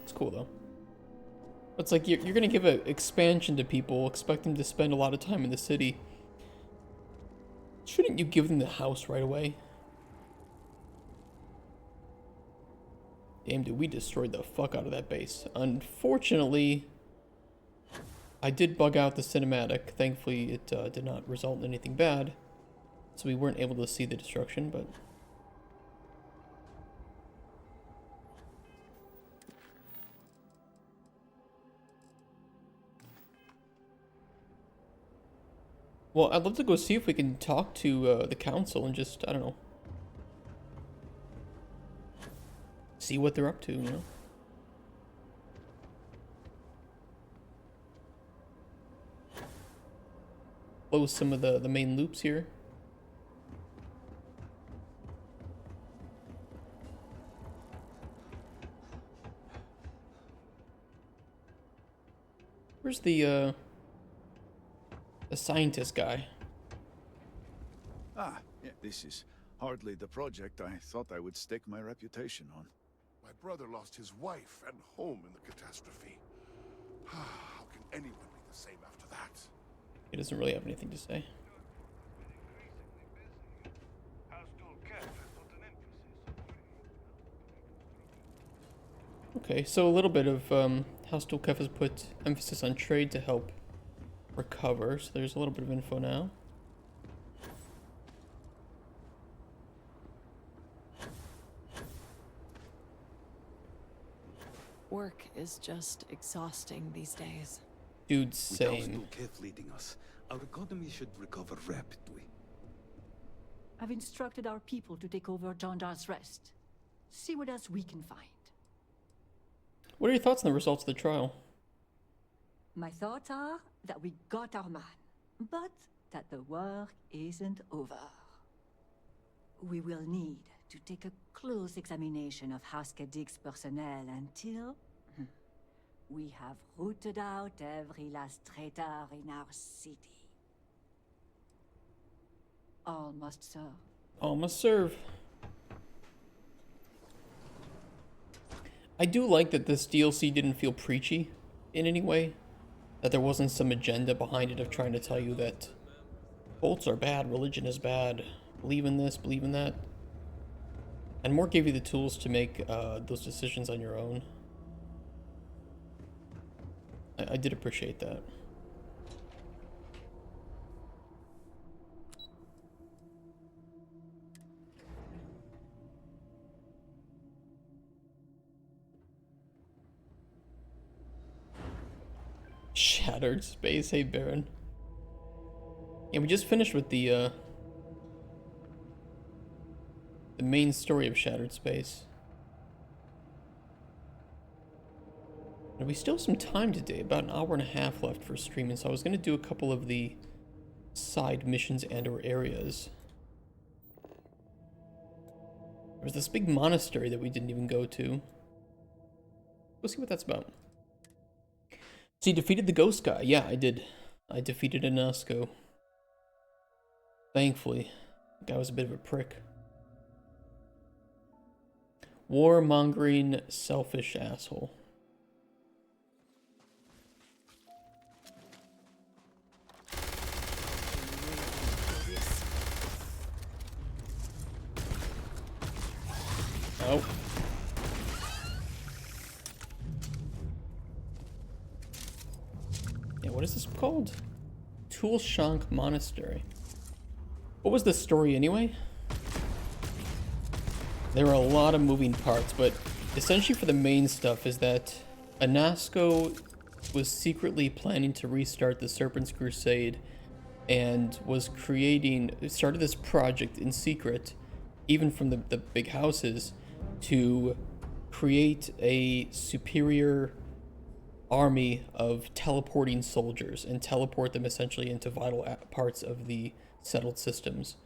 It's cool though. It's like you're gonna give an expansion to people, expect them to spend a lot of time in the city. Shouldn't you give them the house right away? Damn, dude, we destroyed the fuck out of that base. Unfortunately, I did bug out the cinematic. Thankfully, it did not result in anything bad. So we weren't able to see the destruction, but... Well, I'd love to go see if we can talk to the council and just, I don't know, see what they're up to, you know? Close some of the main loops here. Where's the scientist guy? Ah, yeah, this is hardly the project I thought I would stake my reputation on. My brother lost his wife and home in the catastrophe. How can anyone be the same after that? He doesn't really have anything to say. Okay, so a little bit of House Dulkef has put emphasis on trade to help recover, so there's a little bit of info now. Work is just exhausting these days. Dude, same. With Dulkef leading us, our economy should recover rapidly. I've instructed our people to take over Jandar's Rest. See what else we can find. What are your thoughts on the results of the trial? My thoughts are that we got our man, but that the work isn't over. We will need to take a close examination of House Kadig's personnel until we have rooted out every last traitor in our city. All must serve. All must serve. I do like that this DLC didn't feel preachy in any way. That there wasn't some agenda behind it of trying to tell you that cults are bad, religion is bad, believe in this, believe in that. And more gave you the tools to make those decisions on your own. I did appreciate that. Shattered space, hey Baron. Yeah, we just finished with the main story of Shattered Space. And we still have some time today, about an hour and a half left for streaming, so I was going to do a couple of the side missions and or areas. There was this big monastery that we didn't even go to. We'll see what that's about. So you defeated the ghost guy. Yeah, I did. I defeated Anasco. Thankfully. The guy was a bit of a prick. Warmongering, selfish asshole. Oh. Yeah, what is this called? Toolshank Monastery. What was the story anyway? There were a lot of moving parts, but essentially for the main stuff is that Anasco was secretly planning to restart the Serpent's Crusade and was started this project in secret, even from the big houses, to create a superior army of teleporting soldiers and teleport them essentially into vital parts of the settled systems.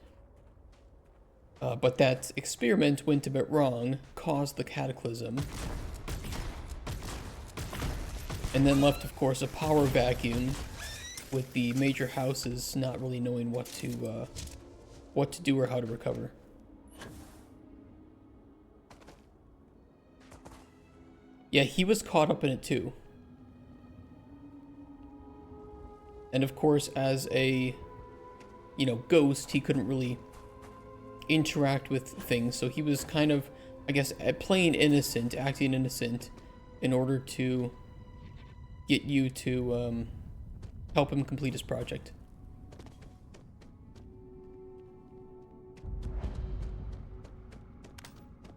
But that experiment went a bit wrong, caused the cataclysm. And then left, of course, a power vacuum with the major houses not really knowing what to do or how to recover. Yeah, he was caught up in it too. And of course, as a, you know, ghost, he couldn't really interact with things, so he was kind of, I guess, playing innocent, acting innocent, in order to get you to help him complete his project.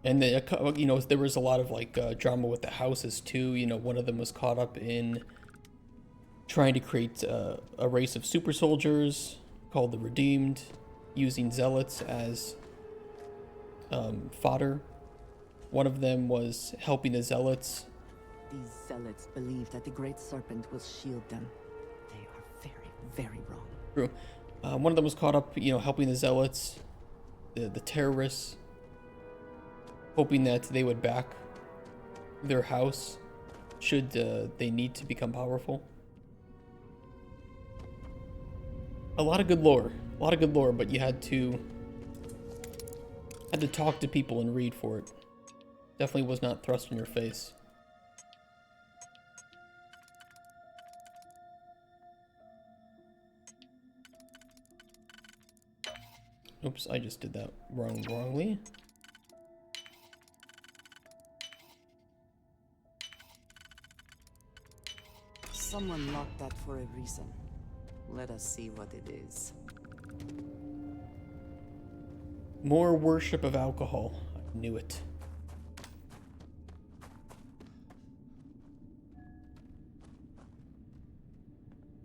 And then, you know, there was a lot of like drama with the houses too. You know, one of them was caught up in trying to create a race of super soldiers called the Redeemed, using zealots as fodder. One of them was helping the zealots. These zealots believe that the Great Serpent will shield them. They are very, very wrong. True. One of them was caught up, you know, helping the zealots, the terrorists, hoping that they would back their house should they need to become powerful. A lot of good lore, but you had to talk to people and read for it. Definitely was not thrust in your face. Oops, I just did that wrongly. Someone locked that for a reason. Let us see what it is. More worship of alcohol. I knew it.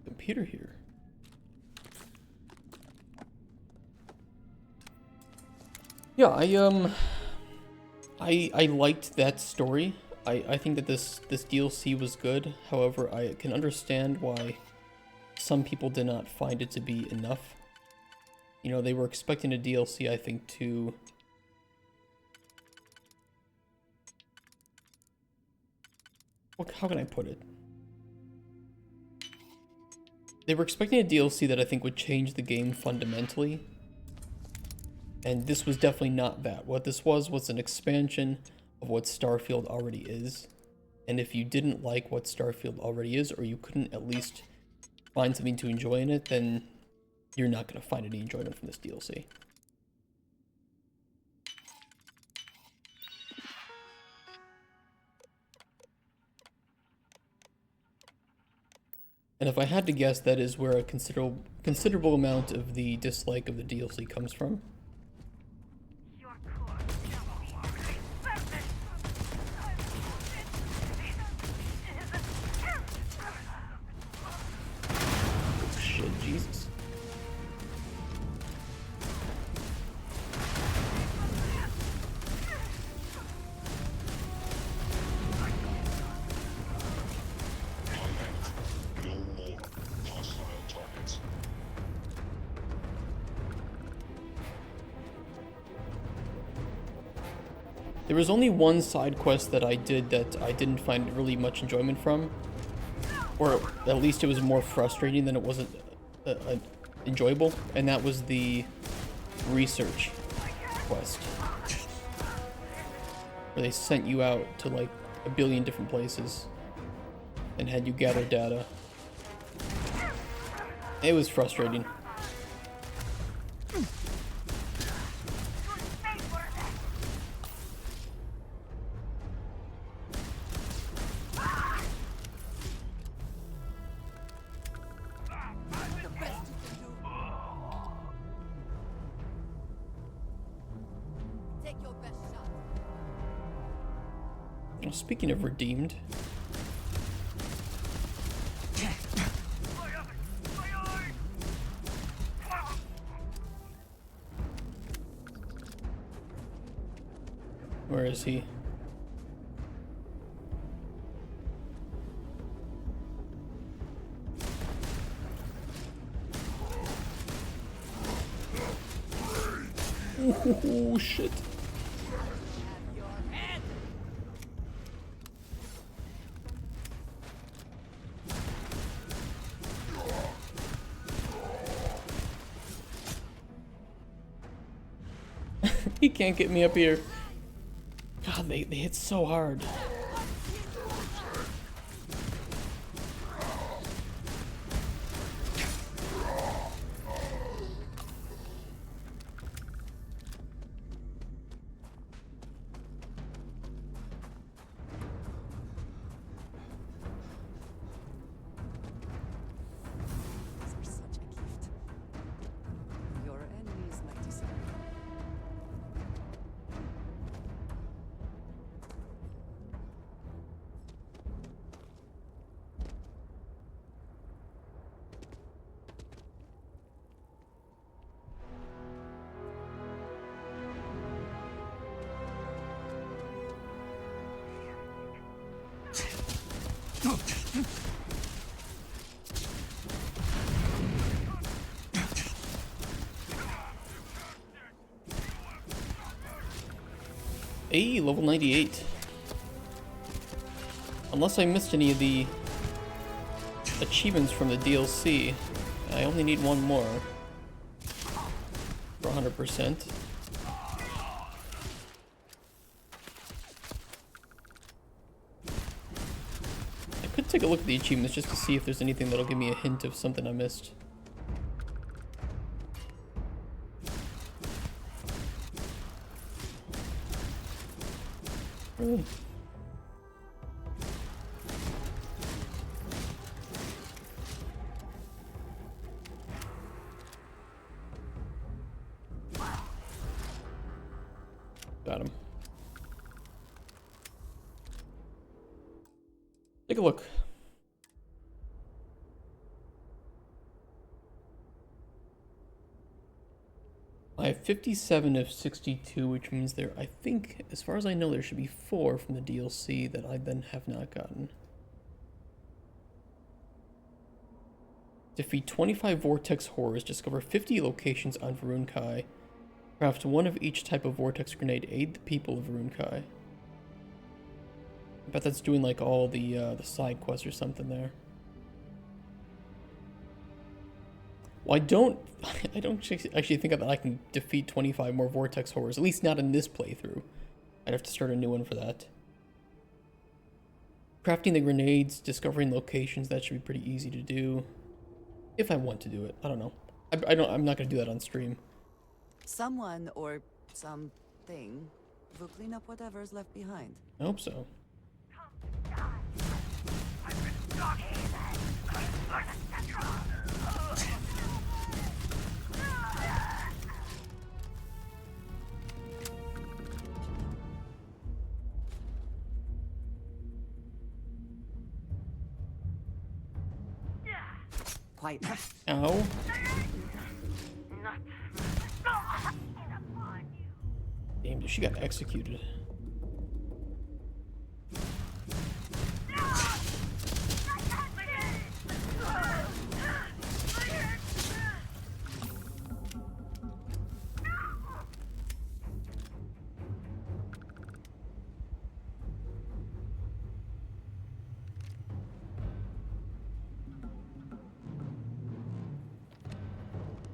Computer here. Yeah, I liked that story. I think that this DLC was good. However, I can understand why some people did not find it to be enough. You know, they were expecting a DLC, I think, to how can I put it? They were expecting a DLC that I think would change the game fundamentally. And this was definitely not that. What this was an expansion of what Starfield already is. And if you didn't like what Starfield already is, or you couldn't at least find something to enjoy in it, then you're not going to find any enjoyment from this DLC. And if I had to guess, that is where a considerable amount of the dislike of the DLC comes from. Shit, Jesus. There was only one side quest that I did that I didn't find really much enjoyment from. Or at least it was more frustrating than it wasn't enjoyable. And that was the research quest. Where they sent you out to like a billion different places and had you gather data. It was frustrating. Speaking of redeemed, where is he? Oh shit. He can't get me up here. God, they hit so hard. Your enemies might disagree. Hey, level 98. Unless I missed any of the achievements from the DLC, I only need one more for 100%. I could take a look at the achievements just to see if there's anything that'll give me a hint of something I missed. Really? Got him. Take a look. I have 57 of 62, which means there, I think, as far as I know, there should be 4 from the DLC that I then have not gotten. Defeat 25 Vortex Horrors, discover 50 locations on Varun Kai. Craft 1 of each type of Vortex Grenade, aid the people of Varun Kai. I bet that's doing like all the side quests or something there. Well, I don't actually think that I can defeat 25 more Vortex Horrors, at least not in this playthrough. I'd have to start a new one for that. Crafting the grenades, discovering locations, that should be pretty easy to do. If I want to do it, I don't know. I'm not gonna do that on stream. Someone or something will clean up whatever's left behind. I hope so. Quiet. Ow. Damn, dude, she got executed.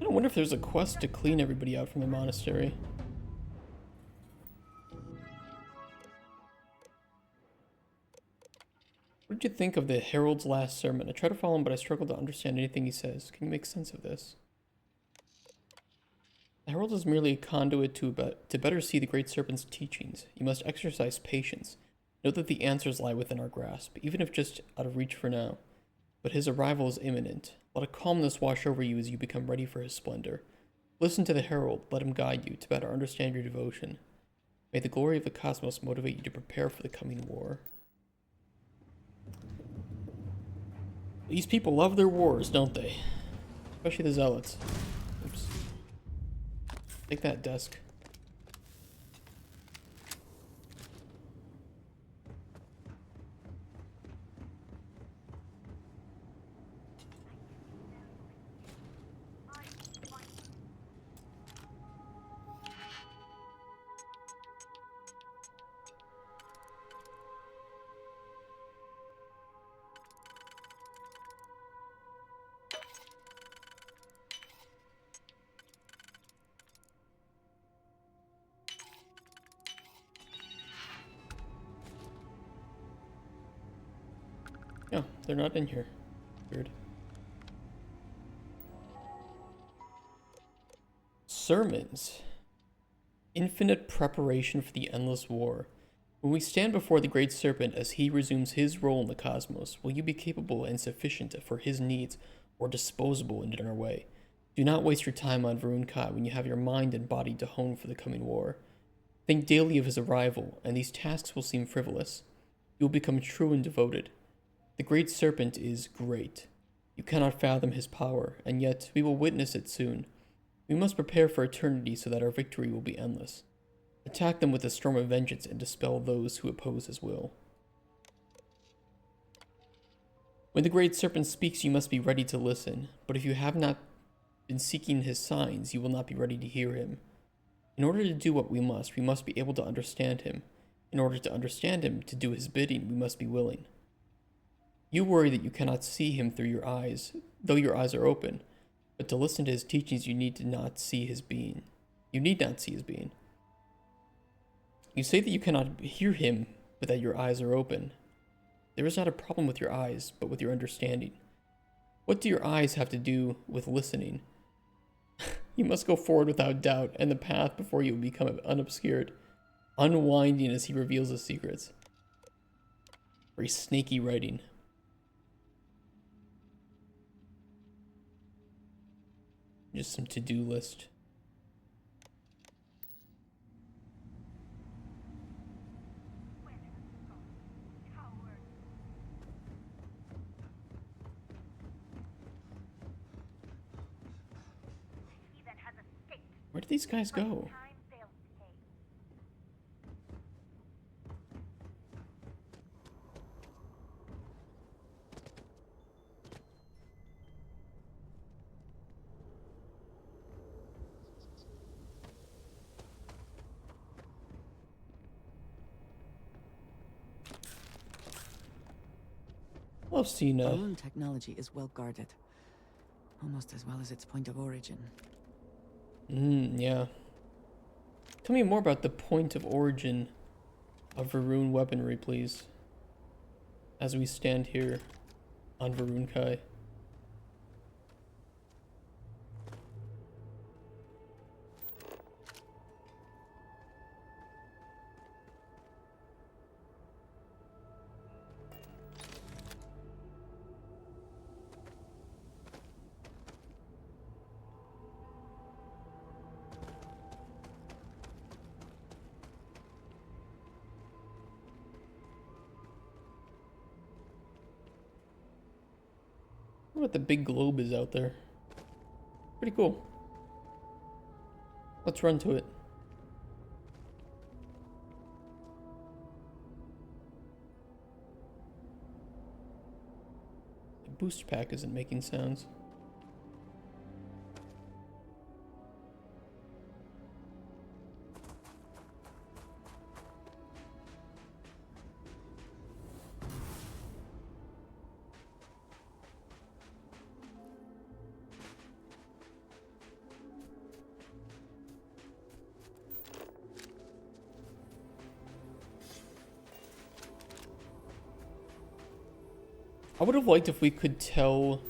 I wonder if there's a quest to clean everybody out from the monastery. What did you think of the Herald's last sermon? I try to follow him, but I struggle to understand anything he says. Can you make sense of this? The Herald is merely a conduit to better see the Great Serpent's teachings. You must exercise patience. Know that the answers lie within our grasp, even if just out of reach for now. But his arrival is imminent. Let a calmness wash over you as you become ready for his splendor. Listen to the Herald, let him guide you to better understand your devotion. May the glory of the cosmos motivate you to prepare for the coming war. These people love their wars, don't they? Especially the Zealots. Oops. Take that, desk. No, they're not in here. Weird. Sermons. Infinite preparation for the endless war. When we stand before the Great Serpent as he resumes his role in the cosmos, will you be capable and sufficient for his needs, or disposable and in our way? Do not waste your time on Varun Kai when you have your mind and body to hone for the coming war. Think daily of his arrival, and these tasks will seem frivolous. You will become true and devoted. The Great Serpent is great. You cannot fathom his power, and yet we will witness it soon. We must prepare for eternity so that our victory will be endless. Attack them with a storm of vengeance and dispel those who oppose his will. When the Great Serpent speaks, you must be ready to listen, but if you have not been seeking his signs, you will not be ready to hear him. In order to do what we must be able to understand him. In order to understand him, to do his bidding, we must be willing. You worry that you cannot see him through your eyes, though your eyes are open, but to listen to his teachings, you need not see his being. You need not see his being. You say that you cannot hear him, but that your eyes are open. There is not a problem with your eyes, but with your understanding. What do your eyes have to do with listening? You must go forward without doubt, and the path before you will become unobscured, unwinding as he reveals his secrets. Very snaky writing. Just some to-do list. Where did these guys go? I've seen Balloon technology is well guarded, almost as well as its point of origin. Yeah. Tell me more about the point of origin of Varun weaponry, please. As we stand here on Varun Kai. What the big globe is out there. Pretty cool. Let's run to it. The boost pack isn't making sounds. I would have liked if we could tell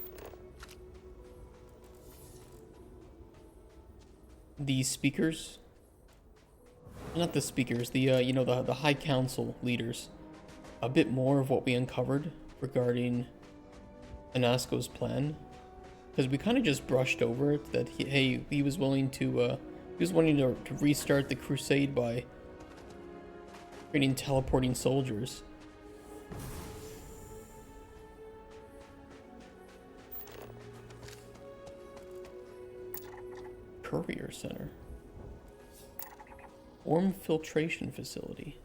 the speakers, not the speakers, the you know, the High Council leaders, a bit more of what we uncovered regarding Anasco's plan, because we kind of just brushed over it. That he was willing to to restart the crusade by creating teleporting soldiers. Courier Center. Worm filtration facility.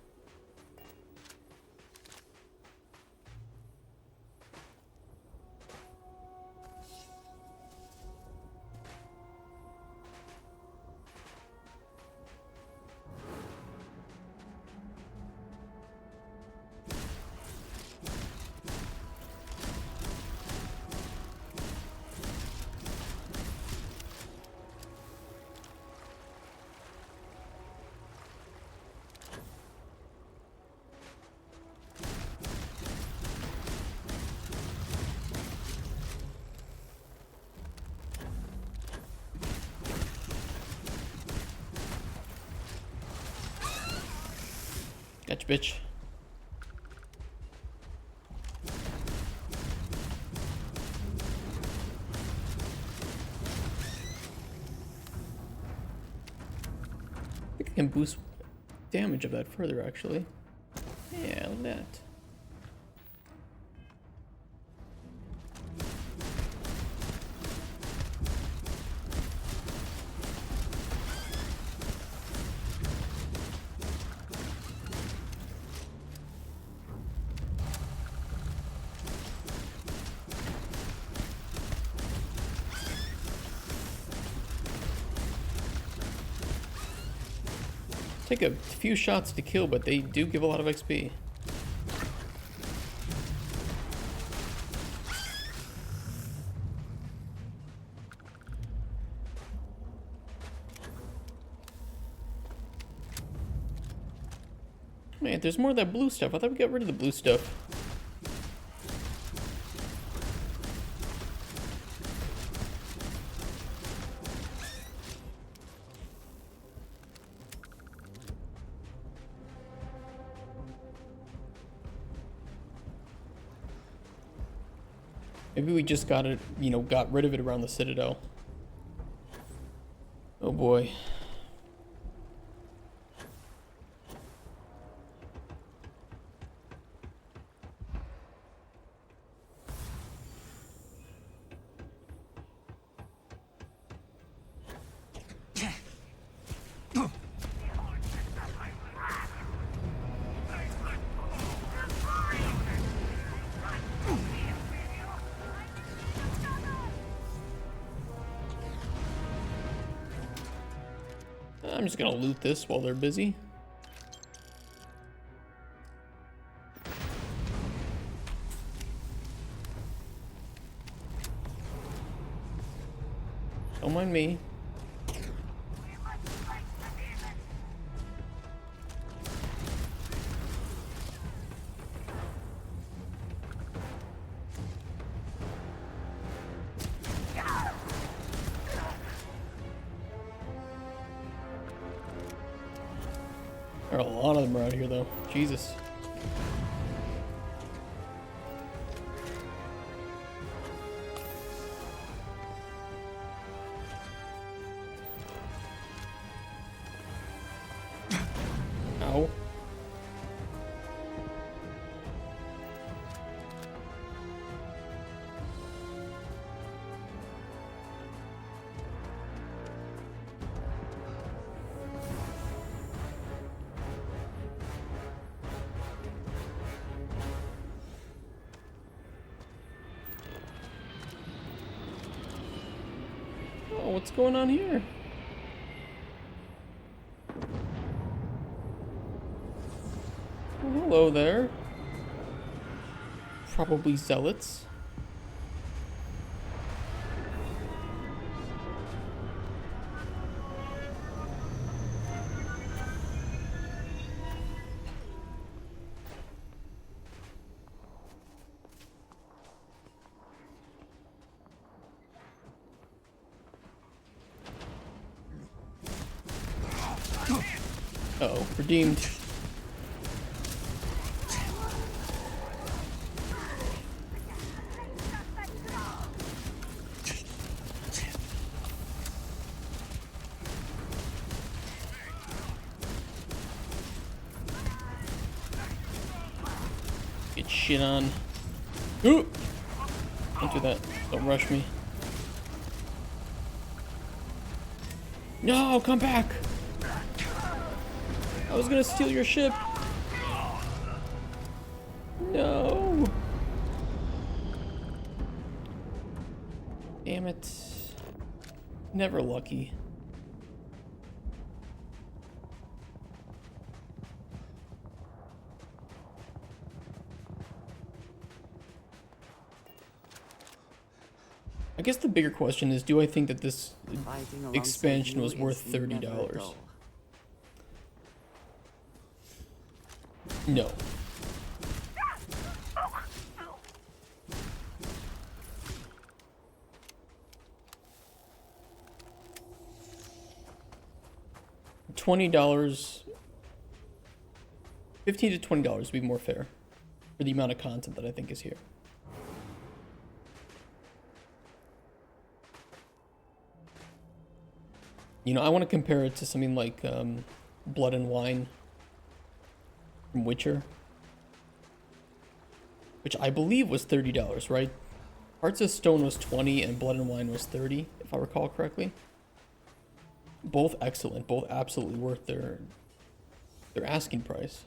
Catch, bitch. I think I can boost damage of that further, actually. Yeah, look at that. Take a few shots to kill, but they do give a lot of XP. Man, there's more of that blue stuff. I thought we got rid of the blue stuff. Maybe we just got it, you know, got rid of it around the Citadel. Oh boy. I'm just gonna loot this while they're busy. Don't mind me. There are a lot of them around here, though. Jesus. Ow. Oh, what's going on here? Oh, hello there. Probably zealots. Uh-oh, redeemed. Get shit on. Ooh! Don't do that. Don't rush me. No, come back! I was gonna steal your ship. No. Damn it. Never lucky. I guess the bigger question is, do I think that this expansion was worth $30? No. $20 $15 to $20 would be more fair for the amount of content that I think is here. You know, I want to compare it to something like Blood and Wine from Witcher, which I believe was $30, right? Hearts of Stone was $20 and Blood and Wine was $30, if I recall correctly. Both excellent, both absolutely worth their asking price.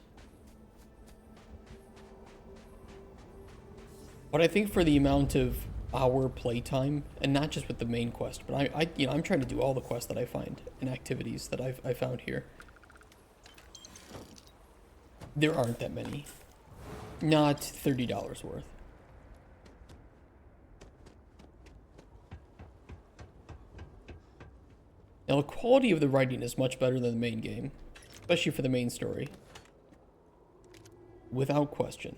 But I think for the amount of hour playtime, and not just with the main quest, but I'm trying to do all the quests that I find and activities that I found here. There aren't that many. Not $30 worth. Now the quality of the writing is much better than the main game, especially for the main story. Without question.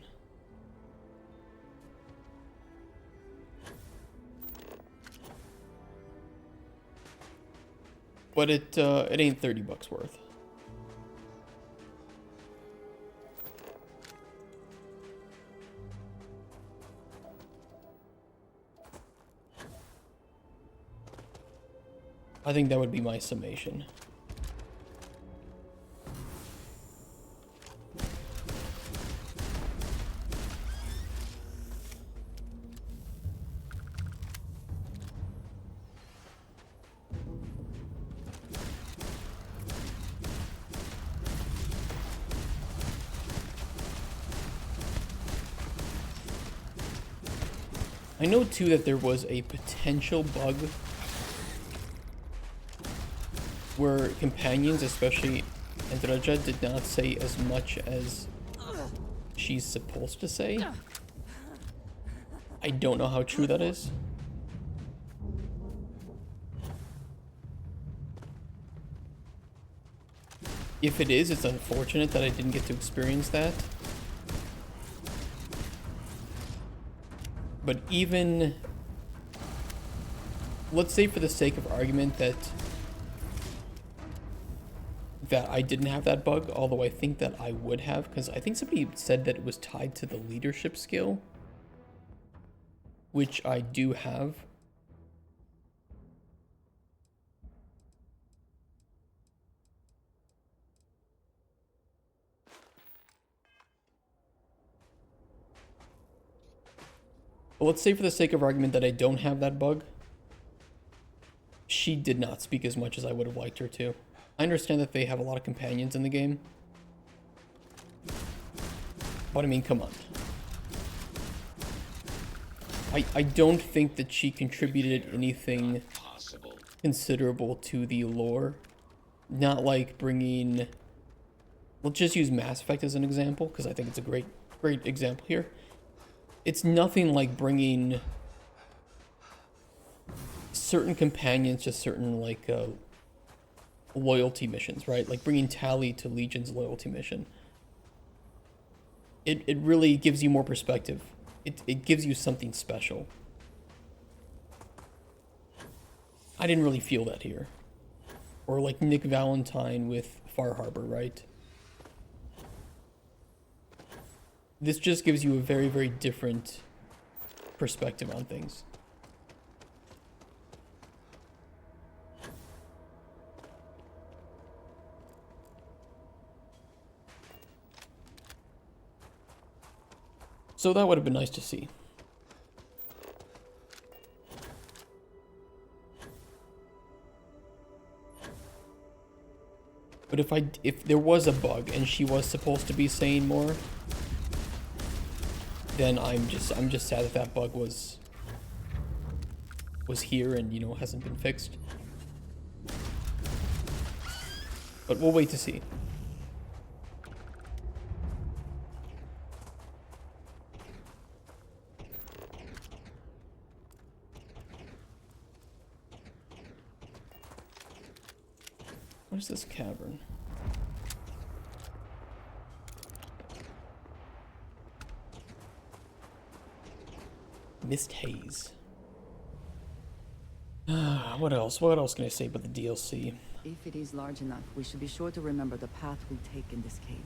But it ain't $30 worth. I think that would be my summation. I know too that there was a potential bug where companions, especially Andreja, did not say as much as she's supposed to say. I don't know how true that is. If it is, it's unfortunate that I didn't get to experience that. But even, let's say for the sake of argument that I didn't have that bug, although I think that I would have, because I think somebody said that it was tied to the leadership skill, which I do have. But let's say for the sake of argument that I don't have that bug. She did not speak as much as I would have liked her to. I understand that they have a lot of companions in the game. But I mean, come on. I don't think that she contributed anything considerable to the lore. Not like bringing... Let's just use Mass Effect as an example, because I think it's a great example here. It's nothing like bringing certain companions to certain, like, loyalty missions, right? Like bringing Tali to Legion's loyalty mission. It really gives you more perspective. It gives you something special. I didn't really feel that here. Or like Nick Valentine with Far Harbor, right? This just gives you a very, very different perspective on things. So that would have been nice to see. But if there was a bug and she was supposed to be saying more, then I'm just sad that bug was here and, you know, hasn't been fixed. But we'll wait to see. What is this cavern? Mist haze. What else? What else can I say about the DLC? If it is large enough, we should be sure to remember the path we take in this cave.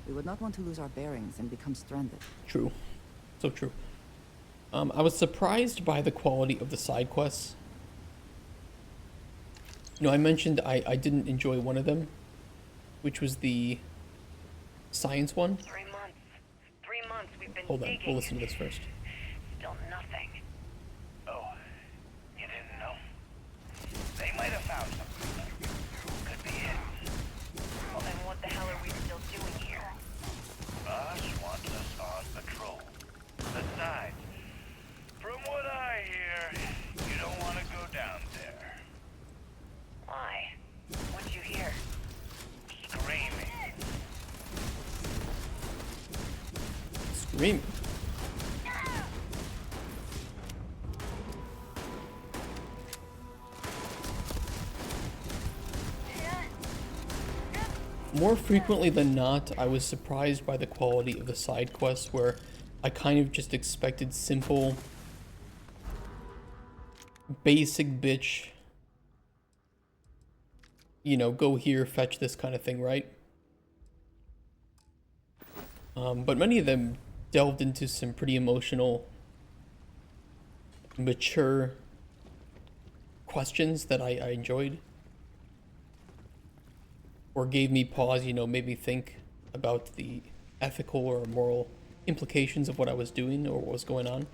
We would not want to lose our bearings and become stranded. True. So true. I was surprised by the quality of the side quests. You know, I mentioned I didn't enjoy one of them, which was the science one. 3 months. 3 months we've been Hold on, digging. we'll listen to this first. Still nothing. Oh, you didn't know? They might have found something. Could be it. Well then what the hell are we still doing here? Boss wants us on patrol. Besides, from what I hear, you don't want to go down there. Why? What'd you hear? Screaming. Screaming? More frequently than not, I was surprised by the quality of the side quests, where I kind of just expected simple, basic bitch, you know, go here, fetch this kind of thing, right? But many of them delved into some pretty emotional, mature questions that I enjoyed. Or gave me pause, you know, made me think about the ethical or moral implications of what I was doing or what was going on.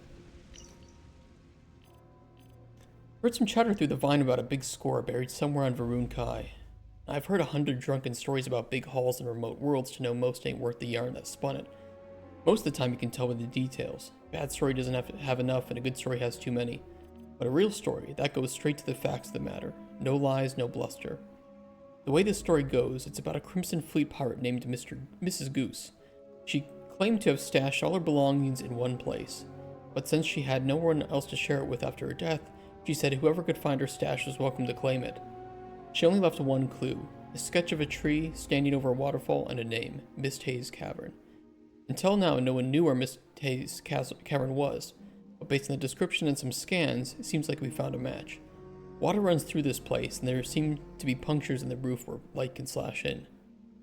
Heard some chatter through the vine about a big score buried somewhere on Varun Kai. I've heard 100 drunken stories about big halls and remote worlds to know most ain't worth the yarn that spun it. Most of the time you can tell with the details. Bad story doesn't have enough and a good story has too many. But a real story, that goes straight to the facts of the matter. No lies, no bluster. The way this story goes, it's about a Crimson Fleet pirate named Mrs. Goose. She claimed to have stashed all her belongings in one place, but since she had no one else to share it with after her death, she said whoever could find her stash was welcome to claim it. She only left one clue, a sketch of a tree standing over a waterfall and a name, Mist Haze Cavern. Until now, no one knew where Mist Haze Cavern was, but based on the description and some scans, it seems like we found a match. Water runs through this place, and there seem to be punctures in the roof where light can slash in.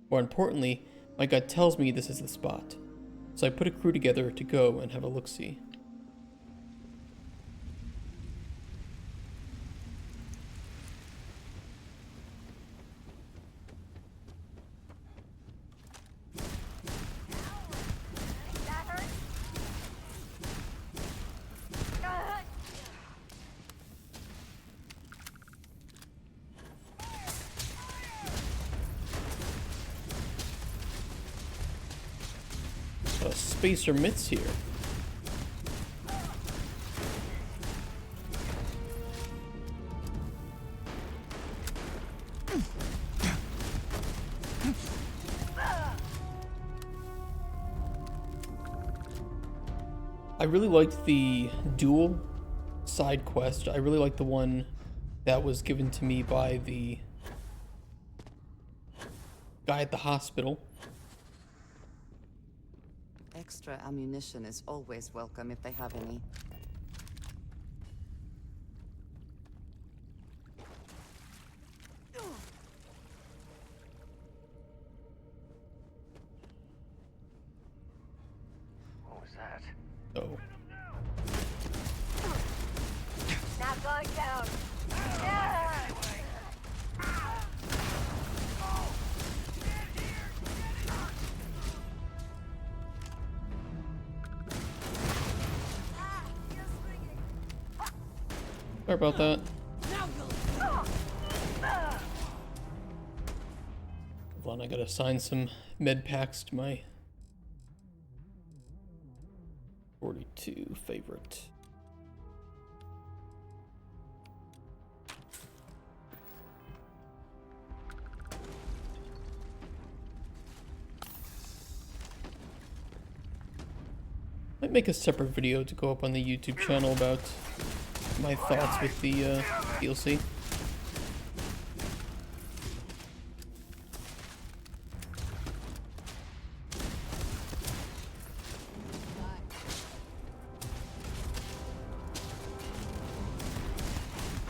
More importantly, my gut tells me this is the spot. So I put a crew together to go and have a look-see. Spacer mitts here. I really liked the dual side quest. I really liked the one that was given to me by the guy at the hospital. Extra ammunition is always welcome if they have any. What was that? Oh. Not going down. Sorry about that. Hold on, I gotta assign some med packs to my 42 favorite. Might make a separate video to go up on the YouTube channel about my thoughts with the DLC.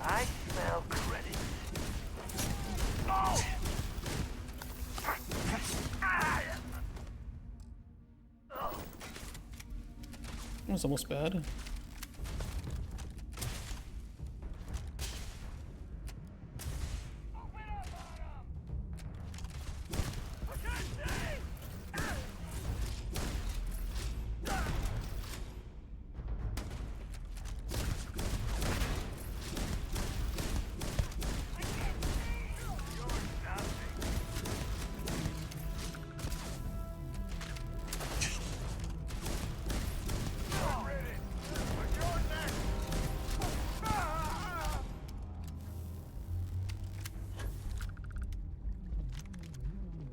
I smell credit. Oh. That was almost bad.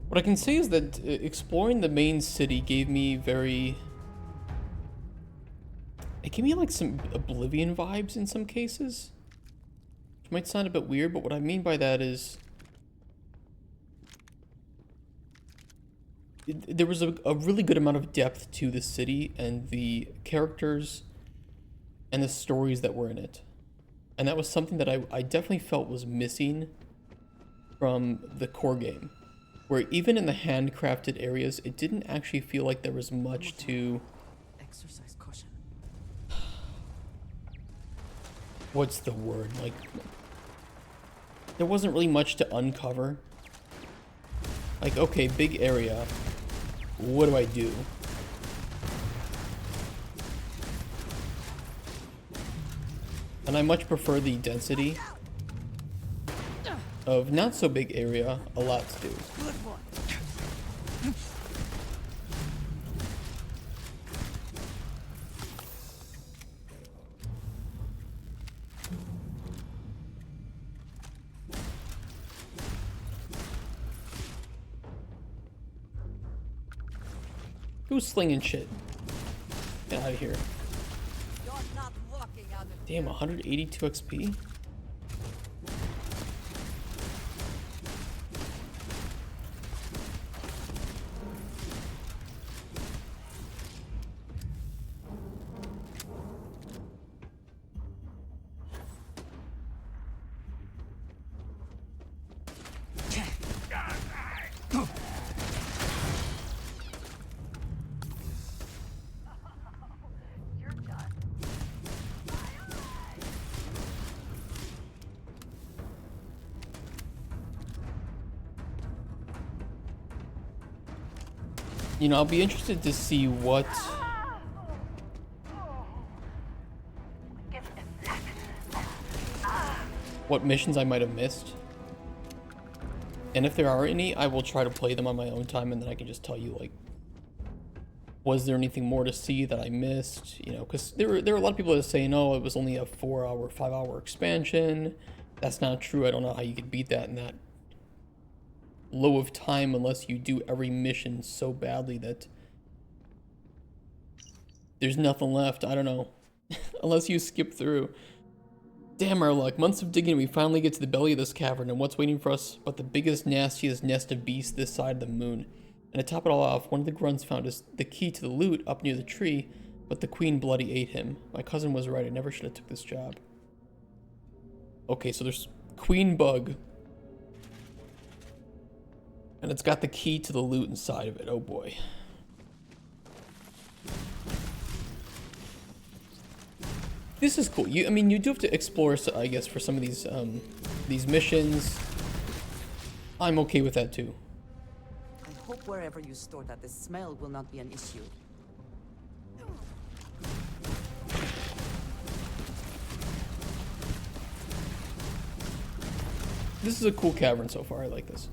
What I can say is that exploring the main city gave me it gave me like some Oblivion vibes in some cases. Which might sound a bit weird, but what I mean by that is there was a really good amount of depth to the city and the characters and the stories that were in it. And that was something that I definitely felt was missing from the core game. Where even in the handcrafted areas, it didn't actually feel like there was much to... Exercise caution. What's the word? Like, there wasn't really much to uncover. Like, okay, big area. What do I do? And I much prefer the density of not so big area, a lot to do. Who's slinging shit? Get out of here. Damn, 182 XP? You know, I'll be interested to see what missions I might have missed. And if there are any, I will try to play them on my own time, and then I can just tell you, like, was there anything more to see that I missed? You know, because there are a lot of people that say, no, it was only a 4-hour, 5-hour expansion. That's not true. I don't know how you could beat that in that low of time unless you do every mission so badly that there's nothing left. I don't know. Unless you skip through. Damn our luck. Months of digging, we finally get to the belly of this cavern, and what's waiting for us but the biggest, nastiest nest of beasts this side of the moon. And to top it all off, one of the grunts found us the key to the loot up near the tree, but the queen bloody ate him. My cousin was right. I never should have took this job. Okay, so there's queen bug. And it's got the key to the loot inside of it. Oh boy. This is cool. I mean, you do have to explore, I guess, for some of these missions. I'm okay with that too. I hope wherever you store that, the smell will not be an issue. This is a cool cavern so far. I like this.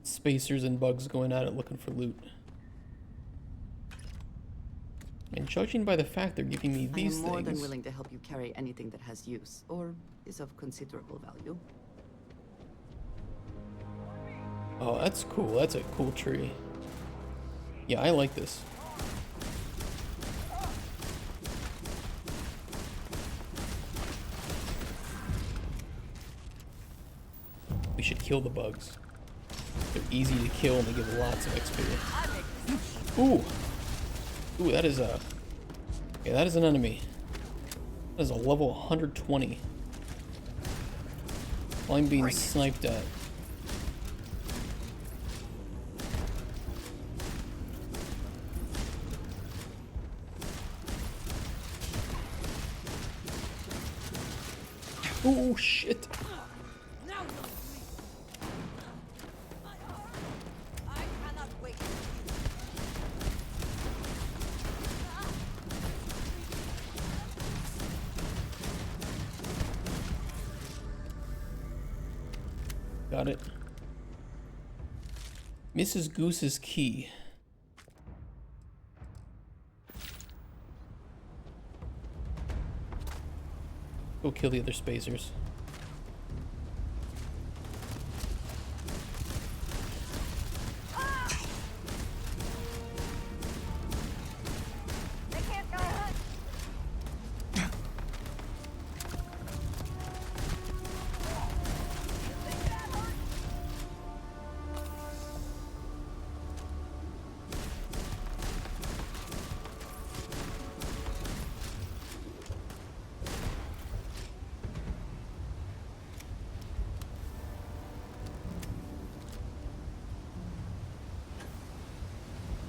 Spacers and bugs going at it looking for loot. And judging by the fact they're giving me these things... I am more than willing to help you carry anything that has use, or is of considerable value. Oh, that's cool. That's a cool tree. Yeah, I like this. We should kill the bugs. They're easy to kill and they give lots of XP. Ooh! Ooh, that is a... Okay, that is an enemy. That is a level 120. While I'm being sniped at. shit. Now you'll bleed. My arm. I cannot wait. Got it. Mrs. Goose's key. Go kill the other spacers.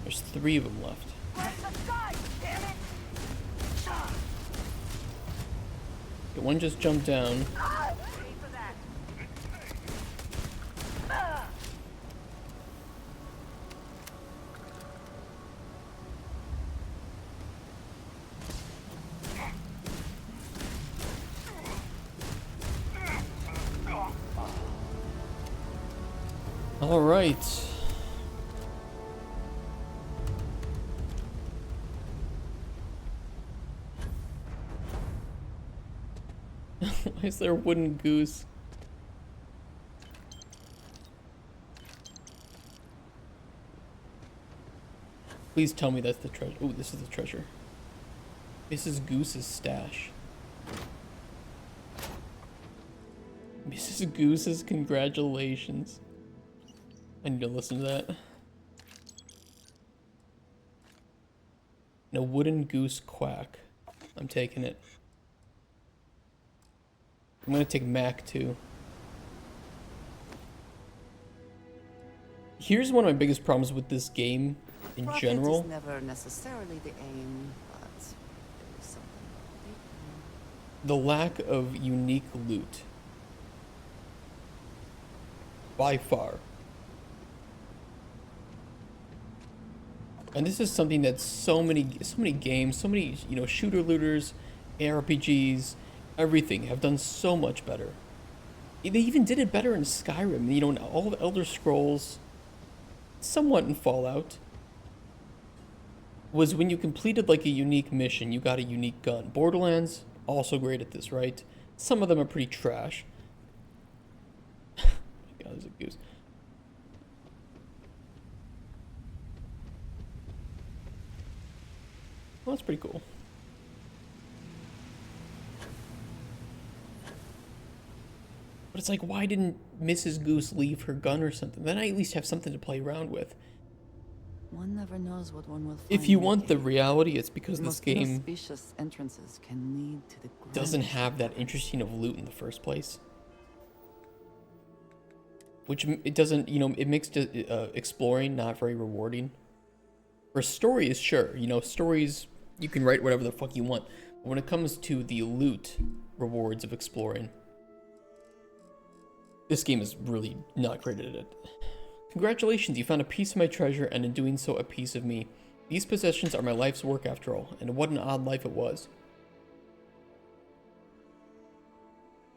There's 3 of them left. Okay, one just jumped down. All right. Why is there a wooden goose? Please tell me that's the treasure. Oh, this is the treasure. Mrs. Goose's stash. Mrs. Goose's congratulations. I need to listen to that. And a wooden goose quack. I'm taking it. I'm gonna take Mac too. Here's one of my biggest problems with this game in Profit general. is never necessarily the aim, but there is something. The lack of unique loot. By far. And this is something that so many games, so many, you know, shooter looters, ARPGs, everything have done so much better. They even did it better in Skyrim, you know, in all of Elder Scrolls, somewhat in Fallout. Was when you completed like a unique mission, you got a unique gun. Borderlands, also great at this, right? Some of them are pretty trash. God, there's a goose. Well, that's pretty cool. But it's like, why didn't Mrs. Goose leave her gun or something? Then I at least have something to play around with. One never knows what one will find. If you want the reality, it's because The this most game inauspicious entrances can lead to the doesn't grandest have that interesting of loot in the first place. Which it doesn't, you know, it makes exploring not very rewarding. For stories, sure, you know, stories, you can write whatever the fuck you want. But when it comes to the loot rewards of exploring, this game is really not great at it. Congratulations, you found a piece of my treasure, and in doing so, a piece of me. These possessions are my life's work after all, and what an odd life it was.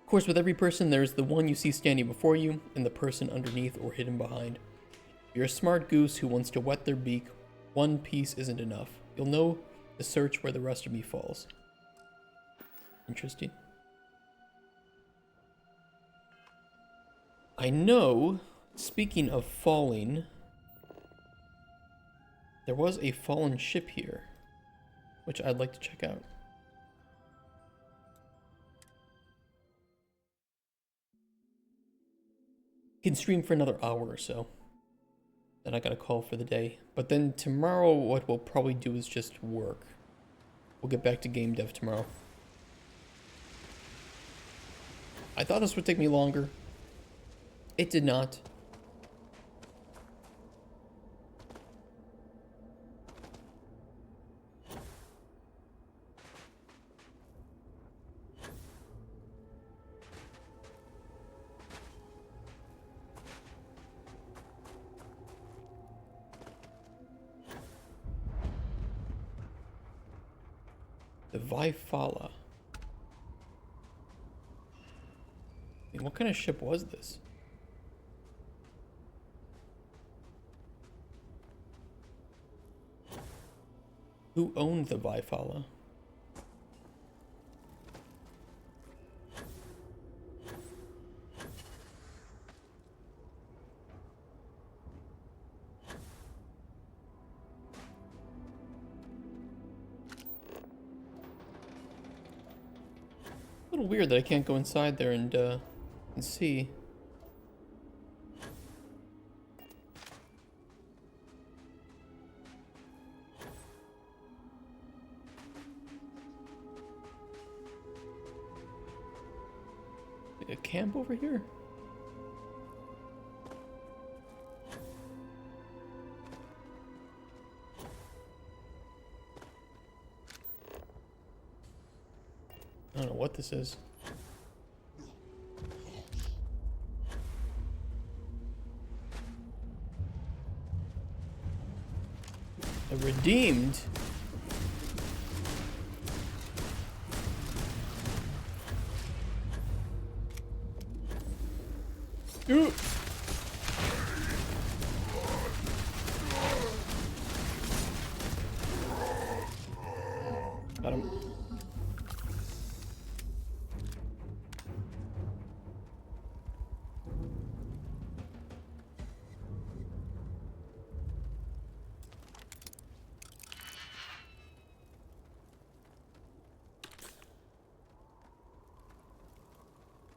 Of course, with every person, there's the one you see standing before you, and the person underneath or hidden behind. If you're a smart goose who wants to wet their beak, one piece isn't enough. You'll know to search where the rest of me falls. Interesting. I know, speaking of falling, there was a fallen ship here, which I'd like to check out. Can stream for another hour or so. Then I got a call for the day. But then tomorrow, what we'll probably do is just work. We'll get back to game dev tomorrow. I thought this would take me longer. It did not. The Vaifala. I mean, what kind of ship was this? Who owned the Vaifala? A little weird that I can't go inside there and see. A camp over here? I don't know what this is. A redeemed? Ooh. Got him.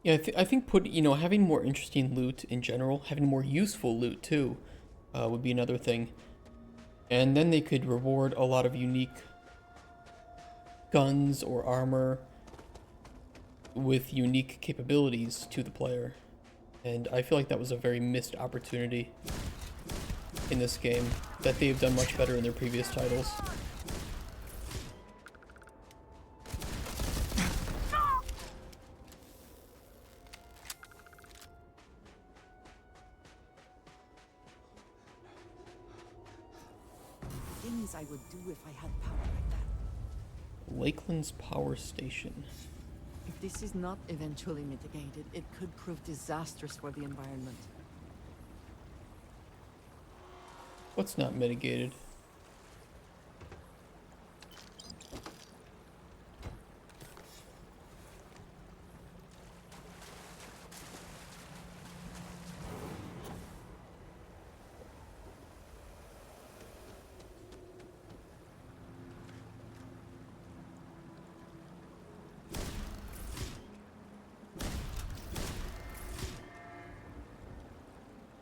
Yeah, I think having more interesting loot in general, having more useful loot too, would be another thing. And then they could reward a lot of unique guns or armor with unique capabilities to the player. And I feel like that was a very missed opportunity in this game that they've done much better in their previous titles. Things I would do if I had power like that. Lakeland's power station. If this is not eventually mitigated, it could prove disastrous for the environment. What's not mitigated?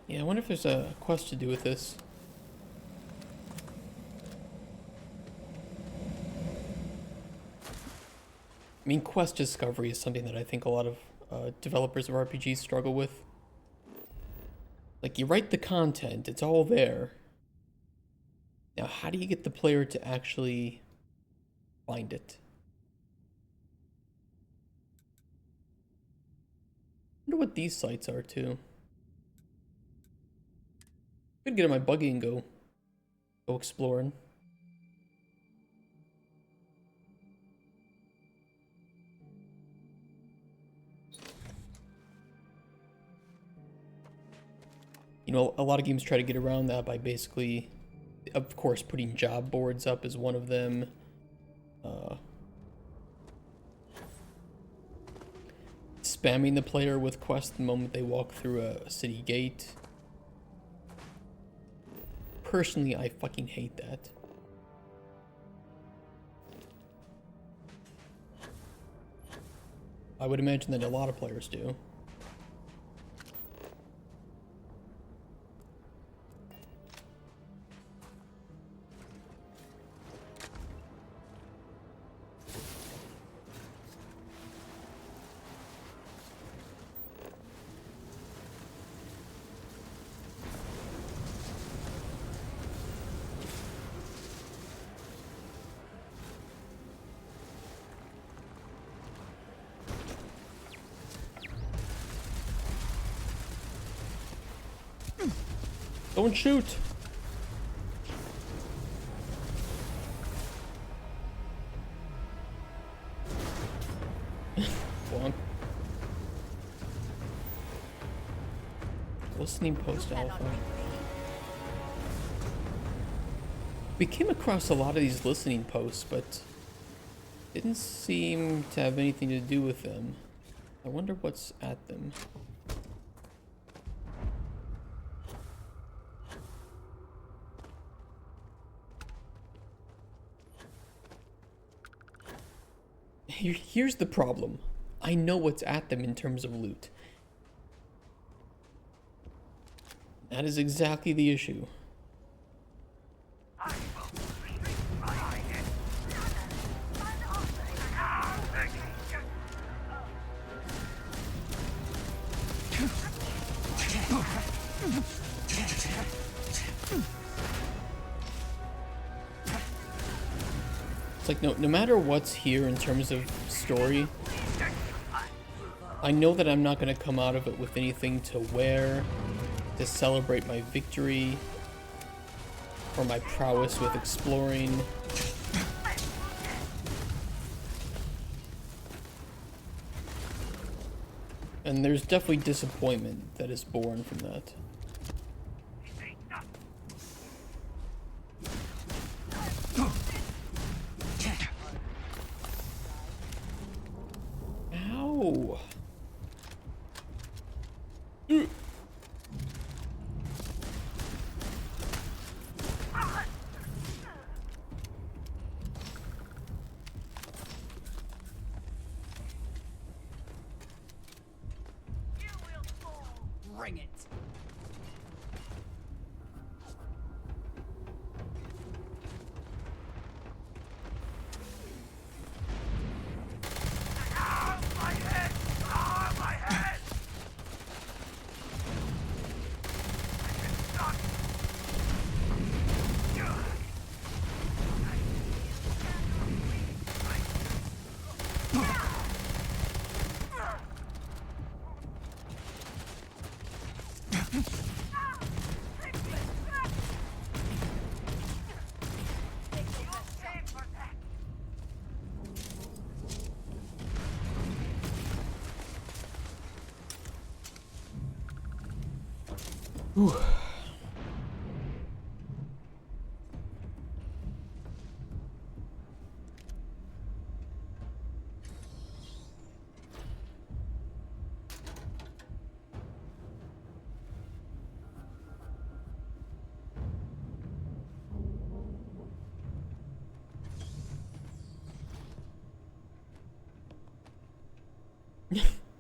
Yeah, I wonder if there's a quest to do with this. I mean, quest discovery is something that I think a lot of developers of RPGs struggle with. Like, you write the content, it's all there. Now, how do you get the player to actually find it? I wonder what these sites are, too. Could get in my buggy and go exploring. You know, a lot of games try to get around that by basically, of course, putting job boards up is one of them. Spamming the player with quests the moment they walk through a city gate. Personally, I fucking hate that. I would imagine that a lot of players do. Don't shoot! Listening post alpha. We came across a lot of these listening posts, but didn't seem to have anything to do with them. I wonder what's at them. Here's the problem. I know what's at them in terms of loot. That is exactly the issue. It's like no matter what's here in terms of story, I know that I'm not going to come out of it with anything to wear, to celebrate my victory, or my prowess with exploring. And there's definitely disappointment that is born from that. Ow! Bring it. Whew.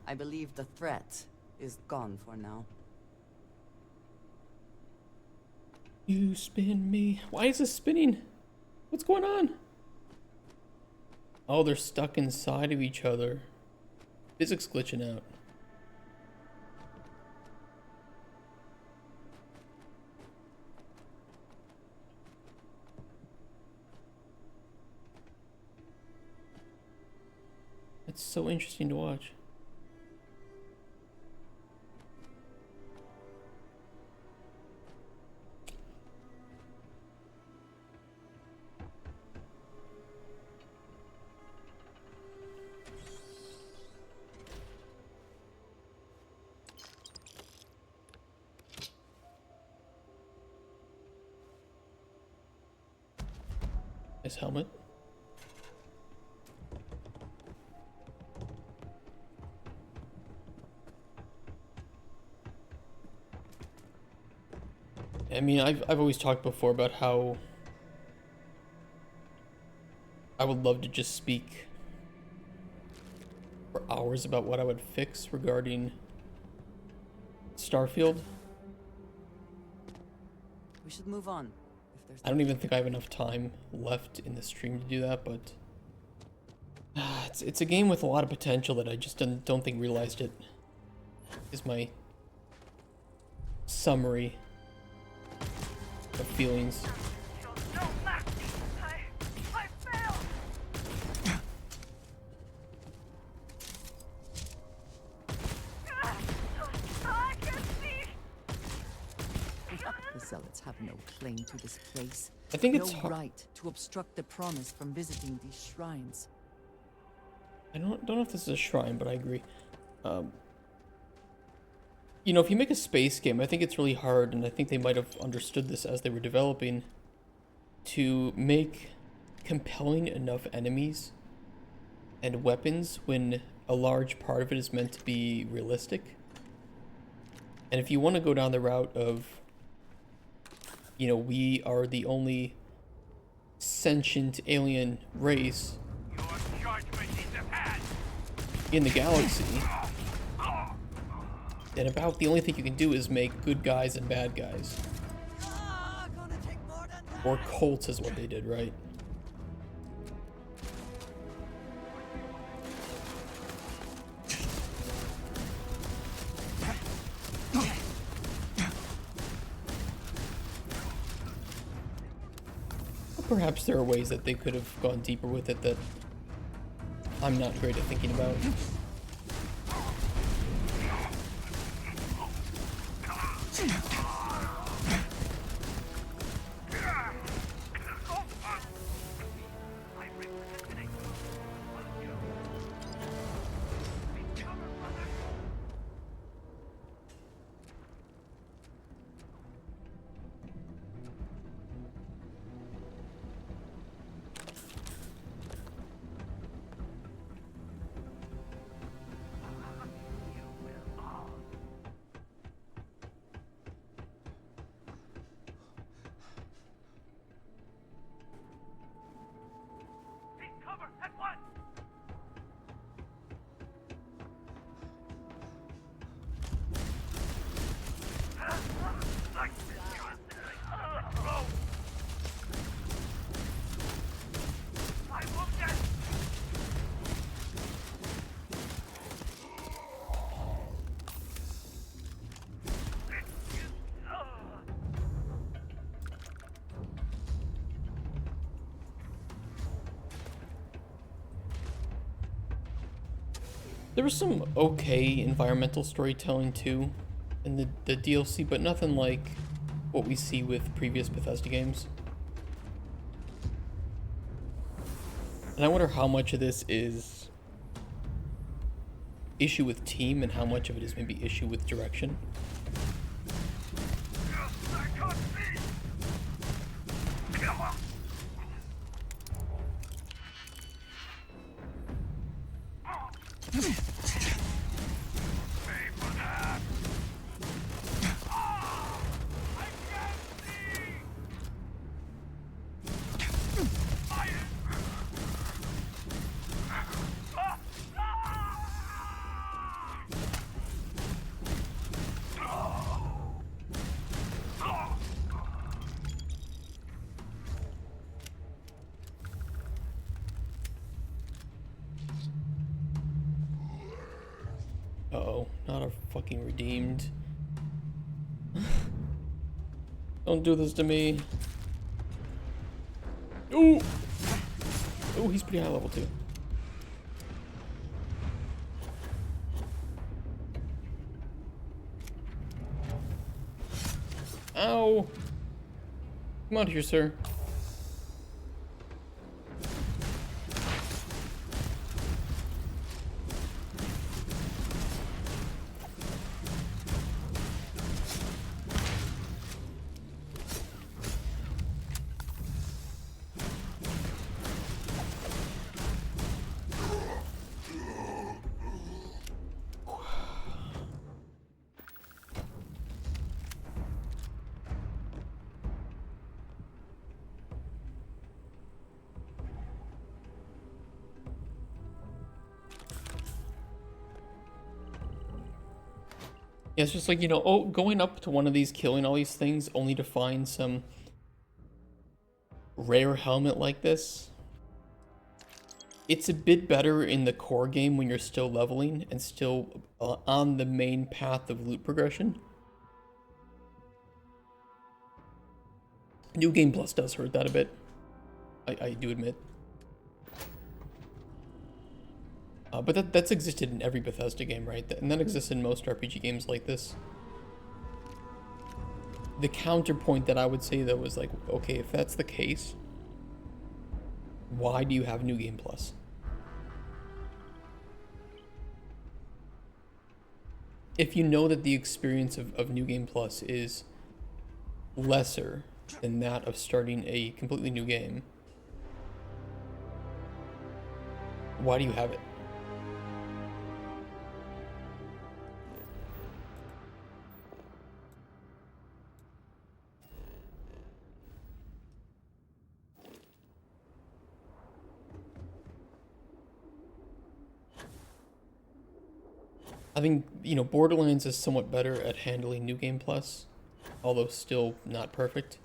I believe the threat is gone for now. You spin me. Why is this spinning? What's going on? Oh, they're stuck inside of each other. Physics glitching out. It's so interesting to watch. Nice helmet. I mean, I've always talked before about how I would love to just speak for hours about what I would fix regarding Starfield. We should move on. I don't even think I have enough time left in the stream to do that, but it's a game with a lot of potential that I just don't think realized it. Is my summary of feelings. The zealots have no claim to this place. I think it's no right to obstruct the promise from visiting these shrines. I don't know if this is a shrine, but I agree. You know, if you make a space game, I think it's really hard, and I think they might have understood this as they were developing, to make compelling enough enemies and weapons when a large part of it is meant to be realistic. And if you want to go down the route of, you know, we are the only sentient alien race in the galaxy, then about the only thing you can do is make good guys and bad guys. Or cults is what they did, right? Perhaps there are ways that they could have gone deeper with it that I'm not great at thinking about. There was some okay environmental storytelling too in the DLC, but nothing like what we see with previous Bethesda games. And I wonder how much of this is issue with team and how much of it is maybe issue with direction. Uh-oh, not a fucking redeemed. Don't do this to me. Ooh! Ooh, he's pretty high level too. Ow! Come out here, sir. Yeah, it's just like, you know, oh, going up to one of these, killing all these things, only to find some rare helmet like this. It's a bit better in the core game when you're still leveling and still on the main path of loot progression. New Game Plus does hurt that a bit. I do admit. But that's existed in every Bethesda game, right? And that exists in most RPG games like this. The counterpoint that I would say, though, is like, okay, if that's the case, why do you have New Game Plus? if you know that the experience of New Game Plus is lesser than that of starting a completely new game, why do you have it? I think, you know, Borderlands is somewhat better at handling New Game Plus, although still not perfect.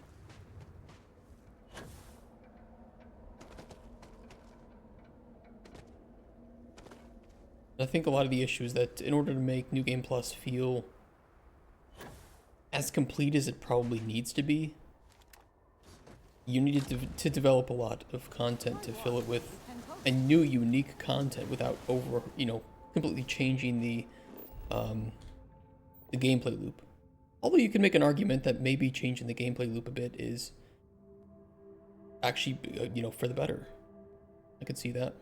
I think a lot of the issue is that in order to make New Game Plus feel as complete as it probably needs to be, you needed to develop a lot of content to fill it with, and new unique content without completely changing the gameplay loop. Although you can make an argument that maybe changing the gameplay loop a bit is actually, for the better. I could see that.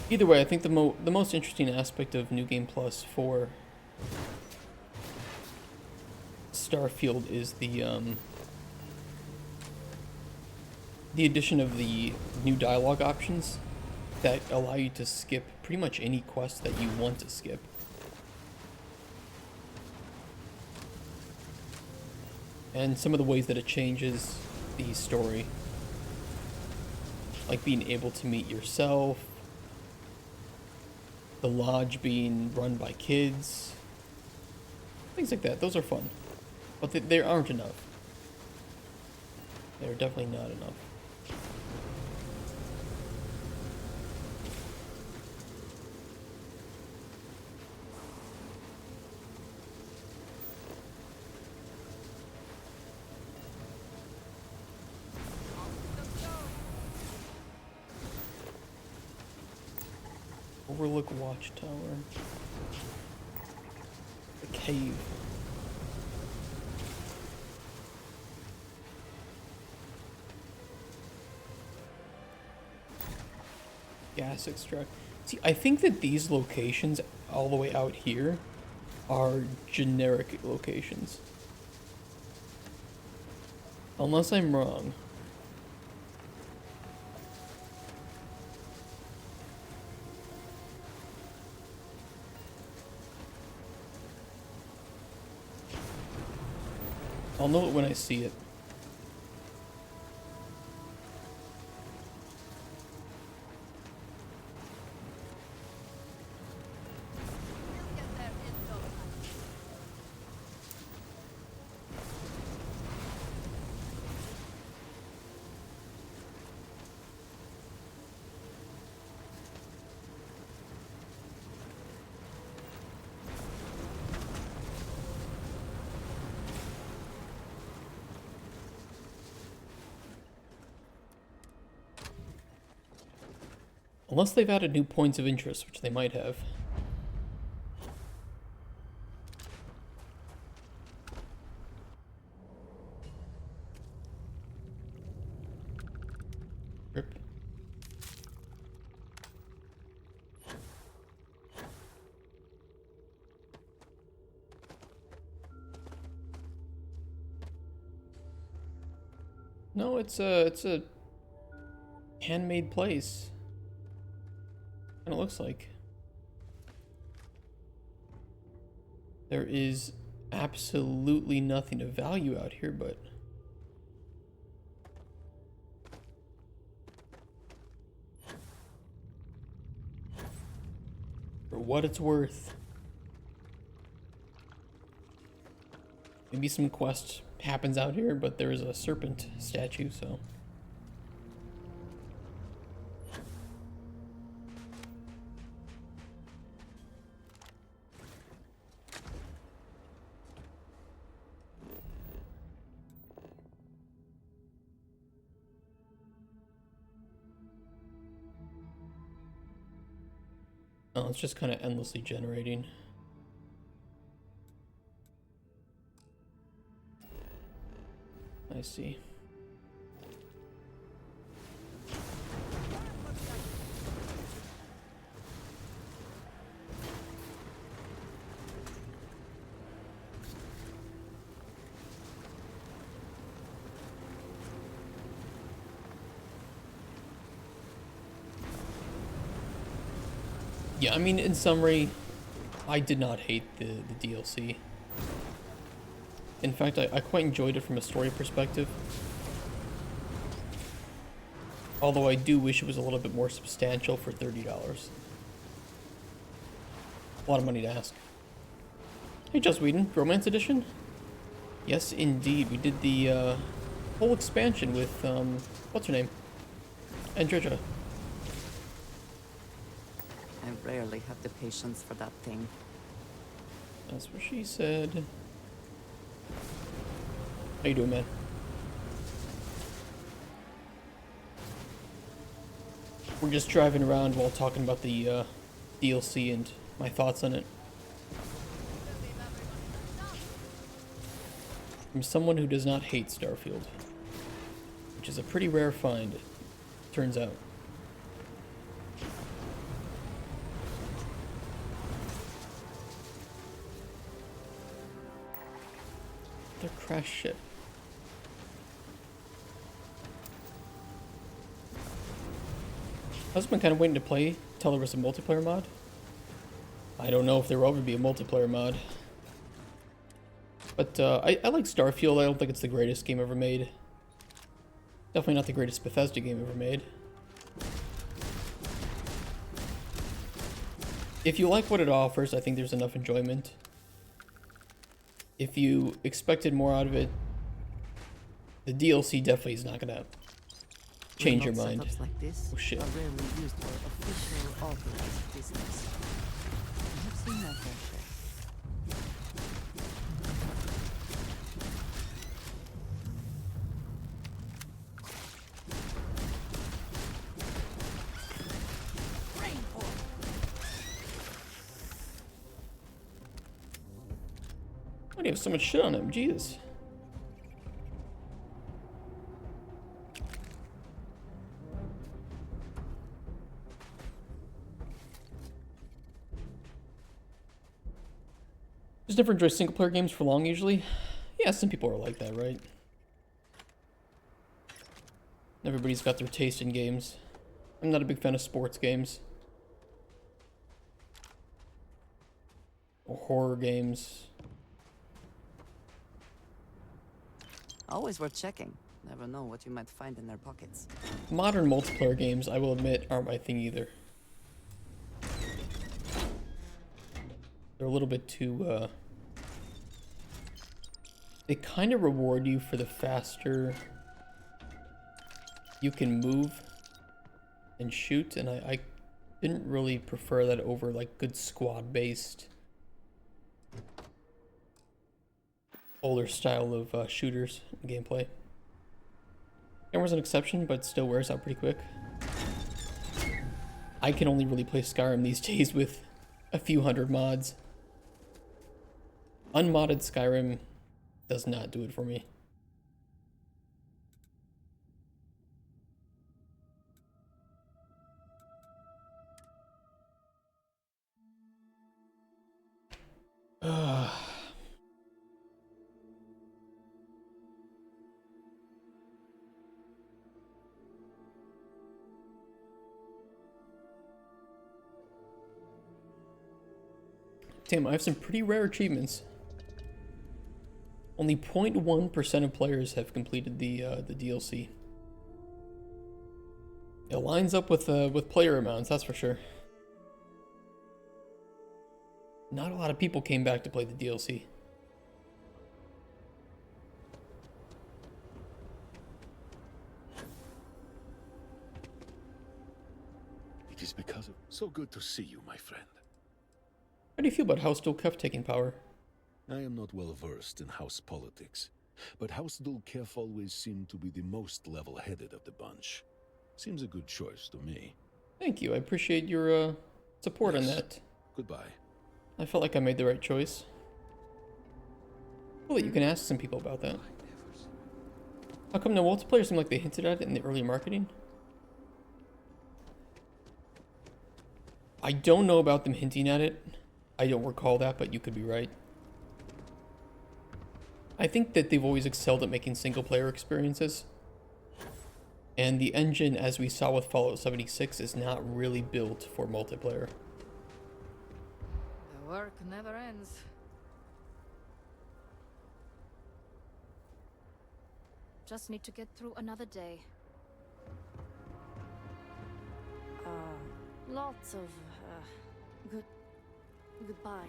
Either way, I think the most interesting aspect of New Game Plus for Starfield is the addition of the new dialogue options that allow you to skip pretty much any quest that you want to skip. And some of the ways that it changes the story, like being able to meet yourself, the lodge being run by kids, things like that. Those are fun, but they aren't enough. They're definitely not enough. Overlook Watchtower. The cave. Gas extract. See, I think that these locations all the way out here are generic locations. Unless I'm wrong. I'll know it when I see it. Unless they've added new points of interest, which they might have. Rip. No, it's a handmade place. And it looks like there is absolutely nothing of value out here, but for what it's worth, maybe some quest happens out here, but there is a serpent statue, so. Oh, it's just kind of endlessly generating. I see. Yeah, I mean, in summary, I did not hate the DLC. In fact, I quite enjoyed it from a story perspective. Although I do wish it was a little bit more substantial for $30. A lot of money to ask. Hey, Joss Whedon, Romance Edition? Yes, indeed. We did the whole expansion with, what's her name? Andreja. I rarely have the patience for that thing. That's what she said. How you doing, man? We're just driving around while talking about the DLC and my thoughts on it. From someone who does not hate Starfield, which is a pretty rare find, turns out. Their crash ship. I was been kind of waiting to play till there was a multiplayer mod. I don't know if there will ever be a multiplayer mod. But I like Starfield. I don't think it's the greatest game ever made. Definitely not the greatest Bethesda game ever made. If you like what it offers, I think there's enough enjoyment. If you expected more out of it, the DLC definitely is not gonna change your mind. Setups like this Oh shit. are rarely used for official authorized business. I have seen that fair share. Why do you have so much shit on him? Jesus. Just never enjoy single player games for long usually. Yeah, some people are like that, right? Everybody's got their taste in games. I'm not a big fan of sports games. Or horror games. Always worth checking. Never know what you might find in their pockets. Modern multiplayer games, I will admit, aren't my thing either. They're a little bit too, they kind of reward you for the faster you can move and shoot, and I didn't really prefer that over, like, good squad-based older style of shooters and gameplay. Camera's an exception, but still wears out pretty quick. I can only really play Skyrim these days with a few hundred mods. Unmodded Skyrim does not do it for me. Damn, I have some pretty rare achievements. Only 0.1% of players have completed the DLC. It lines up with player amounts, that's for sure. Not a lot of people came back to play the DLC. It is because of... So good to see you, my friend. How do you feel about House Dulkef taking power? I am not well versed in house politics, but House Dulkef always seemed to be the most level-headed of the bunch. Seems a good choice to me. Thank you, I appreciate your support on that. Goodbye. I felt like I made the right choice. Well, you can ask some people about that. How come the multiplayer seemed like they hinted at it in the early marketing? I don't know about them hinting at it. I don't recall that, but you could be right. I think that they've always excelled at making single-player experiences. And the engine, as we saw with Fallout 76, is not really built for multiplayer. The work never ends. Just need to get through another day. Lots of, goodbye.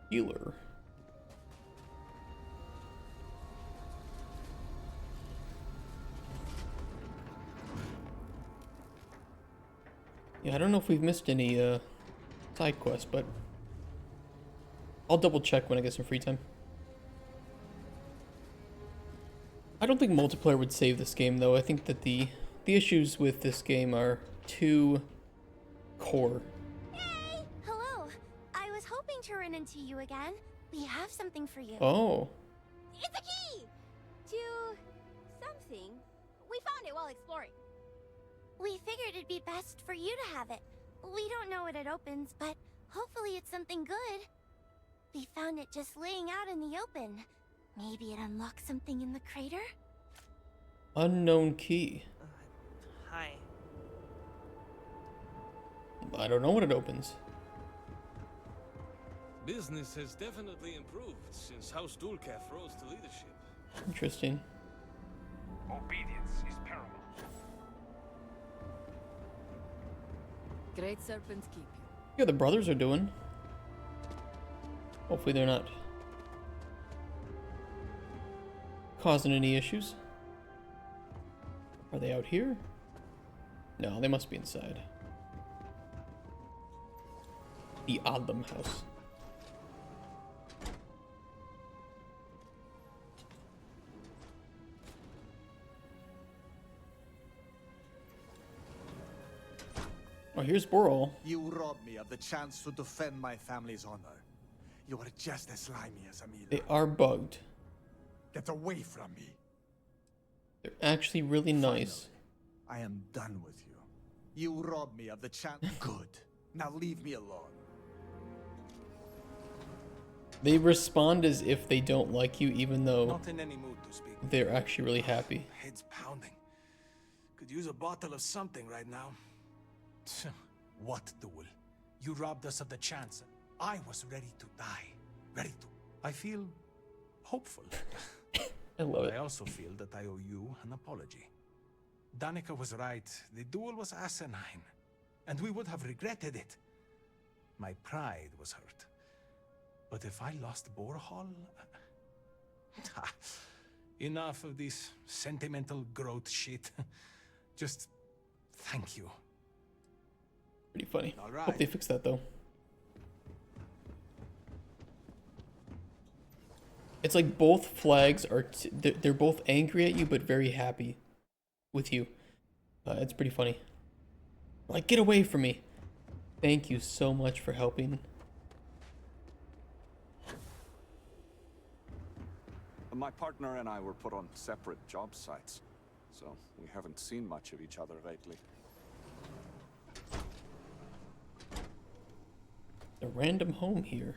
Healer. Yeah, I don't know if we've missed any side quests, but I'll double check when I get some free time. I don't think multiplayer would save this game, though. I think that the issues with this game are too core. Hey! Hello! I was hoping to run into you again. We have something for you. Oh. It's a key! To something. We found it while exploring. We figured it'd be best for you to have it. We don't know what it opens, but hopefully it's something good. We found it just laying out in the open. Maybe it unlocks something in the crater? Unknown key. Hi. I don't know what it opens. Business has definitely improved since House Dulcaf rose to leadership. Interesting. Obedience is paramount. Great serpents keep you. Yeah, the brothers are doing. Hopefully they're not causing any issues. Are they out here? No, they must be inside. The Adlam house. Oh, here's Boral. You robbed me of the chance to defend my family's honor. You are just as slimy as Amelia. They are bugged. Get away from me. They're actually really nice. I am done with you. You robbed me of the chance. Good. Now leave me alone. They respond as if they don't like you, even though Not in any mood to speak. they're actually really happy. Head's pounding. Could use a bottle of something right now. What, Duel? You robbed us of the chance. I was ready to die. Ready to... I feel hopeful. I love it. I also feel that I owe you an apology. Danica was right. The duel was asinine. And we would have regretted it. My pride was hurt. But if I lost Borhall... Enough of this sentimental growth shit. Just thank you. Pretty funny. All right. Hope they fix that, though. It's like both flags are... they're both angry at you, but very happy with you. It's pretty funny. Like, get away from me. Thank you so much for helping. My partner and I were put on separate job sites, so we haven't seen much of each other lately. A random home here.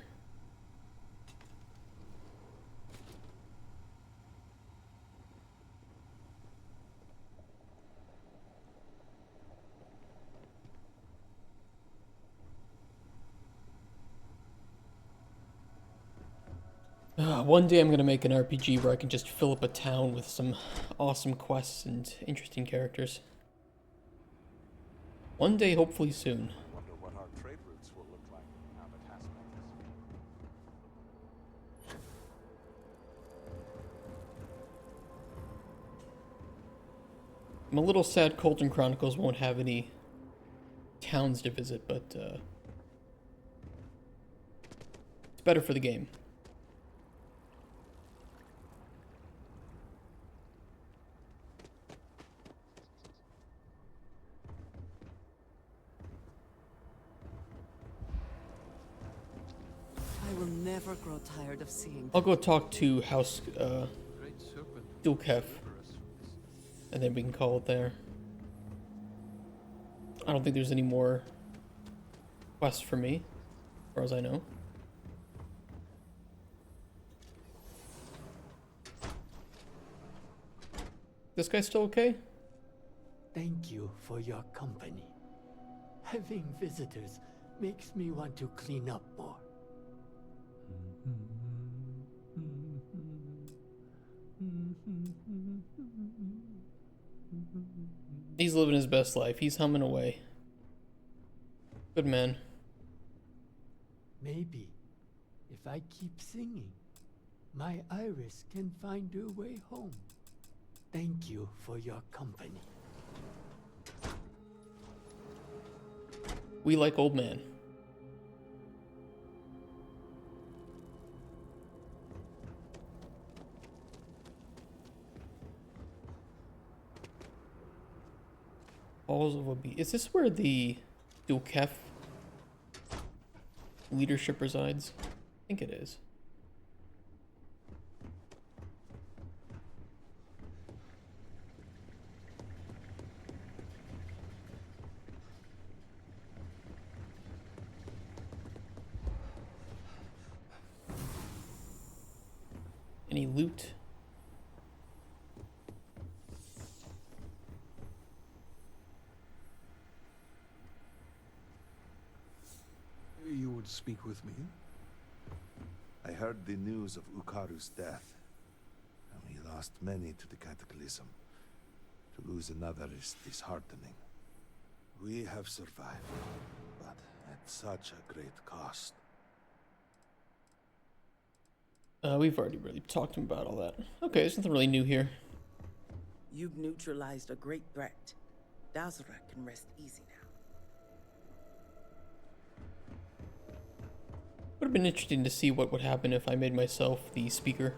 One day I'm gonna make an RPG where I can just fill up a town with some awesome quests and interesting characters. One day, hopefully soon. Wonder what our trade routes will look like now that Hasmet is. I'm a little sad Colton Chronicles won't have any towns to visit, but it's better for the game. never grow tired of seeing. I'll go talk to House Dulkef, and then we can call it there. I don't think there's any more quests for me, as far as I know. This guy's still okay? Thank you for your company. Having visitors makes me want to clean up more. He's living his best life. He's humming away. Good man. Maybe, if I keep singing, my iris can find her way home. Thank you for your company. We like old man. Halls of Obi. Is this where the Dulkef leadership resides? I think it is. Any loot? You would speak with me? I heard the news of Ukaru's death. And we lost many to the cataclysm. To lose another is disheartening. We have survived, but at such a great cost. We've already really talked about all that. Okay, there's nothing really new here. You've neutralized a great threat. Dazra can rest easy now. Would have been interesting to see what would happen if I made myself the speaker.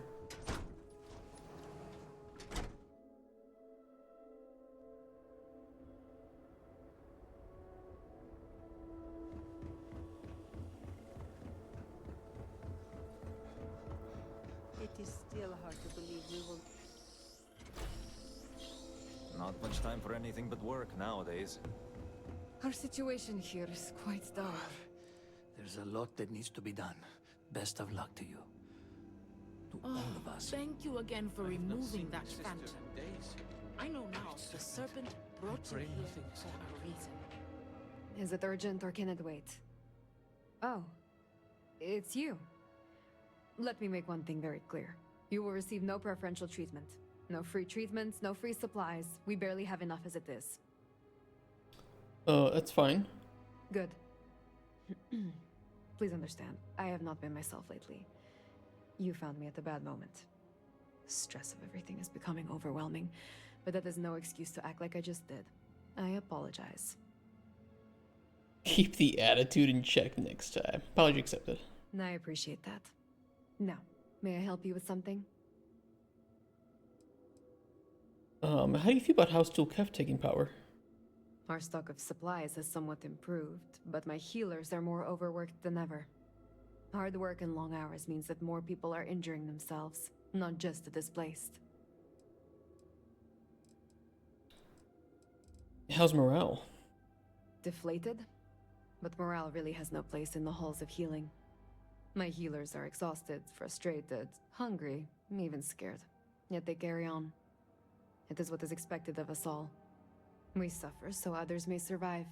It is still hard to believe we will... Not much time for anything but work nowadays. Our situation here is quite dire. There's a lot that needs to be done. Best of luck to you. To all of us. Thank you again for removing that phantom. I know now the serpent brought you here for a reason. Is it urgent or can it wait? Oh, it's you. Let me make one thing very clear. You will receive no preferential treatment. No free treatments, no free supplies. We barely have enough as it is. That's fine. Good. Please understand, I have not been myself lately. You found me at a bad moment. The stress of everything is becoming overwhelming, but that is no excuse to act like I just did. I apologize. Keep the attitude in check next time. Apology accepted. I appreciate that. Now, may I help you with something? How do you feel about House Dulkef taking power? Our stock of supplies has somewhat improved, but my healers are more overworked than ever. Hard work and long hours means that more people are injuring themselves, not just the displaced. How's morale? Deflated? But morale really has no place in the halls of healing. My healers are exhausted, frustrated, hungry, even scared. Yet they carry on. It is what is expected of us all. We suffer so others may survive.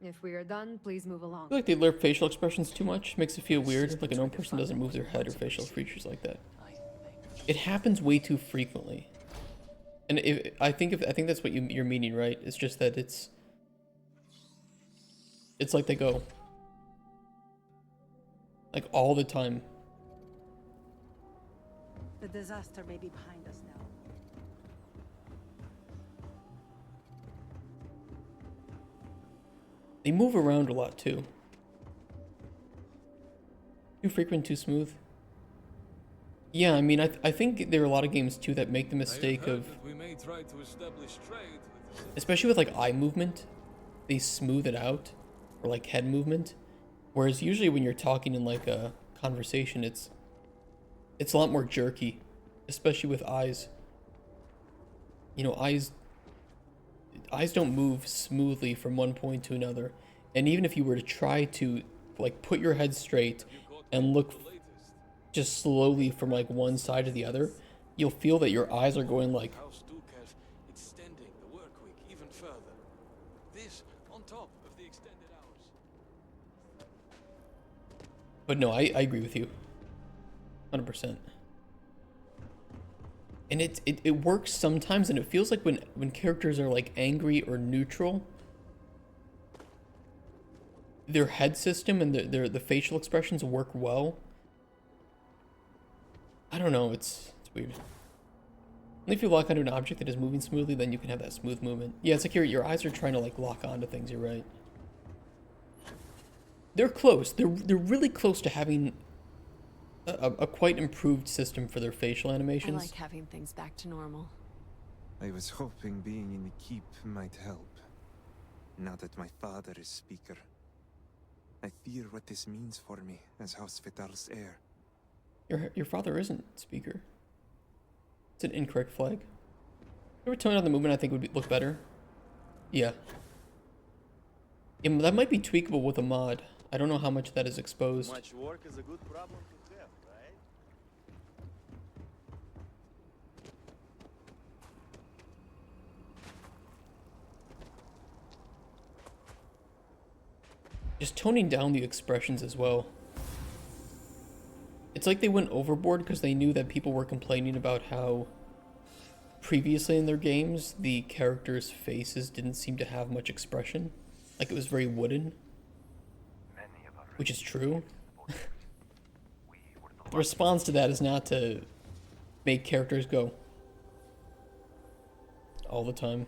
If we are done, please move along. I feel like they blur facial expressions too much. Makes it feel weird, like a normal person doesn't move their head or facial features like that. It happens way too frequently. And I think that's what you're meaning, right? It's just that it's like they go. Like all the time. The disaster may be behind us now. They move around a lot too. Too frequent, too smooth. Yeah, I mean, I think there are a lot of games too that make the mistake of, we may try to establish trade with especially with like eye movement, they smooth it out, or like head movement, Whereas usually when you're talking in like a conversation, it's a lot more jerky, especially with eyes. You know, eyes don't move smoothly from one point to another. And even if you were to try to like put your head straight and look just slowly from like one side to the other, you'll feel that your eyes are going like House Dulcav extending the work week even further. This on top of the extended hours. But no, I agree with you. 100%. And it works sometimes, and it feels like when characters are like angry or neutral, their head system and the facial expressions work well. I don't know, it's weird. Only if you lock onto an object that is moving smoothly, then you can have that smooth movement. Yeah, it's like your eyes are trying to like lock onto things, you're right. They're close. They're really close to having a quite improved system for their facial animations. I like having things back to normal. I was hoping being in the keep might help. Now that my father is speaker, I fear what this means for me as House Vital's heir. Your father isn't speaker. It's an incorrect flag. You ever tone down the movement? I think would look better. Yeah. That might be tweakable with a mod. I don't know how much that is exposed. Much work is a good problem to have, right? Just toning down the expressions as well. It's like they went overboard because they knew that people were complaining about how previously in their games the characters' faces didn't seem to have much expression. Like it was very wooden. Which is true. The response to that is not to make characters go all the time.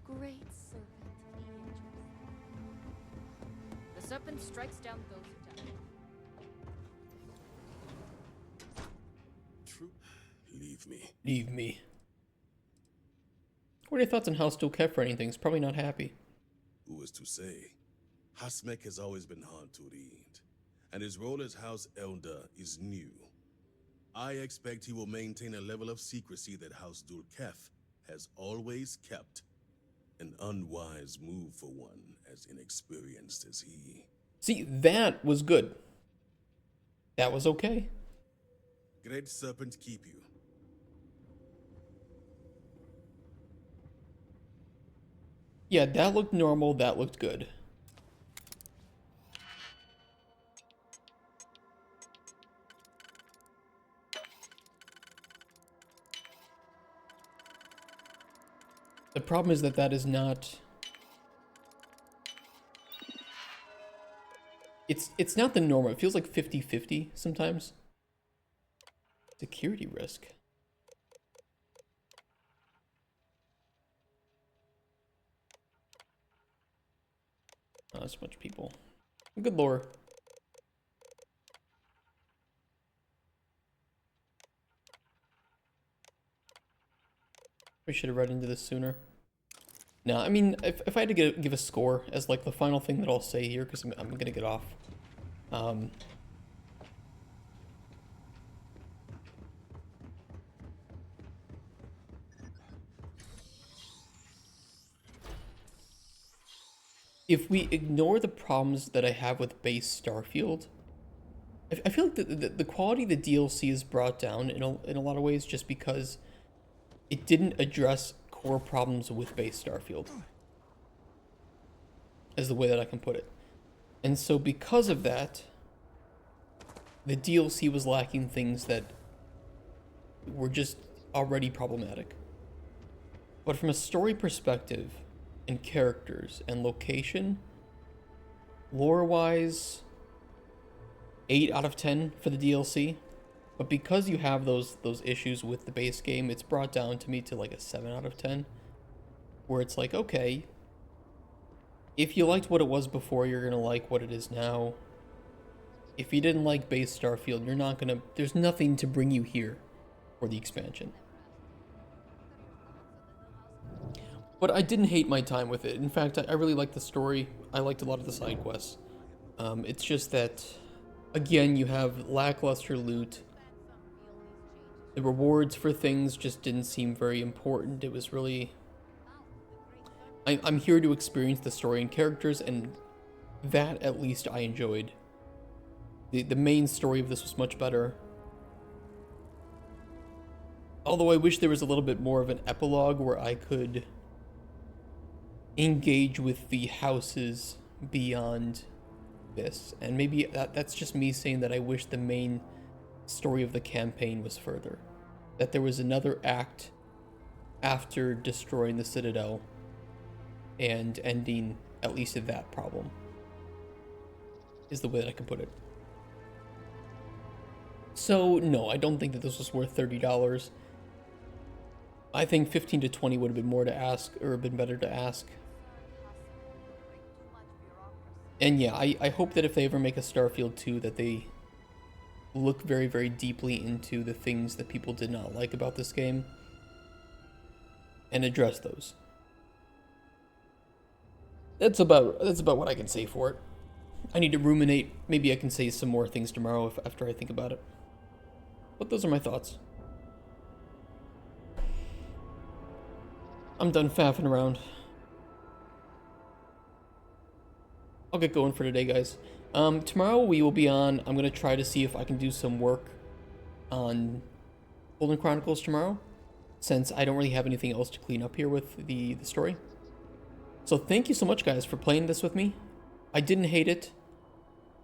Great serpent, the serpent strikes down those who doubt. Leave me. Leave me. What are your thoughts on how still kept for anything? He's probably not happy. Who is to say? Hasmek has always been hard to read, and his role as House Elder is new. I expect he will maintain a level of secrecy that House Dulkef has always kept. An unwise move for one as inexperienced as he. See, that was good. That was okay. Great Serpent keep you. Yeah, that looked normal, that looked good. The problem is that is not... It's not the normal. It feels like 50-50 sometimes. Security risk. Not as much people. Good lore. We should have read into this sooner. No, I mean, if I had to give a score as like the final thing that I'll say here, because I'm gonna get off. If we ignore the problems that I have with base Starfield, I feel like the quality of the DLC is brought down in a lot of ways just because it didn't address core problems with base Starfield, is the way that I can put it. And so because of that, the DLC was lacking things that were just already problematic. But from a story perspective, and characters and location, lore-wise, 8 out of 10 for the DLC. But because you have those issues with the base game, it's brought down to me to like a 7 out of 10. Where it's like, okay, if you liked what it was before, you're gonna like what it is now. If you didn't like base Starfield, you're not gonna... There's nothing to bring you here for the expansion. But I didn't hate my time with it. In fact, I really liked the story. I liked a lot of the side quests. It's just that, again, you have lackluster loot. The rewards for things just didn't seem very important. It was really... I'm here to experience the story and characters, and that, at least, I enjoyed. The main story of this was much better. Although I wish there was a little bit more of an epilogue where I could engage with the houses beyond this. And maybe that's just me saying that I wish the main story of the campaign was further. That there was another act after destroying the Citadel and ending at least that problem, is the way that I can put it. So, no, I don't think that this was worth $30. I think 15 to 20 would have been more to ask, or been better to ask. And yeah, I hope that if they ever make a Starfield 2, that they look very, very deeply into the things that people did not like about this game and address those. That's about what I can say for it. I need to ruminate. Maybe I can say some more things tomorrow after I think about it. But those are my thoughts. I'm done faffing around. I'll get going for today, guys. Tomorrow we will be on... I'm going to try to see if I can do some work on Golden Chronicles tomorrow, since I don't really have anything else to clean up here with the story. So thank you so much, guys, for playing this with me. I didn't hate it.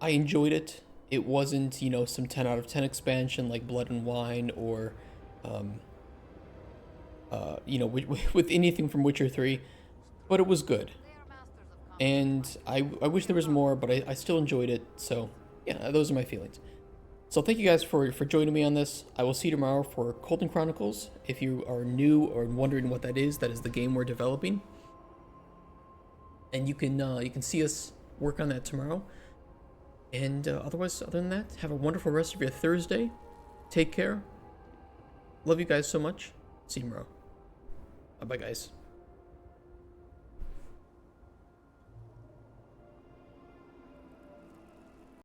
I enjoyed it. It wasn't, you know, some 10 out of 10 expansion like Blood and Wine or, you know, with anything from Witcher 3, but it was good. And I wish there was more, but I still enjoyed it. So, yeah, those are my feelings. So thank you guys for joining me on this. I will see you tomorrow for Golden Chronicles. If you are new or wondering what that is the game we're developing. And you can see us work on that tomorrow. And otherwise, other than that, have a wonderful rest of your Thursday. Take care. Love you guys so much. See you tomorrow. Bye-bye, guys.